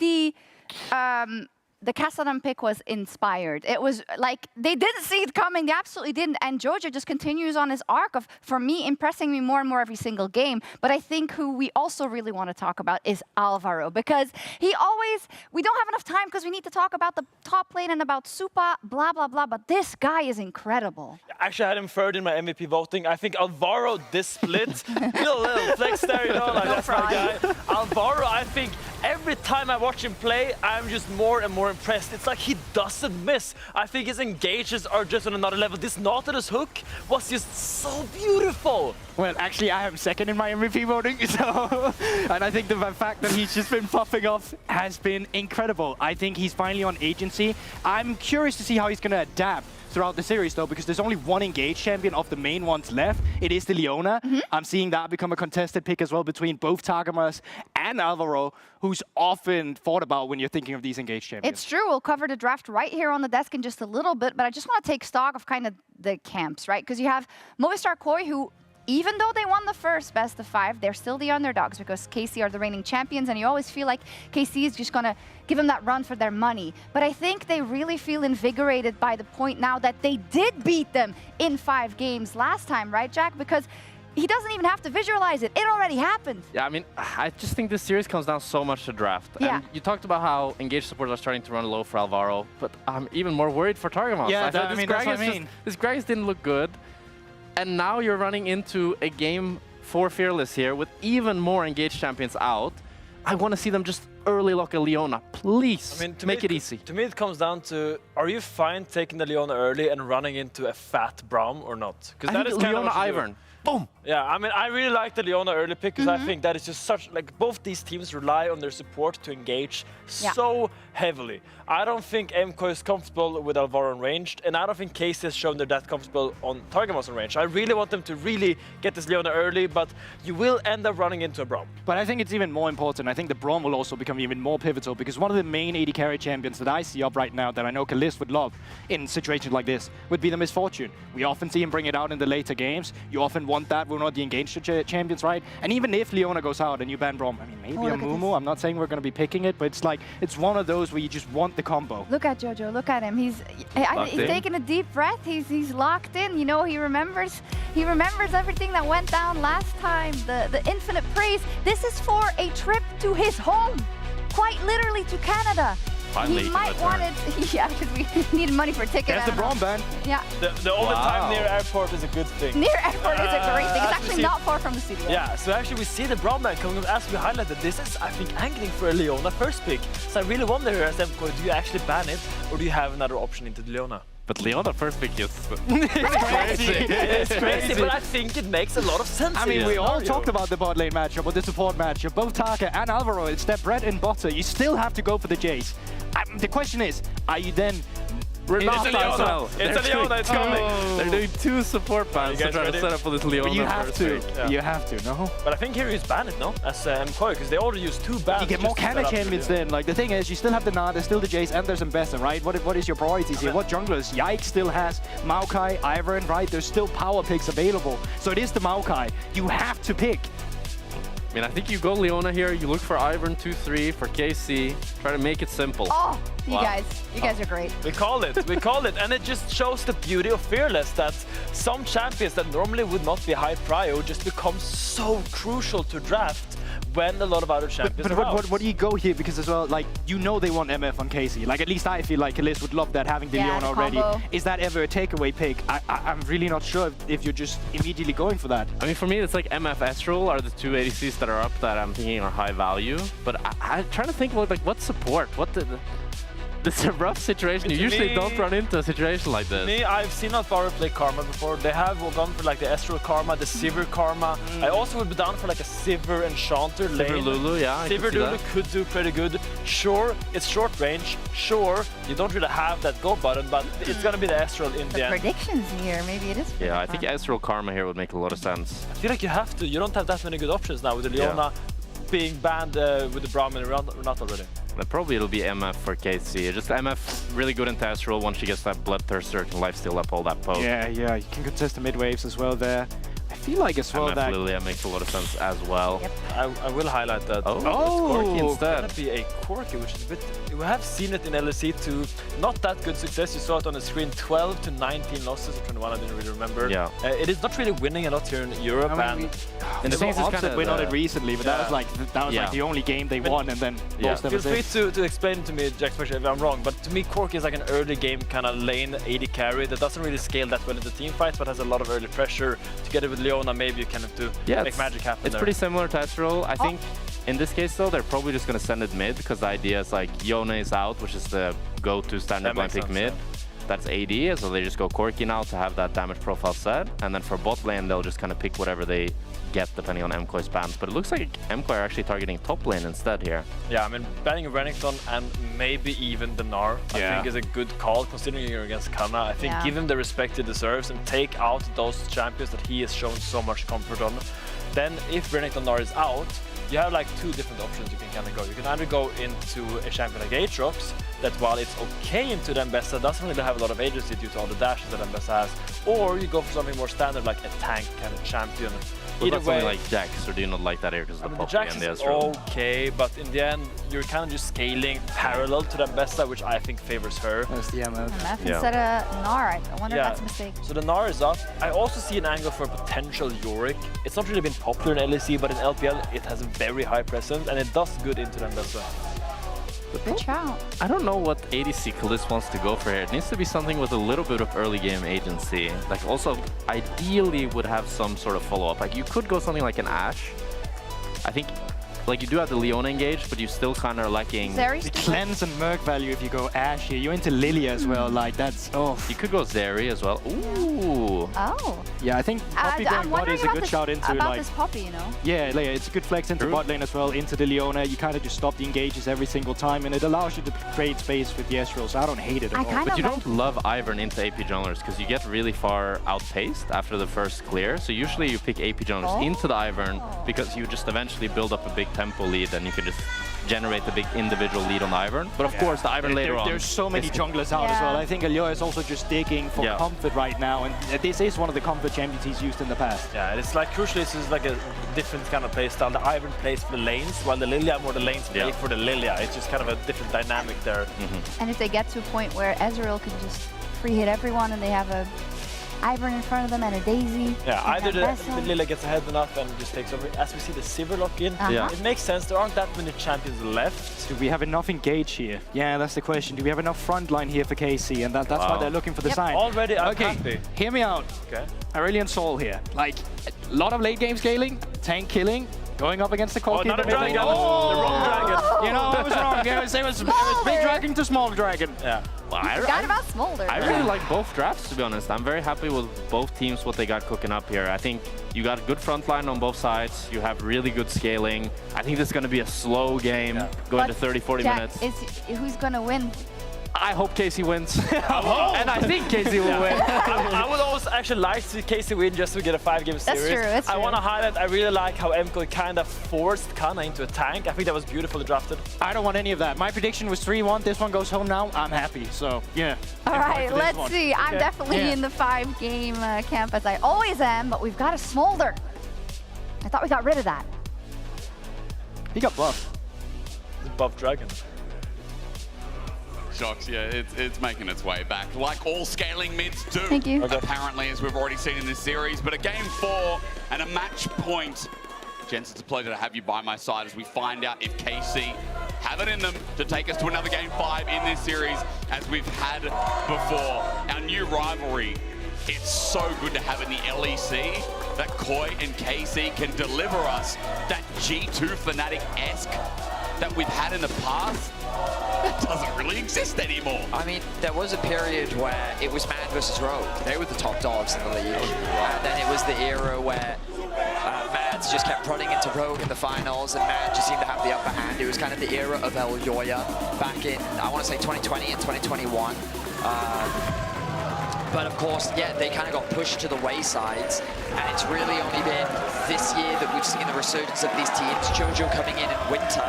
the Kassadin pick was inspired. It was like, they didn't see it coming, they absolutely didn't. And Jojo just continues on his arc of, for me, impressing me more and more every single game. But I think who we also really want to talk about is Alvaro, because we don't have enough time because we need to talk about the top lane and about Supa, blah, blah, blah. But this guy is incredible. Actually, I had him third in my MVP voting. I think Alvaro, this split, little flex there, you know, like that's my guy. Alvaro, I think every time I watch him play, I'm just more and more impressed. It's like he doesn't miss. I think his engages are just on another level. This Nautilus hook was just so beautiful. Well, actually, I am second in my MVP voting, so... and I think the fact that he's just been popping off has been incredible. I think he's finally on agency. I'm curious to see how he's going to adapt throughout the series, though, because there's only one engaged champion of the main ones left. It is the Leona. I'm seeing that become a contested pick as well between both Targamas and Alvaro, who's often thought about when you're thinking of these engaged champions. It's true. We'll cover the draft right here on the desk in just a little bit, but I just want to take stock of kind of the camps, right? Because you have Movistar Koi, who, even though they won the first best of 5, they're still the underdogs because KC are the reigning champions, and you always feel like KC is just going to give them that run for their money. But I think they really feel invigorated by the point now that they did beat them in 5 games last time, right, Jack? Because he doesn't even have to visualize it. It already happened. Yeah, I mean, I just think this series comes down so much to draft. Yeah. And you talked about how engaged supporters are starting to run low for Alvaro, but I'm even more worried for Targamas. Yeah, that's what I mean. This Gragas didn't look good. And now you're running into a game 4 Fearless here with even more engaged champions out. I want to see them just early lock a Leona, please. I mean, make it easy. To me, it comes down to, are you fine taking the Leona early and running into a fat Braum or not? Because that is kind Leona of what you Ivern. do. Boom! Yeah, I mean, I really like the Leona early pick because I think that is just such, like, both these teams rely on their support to engage so heavily. I don't think MKOI is comfortable with Alvaro on ranged, and I don't think KC has shown they're that comfortable on Targamas on range. I really want them to really get this Leona early, but you will end up running into a Braum. But I think it's even more important. I think the Braum will also become even more pivotal because one of the main AD carry champions that I see up right now that I know Kalist would love in situations like this would be the Misfortune. We often see him bring it out in the later games. You often want that. We're not the engaged champions, right? And even if Leona goes out and you ban Braum, I mean, maybe a Mumu. I'm not saying we're going to be picking it, but it's like, it's one of those where you just want the combo. Look at Jojo, look at him. He's taking a deep breath. He's locked in. You know, he remembers everything that went down last time. The infinite praise. This is for a trip to his home, quite literally to Canada. Finally, he might want it, yeah, because we needed money for a ticket. There's the Braum ban. Yeah. The only time near airport is a good thing. Near airport is a great thing. It's actually not far from the studio. Yeah, so actually we see the Braum ban coming up as we highlighted. This is, I think, angling for a Leona first pick. So I really wonder here as MKOI, do you actually ban it or do you have another option into the Leona? But Leona first pick is crazy. It's crazy, but I think it makes a lot of sense. I mean, we all talked about the bot lane matchup or the support matchup. Both Taka and Alvaro, it's their bread and butter. You still have to go for the Jace. The question is, are you then... It's a Leona. It's a Leona. It's coming. They're doing 2 support bans to try to set up for this Leona. But you have to. Yeah. You have to, no? But I think here you ban it, no? As MKOI, because they already used 2 bans. You get more Canna champions then. Like, the thing is, you still have the Nana, there's still the Jace, and there's Mbessa, right? What is your priorities here? What junglers? Yike still has Maokai, Ivern, right? There's still power picks available. So it is the Maokai. You have to pick. I mean, I think you go Leona here, you look for Ivern 2-3, for KC, try to make it simple. Oh, you guys are great. We call it, and it just shows the beauty of Fearless, that some champions that normally would not be high prio just become so crucial to draft when a lot of other champions But are out. what do you go here? Because as well, like, you know they want MF on Casey. Like, at least I feel like Kalist would love that, having the Leona already. Combo. Is that ever a takeaway pick? I'm really not sure if you're just immediately going for that. I mean, for me, it's like MF Ezreal are the 2 ADCs that are up that I'm thinking are high value. But I'm trying to think about, like, what support? What This is a rough situation. You usually don't run into a situation like this. Me, I've seen Alvaro play Karma before. They have gone for like the Ezreal Karma, the Sivir Karma. I also would be down for like a Sivir Enchanter lane. Sivir Lulu, yeah. Sivir Lulu could do pretty good. Sure, it's short range. Sure, you don't really have that go button, but it's gonna be the Ezreal in the end. Predictions here, maybe it is. Yeah, I think Ezreal Karma here would make a lot of sense. I feel like you have to. You don't have that many good options now with the Leona being banned with the Brahmin or not already. But probably it'll be MF for KC. Just MF really good into Ezreal once she gets that Bloodthirster and lifesteal up all that poke. Yeah, you can contest the mid waves as well there. I feel like as well MF that... Lilia makes a lot of sense as well. Yep. I will highlight that. Oh, Corki instead. It's gonna be a Corki, which is a bit... We have seen it in LEC too. Not that good success. You saw it on the screen, 12 to 19 losses, or 21, I didn't really remember. Yeah. It is not really winning a lot here in Europe. And the thing is, Offset went on it recently, but that was like the only game they won, and then lost ever Feel free since. to explain to me, Jack, especially if I'm wrong, but to me, Corki is like an early game kind of lane AD carry that doesn't really scale that well into team fights, but has a lot of early pressure. Together with Leona, maybe you can have to make magic happen. It's pretty similar to Ezreal. I think in this case, though, they're probably just going to send it mid, because the idea is like Yone is out, which is the go-to standard blind pick mid. That's AD, so they just go Corki now to have that damage profile set, and then for bot lane, they'll just kind of pick whatever they get depending on MKOI's bans. But it looks like MKOI are actually targeting top lane instead here. Yeah, I mean, banning Renekton and maybe even the Gnar, I think is a good call, considering you're against Kanna. I think give him the respect he deserves and take out those champions that he has shown so much comfort on. Then if Renekton Gnar is out, you have like 2 different options you can kind of go. You can either go into a champion like Aatrox, that while it's okay into the Mbessa, doesn't really have a lot of agency due to all the dashes that Mbessa has, or you go for something more standard like a tank kind of champion. Either way, like Jax, or do you not like that here because of the Poppy and the Ezreal? Okay, but in the end, you're kind of just scaling parallel to the Mbessa, which I think favors her. That's the MF. MF instead of Gnar. I wonder if that's a mistake. So the Gnar is up. I also see an angle for a potential Yorick. It's not really been popular in LEC, but in LPL, it has a very high presence, and it does good into the Mbessa. Good shout. I don't know what ADC Kalist wants to go for here. It needs to be something with a little bit of early game agency. Like also, ideally would have some sort of follow-up. Like you could go something like an Ashe. I think like you do have the Leona engaged, but you still kind of lacking the cleanse and Merc value if you go Ashe here. You're into Lilia as well, like that's You could go Zeri as well. Ooh. Oh. Yeah, I think Poppy going bot is a good shout into about like this Poppy, you know. Yeah, it's a good flex into bot lane as well, into the Leona. You kind of just stop the engages every single time, and it allows you to trade space with the Ezreal, so I don't hate it at all. But you don't love Ivern into AP junglers because you get really far outpaced after the first clear. So usually you pick AP junglers into the Ivern because you just eventually build up a big tempo lead and you can just generate the big individual lead on the Ivern. But of course, the Ivern later on. There's so many junglers out as well. I think Elio is also just digging for comfort right now, and this is one of the comfort champions he's used in the past. Yeah, it's like crucially, this is like a different kind of play style. The Ivern plays for the lanes, while the Lilia more the lanes play for the Lilia. It's just kind of a different dynamic there. And if they get to a point where Ezreal can just free hit everyone and they have a Ivern in front of them and a Daisy. Yeah, either the Lilia gets ahead enough and just takes over. As we see the Sivir lock in, it makes sense. There aren't that many champions left. Do we have enough engage here? Yeah, that's the question. Do we have enough front line here for KC? And that's why they're looking for the sign. Already, I'm happy. Hear me out. Okay. Aurelion Sol here. Like, a lot of late game scaling, tank killing, going up against the Cold not a dragon. The wrong dragon. You know, I was wrong. It was big dragon to small dragon. Yeah. Well, You forgot about Smolder. I really like both drafts, to be honest. I'm very happy with both teams, what they got cooking up here. I think you got a good front line on both sides. You have really good scaling. I think this is going to be a slow game, going to 30, 40 Jack, minutes. Who's going to win? I hope Casey wins. And I think Casey will win. I would also actually like to see Casey win just to get a 5-game series. That's true, that's I true. want to highlight, I really like how MKOI kind of forced Kana into a tank. I think that was beautifully drafted. I don't want any of that. My prediction was 3-1. This one goes home now. I'm happy. So, yeah. All right, let's see. I'm definitely in the 5-game camp, as I always am, but we've got a Smolder. I thought we got rid of that. He got buffed. The buff dragon. Shocks, yeah, it's making its way back, like all scaling mids do. Thank you. Apparently, as we've already seen in this series. But a game 4 and a match point. Gents, it's a pleasure to have you by my side as we find out if KC have it in them to take us to another game 5 in this series, as we've had before. Our new rivalry, it's so good to have in the LEC that KOI and KC can deliver us that G2 Fnatic-esque that we've had in the past. That doesn't really exist anymore. I mean, there was a period where it was Mad versus Rogue. They were the top dogs in the league. And then it was the era where Mads just kept running into Rogue in the finals, and Mad just seemed to have the upper hand. It was kind of the era of Elyoya back in, I want to say 2020 and 2021. But of course, yeah, they kind of got pushed to the waysides, and it's really only been this year that we've seen the resurgence of these teams. Jojo coming in winter,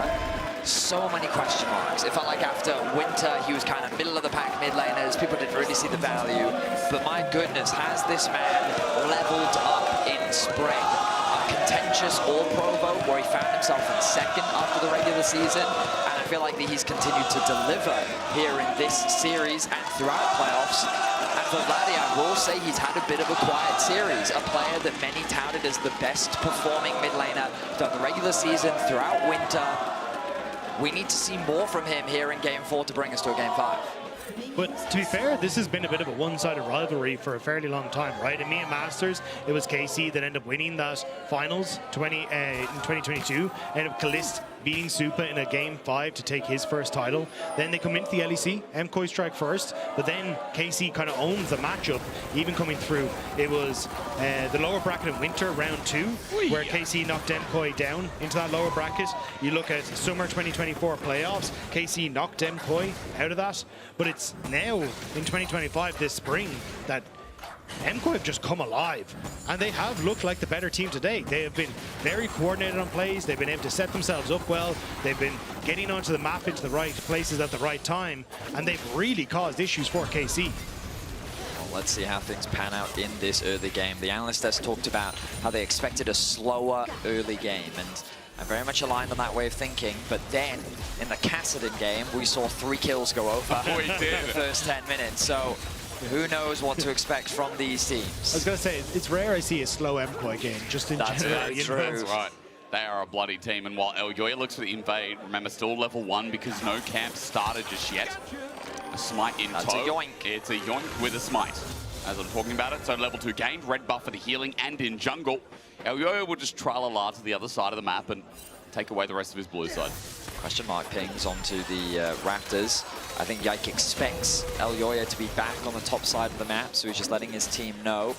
so many question marks. It felt like after winter, he was kind of middle of the pack mid laners. People didn't really see the value. But my goodness, has this man leveled up in spring? A contentious All-Pro vote where he found himself in second after the regular season. And I feel like that he's continued to deliver here in this series and throughout playoffs. And for Vladdy, I will say he's had a bit of a quiet series. A player that many touted as the best performing mid laner throughout the regular season, throughout winter. We need to see more from him here in Game 4 to bring us to a Game 5. But to be fair, this has been a bit of a one-sided rivalry for a fairly long time, right? In me and Masters, it was KC that ended up winning that finals in 2022, and Kalist beating Supa in a Game 5 to take his first title. Then they come into the LEC, MKOI strike first, but then KC kind of owns the matchup, even coming through. It was the lower bracket in winter, round 2, where KC knocked MKOI down into that lower bracket. You look at summer 2024 playoffs, KC knocked MKOI out of that, but it's now in 2025, this spring, that MKOI have just come alive, and they have looked like the better team today. They have been very coordinated on plays. They've been able to set themselves up well. They've been getting onto the map into the right places at the right time, and they've really caused issues for KC. Well, let's see how things pan out in this early game. The analyst has talked about how they expected a slower early game, and I'm very much aligned on that way of thinking. But then, in the Kassadin game, we saw 3 kills go over We did. in the first 10 minutes. So who knows what to expect from these teams? I was going to say, it's rare I see a slow MKOI game, just in general. Very you know? true. That's right. They are a bloody team, and while Elyoya looks for the invade, remember, still level 1 because no camp started just yet. A smite in That's tow. a yoink. It's a yoink with a smite, as I'm talking about it. So level 2 gained, red buff for the healing and in jungle. Elyoya will just tra-la-la to the other side of the map and take away the rest of his blue side. Question mark pings onto the Raptors. I think Yike expects Elyoya to be back on the top side of the map, so he's just letting his team know.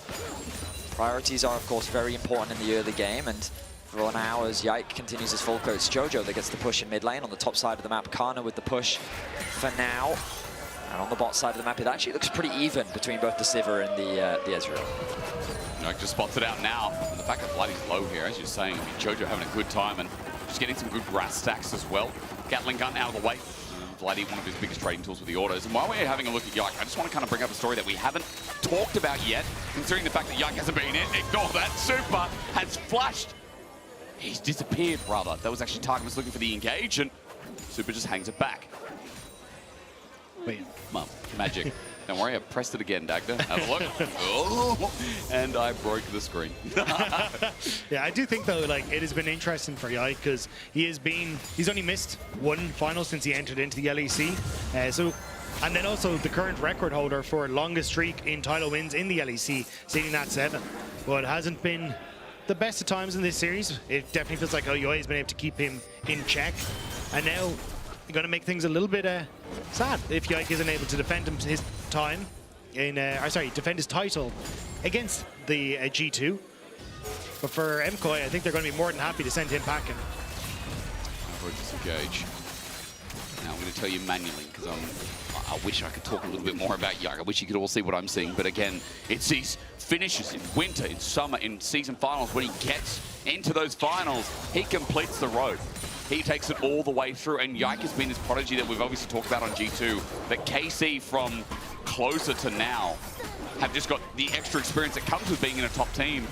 Priorities are, of course, very important in the early game, and for now, as Yike continues his full coat, it's Jojo that gets the push in mid lane on the top side of the map. Kana with the push for now. And on the bot side of the map, it actually looks pretty even between both the Sivir and the Ezreal. Yike just spots it out now, and the fact that Vladdy's low here, as you're saying, I mean, Jojo having a good time and just getting some good grass stacks as well. Gatling gun out of the way. Vladdy, one of his biggest trading tools with the autos. And while we're having a look at Yike, I just want to kind of bring up a story that we haven't talked about yet, considering the fact that Yike hasn't been in. Ignore that. Supa has flashed. He's disappeared, rather. That was actually Targamas looking for the engage, and Supa just hangs it back. Wait. Mum, magic. Don't worry, I pressed it again, Dagda. Have a look. Oh, and I broke the screen. Yeah, I do think, though, like, it has been interesting for Yike because he's only missed 1 final since he entered into the LEC. And then also the current record holder for longest streak in title wins in the LEC, sitting at 7. But it hasn't been the best of times in this series. It definitely feels like Elyoya has been able to keep him in check. And now going to make things a little bit sad if Yike isn't able to defend his time in, defend his title against the G2. But for MKOI, I think they're going to be more than happy to send him packing. Disengage. Now I'm going to tell you manually because I wish I could talk a little bit more about Yike. I wish you could all see what I'm seeing. But again, it's these finishes in winter, in summer, in season finals. When he gets into those finals, he completes the road. He takes it all the way through. And Yike has been this prodigy that we've obviously talked about on G2. But KC from closer to now have just got the extra experience that comes with being in a top team.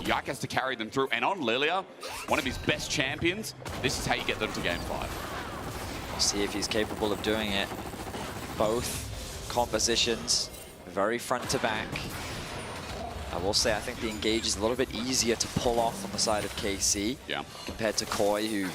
Yike has to carry them through. And on Lilia, one of his best champions, this is how you get them to game 5. We'll see if he's capable of doing it. Both compositions, very front to back. I will say I think the engage is a little bit easier to pull off on the side of KC compared to KOI, who,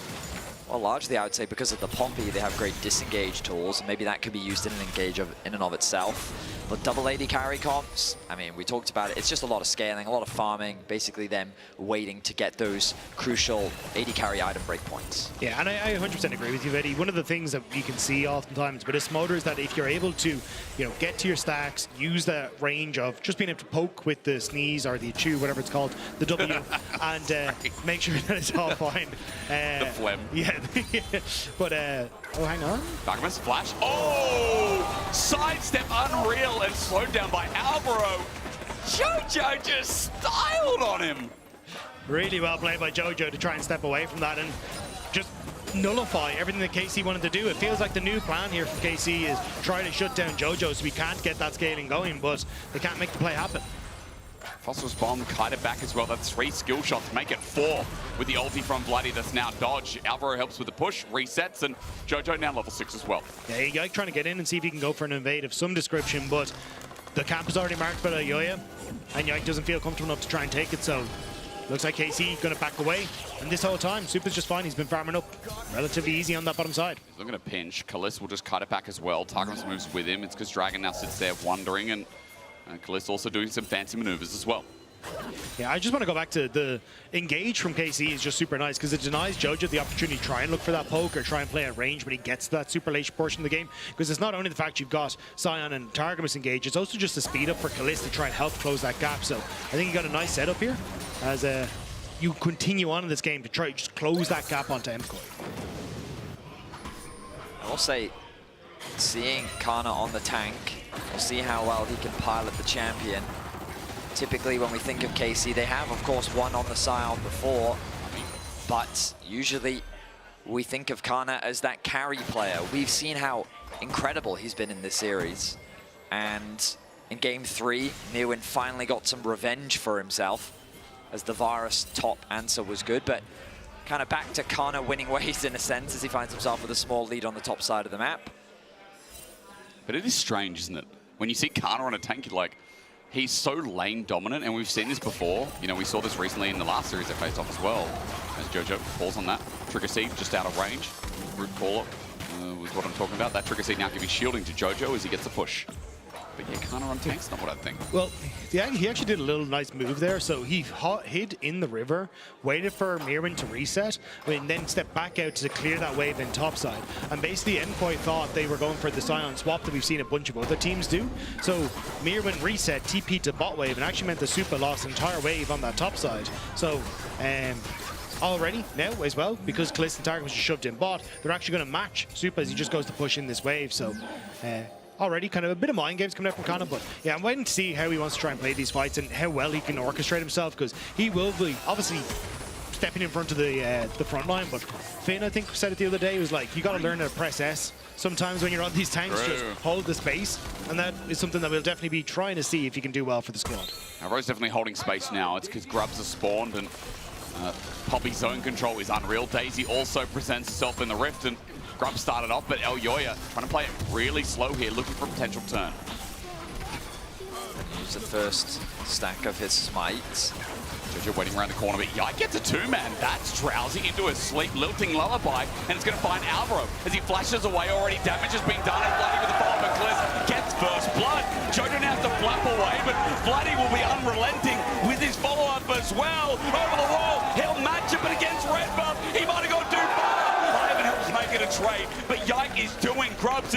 well, largely I would say because of the Poppy, they have great disengage tools, and maybe that could be used in an engage in and of itself. But double AD carry comps, I mean, we talked about it. It's just a lot of scaling, a lot of farming, basically them waiting to get those crucial AD carry item breakpoints. Yeah, and I 100% agree with you, Eddie. One of the things that you can see oftentimes with a Smolder is that if you're able to, get to your stacks, use the range of just being able to poke with the sneeze or the chew, whatever it's called, the W, and make sure that it's all fine. The phlegm. Yeah. But, oh, hang on. Darkness, flash. Oh! Sidestep unreal and slowed down by Alvaro. Jojo just styled on him. Really well played by Jojo to try and step away from that and just nullify everything that KC wanted to do. It feels like the new plan here for KC is try to shut down Jojo so we can't get that scaling going, but they can't make the play happen. Phosphorus Bomb kited back as well. That's 3 skill shots, make it 4 with the ulti from Vladdy that's now dodge. Alvaro helps with the push, resets, and Jojo now level 6 as well. Yeah, Yike trying to get in and see if he can go for an invade of some description, but the camp is already marked by Yoya, and Yike doesn't feel comfortable enough to try and take it, so looks like KC going to back away. And this whole time, Super's just fine. He's been farming up relatively easy on that bottom side. He's looking to pinch. Kalis will just cut it back as well. Targus moves with him. It's because Dragon now sits there wondering, and Kalis also doing some fancy maneuvers as well. Yeah, I just want to go back to the engage from KC is just super nice because it denies Jojo the opportunity to try and look for that poke or try and play at range when he gets to that super late portion of the game. Because it's not only the fact you've got Sion and Targamas engage, it's also just a speed up for Kalis to try and help close that gap. So I think you got a nice setup here as you continue on in this game to try to just close that gap onto MKOI. I will say, seeing Kana on the tank, we'll see how well he can pilot the champion. Typically, when we think of KC, they have, of course, won on the Sion before, but usually we think of Kana as that carry player. We've seen how incredible he's been in this series, and in Game 3, Neowin finally got some revenge for himself, as the Varus top answer was good, but kind of back to Kana winning ways in a sense, as he finds himself with a small lead on the top side of the map. But it is strange, isn't it? When you see Kana on a tank, you're like, he's so lane dominant, and we've seen this before. We saw this recently in the last series they faced off as well. As Jojo falls on that. Trigger seed just out of range. Root call was what I'm talking about. That trigger seed now can be shielding to Jojo as he gets the push. But yeah, Kana on tank's not what I think. Well, yeah, he actually did a little nice move there. So he hid in the river, waited for Mirwin to reset, and then stepped back out to clear that wave in topside. And basically, MKOI thought they were going for the Sion swap that we've seen a bunch of other teams do. So Mirwin reset, TP to bot wave, and actually meant the Super lost an entire wave on that topside. So, already now as well, because Kalis and Target was just shoved in bot, they're actually going to match Super as he just goes to push in this wave. So, already kind of a bit of mind games coming out from Kana, but yeah, I'm waiting to see how he wants to try and play these fights and how well he can orchestrate himself, because he will be obviously stepping in front of the front line. But Finn, I think, said it the other day, he was like, you got to learn how to press S sometimes when you're on these tanks. Just hold the space, and that is something that we'll definitely be trying to see if he can do well for the squad. Ro's definitely holding space now. It's because Grubs are spawned, and Poppy's zone control is unreal. Daisy also presents herself in the rift, and Grub started off, but Elyoya trying to play it really slow here, looking for a potential turn. Use the first stack of his smites. Jojo waiting around the corner, but Yike gets a 2-man. That's Drowsy into a sleep, lilting lullaby, and it's going to find Alvaro as he flashes away. Already damage has been done, and Vladdy with the follow, but Kalis gets first blood. Jojo now has to flap away, but Vladdy will be unrelenting with his follow-up as well. Over the wall, he'll match it, but against Red Buff, he might have gone too far. Ivan helps make it a trade, but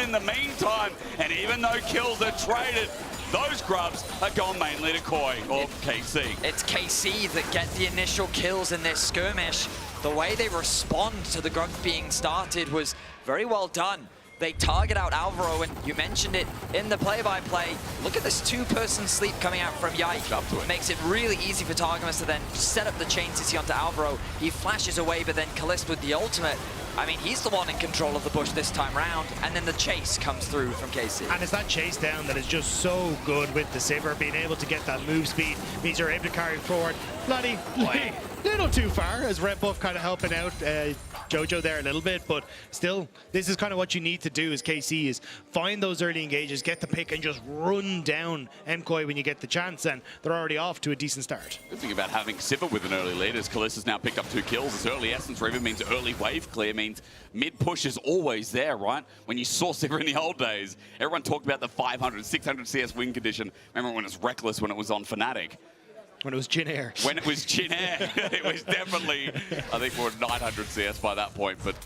in the meantime. And even though kills are traded, those grubs are gone mainly to Koi or KC. It's KC that get the initial kills in this skirmish. The way they respond to the grubs being started was very well done. They target out Alvaro, and you mentioned it in the play-by-play. Look at this two-person sleep coming out from Yike. It makes it really easy for Targamas to then set up the chain CC onto Alvaro. He flashes away, but then Kalist with the ultimate. I mean, he's the one in control of the bush this time round, and then the chase comes through from KC. And it's that chase down that is just so good with the Sivir. Being able to get that move speed means you're able to carry forward. Bloody little too far, as Red Buff kind of helping out Jojo there a little bit, but still, this is kind of what you need to do as KC, is find those early engages, get the pick, and just run down MKOI when you get the chance, and they're already off to a decent start. Good thing about having Sivir with an early lead is Kalista's now picked up 2 kills. This early Essence Reaver means early wave clear, means mid push is always there, right? When you saw Sivir in the old days, everyone talked about the 500, 600 CS win condition. Remember when it was Reckless, when it was on Fnatic? When it was Jin Air. When it was Jin Air. It was definitely, I think we're at 900 CS by that point, but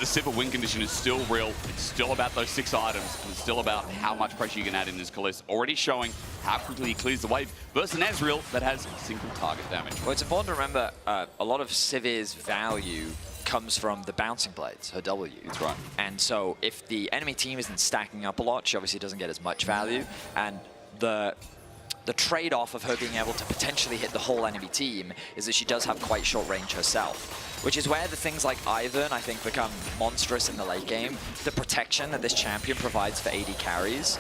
the Sivir win condition is still real. It's still about those 6 items, and it's still about how much pressure you can add in this Kalist. Already showing how quickly he clears the wave versus an Ezreal that has single target damage. Well, it's important to remember a lot of Sivir's value comes from the bouncing blades, her W. That's right. And so if the enemy team isn't stacking up a lot, she obviously doesn't get as much value. And the trade-off of her being able to potentially hit the whole enemy team is that she does have quite short range herself, which is where the things like Ivern, I think, become monstrous in the late game. The protection that this champion provides for AD carries,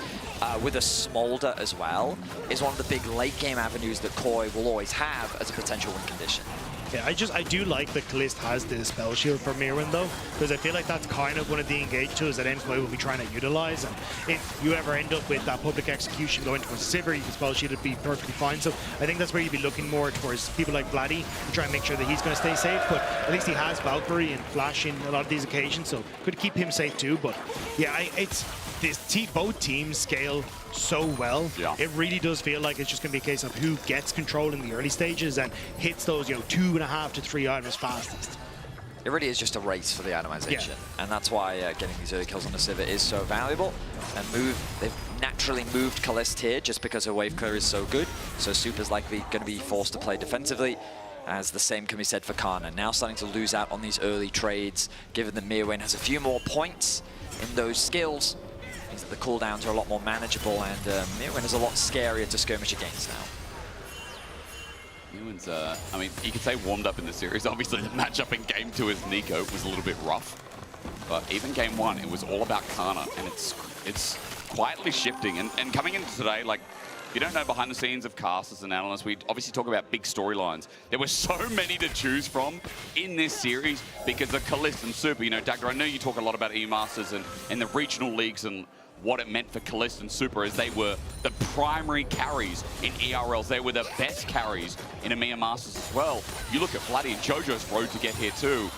with a Smolder as well, is one of the big late game avenues that Koi will always have as a potential win condition. Yeah, I do like that Kalist has the spell shield for Mirwin though, because I feel like that's kind of one of the engage tools that MKOI will be trying to utilize. And if you ever end up with that public execution going towards Sivir, you can spell shield it be perfectly fine. So I think that's where you'd be looking more towards people like Vladdy to try and make sure that he's going to stay safe. But at least he has Valkyrie and Flash in a lot of these occasions, so could keep him safe too. But yeah, both teams scale so well. Yeah. It really does feel like it's just going to be a case of who gets control in the early stages and hits those 2.5 to 3 items fastest. It really is just a race for the atomization, and that's why getting these early kills on the Sivir is so valuable. And they've naturally moved Kalist here just because her wave clear is so good, so Super's likely going to be forced to play defensively, as the same can be said for Kana. Now starting to lose out on these early trades, given that Mirwin has a few more points in those skills, means that the cooldowns are a lot more manageable, and Mirwin is a lot scarier to skirmish against now. Mirwin's, I mean, you could say warmed up in the series. Obviously, the matchup in Game 2 as Nico was a little bit rough. But even Game 1, it was all about Kana, and it's quietly shifting. And coming into today, like, if you don't know behind the scenes of casters and analysts, we obviously talk about big storylines. There were so many to choose from in this series because of Kalist and Super. You know, Dagger, I know you talk a lot about EU Masters and the regional leagues and what it meant for Kalist and Super, as they were the primary carries in ERLs. They were the best carries in EMEA Masters as well. You look at Vladdy and Jojo's road to get here too.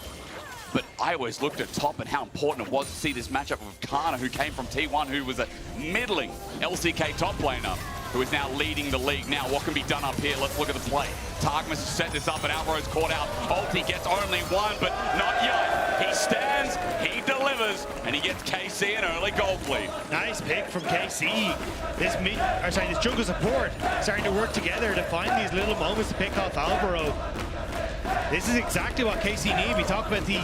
But I always looked at top and how important it was to see this matchup with Kana, who came from T1, who was a middling LCK top laner, who is now leading the league. Now, what can be done up here? Let's look at the play. Targamas has set this up, and Alvaro's caught out. Ulti gets only one, but not yet. He stands, he delivers, and he gets KC an early gold lead. Nice pick from KC. This jungle support starting to work together to find these little moments to pick off Alvaro. This is exactly what KC need. We talk about the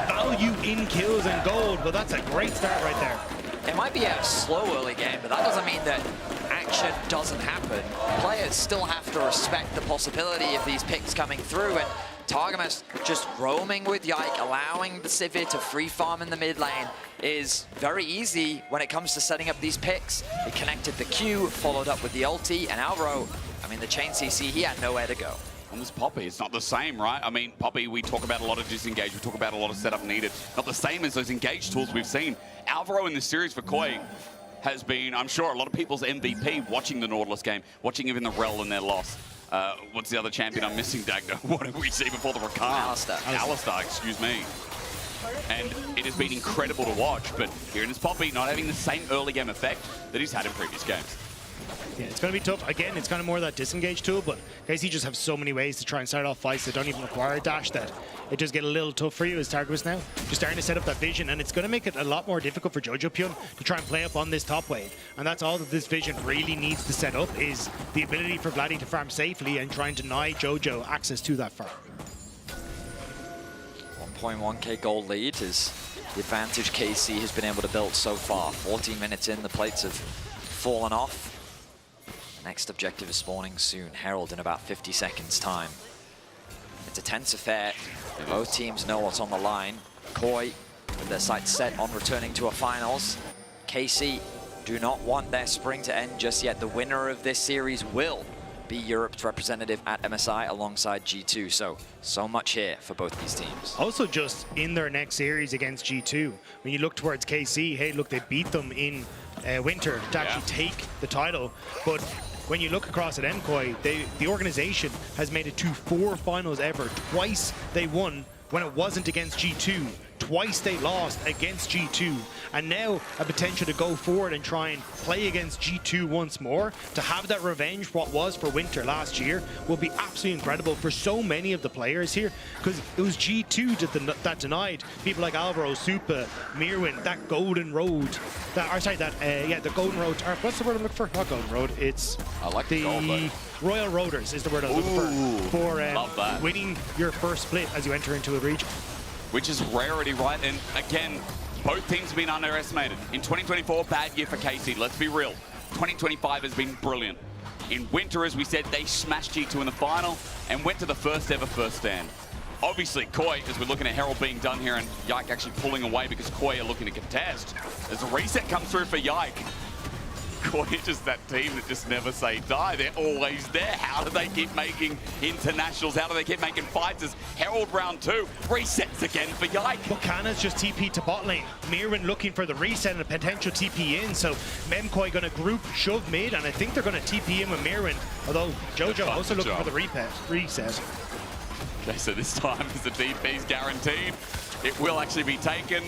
value in kills and gold, but that's a great start right there. It might be a slow early game, but that doesn't mean that action doesn't happen. Players still have to respect the possibility of these picks coming through, and Targamas just roaming with Yike, allowing the Sivir to free farm in the mid lane is very easy when it comes to setting up these picks. He connected the Q, followed up with the ulti, and Alvaro, I mean, the chain CC, he had nowhere to go. On this Poppy, it's not the same, right? I mean, Poppy, we talk about a lot of disengage, we talk about a lot of setup needed. Not the same as those engage tools we've seen. Alvaro in this series for Koi has been, I'm sure, a lot of people's MVP watching the Nautilus game, watching even the Rel in their loss. What's the other champion I'm missing, Dagda? What did we see before the Rakan? Alistar, excuse me. And it has been incredible to watch, but here in this Poppy, not having the same early game effect that he's had in previous games. Yeah, it's going to be tough. Again, it's kind of more that disengage tool, but KC just have so many ways to try and start off fights that don't even require a dash that it does get a little tough for you as Targus now. Just starting to set up that vision, and it's going to make it a lot more difficult for Jojo Pyun to try and play up on this top wave. And that's all that this vision really needs to set up, is the ability for Vladdy to farm safely and try and deny Jojo access to that farm. 1.1k gold lead is the advantage KC has been able to build so far. 14 minutes in, the plates have fallen off. The next objective is spawning soon. Herald in about 50 seconds time. It's a tense affair. Both teams know what's on the line. MKOI with their sights set on returning to a finals. KC do not want their spring to end just yet. The winner of this series will be Europe's representative at MSI alongside G2. So much here for both these teams. Also, just in their next series against G2, when you look towards KC, hey, look, they beat them in winter to actually take the title. But when you look across at MKOI, the organization has made it to 4 finals ever. Twice they won when it wasn't against G2. Twice they lost against G2, and now a potential to go forward and try and play against G2 once more, to have that revenge what was for winter last year, will be absolutely incredible for so many of the players here, because it was G2 that denied people like Alvaro, Supa, Mirwin, that golden road, the golden road, what's the word I'm looking for? Not golden road, it's I like the Royal Roaders is the word I was looking for winning your first split as you enter into a region. Which is rarity, right? And again, both teams have been underestimated. In 2024, bad year for KC, let's be real. 2025 has been brilliant. In winter, as we said, they smashed G2 in the final and went to the first ever first stand. Obviously, KOI, as we're looking at Herald being done here and Yike actually pulling away because KOI are looking to contest. As a reset comes through for Yike, KOI just that team that just never say die. They're always there. How do they keep making internationals? How do they keep making fights? As Herald round 2 resets again for Yike. Bukana's just TP to bot lane. Mirwin looking for the reset and a potential TP in. So MKOI going to group shove mid, and I think they're going to TP in with Mirwin. Although Jojo also looking for the reset. Okay, so this time as the DP's guaranteed, it will actually be taken.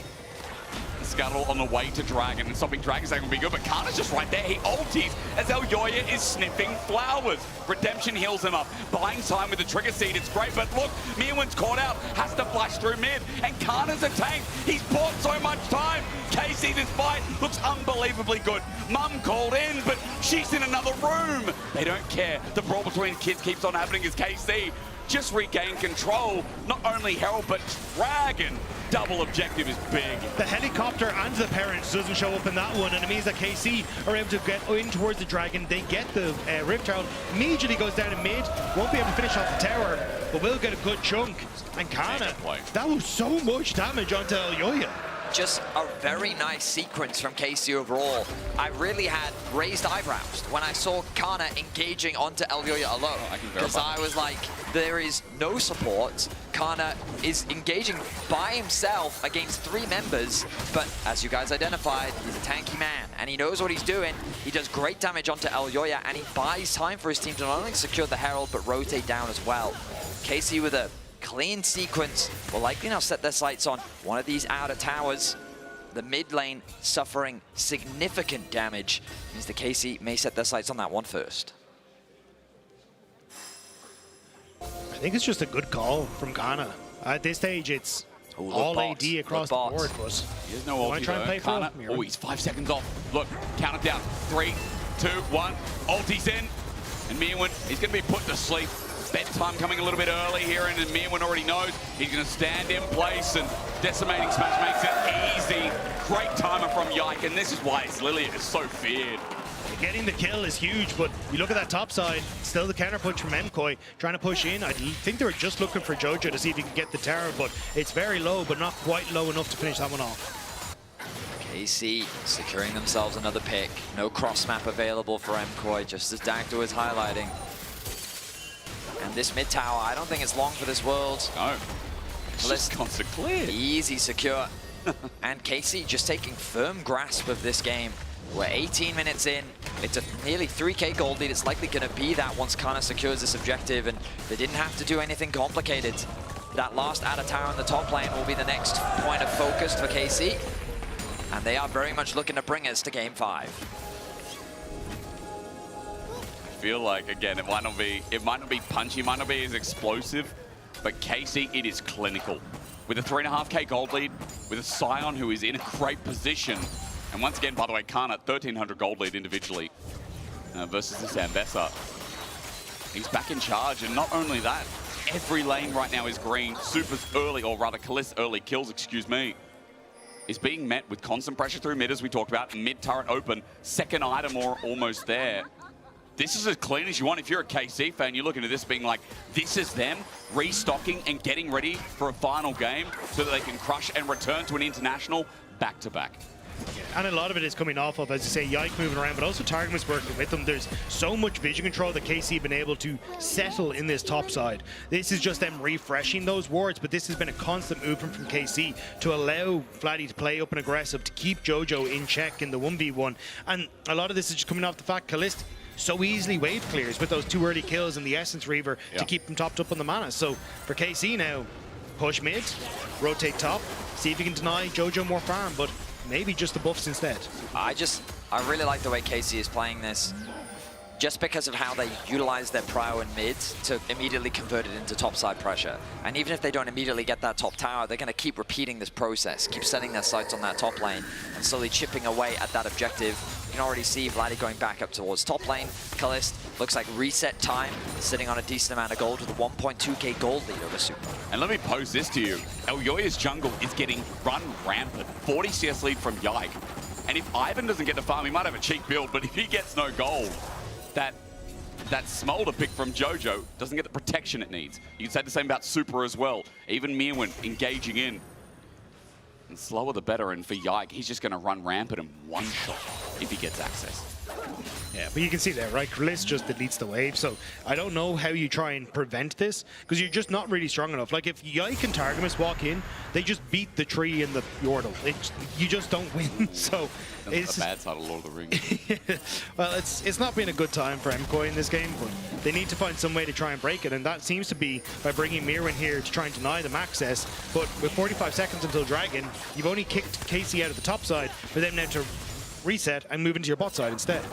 Scuttle on the way to Dragon, and stopping Dragon's not going to be good, but Kana's just right there. He ulties as Elyoya is sniffing flowers. Redemption heals him up, buying time with the trigger seed. It's great, but look, Mirwin's caught out, has to flash through mid, and Kana's a tank. He's bought so much time. KC, this fight looks unbelievably good. Mum called in, but she's in another room. They don't care. The brawl between kids keeps on happening as KC just regain control. Not only Herald, but Dragon. Double objective is big. The helicopter and the parents doesn't show up in that one, and it means that KC are able to get in towards the Dragon. They get the Rift Herald, immediately goes down in mid, won't be able to finish off the tower, but will get a good chunk. And Kana, that was so much damage onto Elyoya. Just a very nice sequence from KC overall. I really had raised eyebrows when I saw Kana engaging onto Elyoya alone. Because I was like, there is no support. Kana is engaging by himself against 3 members, but as you guys identified, he's a tanky man, and he knows what he's doing. He does great damage onto Elyoya, and he buys time for his team to not only secure the Herald, but rotate down as well. KC with a clean sequence will likely now set their sights on one of these outer towers. The mid lane suffering significant damage means the KC may set their sights on that one first. I think it's just a good call from Kana. At this stage, it's all AD across the board, but he has no ulti though. Kana, oh, he's 5 seconds off. Look, count it down. 3, 2, 1. Ulti's in, and Mirwin, he's going to be put to sleep. Bedtime coming a little bit early here, and Mirwin already knows he's going to stand in place, and Decimating Smash makes it easy. Great timer from Yike, and this is why his Lillia is so feared. Getting the kill is huge, but you look at that top side, still the counter punch from MKOI, trying to push in. I think they were just looking for Jojo to see if he can get the tower, but it's very low, but not quite low enough to finish that one off. KC securing themselves another pick. No cross map available for MKOI, just as Dagda was highlighting. And this mid tower, I don't think it's long for this world. No, it's just constant clear. Easy secure. And KC just taking firm grasp of this game. We're 18 minutes in. It's a nearly 3k gold lead. It's likely going to be that once Kana secures this objective, and they didn't have to do anything complicated. That last outer tower in the top lane will be the next point of focus for KC. And they are very much looking to bring us to game 5. Feel like, again, it might not be punchy, might not be as explosive but KC, it is clinical. With a 3.5k gold lead, with a Scion who is in a great position. And once again, by the way, Kana, 1,300 gold lead individually versus this Ambessa. He's back in charge, and not only that, every lane right now is green. Super's early, or rather Kalist's early kills, excuse me, is being met with constant pressure through mid, as we talked about. Mid turret open, second item or almost there. This is as clean as you want. If you're a KC fan, you're looking at this being like, this is them restocking and getting ready for a final game so that they can crush and return to an international back-to-back. And a lot of it is coming off of, as you say, Yike moving around, but also Targamas working with them. There's so much vision control that KC have been able to settle in this top side. This is just them refreshing those wards, but this has been a constant movement from KC to allow Vladdy to play up and aggressive, to keep Jojo in check in the 1v1. And a lot of this is just coming off the fact Kalist so easily wave clears with those 2 early kills and the Essence Reaver to keep them topped up on the mana. So for KC now, push mid, rotate top, see if you can deny Jojo more farm, but maybe just the buffs instead. I really like the way KC is playing this, just because of how they utilize their prio and mid to immediately convert it into topside pressure. And even if they don't immediately get that top tower, they're going to keep repeating this process, keep setting their sights on that top lane, and slowly chipping away at that objective. You can already see Vladdy going back up towards top lane. Kalist looks like reset time, sitting on a decent amount of gold with a 1.2k gold lead over Super. And let me pose this to you. Elyoya's jungle is getting run rampant. 40 CS lead from Yike. And if Ivan doesn't get the farm, he might have a cheap build, but if he gets no gold, that Smolder pick from Jojo doesn't get the protection it needs. You can say the same about Super as well. Even Mirwin engaging in. And slower the better, and for Yike, he's just going to run rampant and one-shot if he gets access. Yeah, but you can see there, right? Kalist just deletes the wave, so I don't know how you try and prevent this, because you're just not really strong enough. Like, if Yike and Targamas walk in, they just beat the tree and the Yordle. You just don't win, so... It's the bad side of Lord of the Rings. Well, it's not been a good time for MKOI in this game, but they need to find some way to try and break it, and that seems to be by bringing Mirwin here to try and deny them access. But with 45 seconds until Dragon, you've only kicked KC out of the top side for them now to reset and move into your bot side instead.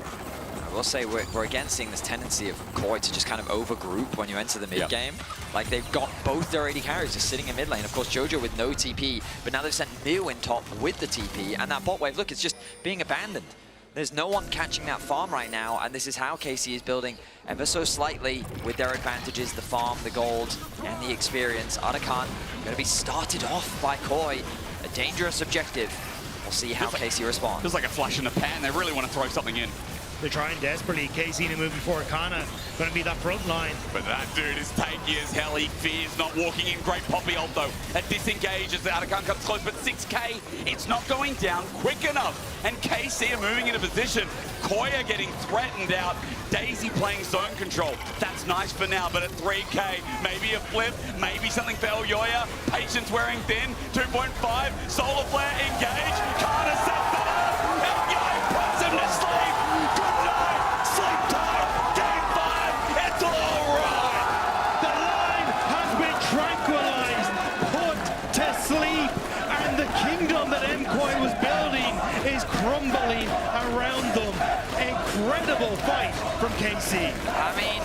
I will say we're again seeing this tendency of KOI to just kind of overgroup when you enter the mid game. Like, they've got both their AD carries just sitting in mid lane. Of course, Jojo with no TP, but now they've sent Mirwin top with the TP, and that bot wave, look, it's just being abandoned. There's no one catching that farm right now, and this is how KC is building ever so slightly with their advantages, the farm, the gold, and the experience. Arakan going to be started off by KOI, a dangerous objective. We'll see how KC responds. Feels like a flash in the pan. They really want to throw something in. They're trying desperately. KC to moving forward. Kana going to be that front line. But that dude is tanky as hell. He fears not walking in. Great poppy ult though. A disengage as the Arakan comes close, but 6k, it's not going down quick enough. And KC are moving into position. KOI are getting threatened out. Daisy playing zone control. That's nice for now, but at 3k, maybe a flip, maybe something for Elyoya. Patience wearing thin. 2.5. Solar flare engage. Kana sets that up. Elyoya puts him to sleep. Good night. Sleep tight. Game 5. It's all right. The line has been tranquilized, put to sleep, and the kingdom that MKOI was building is crumbling around them. Incredible fight from KC. I mean,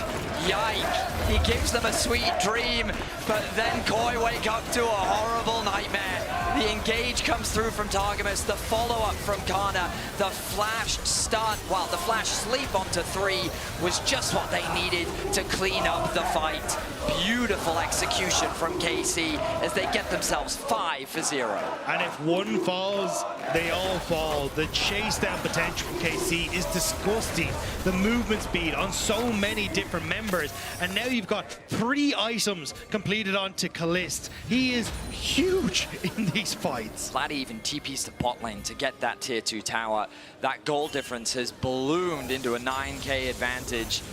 Yike, he gives them a sweet dream, but then KOI wake up to a horrible nightmare. The engage comes through from Targamas, the follow-up from Kana, the flash start, well, the flash sleep onto 3 was just what they needed to clean up the fight. Beautiful execution from KC as they get themselves 5-0. And if one falls, they all fall. The chase down potential from KC is disgusting. The movement speed on so many different members. And now you've got 3 items completed onto Kalist. He is huge in these fights. Vladdy even TPs to bot lane to get that tier 2 tower. That goal difference has ballooned into a 9k advantage.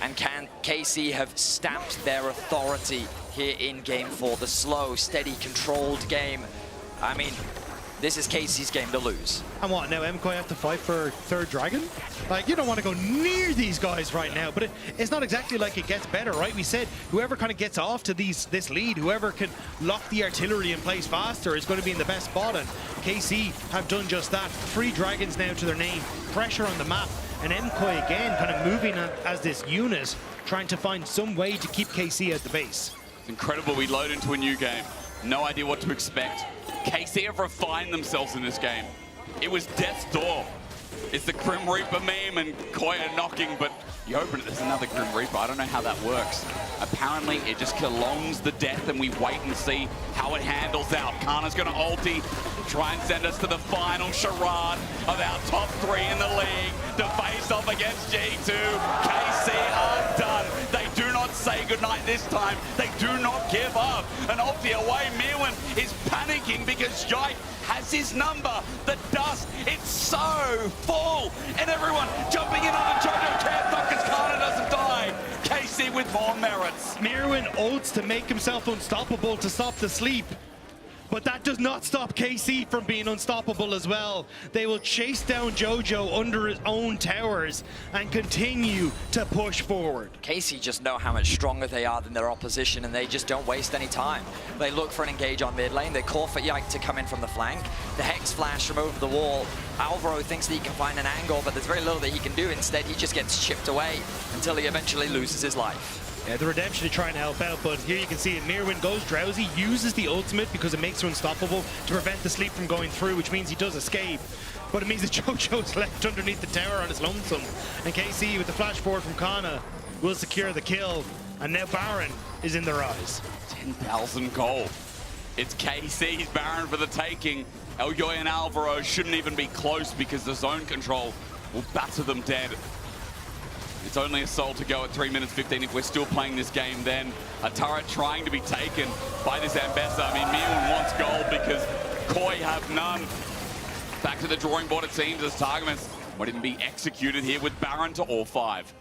And can KC have stamped their authority here in Game 4? The slow, steady, controlled game. I mean, this is KC's game to lose. And what, now MKOI have to fight for 3rd Dragon? Like, you don't want to go near these guys right now, but it's not exactly like it gets better, right? We said whoever kind of gets off to this lead, whoever can lock the artillery in place faster is going to be in the best spot, and KC have done just that. 3 Dragons now to their name, pressure on the map, and MKOI again kind of moving as this unit, trying to find some way to keep KC at the base. Incredible, we load into a new game. No idea what to expect. KC have refined themselves in this game. It was death's door. It's the Grim Reaper meme and Koi are knocking, but you open it, there's another Grim Reaper. I don't know how that works. Apparently, it just prolongs the death and we wait and see how it handles out. Kana's gonna ulti, try and send us to the final charade of our top 3 in the league to face off against G2. KC are done. They do not say goodnight this time. They do not give up. An ulti away, Mirwin is panicking because Yike has his number. The dust, it's so full. And everyone jumping in on the Jojo can't knock because Kana doesn't die. KC with more merits. Mirwin ults to make himself unstoppable to stop the sleep. But that does not stop KC from being unstoppable as well. They will chase down Jojo under his own towers and continue to push forward. KC just know how much stronger they are than their opposition, and they just don't waste any time. They look for an engage on mid lane. They call for Yike to come in from the flank. The Hex flash from over the wall. Alvaro thinks that he can find an angle, but there's very little that he can do. Instead, he just gets chipped away until he eventually loses his life. Yeah, the Redemption is trying to help out, but here you can see it. Mirwin goes drowsy, uses the ultimate because it makes her unstoppable to prevent the sleep from going through, which means he does escape. But it means that Jojo's left underneath the tower on his lonesome. And KC, with the flash forward from Kana, will secure the kill. And now Baron is in their eyes. 10,000 gold. It's KC's Baron for the taking. Elyoy and Alvaro shouldn't even be close because the zone control will batter them dead. It's only a soul to go at 3 minutes 15 if we're still playing this game then. A turret trying to be taken by this Ambessa. I mean, Mirwin wants gold because Koi have none. Back to the drawing board it seems as Targamas won't even be executed here with Baron to all 5.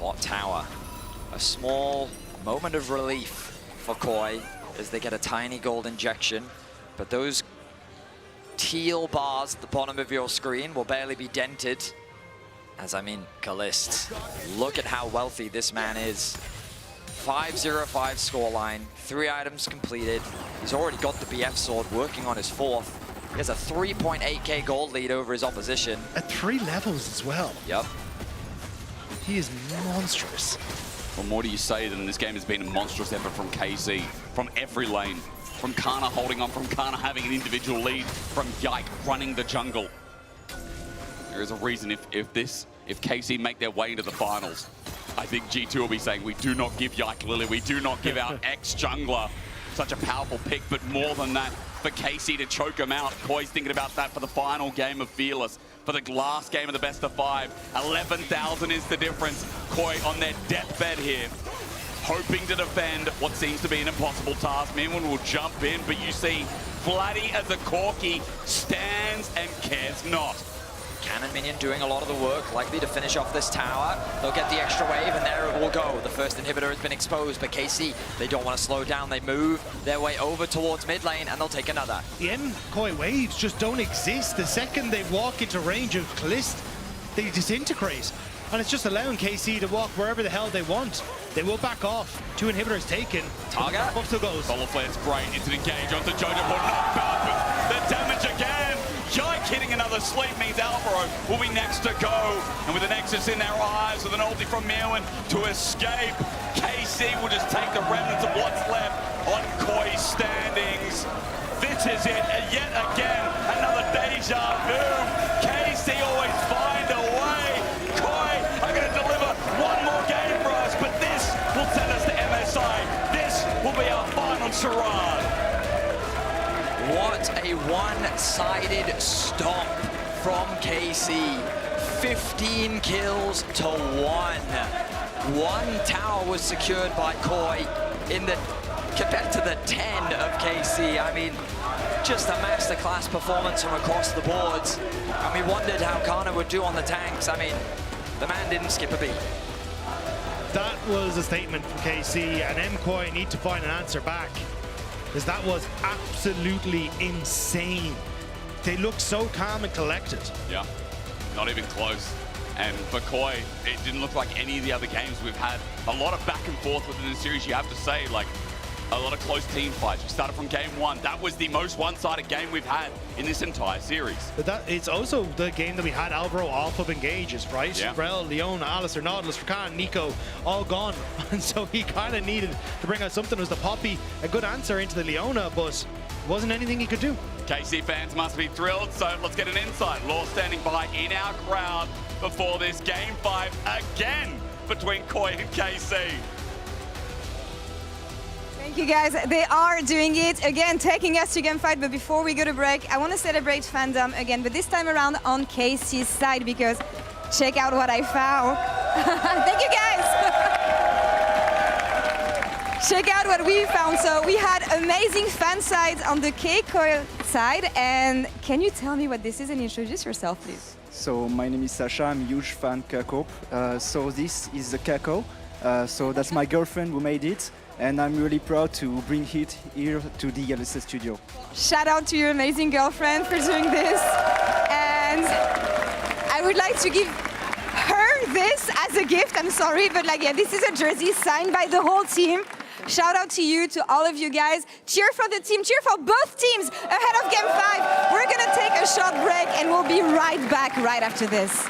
Bot tower. A small moment of relief for Koi as they get a tiny gold injection. But those teal bars at the bottom of your screen will barely be dented. As I mean, Kalist, look at how wealthy this man is. 5-0-5 scoreline, 3 items completed. He's already got the BF sword working on his 4th. He has a 3.8k gold lead over his opposition. At 3 levels as well. Yep. He is monstrous. What more do you say than this game has been a monstrous effort from KC, from every lane, from Kana holding on, from Kana having an individual lead, from Yike running the jungle. There is a reason if KC make their way into the finals, I think G2 will be saying, we do not give Yike Lily, we do not give our ex-jungler such a powerful pick, but more than that, for KC to choke him out. Koi's thinking about that for the final game of Fearless, for the last game of the best of 5. 11,000 is the difference. Koi on their deathbed here, hoping to defend what seems to be an impossible task. Mirwin will jump in, but you see Vladdy as a Corki stands and cares not. Cannon Minion doing a lot of the work, likely to finish off this tower. They'll get the extra wave, and there it will go. The first inhibitor has been exposed, but KC, they don't want to slow down. They move their way over towards mid lane, and they'll take another. The MKOI waves just don't exist. The second they walk into range of Kalist, they disintegrate. And it's just allowing KC to walk wherever the hell they want. They will back off. 2 inhibitors taken. Targa. Up still goes. Solar Flare's great. It's an engage onto Jojo, but not bad, but the damage again. Yike hitting another sleep means Alvaro will be next to go. And with the Nexus in their eyes, with an ulti from Mirwin to escape, KC will just take the remnants of what's left on Koi's standings. This is it, and yet again, another deja vu. KC always find a way. Koi are going to deliver one more game for us, but this will send us to MSI. This will be our final charade. What a one-sided stomp from KC. 15 kills to 1. 1 tower was secured by Koi compared to the 10 of KC. I mean, just a masterclass performance from across the boards. And we wondered how Kana would do on the tanks. I mean, the man didn't skip a beat. That was a statement from KC, and MKOI need to find an answer back. Because that was absolutely insane. They looked so calm and collected. Yeah, not even close. And for Koi, it didn't look like any of the other games we've had. A lot of back and forth within the series, you have to say. Like, a lot of close team fights. We started from game one. That was the most one-sided game we've had in this entire series. But it's also the game that we had Albro all up engages, right? Yeah. Rel, Leona, Alistair, Nautilus, Rakan, Nico, all gone. And so he kind of needed to bring out something. It was the Poppy, a good answer into the Leona, but wasn't anything he could do. KC fans must be thrilled, so let's get an insight. Law standing by in our crowd before this game 5 again between Koi and KC. Thank you guys. They are doing it again, taking us to game 5. But before we go to break, I want to celebrate fandom again, but this time around on KC's side, because check out what I found. Thank you guys. Check out what we found. So we had amazing fan sides on the KCOI side. And can you tell me what this is and introduce yourself, please? So my name is Sasha. I'm a huge fan of KCOI. So this is the KCOI. So that's my girlfriend who made it. And I'm really proud to bring it here to the LEC studio. Shout out to your amazing girlfriend for doing this. And I would like to give her this as a gift. I'm sorry, but like, yeah, this is a jersey signed by the whole team. Shout out to you, to all of you guys. Cheer for the team, cheer for both teams ahead of game 5. We're gonna take a short break and we'll be right back right after this.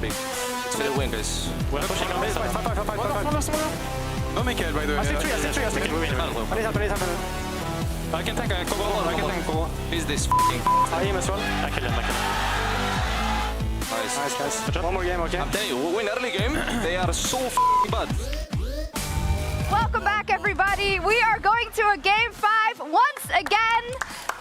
Big. It's for the win, guys. We're pushing on base. Fight. No make it, by the way. I see three. I can take a cover. Is this f***ing? I aim as well. I kill him. Nice. Nice, guys. One more game, okay? I'm telling you, we win early game. They are so f***ing bad. Welcome back, everybody. We are going to a Game 5 once again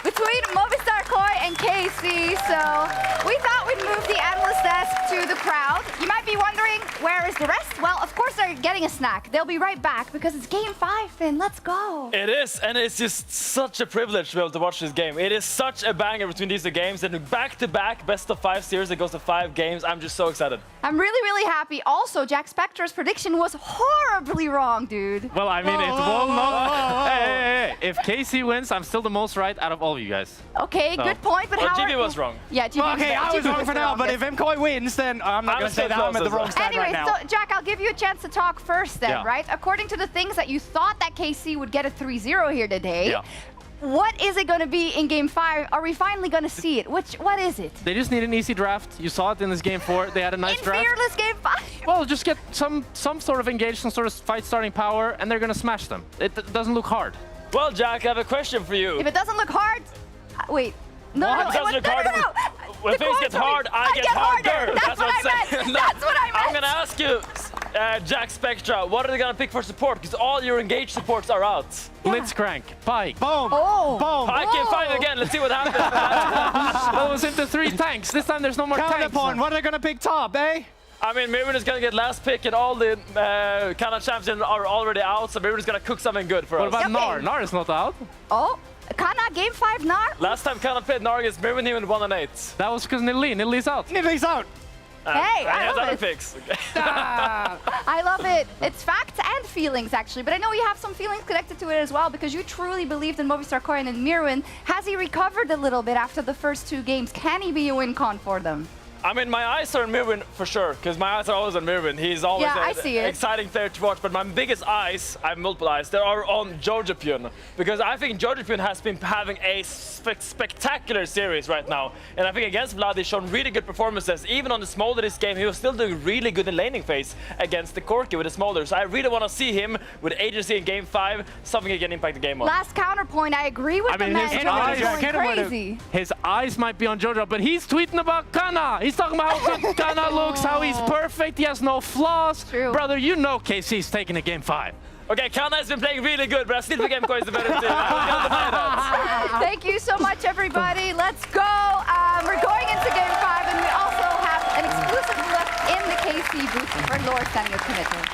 between Movistar KOI and KC. So we thought we'd move the analyst desk to the crowd. You might be wondering, where is the rest? Well, of course they're getting a snack. They'll be right back because it's Game 5, Finn. Let's go. It is, and it's just such a privilege to be able to watch this game. It is such a banger between these two games, and back-to-back best-of-5 series that goes to 5 games. I'm just so excited. I'm really, really happy. Also, Jack Spector's prediction was horribly wrong, dude. Well, I mean, it will not. Hey. If KC wins, I'm still the most right out of all of you guys. Okay, So. good point, but Well, how GB was wrong. Yeah, GB was Okay, wrong. I was GB wrong for now, but if MKOI wins, then I'm not going to say that I'm at the wrong stand Anyway, right now. so Jack, I'll give you a chance to talk first then, Yeah. right? According to the things that you thought that KC would get a 3-0 here today, Yeah. what is it going to be in Game 5? Are we finally going to see it? What is it? They just need an easy draft. You saw it in this Game 4. They had a nice In draft. Fearless Game 5? Well, just get some sort of engage, some sort of fight starting power, and they're going to smash them. It doesn't look hard. Well, Jack, I have a question for you. If it doesn't look hard, wait. No, What? no, It doesn't look hard. When The things get coins hard, are- I get harder. That's what I I'm saying. meant. That's what I meant. I'm gonna ask you, Jack Spectra, what are they gonna pick for support? Because all your engaged supports are out. Blitzcrank, Pike. Boom. Oh. Boom. Pike can fight again. Let's see what happens. That was into 3 tanks. This time there's no more tanks. Counterpoint. What are they going to pick top, eh? I mean, Mirren is gonna get last pick, and all the Canada champions are already out, so Mirren is gonna cook something good for What us. about Nar? Nar is not out. Oh, Kana Game 5 Nar? Last time Canada played Nar against Mirren, he went 1-8. That was because Nidalee's out. Nidalee's out. Hey, I he has love other it. picks. I love it. It's facts and feelings, actually. But I know you have some feelings connected to it as well because you truly believed in Movistar KOI and in Mirwin. Has he recovered a little bit after the first 2 games? Can he be a win con for them? I mean, my eyes are on Mirwin for sure, because my eyes are always on Mirwin. He's always Yeah, I an see it. exciting player to watch, but my biggest eyes, I have multiple eyes, they are on Georgipion, because I think Georgipion has been having a spectacular series right now, and I think against Vlad he's shown really good performances. Even on the Smolder this game, he was still doing really good in laning phase against the Corki with the Smolder, so I really want to see him with agency in Game 5, something he can impact the game on. Last counterpoint, I agree with the man. Jojo's going crazy. His eyes might be on Jojo, but he's tweeting about Kana. He's talking about how good Kana looks, how he's perfect, he has no flaws. True. Brother, you know KC's taking a Game 5. Okay, Kana has been playing really good, but I still think MKOI is the better team. Thank you so much, everybody. Let's go. We're going into Game 5, and we also have an exclusive look in the KC booth for Laura standing with Commitment.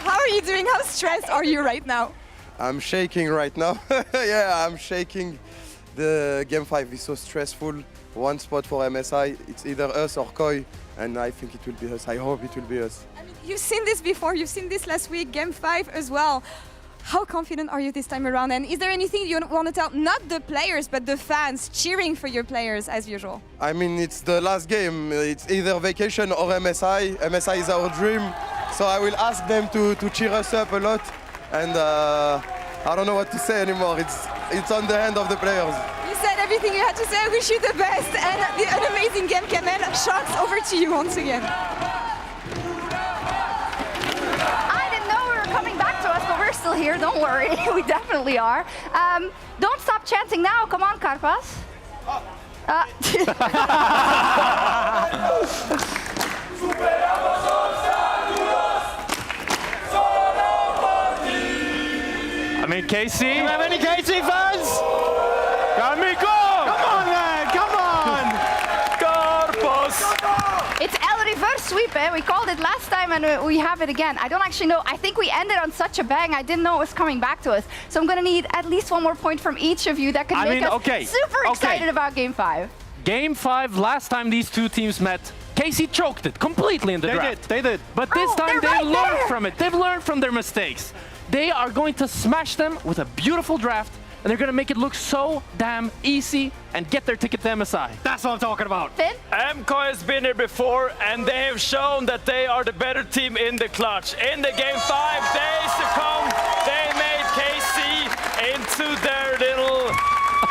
How are you doing? How stressed are you right now? I'm shaking right now. Yeah, I'm shaking. The Game 5 is so stressful. One spot for MSI. It's either us or KOI, and I think it will be us. I hope it will be us. I mean, you've seen this before. You've seen this last week, Game 5 as well. How confident are you this time around? And is there anything you want to tell, not the players, but the fans cheering for your players as usual? I mean, it's the last game. It's either vacation or MSI. MSI is our dream. So I will ask them to cheer us up a lot. And I don't know what to say anymore. It's on the hand of the players. You said everything you had to say. I wish you the best and an amazing game, Kamel. Shots over to you once again. I didn't know we were coming back to us, but we're still here. Don't worry. We definitely are. Don't stop chanting now. Come on, Karpas. I mean, KC. Do you have any KC fans? Kamiko! Come on, man. Come on. Carpos! It's El Reverse Sweep, eh? We called it last time and we have it again. I don't actually know. I think we ended on such a bang. I didn't know it was coming back to us. So I'm going to need at least one more point from each of you that can make us super excited about Game 5. Game 5, last time these two teams met, KC choked it completely in the draft. They did. But this time they right learned there. from it. They've learned from their mistakes. They are going to smash them with a beautiful draft, and they're going to make it look so damn easy and get their ticket to MSI. That's what I'm talking about. Finn? MKOI has been here before, and they have shown that they are the better team in the clutch. In the Game 5, they succumbed. They made KC into their little...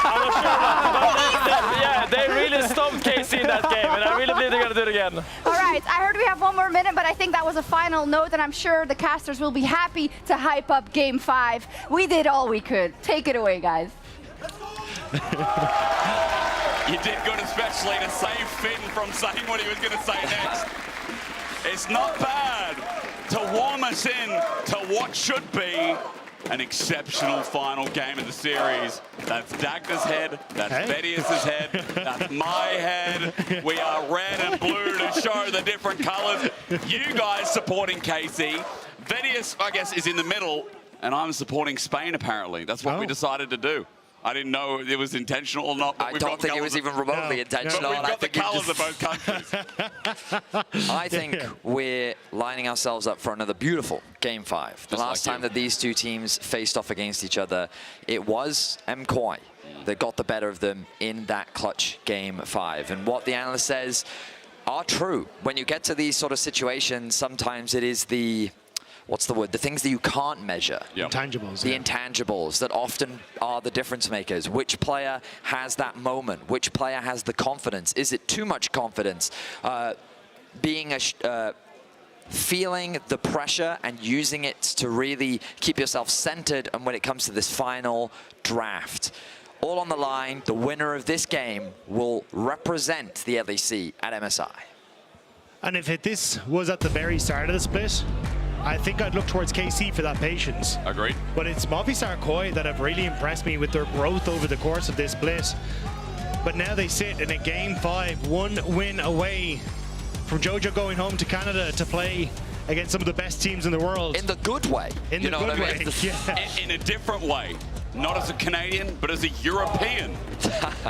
I'm not sure what, but yeah, they really stomped KC in that game, and I really believe they're going gotta do it again. All right, I heard we have 1 more minute, but I think that was a final note, and I'm sure the casters will be happy to hype up Game 5. We did all we could. Take it away, guys. You did good, especially to save Finn from saying what he was going to say next. It's not bad to warm us in to what should be an exceptional final game of the series. That's Dagda's head, that's Vedius's head, that's my head. We are red and blue to show the different colors. You guys supporting KC. Vedius, I guess, is in the middle, and I'm supporting Spain, apparently. That's what we decided to do. I didn't know it was intentional or not. But I don't think it was even remotely intentional. But we've got the colours of both countries. I think we're lining ourselves up for another beautiful Game 5. The last time that these two teams faced off against each other, it was MKOI that got the better of them in that clutch Game 5. And what the analyst says are true. When you get to these sort of situations, sometimes it is the... what's the word? The things that you can't measure. Intangibles. The intangibles that often are the difference makers. Which player has that moment? Which player has the confidence? Is it too much confidence? Feeling the pressure and using it to really keep yourself centered, and when it comes to this final draft. All on the line, the winner of this game will represent the LEC at MSI. And if this was at the very start of the split, I think I'd look towards KC for that patience. Agreed. But it's Movistar KOI that have really impressed me with their growth over the course of this split. But now they sit in a Game 5, 1 win away from Jojo going home to Canada to play against some of the best teams in the world. In the good way. In the good way. In a different way. Not as a Canadian, but as a European.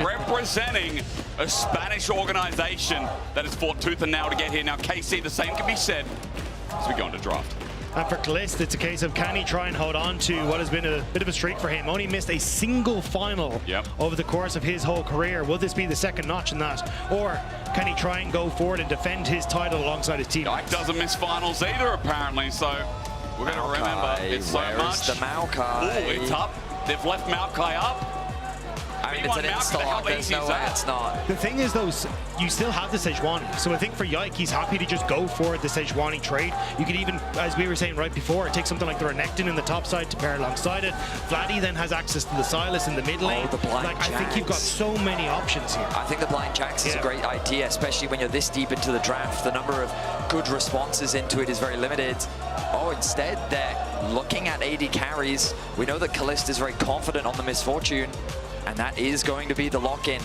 Representing a Spanish organization that has fought tooth and nail to get here. Now, KC, the same can be said as we go into draft. And for Kalist, it's a case of can he try and hold on to what has been a bit of a streak for him. Only missed a single final over the course of his whole career. Will this be the second notch in that? Or can he try and go forward and defend his title alongside his team? Ike doesn't miss finals either, apparently, so we're going to remember it's so much. The Maokai? Oh, it's up. They've left Maokai up. I mean, it's an install. There's no way it's not. The thing is, though, you still have the Sejuani. So I think for Yike, he's happy to just go for the Sejuani trade. You could even, as we were saying right before, take something like the Renekton in the top side to pair alongside it. Vladdy then has access to the Sylas in the mid lane. The blind I think you've got so many options here. I think the blind jacks is a great idea, especially when you're this deep into the draft. The number of good responses into it is very limited. Oh, instead, they're looking at AD carries. We know that Kalist is very confident on the Misfortune, and that is going to be the lock-in.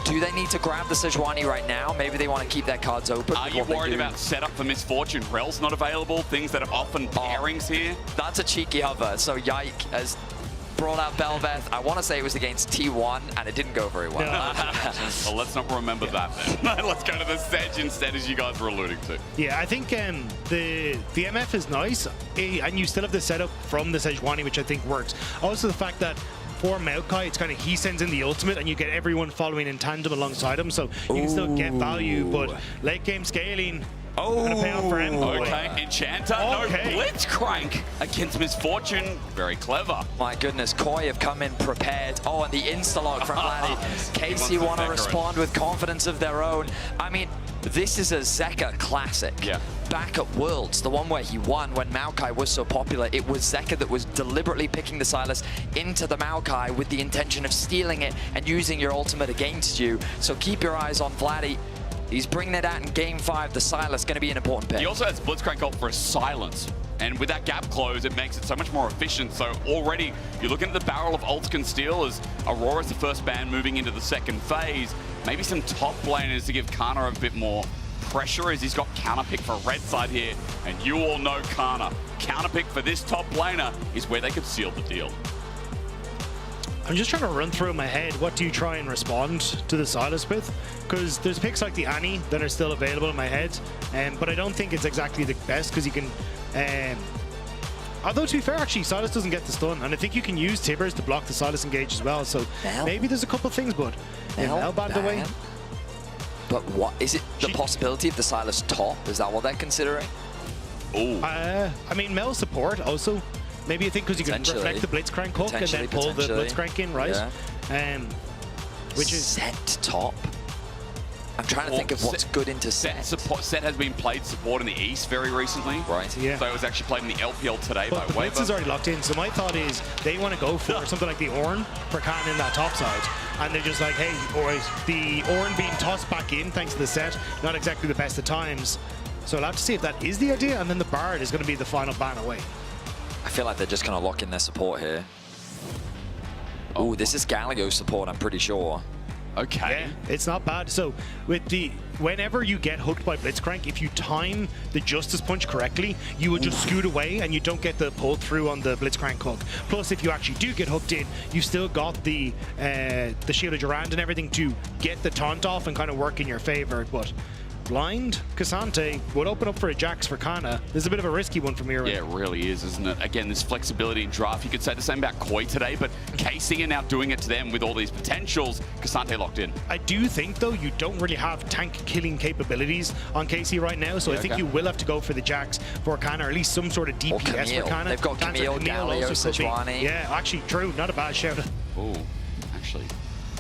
Do they need to grab the Sejuani right now? Maybe they want to keep their cards open. Are you worried about setup for Misfortune? Rel's not available, things that are often pairings here. That's a cheeky hover. So Yike has brought out Belveth. I want to say it was against T1, and it didn't go very well. Well, let's not remember that then. Let's go to the Sedge instead, as you guys were alluding to. Yeah, I think the MF is nice, and you still have the setup from the Sejuani, which I think works. Also, the fact that for Maokai, it's kind of he sends in the ultimate and you get everyone following in tandem alongside him, so you can still get value, but late game scaling, gonna pay off for him. Okay, Enchanter, no Blitzcrank against Misfortune. Very clever. My goodness, KOI have come in prepared. Oh, and the insta-lock from Vladdy. KC want to respond with confidence of their own. I mean, this is a Zeka classic. Back at Worlds, the one where he won when Maokai was so popular, it was Zeka that was deliberately picking the Sylas into the Maokai with the intention of stealing it and using your ultimate against you. So keep your eyes on Vladdy. He's bringing it out in Game 5. The Sylas going to be an important pick. He also has Blitzcrank ult for a silence. And with that gap close, it makes it so much more efficient. So already, you're looking at the barrel of ults can steal as Aurora's the first ban moving into the second phase. Maybe some top laners to give Kana a bit more pressure as he's got counter pick for red side here. And you all know Kana. Counter pick for this top laner is where they could seal the deal. I'm just trying to run through in my head, what do you try and respond to the Sylas with? Because there's picks like the Annie that are still available in my head, but I don't think it's exactly the best because you can... although to be fair, actually, Sylas doesn't get the stun, and I think you can use Tibbers to block the Sylas engage as well, so maybe there's a couple things, but Mel by the way. But what, is it the possibility of the Sylas top? Is that what they're considering? Oh. I mean, Mel support also. Maybe you think because you can reflect the Blitzcrank hook and then pull the Blitzcrank in, right? Yeah. Which is set top. I'm trying to think of what's good into Set. Set has been played support in the East very recently. Right. Yeah. So it was actually played in the LPL today But the by Blitz is Weber. already locked in, so my thought is they want to go for something like the Ornn for Khan in that top side. And they're just like, hey, boys, the Ornn being tossed back in thanks to the Set, not exactly the best of times. So I'll have to see if that is the idea, and then the Bard is going to be the final ban away. I feel like they're just going to lock in their support here. Oh, this is Galio support, I'm pretty sure. Okay. Yeah, it's not bad. So with whenever you get hooked by Blitzcrank, if you time the Justice Punch correctly, you will just scoot away and you don't get the pull through on the Blitzcrank hook. Plus, if you actually do get hooked in, you still got the Shield of Durand and everything to get the taunt off and kind of work in your favor. But blind Cassante would open up for a Jax for Kana. This is a bit of a risky one from here. Yeah, it really is, isn't it? Again, this flexibility in draft. You could say the same about KOI today, but KC are now doing it to them with all these potentials. Cassante locked in. I do think, though, you don't really have tank-killing capabilities on KC right now, so I think you will have to go for the Jax for Kana, or at least some sort of DPS for Kana. They've got Camille, Galio, Sejuani. Yeah, actually, true. Not a bad shout. Oh, actually.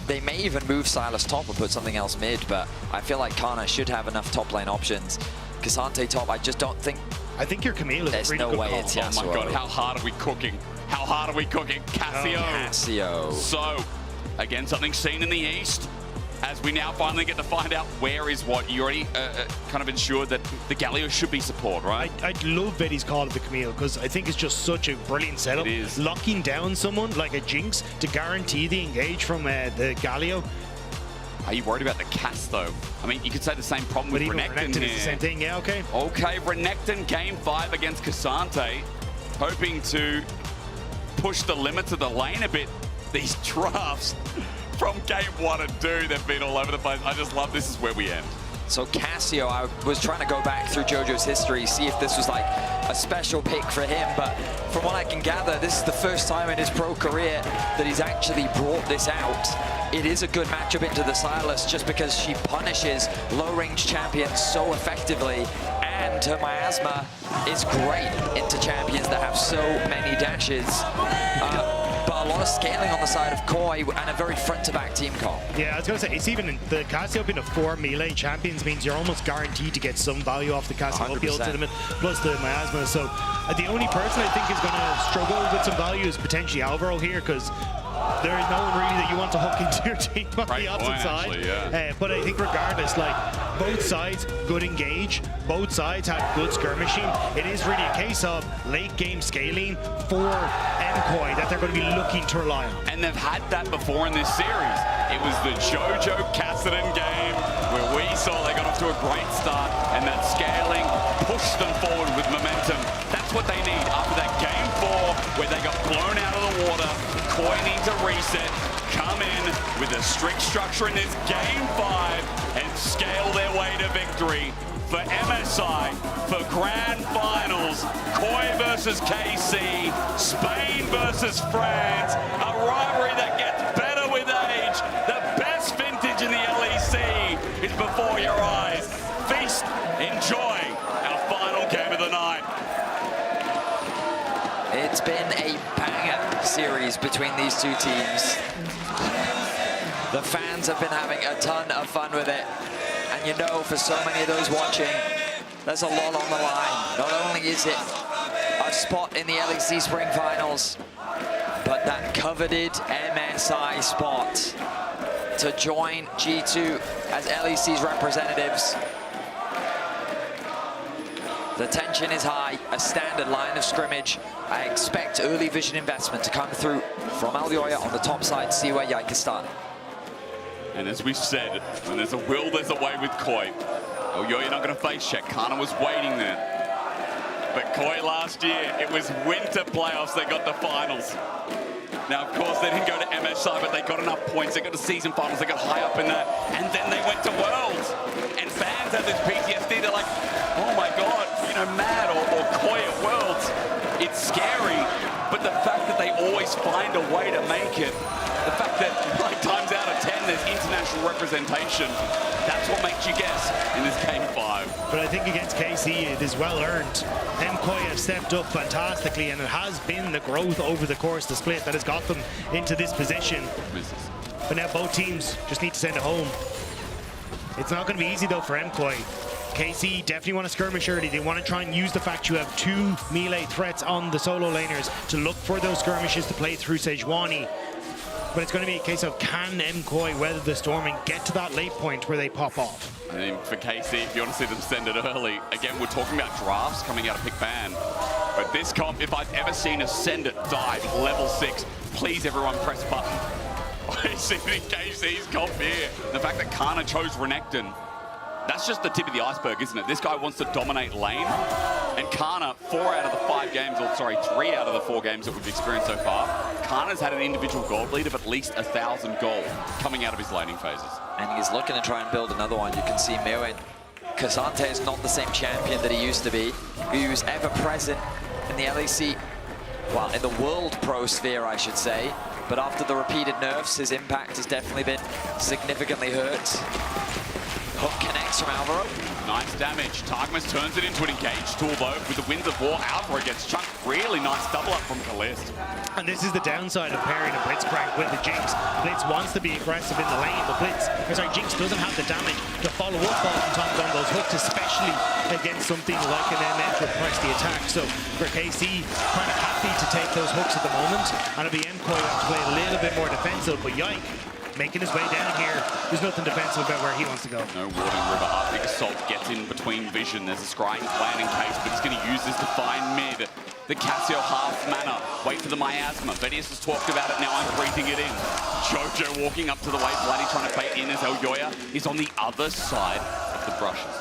They may even move Silas top and put something else mid, but I feel like Kana should have enough top lane options. Cassante top, I just don't think... I think your Camille is There's a really no good way call. it's Oh Yasuo. my god, how hard are we cooking? How hard are we cooking? Cassio. Cassio. So, again, something seen in the East. As we now finally get to find out where is what. You already kind of ensured that the Galio should be support, right? I love Eddie's call of the Camille because I think it's just such a brilliant setup. It is. Locking down someone like a Jinx to guarantee the engage from the Galio. Are you worried about the cast, though? I mean, you could say the same problem with Renekton here. Is the same thing, yeah, okay. Okay, Renekton game 5 against Cassante, hoping to push the limits of the lane a bit. These drafts from game 1 and 2, they've been all over the place. I just love this is where we end. So Cassio, I was trying to go back through JoJo's history, see if this was like a special pick for him, but from what I can gather, this is the first time in his pro career that he's actually brought this out. It is a good matchup into the Silas just because she punishes low-range champions so effectively, and her miasma is great into champions that have so many dashes. But a lot of scaling on the side of KOI and a very front-to-back team call. Yeah, I was going to say, it's even the Cassio being a 4 melee champions means you're almost guaranteed to get some value off the Cassiopeia ultimate, plus the miasma. So the only person I think is going to struggle with some value is potentially Alvaro here, because there is no one really that you want to hook into your team on the opposite side. Actually, yeah. But I think regardless, like, both sides, good engage, both sides have good skirmishing. It is really a case of late game scaling for MKOI that they're going to be looking to rely on. And they've had that before in this series. It was the JoJo Cassidy game where we saw they got off to a great start, and that scaling pushed them forward with momentum. That's what they need after that game 4 where they got blown out of the water. KOI need to reset, come in with a strict structure in this game 5 and scale their way to victory. For MSI, for grand finals, KOI versus KC, Spain versus France, a rivalry that gets better with age. The best vintage in the LEC is before your eyes. Feast, enjoy our final game of the night. It's been a banger series between these two teams. The fans have been having a ton of fun with it. And you know, for so many of those watching, there's a lot on the line. Not only is it a spot in the LEC Spring Finals, but that coveted MSI spot to join G2 as LEC's representatives. The tension is high, a standard line of scrimmage. I expect early vision investment to come through from Alioya on the top side, see where Yike is starting. And as we've said, when there's a will, there's a way with KOI. Oh, you're not going to face check. Kana was waiting there. But KOI last year, it was winter playoffs. They got the finals. Now, of course, they didn't go to MSI, but they got enough points. They got to season finals. They got high up in that. And then they went to Worlds. And fans have this PTSD. They're like, oh my God, you know, Mad or KOI at Worlds. It's scary. But the fact that they always find a way to make it, the fact that 9 times out of 10 there's international representation, that's what makes you guess in this game 5. But I think against KC, it is well earned. MKOI have stepped up fantastically, and it has been the growth over the course of the split that has got them into this position. But now both teams just need to send it home. It's not going to be easy though for MKOI. KC definitely want to skirmish early. They want to try and use the fact you have 2 melee threats on the solo laners to look for those skirmishes to play through Sejuani. But it's going to be a case of can MKOI weather the storm and get to that late point where they pop off. I think for KC, if you want to see them send it early, again, we're talking about drafts coming out of Pick Ban. But this comp, if I've ever seen a send it dive level 6, please everyone press button. I see it in KC's comp here. The fact that Kana chose Renekton, that's just the tip of the iceberg, isn't it? This guy wants to dominate lane. And Kana, 4 out of the 5 games, or sorry, 3 out of the 4 games that we've experienced so far, Kana's had an individual gold lead of at least 1,000 gold coming out of his laning phases. And he's looking to try and build another one. You can see Mewin. K'Sante is not the same champion that he used to be. He was ever present in the LEC, well, in the world pro sphere, I should say. But after the repeated nerfs, his impact has definitely been significantly hurt. Hook connects from Alvaro. Nice damage. Targamas turns it into an engaged tool, though. With the Winds of War, Alvaro gets chunked. Really nice double up from Kalist. And this is the downside of pairing a Blitzcrank with the Jinx. Blitz wants to be aggressive in the lane, but Jinx doesn't have the damage to follow up oftentimes on those hooks, especially against something like an MF to press the attack. So for KC, kind of happy to take those hooks at the moment. And it'll be MKOI have to play a little bit more defensive, but Yike making his way down here. There's nothing defensive about where he wants to go. No Warding River up. Big Assault gets in between vision. There's a scrying plan in case, but he's going to use this to find mid. The Cassio half mana. Wait for the miasma. Venius has talked about it. Now I'm breathing it in. Jojo walking up to the wave. Bloody trying to bait in as Elyoya is on the other side of the brushes.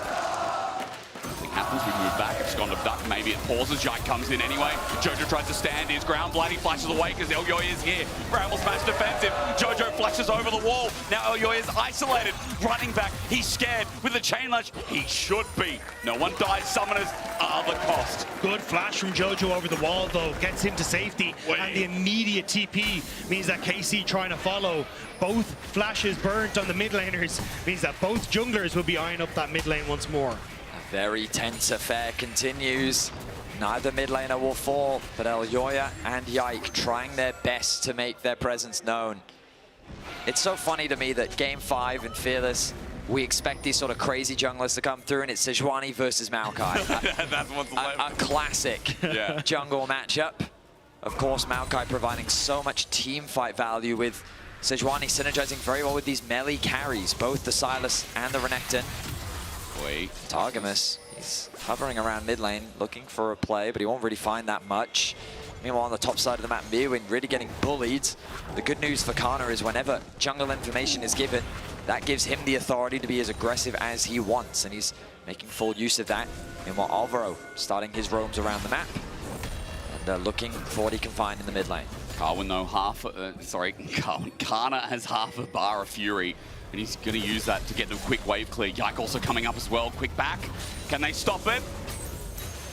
Happens, we move back, it's gone to duck, maybe it pauses, Jike comes in anyway, Jojo tries to stand his ground, Bloody flashes away because Elyoya is here, Bramble smash defensive, Jojo flashes over the wall, now Elyoya is isolated, running back, he's scared with the chain lash, he should be, no one dies, summoners are the cost. Good flash from Jojo over the wall though, gets him to safety, and the immediate TP means that KC trying to follow, both flashes burnt on the mid laners, means that both junglers will be eyeing up that mid lane once more. Very tense affair continues. Neither mid laner will fall, but Elyoya and Yike trying their best to make their presence known. It's so funny to me that Game 5 in Fearless, we expect these sort of crazy junglers to come through, and it's Sejuani versus Maokai. That's what's left. A classic jungle matchup. Of course, Maokai providing so much team fight value with Sejuani synergizing very well with these melee carries, both the Sylas and the Renekton. Targamas, he's hovering around mid lane, looking for a play, but he won't really find that much. Meanwhile, on the top side of the map, Mewin really getting bullied. The good news for Kana is whenever jungle information is given, that gives him the authority to be as aggressive as he wants, and he's making full use of that. Meanwhile, Alvaro starting his roams around the map and looking for what he can find in the mid lane. Kana has half a bar of Fury. And he's going to use that to get the quick wave clear. Yike also coming up as well. Quick back. Can they stop it?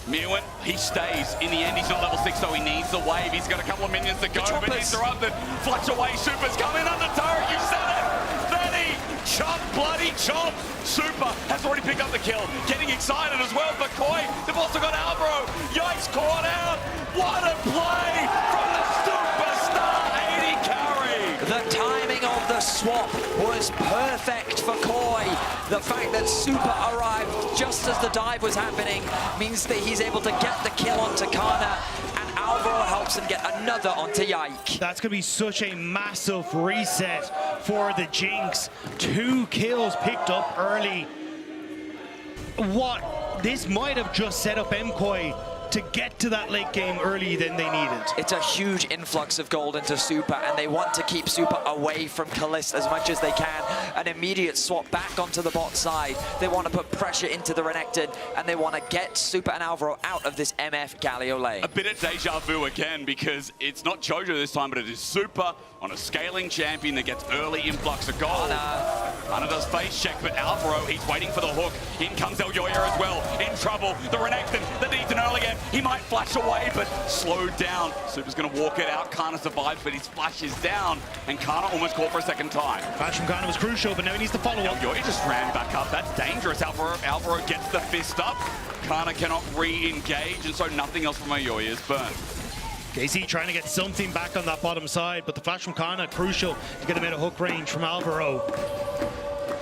Mewin, he stays. In the end, he's not level 6, so he needs the wave. He's got a couple of minions to go. But interrupted. Flash away. Super's coming under turret. You said it. 30. Chop. Bloody chop. Super has already picked up the kill. Getting excited as well for Koi. They've also got Alvaro. Yike's caught out. What a play from the superstar 80 carry. The timing of the swap was perfect for Koi. The fact that Super arrived just as the dive was happening means that he's able to get the kill onto Kana, and Alvaro helps him get another onto Yike. That's going to be such a massive reset for the Jinx. 2 kills picked up early. This might have just set up MKOI to get to that late game early than they needed. It's a huge influx of gold into Super, and they want to keep Super away from Kalist as much as they can. An immediate swap back onto the bot side. They want to put pressure into the Renekton, and they want to get Super and Alvaro out of this MF Galio lane. A bit of deja vu again, because it's not Jojo this time, but it is Super on a scaling champion that gets early influx of gold. Kana does face check, but Alvaro, he's waiting for the hook. In comes Elyoya as well. In trouble. The Renekton that needs an early game. He might flash away, but slowed down. Super's going to walk it out. Kana survives, but his flash is down, and Kana almost caught for a second time. Flash from Kana was crucial, but now he needs to follow up. Elyoya just ran back up. That's dangerous. Alvaro gets the fist up. Kana cannot re-engage, and so nothing else from Elyoya is burned. KC trying to get something back on that bottom side, but the flash from Kana crucial to get him out of hook range from Alvaro.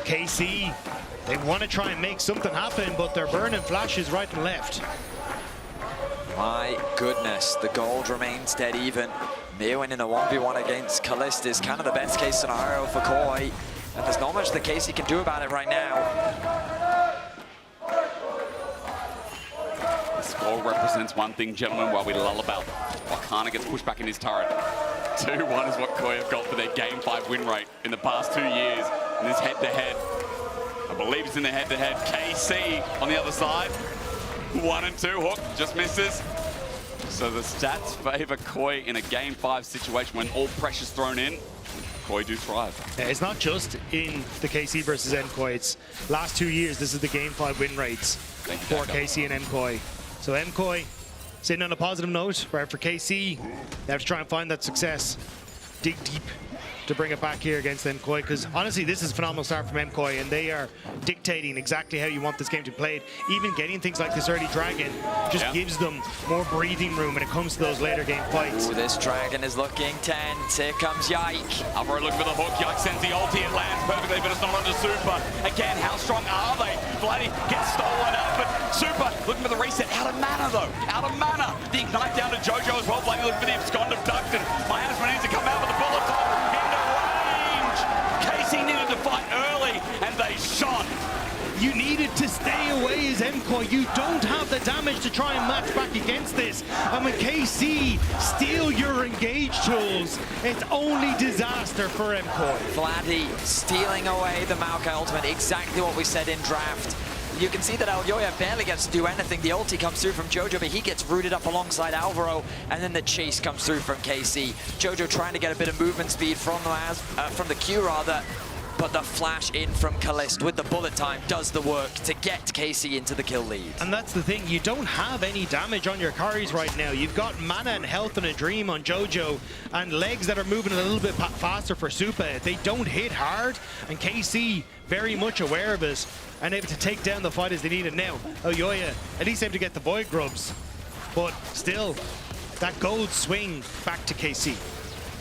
KC They want to try and make something happen, but they're burning flashes right and left. My goodness, the gold remains dead even. Meowin in a 1v1 against Kalist is kind of the best case scenario for KOI, and there's not much that Casey can do about it right now. The score represents one thing, gentlemen, while we lull about. Wakana gets pushed back in his turret. 2-1 is what KOI have got for their Game 5 win rate in the past 2 years. In this head-to-head, I believe it's in the head-to-head. KC on the other side. 1 and 2, Hook just misses. So the stats favor KOI in a Game 5 situation when all pressure's thrown in. KOI do thrive. Yeah, it's not just in the KC versus MKOI. It's last 2 years, this is the Game 5 win rates for KC and MKOI. So MKOI sitting on a positive note, where for KC, they have to try and find that success. Dig deep to bring it back here against MKOI, because honestly, this is a phenomenal start from MKOI, and they are dictating exactly how you want this game to be played. Even getting things like this early dragon just gives them more breathing room when it comes to those later game fights. Ooh, this dragon is looking tense. Here comes Yike. Alvaro looking for the hook. Yike sends the ulti. It lands perfectly, but it's not onto Super. Again, how strong are they? Vladdy gets stolen up, but Super looking for the reset. Out of mana, though. Out of mana. The ignite down to Jojo as well. Vladdy looking for the abscond of Duxton. Miasma needs to come out with the bullet time. Casey needed to fight early, and they shot. You needed to stay away as MKOI. You don't have the damage to try and match back against this. And when KC steal your engage tools, it's only disaster for MKOI. Vladdy stealing away the Maokai ultimate, exactly what we said in draft. You can see that Aljoya barely gets to do anything. The ulti comes through from Jojo, but he gets rooted up alongside Alvaro, and then the chase comes through from KC. Jojo trying to get a bit of movement speed from the Q rather, but the flash in from Kalist with the bullet time does the work to get KC into the kill lead. And that's the thing, you don't have any damage on your carries right now. You've got mana and health and a dream on Jojo, and legs that are moving a little bit faster for Supa. They don't hit hard, and KC very much aware of it, and able to take down the fight as they need it now. Aljoya at least able to get the Void Grubs, but still, that gold swing back to KC.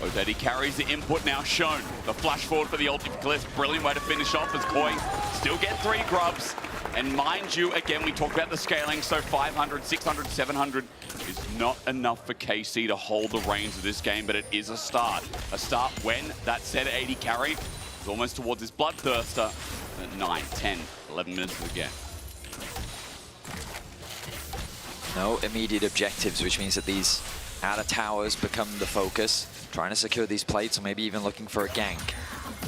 Odedi carries the input now shown. The flash forward for the ulti for Kalist. Brilliant way to finish off as KOI still get 3 grubs. And mind you, again, we talked about the scaling, so 500, 600, 700 is not enough for KC to hold the reins of this game, but it is a start. A start when that said 80 carry is almost towards his Bloodthirster at 9, 10, 11 minutes of the game. No immediate objectives, which means that these outer towers become the focus. Trying to secure these plates, or maybe even looking for a gank.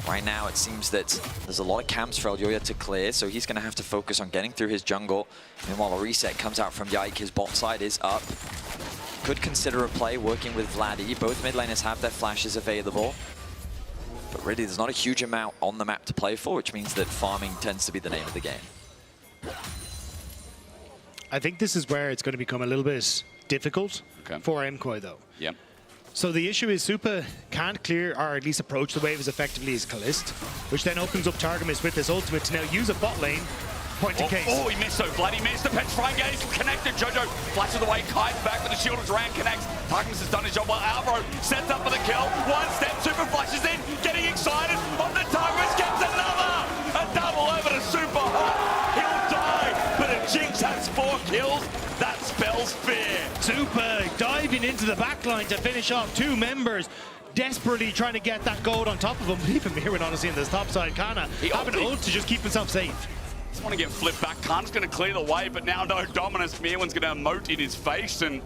Right now, it seems that there's a lot of camps for Aljoya to clear, so he's going to have to focus on getting through his jungle. Meanwhile, a reset comes out from Yike. His bot side is up. Could consider a play working with Vladdy. Both mid laners have their flashes available. But really, there's not a huge amount on the map to play for, which means that farming tends to be the name of the game. I think this is where it's going to become a little bit difficult for MKOI, though. Yep. So the issue is Supa can't clear, or at least approach the wave as effectively as Kalist, which then opens up Targamas with his ultimate to now use a bot lane. Point to case. Oh, he missed, so Vladdy missed. The Petrifying Gaze connected. Jojo flashes away, kites back with the shield of Duran connects. Targamas has done his job while Alvaro sets up for the kill. One step, Super flashes in, getting excited. On the Targamas gets another! A double over to Super Hot. He'll die, but if Jinx has 4 kills, that spells fear. Supa diving into the backline to finish off 2 members. Desperately trying to get that gold on top of him. Even Mirren, honestly, in this top side, Kana having an ult to just keep himself safe. Just want to get flipped back. Khan's going to clear the way, but now no dominance. Mirren's going to emote in his face, and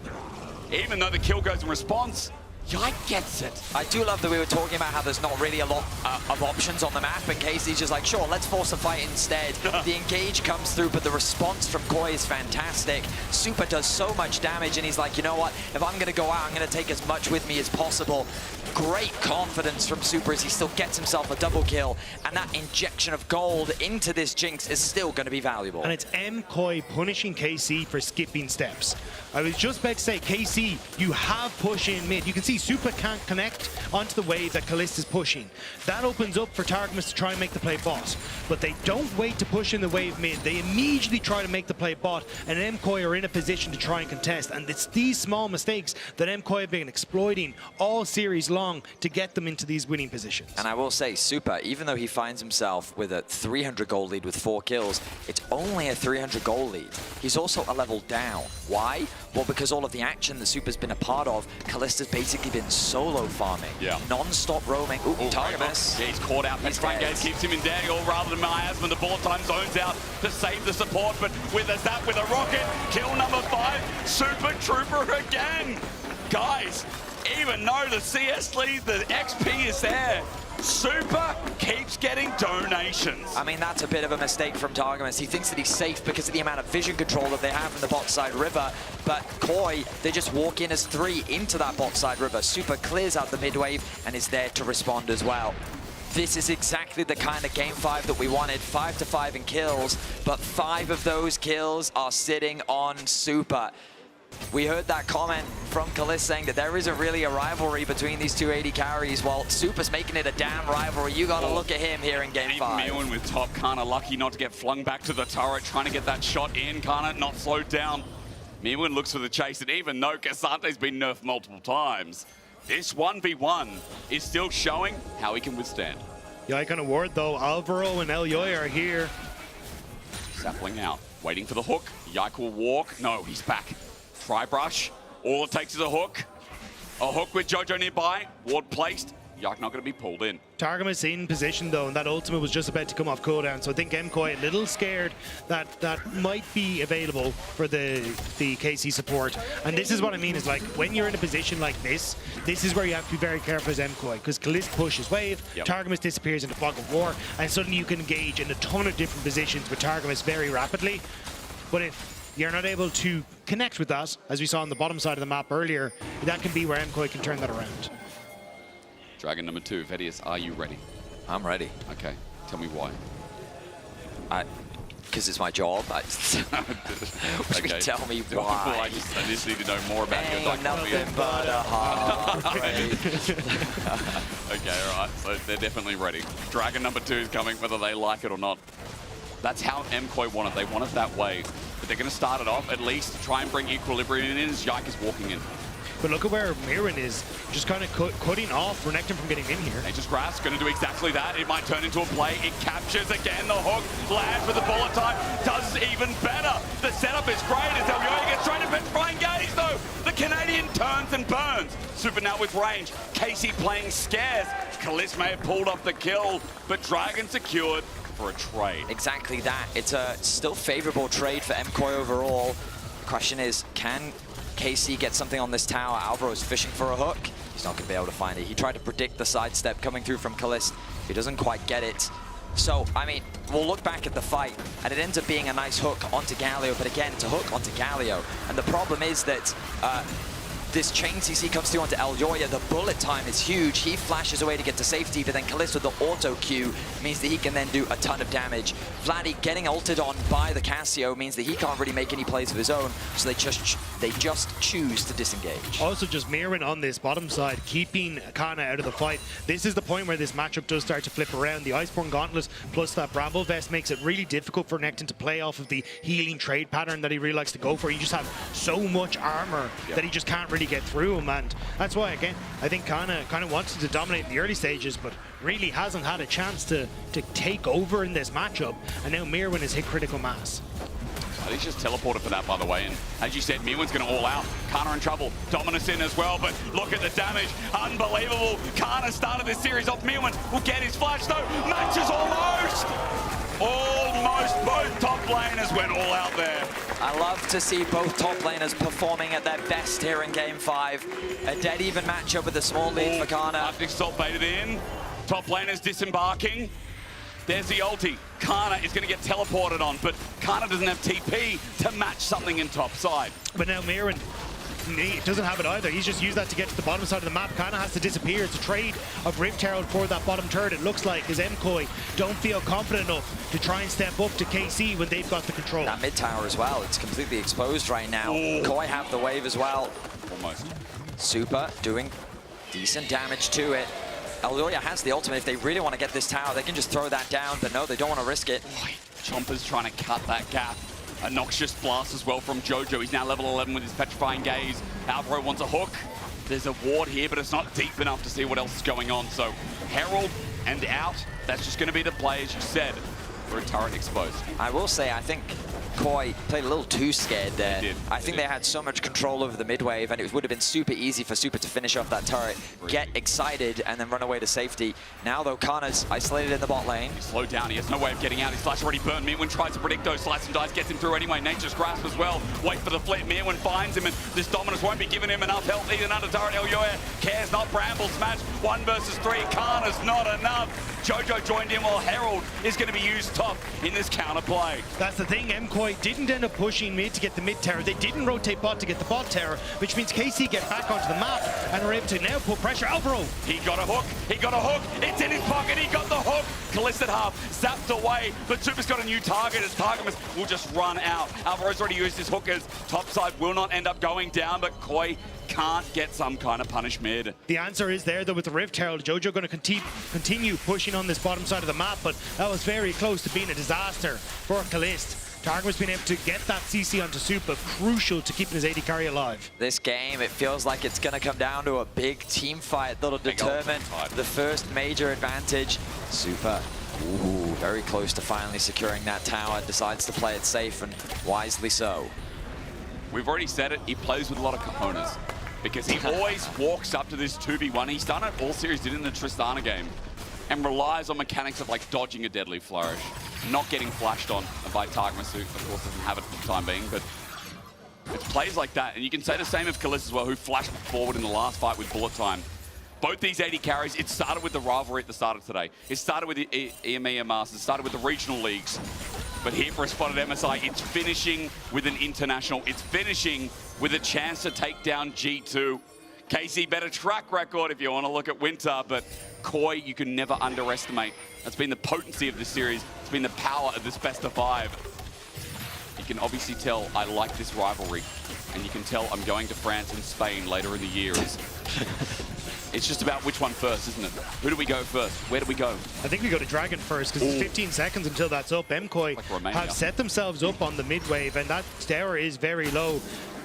even though the kill goes in response, Yike gets it. I do love that we were talking about how there's not really a lot of options on the map, and Casey's just like, sure, let's force a fight instead. The engage comes through, but the response from KOI is fantastic. Super does so much damage, and he's like, you know what? If I'm going to go out, I'm going to take as much with me as possible. Great confidence from Super as he still gets himself a double kill, and that injection of gold into this Jinx is still going to be valuable. And it's MKOI punishing KC for skipping steps. I was just about to say, KC, you have push in mid. You can see see Supa can't connect onto the wave that Kalista's pushing. That opens up for Targamas to try and make the play bot. But they don't wait to push in the wave mid. They immediately try to make the play bot, and MKOI are in a position to try and contest. And it's these small mistakes that MKOI have been exploiting all series long to get them into these winning positions. And I will say, Supa, even though he finds himself with a 300 gold lead with 4 kills, it's only a 300 gold lead. He's also a level down. Why? Well, because all of the action that Supa's been a part of, Kalista's basically been solo farming. Yeah. Non-stop roaming. Ooh, Targamas. Yeah, he's caught out. Petrifying Gaze keeps him in Daniel rather than Miasma. The bullet time zones out to save the support, but with a zap, with a rocket, kill number 5, Super Trooper again. Guys, even though the CS lead, the XP is there, Supa keeps getting donations. I mean, that's a bit of a mistake from Targamas. He thinks that he's safe because of the amount of vision control that they have from the bot side river. But KOI, they just walk in as 3 into that bot side river. Supa clears out the mid wave and is there to respond as well. This is exactly the kind of game 5 that we wanted. 5 to 5 in kills, but 5 of those kills are sitting on Supa. We heard that comment from Kalist saying that there isn't really a rivalry between these two AD carries. While Supa's making it a damn rivalry, you got to look at him here in game 5. Even Mirwin with top, Kana lucky not to get flung back to the turret, trying to get that shot in. Kana not slowed down. Mirwin looks for the chase, and even though Casante's been nerfed multiple times, this 1v1 is still showing how he can withstand. The Icon Award, though, Alvaro and Elyoy are here. Sapling out, waiting for the hook. Yike will walk. No, he's back. Try brush. All it takes is a hook. A hook with Jojo nearby. Ward placed. Yike not going to be pulled in. Targamas in position, though, and that ultimate was just about to come off cooldown. So I think MKOI a little scared that that might be available for the KC support. And this is what I mean, is like, when you're in a position like this is where you have to be very careful as MKOI, because Kalist pushes wave, Targamas disappears into fog of war, and suddenly you can engage in a ton of different positions with Targamas very rapidly. But if you're not able to connect with that, as we saw on the bottom side of the map earlier, that can be where MKOI can turn that around. Dragon number 2, Vedius, are you ready? I'm ready. Okay, tell me why. Because it's my job. Okay. Tell me why. I just need to know more about your Ain't nothing but a heartbreak. Okay, all right, so they're definitely ready. Dragon number 2 is coming, whether they like it or not. That's how MKOI want it. They want it that way. But they're going to start it off, at least try and bring equilibrium in as Yike is walking in. But look at where Mirwin is, just kind of cutting off Renekton from getting in here. Nature's Grasp going to do exactly that. It might turn into a play. It captures again the hook. Lands with the bullet time. Does even better. The setup is great as Elyoy gets straight to Petrifying Gaze, though. The Canadian turns and burns. Super now with range. Casey playing scarce. Kalist may have pulled off the kill, but Dragon secured for a trade. Exactly that. It's a still favorable trade for MKOI overall. The question is, can KC get something on this tower? Alvaro's fishing for a hook. He's not going to be able to find it. He tried to predict the sidestep coming through from Kalist. He doesn't quite get it. So, I mean, we'll look back at the fight, and it ends up being a nice hook onto Galio, but again, it's a hook onto Galio. And the problem is that this chain CC comes through onto Elyoy. The bullet time is huge. He flashes away to get to safety, but then Kalist with the auto Q means that he can then do a ton of damage. Vladdy getting ulted on by the Casio means that he can't really make any plays of his own, so they just choose to disengage. Also, just Mirwin on this bottom side, keeping Kana out of the fight. This is the point where this matchup does start to flip around. The Iceborne Gauntlet plus that Bramble Vest makes it really difficult for Renekton to play off of the healing trade pattern that he really likes to go for. You just have so much armor that he just can't really get through him, and that's why, again, I think Kana kind of wanted to dominate in the early stages, but really hasn't had a chance to take over in this matchup, and now Mirwin has hit critical mass. He's just teleported for that, by the way, and as you said, Mirwin's going to all out. Kana in trouble, Dominus in as well, but look at the damage, unbelievable. Kana started this series off. Mirwin will get his flash though. Matches almost both top laners went all out there. I love to see both top laners performing at their best here in game 5. A dead even matchup with a small lead for Kana. Arctic Salt baited in. Top laners disembarking. There's the ulti. Kana is going to get teleported on, but Kana doesn't have TP to match something in top side. But now Mirwin, he doesn't have it either. He's just used that to get to the bottom side of the map. Kana has to disappear. It's a trade of Rift Herald for that bottom turret, it looks like, as MKOI don't feel confident enough to try and step up to KC when they've got the control. That mid tower as well, it's completely exposed right now. KOI have the wave as well. Almost. Supa doing Decent damage to it. Eldoya has the ultimate. If they really want to get this tower, they can just throw that down, but no, they don't want to risk it. Chomper's trying to cut that gap. A noxious blast as well from Jojo. He's now level 11 with his petrifying gaze. Alvaro wants a hook. There's a ward here, but it's not deep enough to see what else is going on. So Herald and out, that's just going to be the play, as you said, for a turret exposed. I will say, I think MKOI played a little too scared there. I think they had so much control over the mid wave, and it would have been super easy for Super to finish off that turret, get excited, and then run away to safety. Now, though, Kana's isolated in the bot lane. He's slowed down. He has no way of getting out. His flash already burned. Mirwin tries to predict those. Slice and dice, gets him through anyway. Nature's Grasp as well. Wait for the flit. Mirwin finds him, and this Dominus won't be giving him enough health. Even under turret, Eldoya cares not. Bramble smash. 1 versus 3. Kana's not enough. Jojo joined in while Herald is going to be used top in this counter play. That's the thing, MKOI didn't end up pushing mid to get the mid tower. They didn't rotate bot to get the bot tower, which means KC get back onto the map and are able to now put pressure. Alvaro! He got a hook, he got a hook, it's in his pocket, he got the hook. Kalista half, zapped away, but Super's got a new target. His target will just run out. Alvaro's already used his hookers. Topside will not end up going down, but KOI can't get some kind of punish mid. The answer is there, though, with the Rift Herald. Jojo going to continue pushing on this bottom side of the map, but that was very close to being a disaster for Kalist. Targum's been able to get that CC onto Super, crucial to keeping his AD carry alive. This game, it feels like it's going to come down to a big team fight that'll determine the first major advantage. Super, very close to finally securing that tower, decides to play it safe, and wisely so. We've already said it, he plays with a lot of cojones, because he always walks up to this 2v1. He's done it all series, did it in the Tristana game, and relies on mechanics of like dodging a deadly flourish, not getting flashed on by Targmas, who of course doesn't have it for the time being, but it's plays like that. And you can say the same of Kalista as well, who flashed forward in the last fight with bullet time. Both these AD carries, it started with the rivalry at the start of today. It started with the EMEA Masters, it started with the regional leagues. But here for a spot at MSI, it's finishing with an international. It's finishing with a chance to take down G2. KC, better track record if you want to look at Winter, but KOI, you can never underestimate. That's been the potency of this series. It's been the power of this best of 5. You can obviously tell I like this rivalry, and you can tell I'm going to France and Spain later in the year. It's just about which one first, isn't it? Who do we go first? Where do we go? I think we go to Dragon first, because it's 15 seconds until that's up. MKOI have set themselves up on the mid wave, and that tower is very low.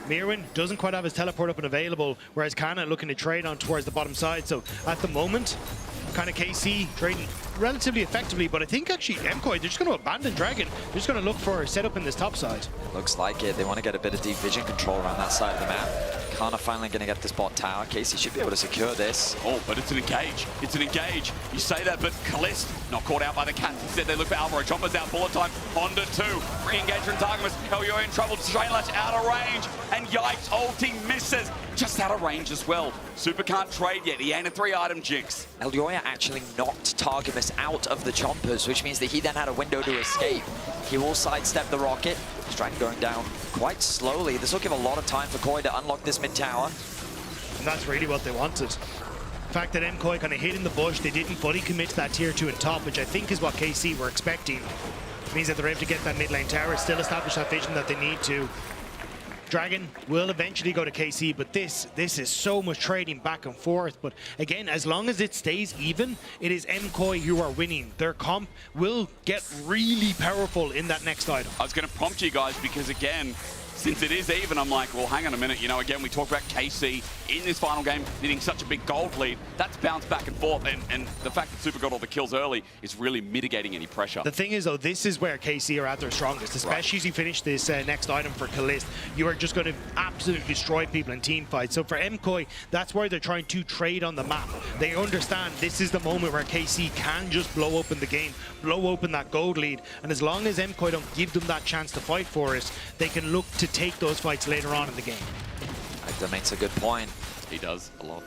Mirwin doesn't quite have his teleport up and available, whereas Kana looking to trade on towards the bottom side. So at the moment, kind of KC trading relatively effectively, but I think actually MKOI, they're just going to abandon Dragon. They're just going to look for a setup in this top side. Looks like it. They want to get a bit of deep vision control around that side of the map. Kana finally going to get this bot tower. KC should be able to secure this. Oh, but it's an engage. It's an engage. You say that, but Kalist not caught out by the cats. Instead, they look for Alvaro. Chomper's out, bullet time, onto 2. Re-engage from Targamas. Eldoya in trouble. Chainlash out of range. And yikes, ulti misses. Just out of range as well. Super can't trade yet. He ain't a 3-item jinx. Eldoya actually knocked Targamas out of the Chompers, which means that he then had a window to escape. He will sidestep the rocket. Dragon going down quite slowly. This will give a lot of time for KOI to unlock this mid tower. And that's really what they wanted. The fact that MKOI kind of hid in the bush, they didn't fully commit to that tier 2 and top, which I think is what KC were expecting. It means that they're able to get that mid lane tower, still establish that vision that they need to. Dragon will eventually go to KC, but this is so much trading back and forth. But again, as long as it stays even, it is MKOI who are winning. Their comp will get really powerful in that next item. I was going to prompt you guys because, again, since it is even, I'm like, well, hang on a minute. You know, again, we talked about KC in this final game needing such a big gold lead. That's bounced back and forth, and the fact that Super got all the kills early is really mitigating any pressure. The thing is, though, this is where KC are at their strongest, especially as you finish this next item for Kalist. You are just going to absolutely destroy people in team fights. So for MKOI, that's why they're trying to trade on the map. They understand this is the moment where KC can just blow open the game, blow open that gold lead, and as long as MKOI don't give them that chance to fight for it, they can look to take those fights later on in the game. That makes a good point. He does a lot.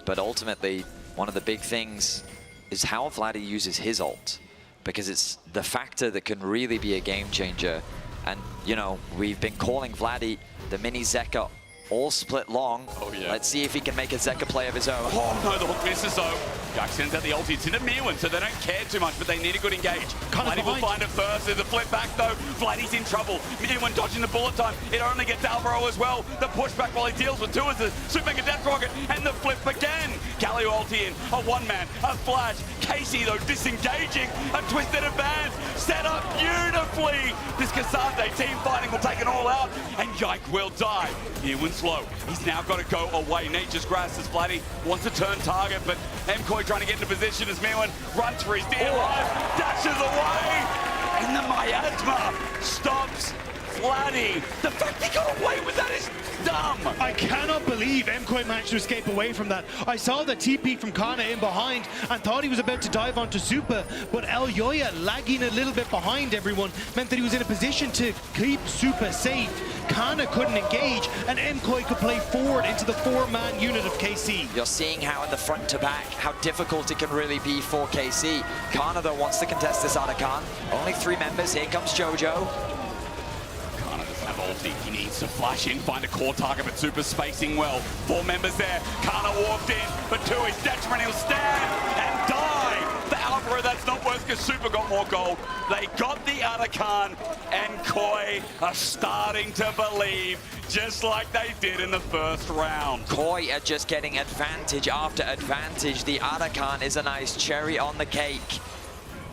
But ultimately, one of the big things is how Vladdy uses his ult, because it's the factor that can really be a game changer. And, you know, we've been calling Vladdy the mini Zeka all split long. Oh, yeah. Let's see if he can make a Zeka play of his own. Oh, no, the hook misses, though. Jack sends out the ulti. It's into Mirwin, so they don't care too much, but they need a good engage. Vladdy will find it first. There's a flip back, though. Vladdy's in trouble. Mirwin dodging the bullet time. It only gets Alvaro as well. The pushback while he deals with two is the Super Mega Death Rocket, and the flip again. Galio ulti in. A one-man, a flash. Casey, though, disengaging. A twisted advance. Set up beautifully. This Cassandre team fighting will take it all out, and Yike will die. Mirwin's low. He's now got to go away. Nature's Grass as Vladdy wants to turn target, but MKOI trying to get into position as Mirwin runs for his dear life, dashes away, and the miasma stops Vladdy. The fact he got away with that is dumb. I cannot believe MKOI managed to escape away from that. I saw the TP from Kana in behind and thought he was about to dive onto Supa, but Elyoya lagging a little bit behind everyone meant that he was in a position to keep Supa safe. Kana couldn't engage, and MKOI could play forward into the four-man unit of KC. You're seeing how in the front to back, how difficult it can really be for KC. Kana, though, wants to contest this Arakan. Only 3 members. Here comes Jojo. Kana doesn't have ulti. He needs to flash in, find a core target, but Super spacing well. 4 members there. Kana walked in, but to his detriment, he'll stand and die. The Alvaro, that's not worse because Super got more gold. They got the Arakan, and Koi are starting to believe, just like they did in the first round. Koi are just getting advantage after advantage. The Arakan is a nice cherry on the cake.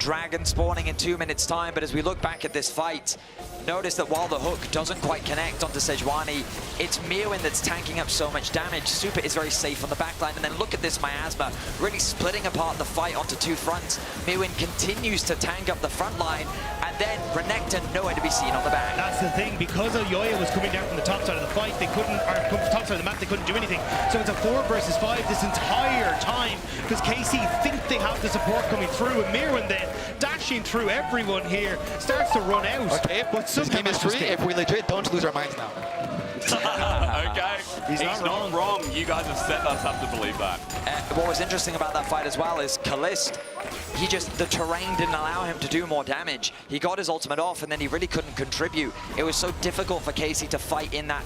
Dragon spawning in 2 minutes time, but as we look back at this fight, notice that while the hook doesn't quite connect onto Sejuani, it's Mirwin that's tanking up so much damage. Super is very safe on the backline, and then look at this miasma, really splitting apart the fight onto 2 fronts. Mirwin continues to tank up the front line, and then Renekton nowhere to be seen on the back. That's the thing, because Elyoya was coming down from the top side of the fight, they couldn't, or top side of the map, they couldn't do anything. So it's a 4 versus 5 this entire time, because KC think they have the support coming through, and Mirwin then dashing through everyone here, starts to run out. Okay, but this game is free. If we legit don't lose our minds now. Okay, he's not wrong. You guys have set us up to believe that. What was interesting about that fight as well is Kalist, the terrain didn't allow him to do more damage. He got his ultimate off, and then he really couldn't contribute. It was so difficult for Casey to fight in that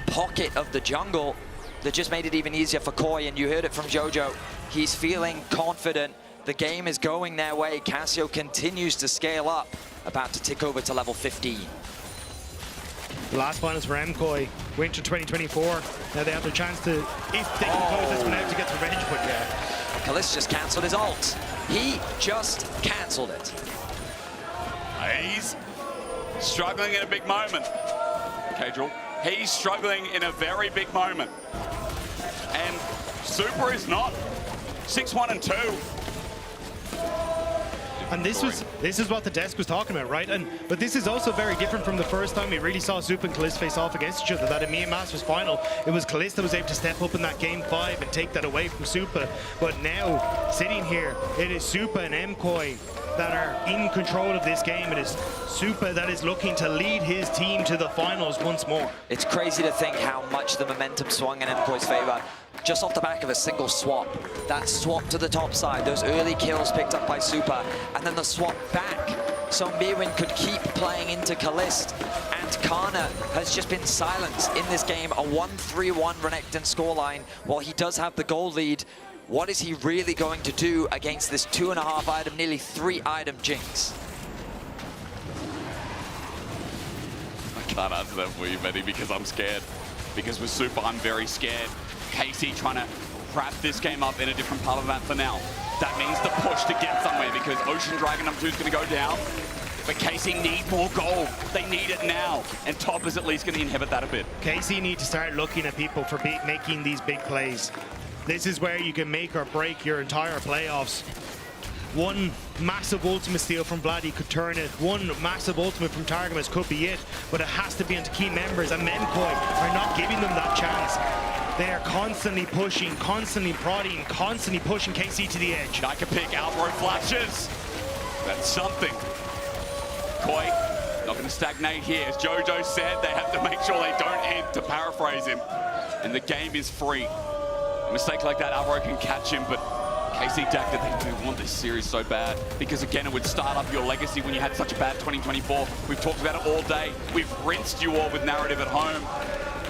pocket of the jungle that just made it even easier for Koi, and you heard it from Jojo. He's feeling confident. The game is going their way. Casio continues to scale up, about to tick over to level 15. The last finals for MKOI, Winter 2024. Now they have the chance to, if they can close this one out, to get revenge, but yeah. Kalist just cancelled his ult. He just cancelled it. He's struggling in a big moment. Okay, Drew. He's struggling in a very big moment. And Super is not. 6-1 and 2. And this is what the desk was talking about, right? But this is also very different from the first time we really saw Supa and Kalist face off against each other. That EMEA Masters final, it was Kalist that was able to step up in that game 5 and take that away from Supa. But now, sitting here, it is Supa and MKOI that are in control of this game. It is Supa that is looking to lead his team to the finals once more. It's crazy to think how much the momentum swung in MKOI's favor. Just off the back of a single swap. That swap to the top side, those early kills picked up by Supa, and then the swap back. So Mirwin could keep playing into Kalist, and Kana has just been silenced in this game. A 1-3-1 Renekton scoreline. While he does have the goal lead, what is he really going to do against this 2.5 item, nearly 3 item Jinx? I can't answer that for you, Betty, because I'm scared. Because with Super, I'm very scared. KC trying to wrap this game up in a different part of the map for now. That means the push to get somewhere, because Ocean Dragon number 2 is going to go down. But KC need more gold. They need it now. And Top is at least going to inhibit that a bit. KC need to start looking at people for making these big plays. This is where you can make or break your entire playoffs. One massive ultimate steal from Vladdy could turn it. One massive ultimate from Targamas could be it. But it has to be into key members, and MKOI are not giving them that chance. They are constantly pushing, constantly prodding, constantly pushing KC to the edge. I can pick Alvaro flashes. That's something. Koi not going to stagnate here. As Jojo said, they have to make sure they don't end, to paraphrase him. And the game is free. A mistake like that, Alvaro can catch him, but KC Dagda, they do want this series so bad, because again, it would start up your legacy when you had such a bad 2024. We've talked about it all day. We've rinsed you all with narrative at home.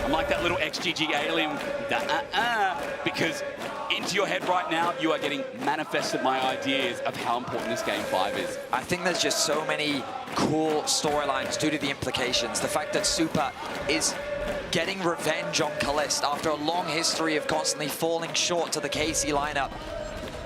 I'm like that little XGG alien, because into your head right now, you are getting manifested my ideas of how important this Game 5 is. I think there's just so many cool storylines due to the implications. The fact that Super is getting revenge on Kalist after a long history of constantly falling short to the KC lineup.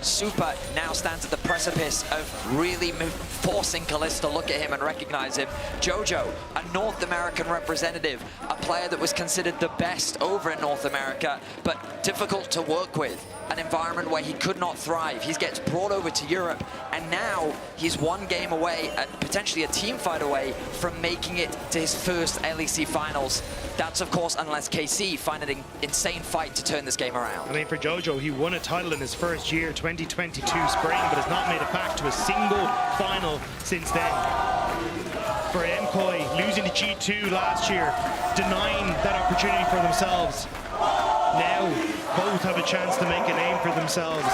Super now stands at the precipice of really forcing Kalist to look at him and recognize him. Jojo, a North American representative, a player that was considered the best over in North America, but difficult to work with. An environment where he could not thrive. He gets brought over to Europe, and now he's one game away, and potentially a team fight away, from making it to his first LEC finals. That's, of course, unless KC find an insane fight to turn this game around. I mean, for Jojo, he won a title in his first year, 2022 spring, but has not made it back to a single final since then. For MKOI, losing to G2 last year, denying that opportunity for themselves. Now, both have a chance to make a name for themselves,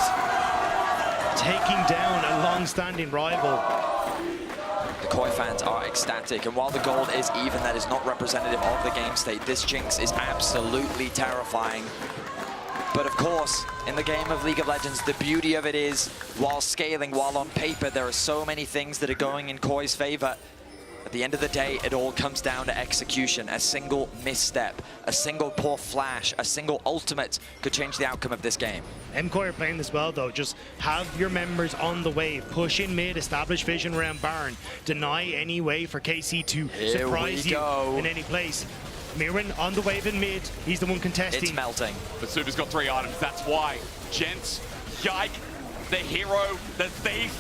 taking down a long-standing rival. The KOI fans are ecstatic, and while the gold is even, that is not representative of the game state. This Jinx is absolutely terrifying. But of course, in the game of League of Legends, the beauty of it is, while scaling, while on paper, there are so many things that are going in KOI's favor. At the end of the day, it all comes down to execution. A single misstep, a single poor flash, a single ultimate could change the outcome of this game. MKOI are playing this well, though. Just have your members on the wave. Push in mid, establish vision around Baron. Deny any way for KC to surprise you in any place. Mirren on the wave in mid. He's the one contesting. It's melting. But Super's got 3 items. That's why Gents, Yike, the hero, the thief,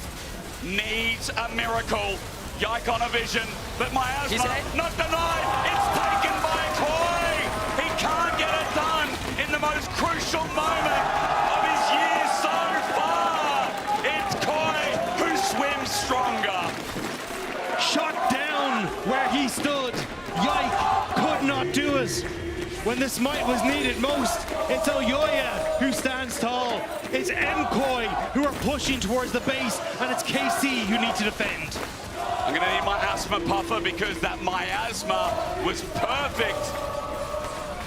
needs a miracle. Yike on a vision, but Miasma not denied. It's taken by KOI. He can't get it done in the most crucial moment of his year so far. It's KOI who swims stronger. Shot down where he stood. Yike could not do it. When the smite was needed most, it's Oyoya who stands tall. It's MKOI who are pushing towards the base, and it's KC who need to defend. I'm going to need my asthma puffer because that miasma was perfect.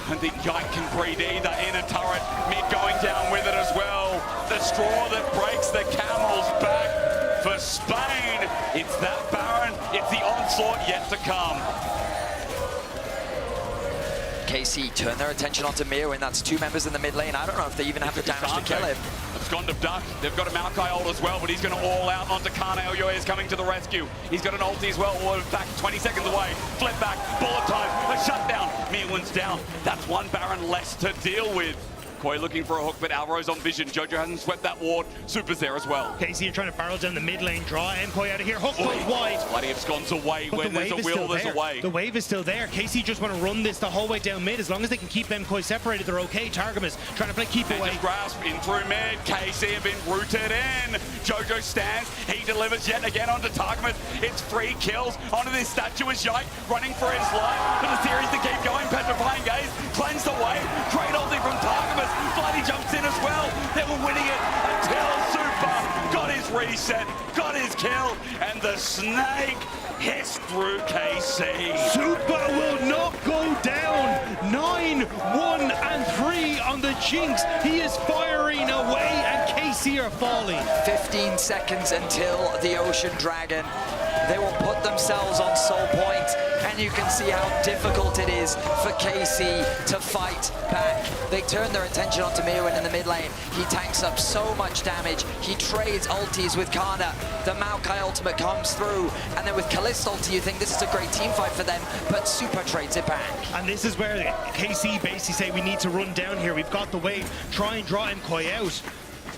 I think Yike can breathe either in a turret, mid going down with it as well. The straw that breaks the camel's back for Spain. It's that Baron, it's the onslaught yet to come. KC turn their attention onto Mio, and that's 2 members in the mid lane. I don't know if they even have the damage to kill him. Abscond Duck, they've got a Maokai ult as well, but he's going to all out onto Kane. Oyoya is coming to the rescue. He's got an ulti as well, or in fact 20 seconds away. Flip back, bullet time, a shutdown. Mirwin's down. That's 1 Baron less to deal with. KOI looking for a hook, but Alvaro's on vision. Jojo hasn't swept that ward. Super's there as well. KC are trying to barrel down the mid lane, draw MKOI out of here. Hook goes wide. Bloody absconds away. But when there's a will, there's a way. The wave is still there. KC just want to run this the whole way down mid. As long as they can keep MKOI separated, they're okay. Targamas trying to play keep away. Grasp in through mid. KC have been rooted in. Jojo stands. He delivers yet again onto Targamas. It's 3 kills. Onto this statue is Yike running for his life. For the series to keep going. Petrifying gaze. Cleansed away. Great ulti from Targamas. Bloody jumps in as well. They were winning it until Super got his reset, got his kill, and the snake hissed through KC. Super will not go down. 9, 1, and 3 on the Jinx. He is firing away, and KC are falling. 15 seconds until the Ocean Dragon. They will put themselves on soul point, and you can see how difficult it is for KC to fight back. They turn their attention onto Mirwin in the mid lane. He tanks up so much damage. He trades ultis with Kana. The Maokai ultimate comes through, and then with Kalist ulti, you think this is a great team fight for them, but Super trades it back. And this is where KC basically say we need to run down here. We've got the wave. Try and draw MKOI out.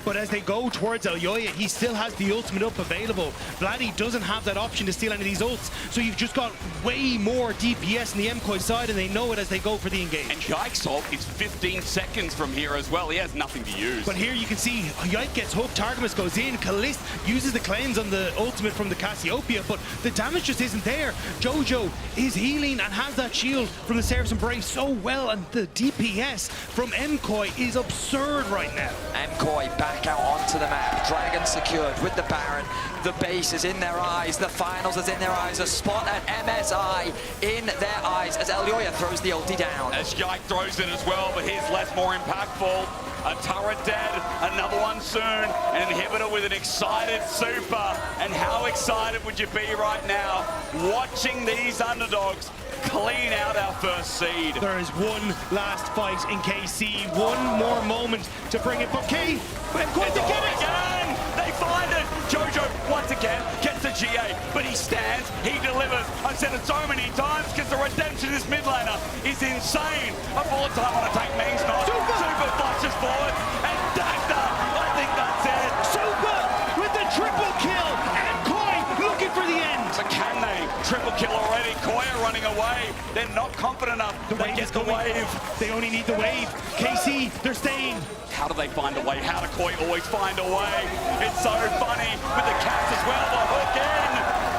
But as they go towards Oyoya, he still has the ultimate up available. Vladdy doesn't have that option to steal any of these ults, so you've just got way more DPS on the MKOI side, and they know it as they go for the engage. And Yike's ult is 15 seconds from here as well. He has nothing to use. But here you can see Yike gets hooked, Targamas goes in, Kalist uses the cleanse on the ultimate from the Cassiopeia, but the damage just isn't there. Jojo is healing and has that shield from the Seraph Embrace so well, and the DPS from MKOI is absurd right now. MKOI back back out onto the map. Dragon secured with the Baron. The base is in their eyes. The finals is in their eyes. A spot at MSI in their eyes as Elyoya throws the ulti down. As Yike throws it as well, but here's less more impactful. A turret dead, another one soon. An inhibitor with an excited super. And how excited would you be right now watching these underdogs clean out our first seed? There is one last fight in KC. One more moment to bring it. But Key, MKOI to get it again. They find it. Jojo once again gets the GA, but he stands, he delivers. I've said it so many times because the redemption of this mid laner is insane. A bullet time on a tank means not. Super flashes forward and Dagda. I think that's it. Super with the triple kill. MKOI looking for the end. But can they? Triple kill already. Koya running away. They're not confident enough. They get the wave. They only need the wave. KC, they're staying. How do they find a way? How do Koi always find a way? It's so funny with the cats as well. The hook in.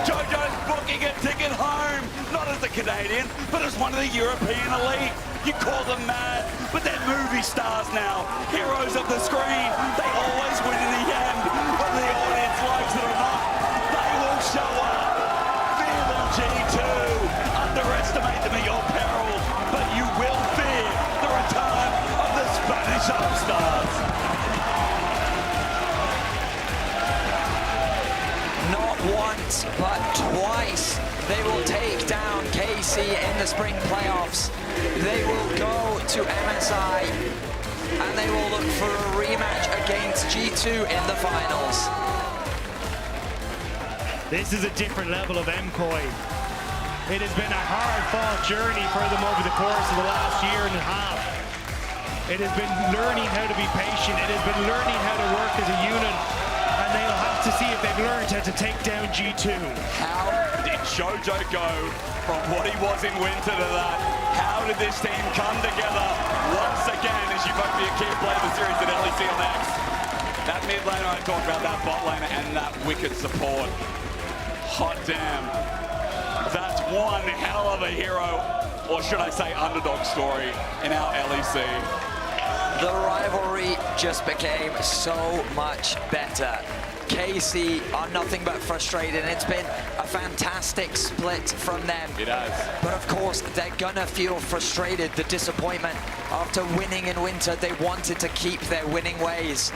Jojo's booking a ticket home. Not as a Canadian, but as one of the European elite. You call them mad, but they're movie stars now. Heroes of the screen. They always win in the end. Whether the audience likes it or not, they will show up. Fear them, G2. Underestimate them at your peril, but you will fear the return of the Spanish upstarts. Not once, but twice, they will take down KC in the spring playoffs. They will go to MSI, and they will look for a rematch against G2 in the finals. This is a different level of MKOI. It has been a hard-fought journey for them over the course of the last year and a half. It has been learning how to be patient. It has been learning how to work as a unit. And they'll have to see if they've learned how to take down G2. How did Jojo go from what he was in winter to that? How did this team come together once again as you both be a key player of the series at LEC on X? That mid laner, I talked about that bot laner and that wicked support. Hot damn. That's one hell of a hero, or should I say underdog story in our LEC. The rivalry just became so much better. KC are nothing but frustrated, and it's been a fantastic split from them. It has. But of course, they're gonna feel frustrated, the disappointment. After winning in winter, they wanted to keep their winning ways.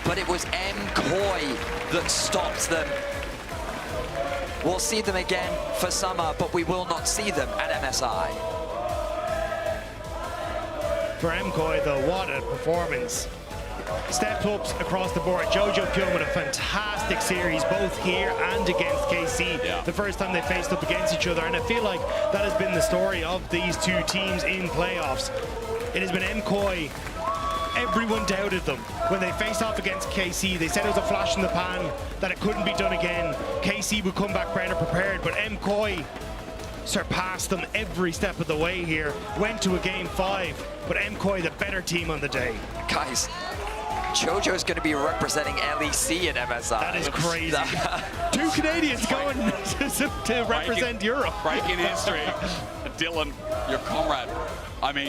But it was MKOI that stopped them. We'll see them again for summer, but we will not see them at MSI. For MKOI, though, what a performance. Step-ups across the board. Jojo Pillman, a fantastic series, both here and against KC. Yeah. The first time they faced up against each other, and I feel like that has been the story of these two teams in playoffs. It has been MKOI. Everyone doubted them. When they faced off against KC, they said it was a flash in the pan, that it couldn't be done again. KC would come back better prepared, but MKOI surpassed them every step of the way here. Went to a game 5, but MKOI the better team on the day. Guys, Jojo's going to be representing LEC at MSI. That is crazy. Two Canadians going to represent Europe. Breaking history. Dylan, your comrade. I mean...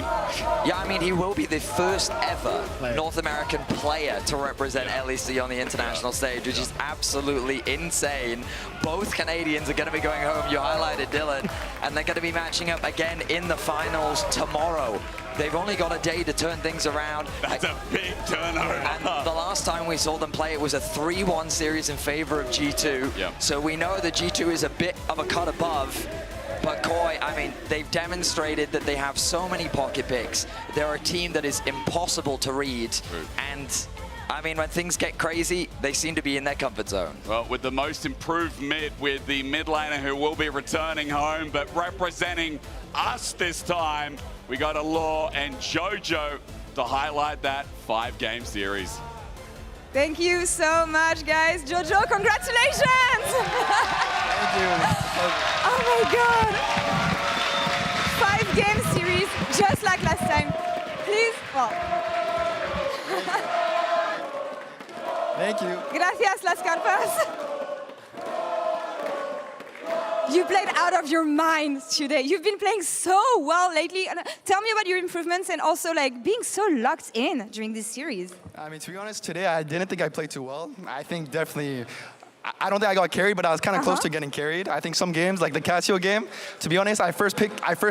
Yeah, I mean, he will be the first ever North American player to represent LEC on the international stage, which is absolutely insane. Both Canadians are going to be going home. You highlighted Dylan, and they're going to be matching up again in the finals tomorrow. They've only got a day to turn things around. That's a big turnover. And the last time we saw them play, it was a 3-1 series in favor of G2. Yep. So we know that G2 is a bit of a cut above. But KOI, I mean, they've demonstrated that they have so many pocket picks. They're a team that is impossible to read. And, I mean, when things get crazy, they seem to be in their comfort zone. Well, with the most improved mid, with the mid laner who will be returning home, but representing us this time, we got Allure and Jojo to highlight that 5-game series. Thank you so much, guys. Jojo, congratulations! Thank you. Oh my God! 5-game series, just like last time. Please, well. Thank you. Gracias, las carpas. You played out of your mind today. You've been playing so well lately. And tell me about your improvements and also like being so locked in during this series. I mean, to be honest, today I didn't think I played too well. I think definitely, I don't think I got carried, but I was kind of close to getting carried. I think some games, like the Casio game, to be honest, I first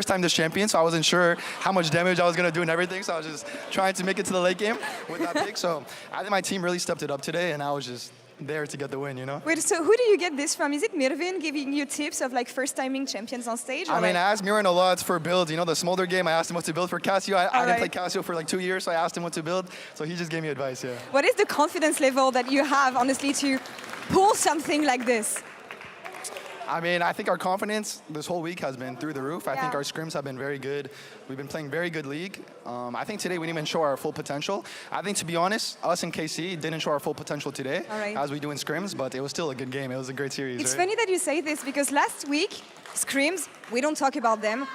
time this champion, so I wasn't sure how much damage I was going to do and everything, so I was just trying to make it to the late game with that pick. So I think my team really stepped it up today, and I was just there to get the win, you know? Wait, so who do you get this from? Is it Mirvin giving you tips of like first timing champions on stage? I mean, I asked Mirvin a lot for builds. You know, the Smolder game, I asked him what to build for Casio. I didn't play Casio for like 2 years, so I asked him what to build. So he just gave me advice, yeah. What is the confidence level that you have, honestly, to pull something like this? I mean, I think our confidence this whole week has been through the roof. I think our scrims have been very good. We've been playing very good league. I think today we didn't even show our full potential. I think, to be honest, us and KC didn't show our full potential today, as we do in scrims, but it was still a good game. It was a great series, It's funny that you say this, because last week, scrims, we don't talk about them.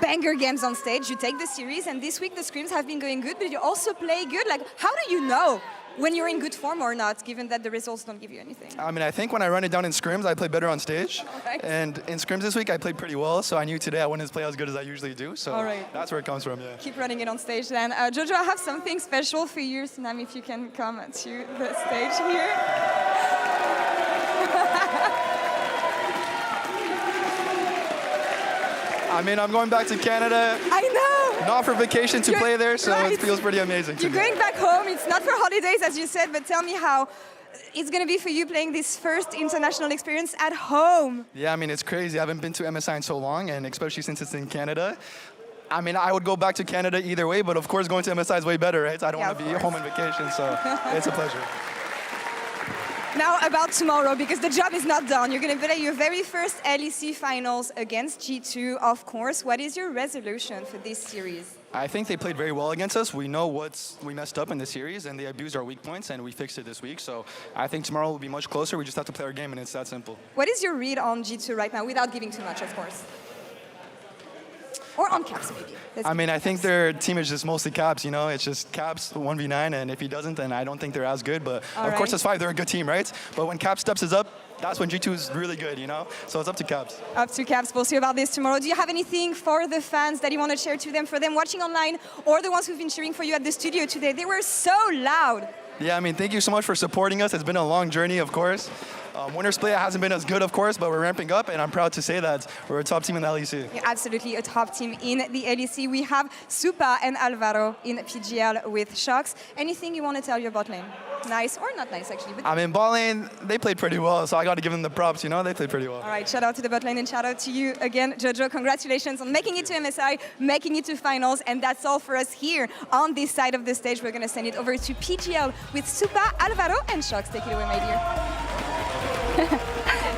Banger games on stage, you take the series, and this week the scrims have been going good, but you also play good. Like, how do you know when you're in good form or not, given that the results don't give you anything? I mean, I think when I run it down in scrims, I play better on stage. And in scrims this week, I played pretty well, so I knew today I wouldn't play as good as I usually do. So that's where it comes from, yeah. Keep running it on stage then. Jojo, I have something special for you, Sunam, if you can come to the stage here. I mean, I'm going back to Canada. I know! Not for vacation, to play there, so it feels pretty amazing. You're going back home. It's not for holidays, as you said, but tell me how it's going to be for you playing this first international experience at home. Yeah, I mean, it's crazy. I haven't been to MSI in so long, and especially since it's in Canada. I mean, I would go back to Canada either way, but of course going to MSI is way better, right? I don't want to be home on vacation, so it's a pleasure. Now about tomorrow, because the job is not done. You're going to play your very first LEC finals against G2, of course. What is your resolution for this series? I think they played very well against us. We know we messed up in the series, and they abused our weak points, and we fixed it this week. So I think tomorrow will be much closer. We just have to play our game, and it's that simple. What is your read on G2 right now, without giving too much, of course? Or on Caps, maybe. I mean, I think their team is just mostly Caps, you know? It's just Caps 1v9, and if he doesn't, then I don't think they're as good. But of course, as 5, they're a good team, right? But when Caps steps us up, that's when G2 is really good, you know? So it's up to Caps. Up to Caps. We'll see about this tomorrow. Do you have anything for the fans that you want to share to them, for them watching online, or the ones who've been cheering for you at the studio today? They were so loud. Yeah, I mean, thank you so much for supporting us. It's been a long journey, of course. Winter Split hasn't been as good, of course, but we're ramping up, and I'm proud to say that we're a top team in the LEC. Yeah, absolutely a top team in the LEC. We have Supa and Alvaro in PGL with Shocks. Anything you want to tell your bot lane? Nice or not nice, actually? But I mean, bot lane, they played pretty well, so I got to give them the props, you know? They played pretty well. all right, shout out to the bot lane and shout out to you again, Jojo. Congratulations on making it to MSI, making it to finals, and that's all for us here on this side of the stage. We're going to send it over to PGL with Supa, Alvaro, and Shocks. Take it away, my dear.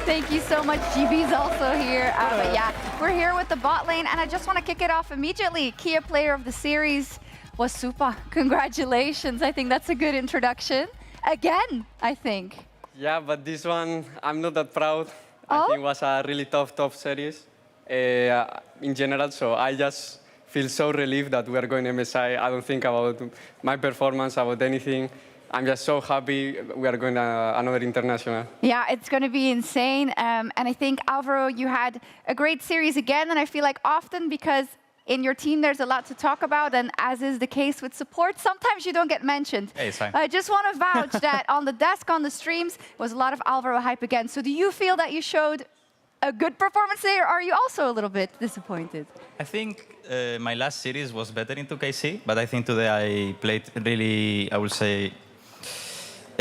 Thank you so much. GB's also here. But yeah, we're here with the bot lane, and I just want to kick it off immediately. Kia player of the series was Supa. Congratulations. I think that's a good introduction. Again, I think. Yeah, but this one, I'm not that proud. I think it was a really tough series in general, so I just feel so relieved that we are going MSI. I don't think about my performance, about anything. I'm just so happy we are going to another international. Yeah, it's going to be insane. And I think, Alvaro, you had a great series again. And I feel like often, because in your team there's a lot to talk about, and as is the case with support, sometimes you don't get mentioned. Hey, it's fine. I just want to vouch that on the desk, on the streams, was a lot of Alvaro hype again. So do you feel that you showed a good performance there, or are you also a little bit disappointed? I think my last series was better in 2KC, but I think today I played really, I would say,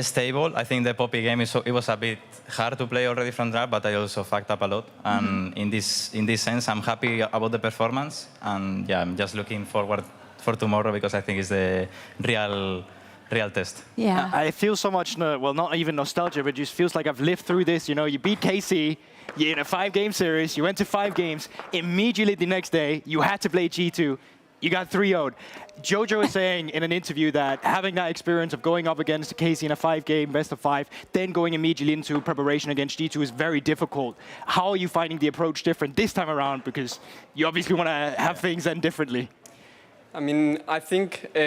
stable. I think the Poppy game it was a bit hard to play already from draft, but I also fucked up a lot. And in this sense, I'm happy about the performance. And yeah, I'm just looking forward for tomorrow because I think it's the real test. Yeah. I feel so much, well, not even nostalgia, but it just feels like I've lived through this. You know, you beat KC, you're in a 5-game series, you went to 5 games. Immediately the next day, you had to play G2. You got 3-0'd. Jojo was saying in an interview that having that experience of going up against KC in a 5-game best of 5, then going immediately into preparation against G2 is very difficult. How are you finding the approach different this time around? Because you obviously want to have things end differently. I mean, I think we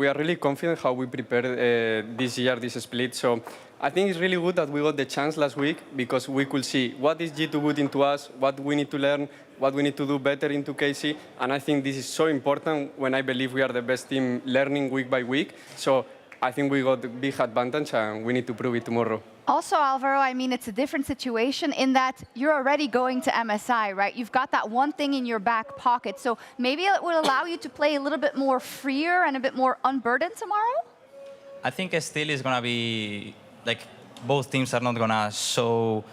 are really confident how we prepared this year, this split. So I think it's really good that we got the chance last week because we could see what is G2 good into us, what we need to learn, what we need to do better into KC. And I think this is so important when I believe we are the best team learning week by week. So I think we got a big advantage and we need to prove it tomorrow. Also, Alvaro, I mean, it's a different situation in that you're already going to MSI, right? You've got that one thing in your back pocket. So maybe it will allow you to play a little bit more freer and a bit more unburdened tomorrow? I think still is going to be, like, both teams are not going to show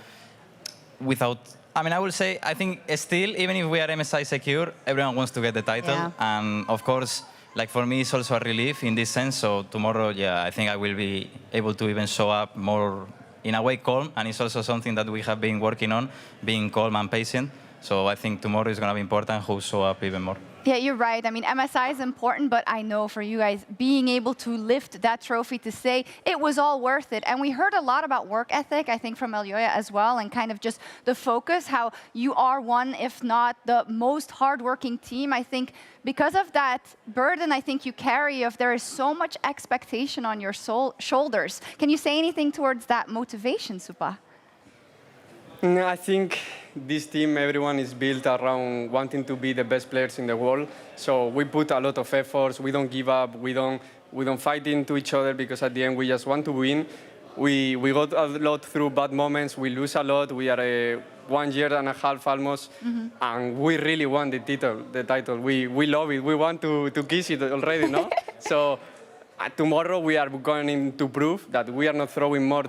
without... I mean, I will say, I think still, even if we are MSI secure, everyone wants to get the title. Yeah. And, of course, like, for me, it's also a relief in this sense. So tomorrow, yeah, I think I will be able to even show up more, in a way, calm. And it's also something that we have been working on, being calm and patient. So I think tomorrow is going to be important who show up even more. Yeah, you're right. I mean, MSI is important, but I know for you guys, being able to lift that trophy to say it was all worth it. And we heard a lot about work ethic, I think, from Elioya as well, and kind of just the focus, how you are one, if not the most hardworking team. I think because of that burden I think you carry of there is so much expectation on your shoulders. Can you say anything towards that motivation, Supa? I think this team, everyone is built around wanting to be the best players in the world. So we put a lot of efforts. We don't give up. We don't fight into each other because at the end we just want to win. We got a lot through bad moments. We lose a lot. We are 1 year and a half almost, and we really want the title. We love it. We want to kiss it already, no? So tomorrow we are going to prove that we are not throwing more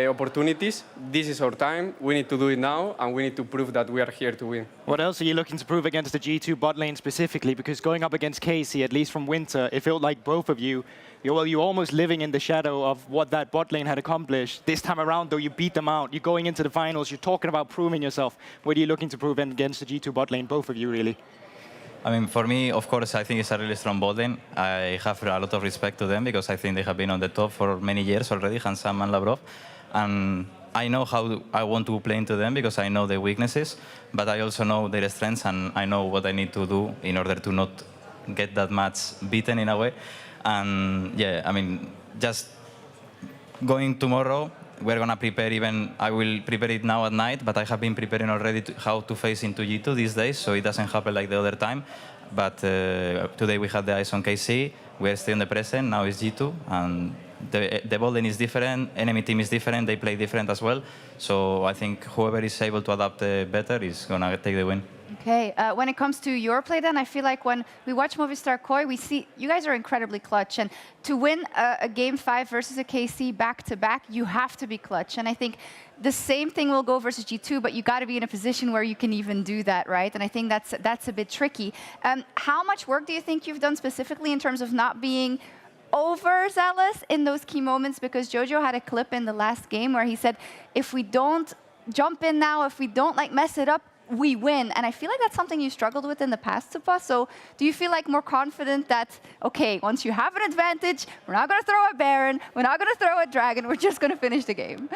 opportunities. This is our time. We need to do it now, and we need to prove that we are here to win. What else are you looking to prove against the G2 bot lane specifically? Because going up against KC, at least from Winter, it felt like both of you, you're almost living in the shadow of what that bot lane had accomplished. This time around, though, you beat them out. You're going into the finals. You're talking about proving yourself. What are you looking to prove against the G2 bot lane, both of you, really? I mean, for me, of course, I think it's a really strong bot lane. I have a lot of respect to them because I think they have been on the top for many years already, Hansam and Lavrov. And I know how I want to play into them because I know their weaknesses, but I also know their strengths and I know what I need to do in order to not get that match beaten in a way. And yeah, I mean, just going tomorrow, we're going to prepare I will prepare it now at night, but I have been preparing already how to face into G2 these days, so it doesn't happen like the other time. But today we had the eyes on KC, we're still in the present, now it's G2, and the ball lane is different, enemy team is different, they play different as well. So I think whoever is able to adapt better is going to take the win. Okay, when it comes to your play then, I feel like when we watch Movistar KOI, we see you guys are incredibly clutch. And to win a Game 5 versus a KC back-to-back, you have to be clutch. And I think the same thing will go versus G2, but you got to be in a position where you can even do that, right? And I think that's a bit tricky. How much work do you think you've done specifically in terms of not being overzealous in those key moments? Because Jojo had a clip in the last game where he said, if we don't jump in now, if we don't mess it up, we win. And I feel like that's something you struggled with in the past, Supa. So do you feel like more confident that, okay, once you have an advantage, we're not going to throw a Baron, we're not going to throw a Dragon, we're just going to finish the game?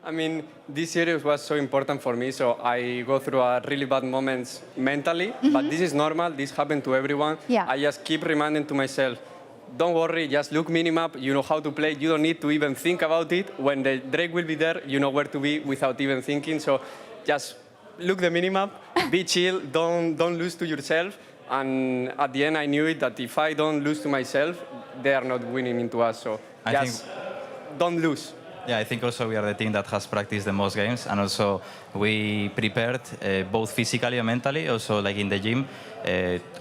I mean, this series was so important for me, so I go through a really bad moments mentally, but this is normal, this happened to everyone. Yeah. I just keep reminding to myself, don't worry, just look minimap, you know how to play, you don't need to even think about it. When the Drake will be there, you know where to be without even thinking, so just look the minimap, be chill, don't lose to yourself. And at the end, I knew it that if I don't lose to myself, they are not winning into us. So just don't lose. Yeah, I think also we are the team that has practiced the most games, and also we prepared both physically and mentally, also like in the gym,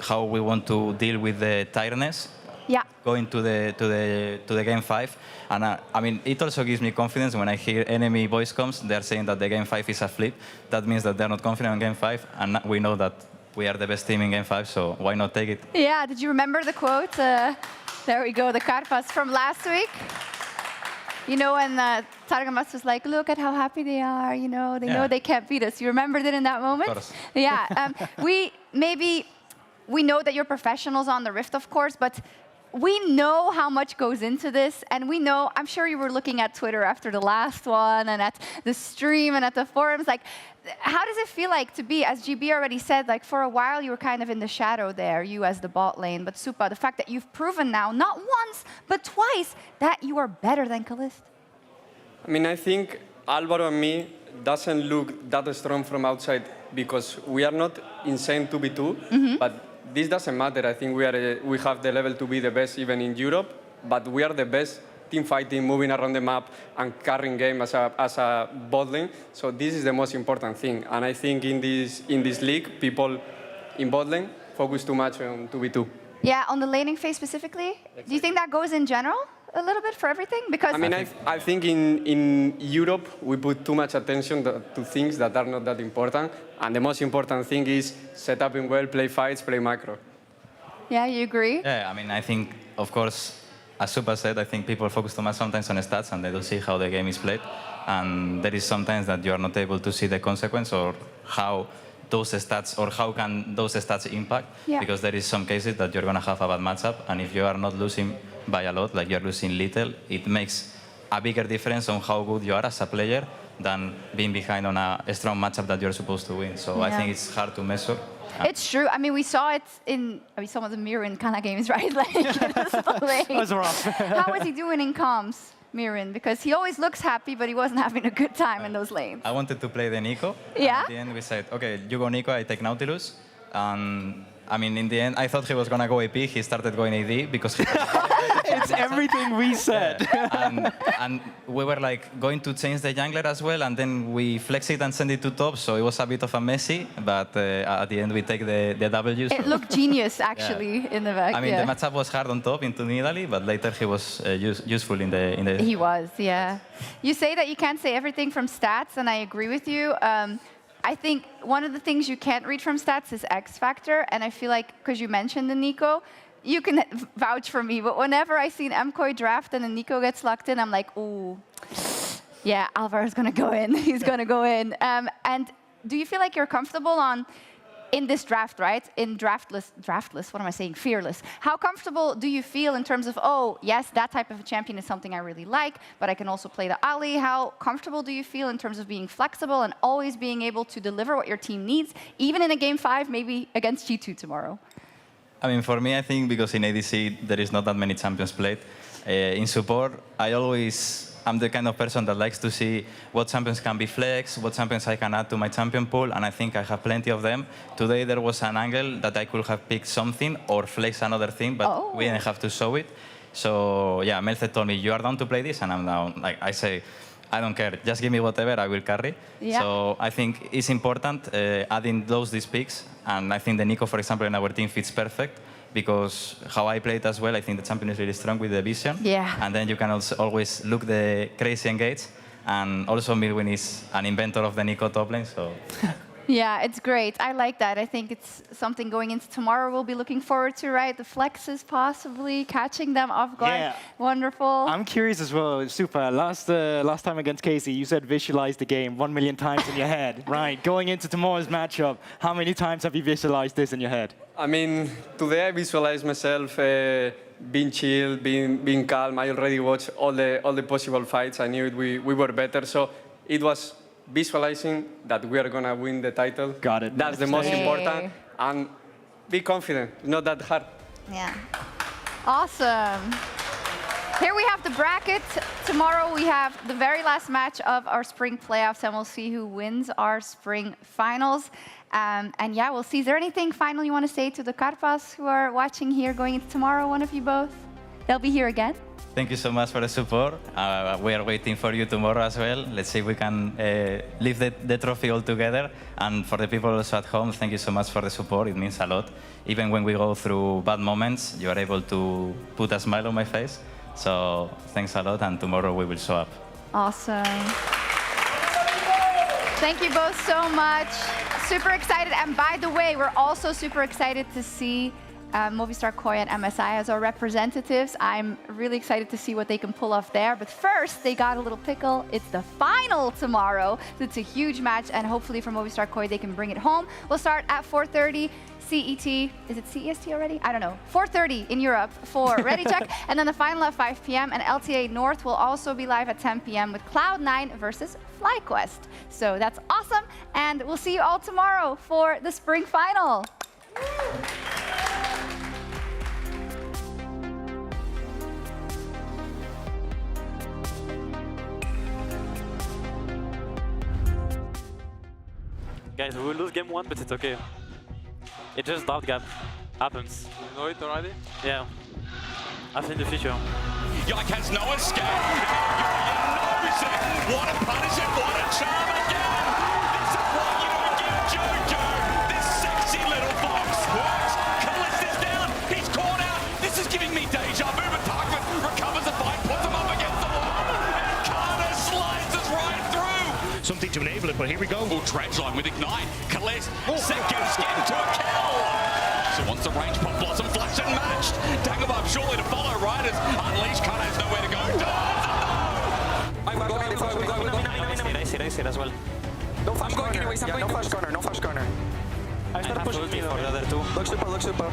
how we want to deal with the tiredness. Yeah. Going to the Game 5. And I mean, it also gives me confidence when I hear enemy voice comes, they're saying that the Game 5 is a flip. That means that they're not confident in Game 5, and we know that we are the best team in Game 5, so why not take it? Yeah, did you remember the quote? There we go, the Karpas from last week. You know, when Targamas was like, look at how happy they are, you know, they know they can't beat us. You remembered it in that moment? Of course. Yeah, we know that you're professionals on the Rift, of course, but we know how much goes into this, and we know, I'm sure you were looking at Twitter after the last one, and at the stream, and at the forums, like, how does it feel like to be, as GB already said, like, for a while you were kind of in the shadow there, you as the bot lane, but Supa, the fact that you've proven now, not once, but twice, that you are better than Kalist? I mean, I think Alvaro and me doesn't look that strong from outside because we are not insane 2v2, but this doesn't matter. I think we have the level to be the best even in Europe, but we are the best team fighting, moving around the map, and carrying game as a bot lane. So this is the most important thing. And I think in this league, people in bot lane focus too much on 2v2. Yeah, on the laning phase specifically? Exactly. Do you think that goes in general a little bit for everything? Because I mean, I think in Europe, we put too much attention to things that are not that important. And the most important thing is set up in well, play fights, play macro. Yeah, you agree? Yeah, I mean, I think, of course, as Supa said, I think people focus too much sometimes on stats and they don't see how the game is played. And there is sometimes that you are not able to see the consequence or how those stats or how can those stats impact. Yeah. Because there is some cases that you're going to have a bad matchup, and if you are not losing by a lot, like you're losing little, it makes a bigger difference on how good you are as a player than being behind on a strong matchup that you're supposed to win. So I think it's hard to measure. It's true. I mean, we saw it in some of the Mirin kind of games, right? Like, that was rough. How was he doing in comms, Mirin? Because he always looks happy, but he wasn't having a good time in those lanes. I wanted to play the Nico. Yeah? At the end, we said, okay, you go Nico, I take Nautilus. And I mean, in the end, I thought he was going to go AP. He started going AD because he it's everything we said. Yeah. And we were like going to change the jungler as well, and then we flex it and send it to top. So it was a bit of a messy, but at the end we take the W. It looked genius, actually, in the back. I mean, the matchup was hard on top into Nidalee, but later he was useful in the. He was, yeah. You say that you can't say everything from stats, and I agree with you. I think one of the things you can't read from stats is X factor, and I feel like, because you mentioned the Nico, you can vouch for me, but whenever I see an MKOI draft and the Nico gets locked in, I'm like, ooh, yeah, Alvaro's going to go in. He's going to go in. And do you feel like you're comfortable in this draft, right? In draftless, what am I saying? Fearless. How comfortable do you feel in terms of, oh, yes, that type of a champion is something I really like, but I can also play the Ali. How comfortable do you feel in terms of being flexible and always being able to deliver what your team needs, even in a game 5, maybe against G2 tomorrow? I mean, for me, I think because in ADC there is not that many champions played. In support, I'm the kind of person that likes to see what champions can be flexed, what champions I can add to my champion pool, and I think I have plenty of them. Today there was an angle that I could have picked something or flexed another thing, but we didn't have to show it. So yeah, Melce told me, you are down to play this, and I'm down. Like I say, I don't care, just give me whatever, I will carry. Yeah. So I think it's important adding these picks, and I think the Nico, for example, in our team fits perfect. Because how I play it as well, I think the champion is really strong with the vision. Yeah. And then you can also always look the crazy engage. And also Milwin is an inventor of the Nico top lane, so. Yeah, it's great. I like that. I think it's something going into tomorrow we'll be looking forward to, right? The flexes possibly, catching them off guard. Yeah. Wonderful. I'm curious as well, Super. Last time against Casey, you said visualize the game 1 million times in your head. Right, going into tomorrow's matchup, how many times have you visualized this in your head? I mean, today I visualized myself being chill, being calm. I already watched all the possible fights. I knew we were better, so it was visualizing that we are going to win the title. Got it. That's the most important. And be confident. It's not that hard. Yeah. Awesome. Here we have the bracket. Tomorrow we have the very last match of our spring playoffs, and we'll see who wins our spring finals. And yeah, we'll see. Is there anything final you want to say to the Karpas who are watching here going into tomorrow, one of you both? They'll be here again. Thank you so much for the support. We are waiting for you tomorrow as well. Let's see if we can lift the trophy all together. And for the people also at home, thank you so much for the support. It means a lot. Even when we go through bad moments, you are able to put a smile on my face. So thanks a lot, and tomorrow we will show up. Awesome. Thank you both so much. Super excited. And by the way, we're also super excited to see Movistar KOI and MSI as our representatives. I'm really excited to see what they can pull off there. But first, they got a little pickle. It's the final tomorrow. So it's a huge match, and hopefully for Movistar KOI, they can bring it home. We'll start at 4:30 CET. Is it CEST already? I don't know. 4:30 in Europe for Ready Check. And then the final at 5 p.m. And LTA North will also be live at 10 p.m. with Cloud9 versus FlyQuest. So that's awesome. And we'll see you all tomorrow for the spring final. Guys, we will lose game 1, but it's okay. It just doubt gap. Happens. You know it already? Yeah. I've seen the future. Yike has no escape. Knows it. What a punish and what a charm again. This is what you don't give JoJo. This sexy little fox works. Kalista's down. He's caught out. This is giving me deja vu, but Tarkman recovers the fight, puts him up against the wall, and Carter slides us right through. Something to enable it, but here we go. Full dredge line with Ignite. Kalist, second skin to a kill. So once the range pop blossom flash and matched, Dagobah surely to follow Riders. Unleash, Carter has nowhere to go. I see it as well. No flash corner. No flash corner. No flash corner. I have ulti for the other two. Look super.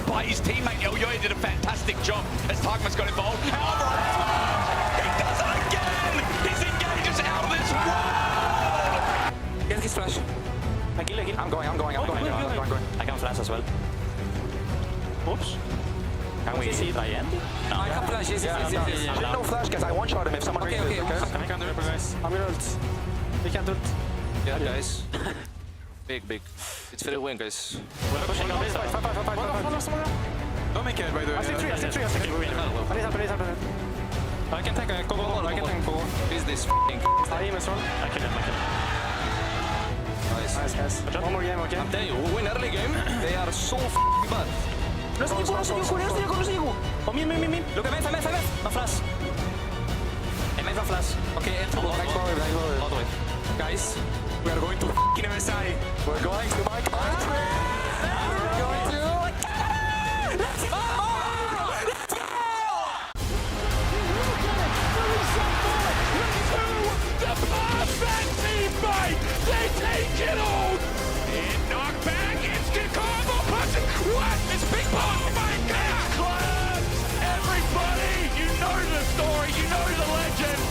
By his teammate, Elyoya did a fantastic job as Tarkman's got involved. And he does it again! He's engages out of this world! Get his flash. I kill. I'm going. I can flash as well. Oops. Can we try end? No. I can flash. Yes. No flash, guys. I one-shot him if someone Okay. I can do it, guys. I'm gonna ult. We can do it. Yeah, guys. Big. It's for the win, guys. We're pushing on this. Don't make it, by the way. I see three. I can take a go. Is this f***ing I aim as well. I kill him. Nice. One more game, okay? I'm telling you, we win early game. They are so f***ing bad. No sigo. Oh, me. Look at me. No flash. I no flash. Okay, All the way. guys, we are going to f***ing MSI. We're going to my country. We're going to... Let's go! Let's go! The perfect teammate! They take it all! In knockback, instant combo punches! What? It's big pong! My God! Claps! Everybody! You know the story, you know the legend!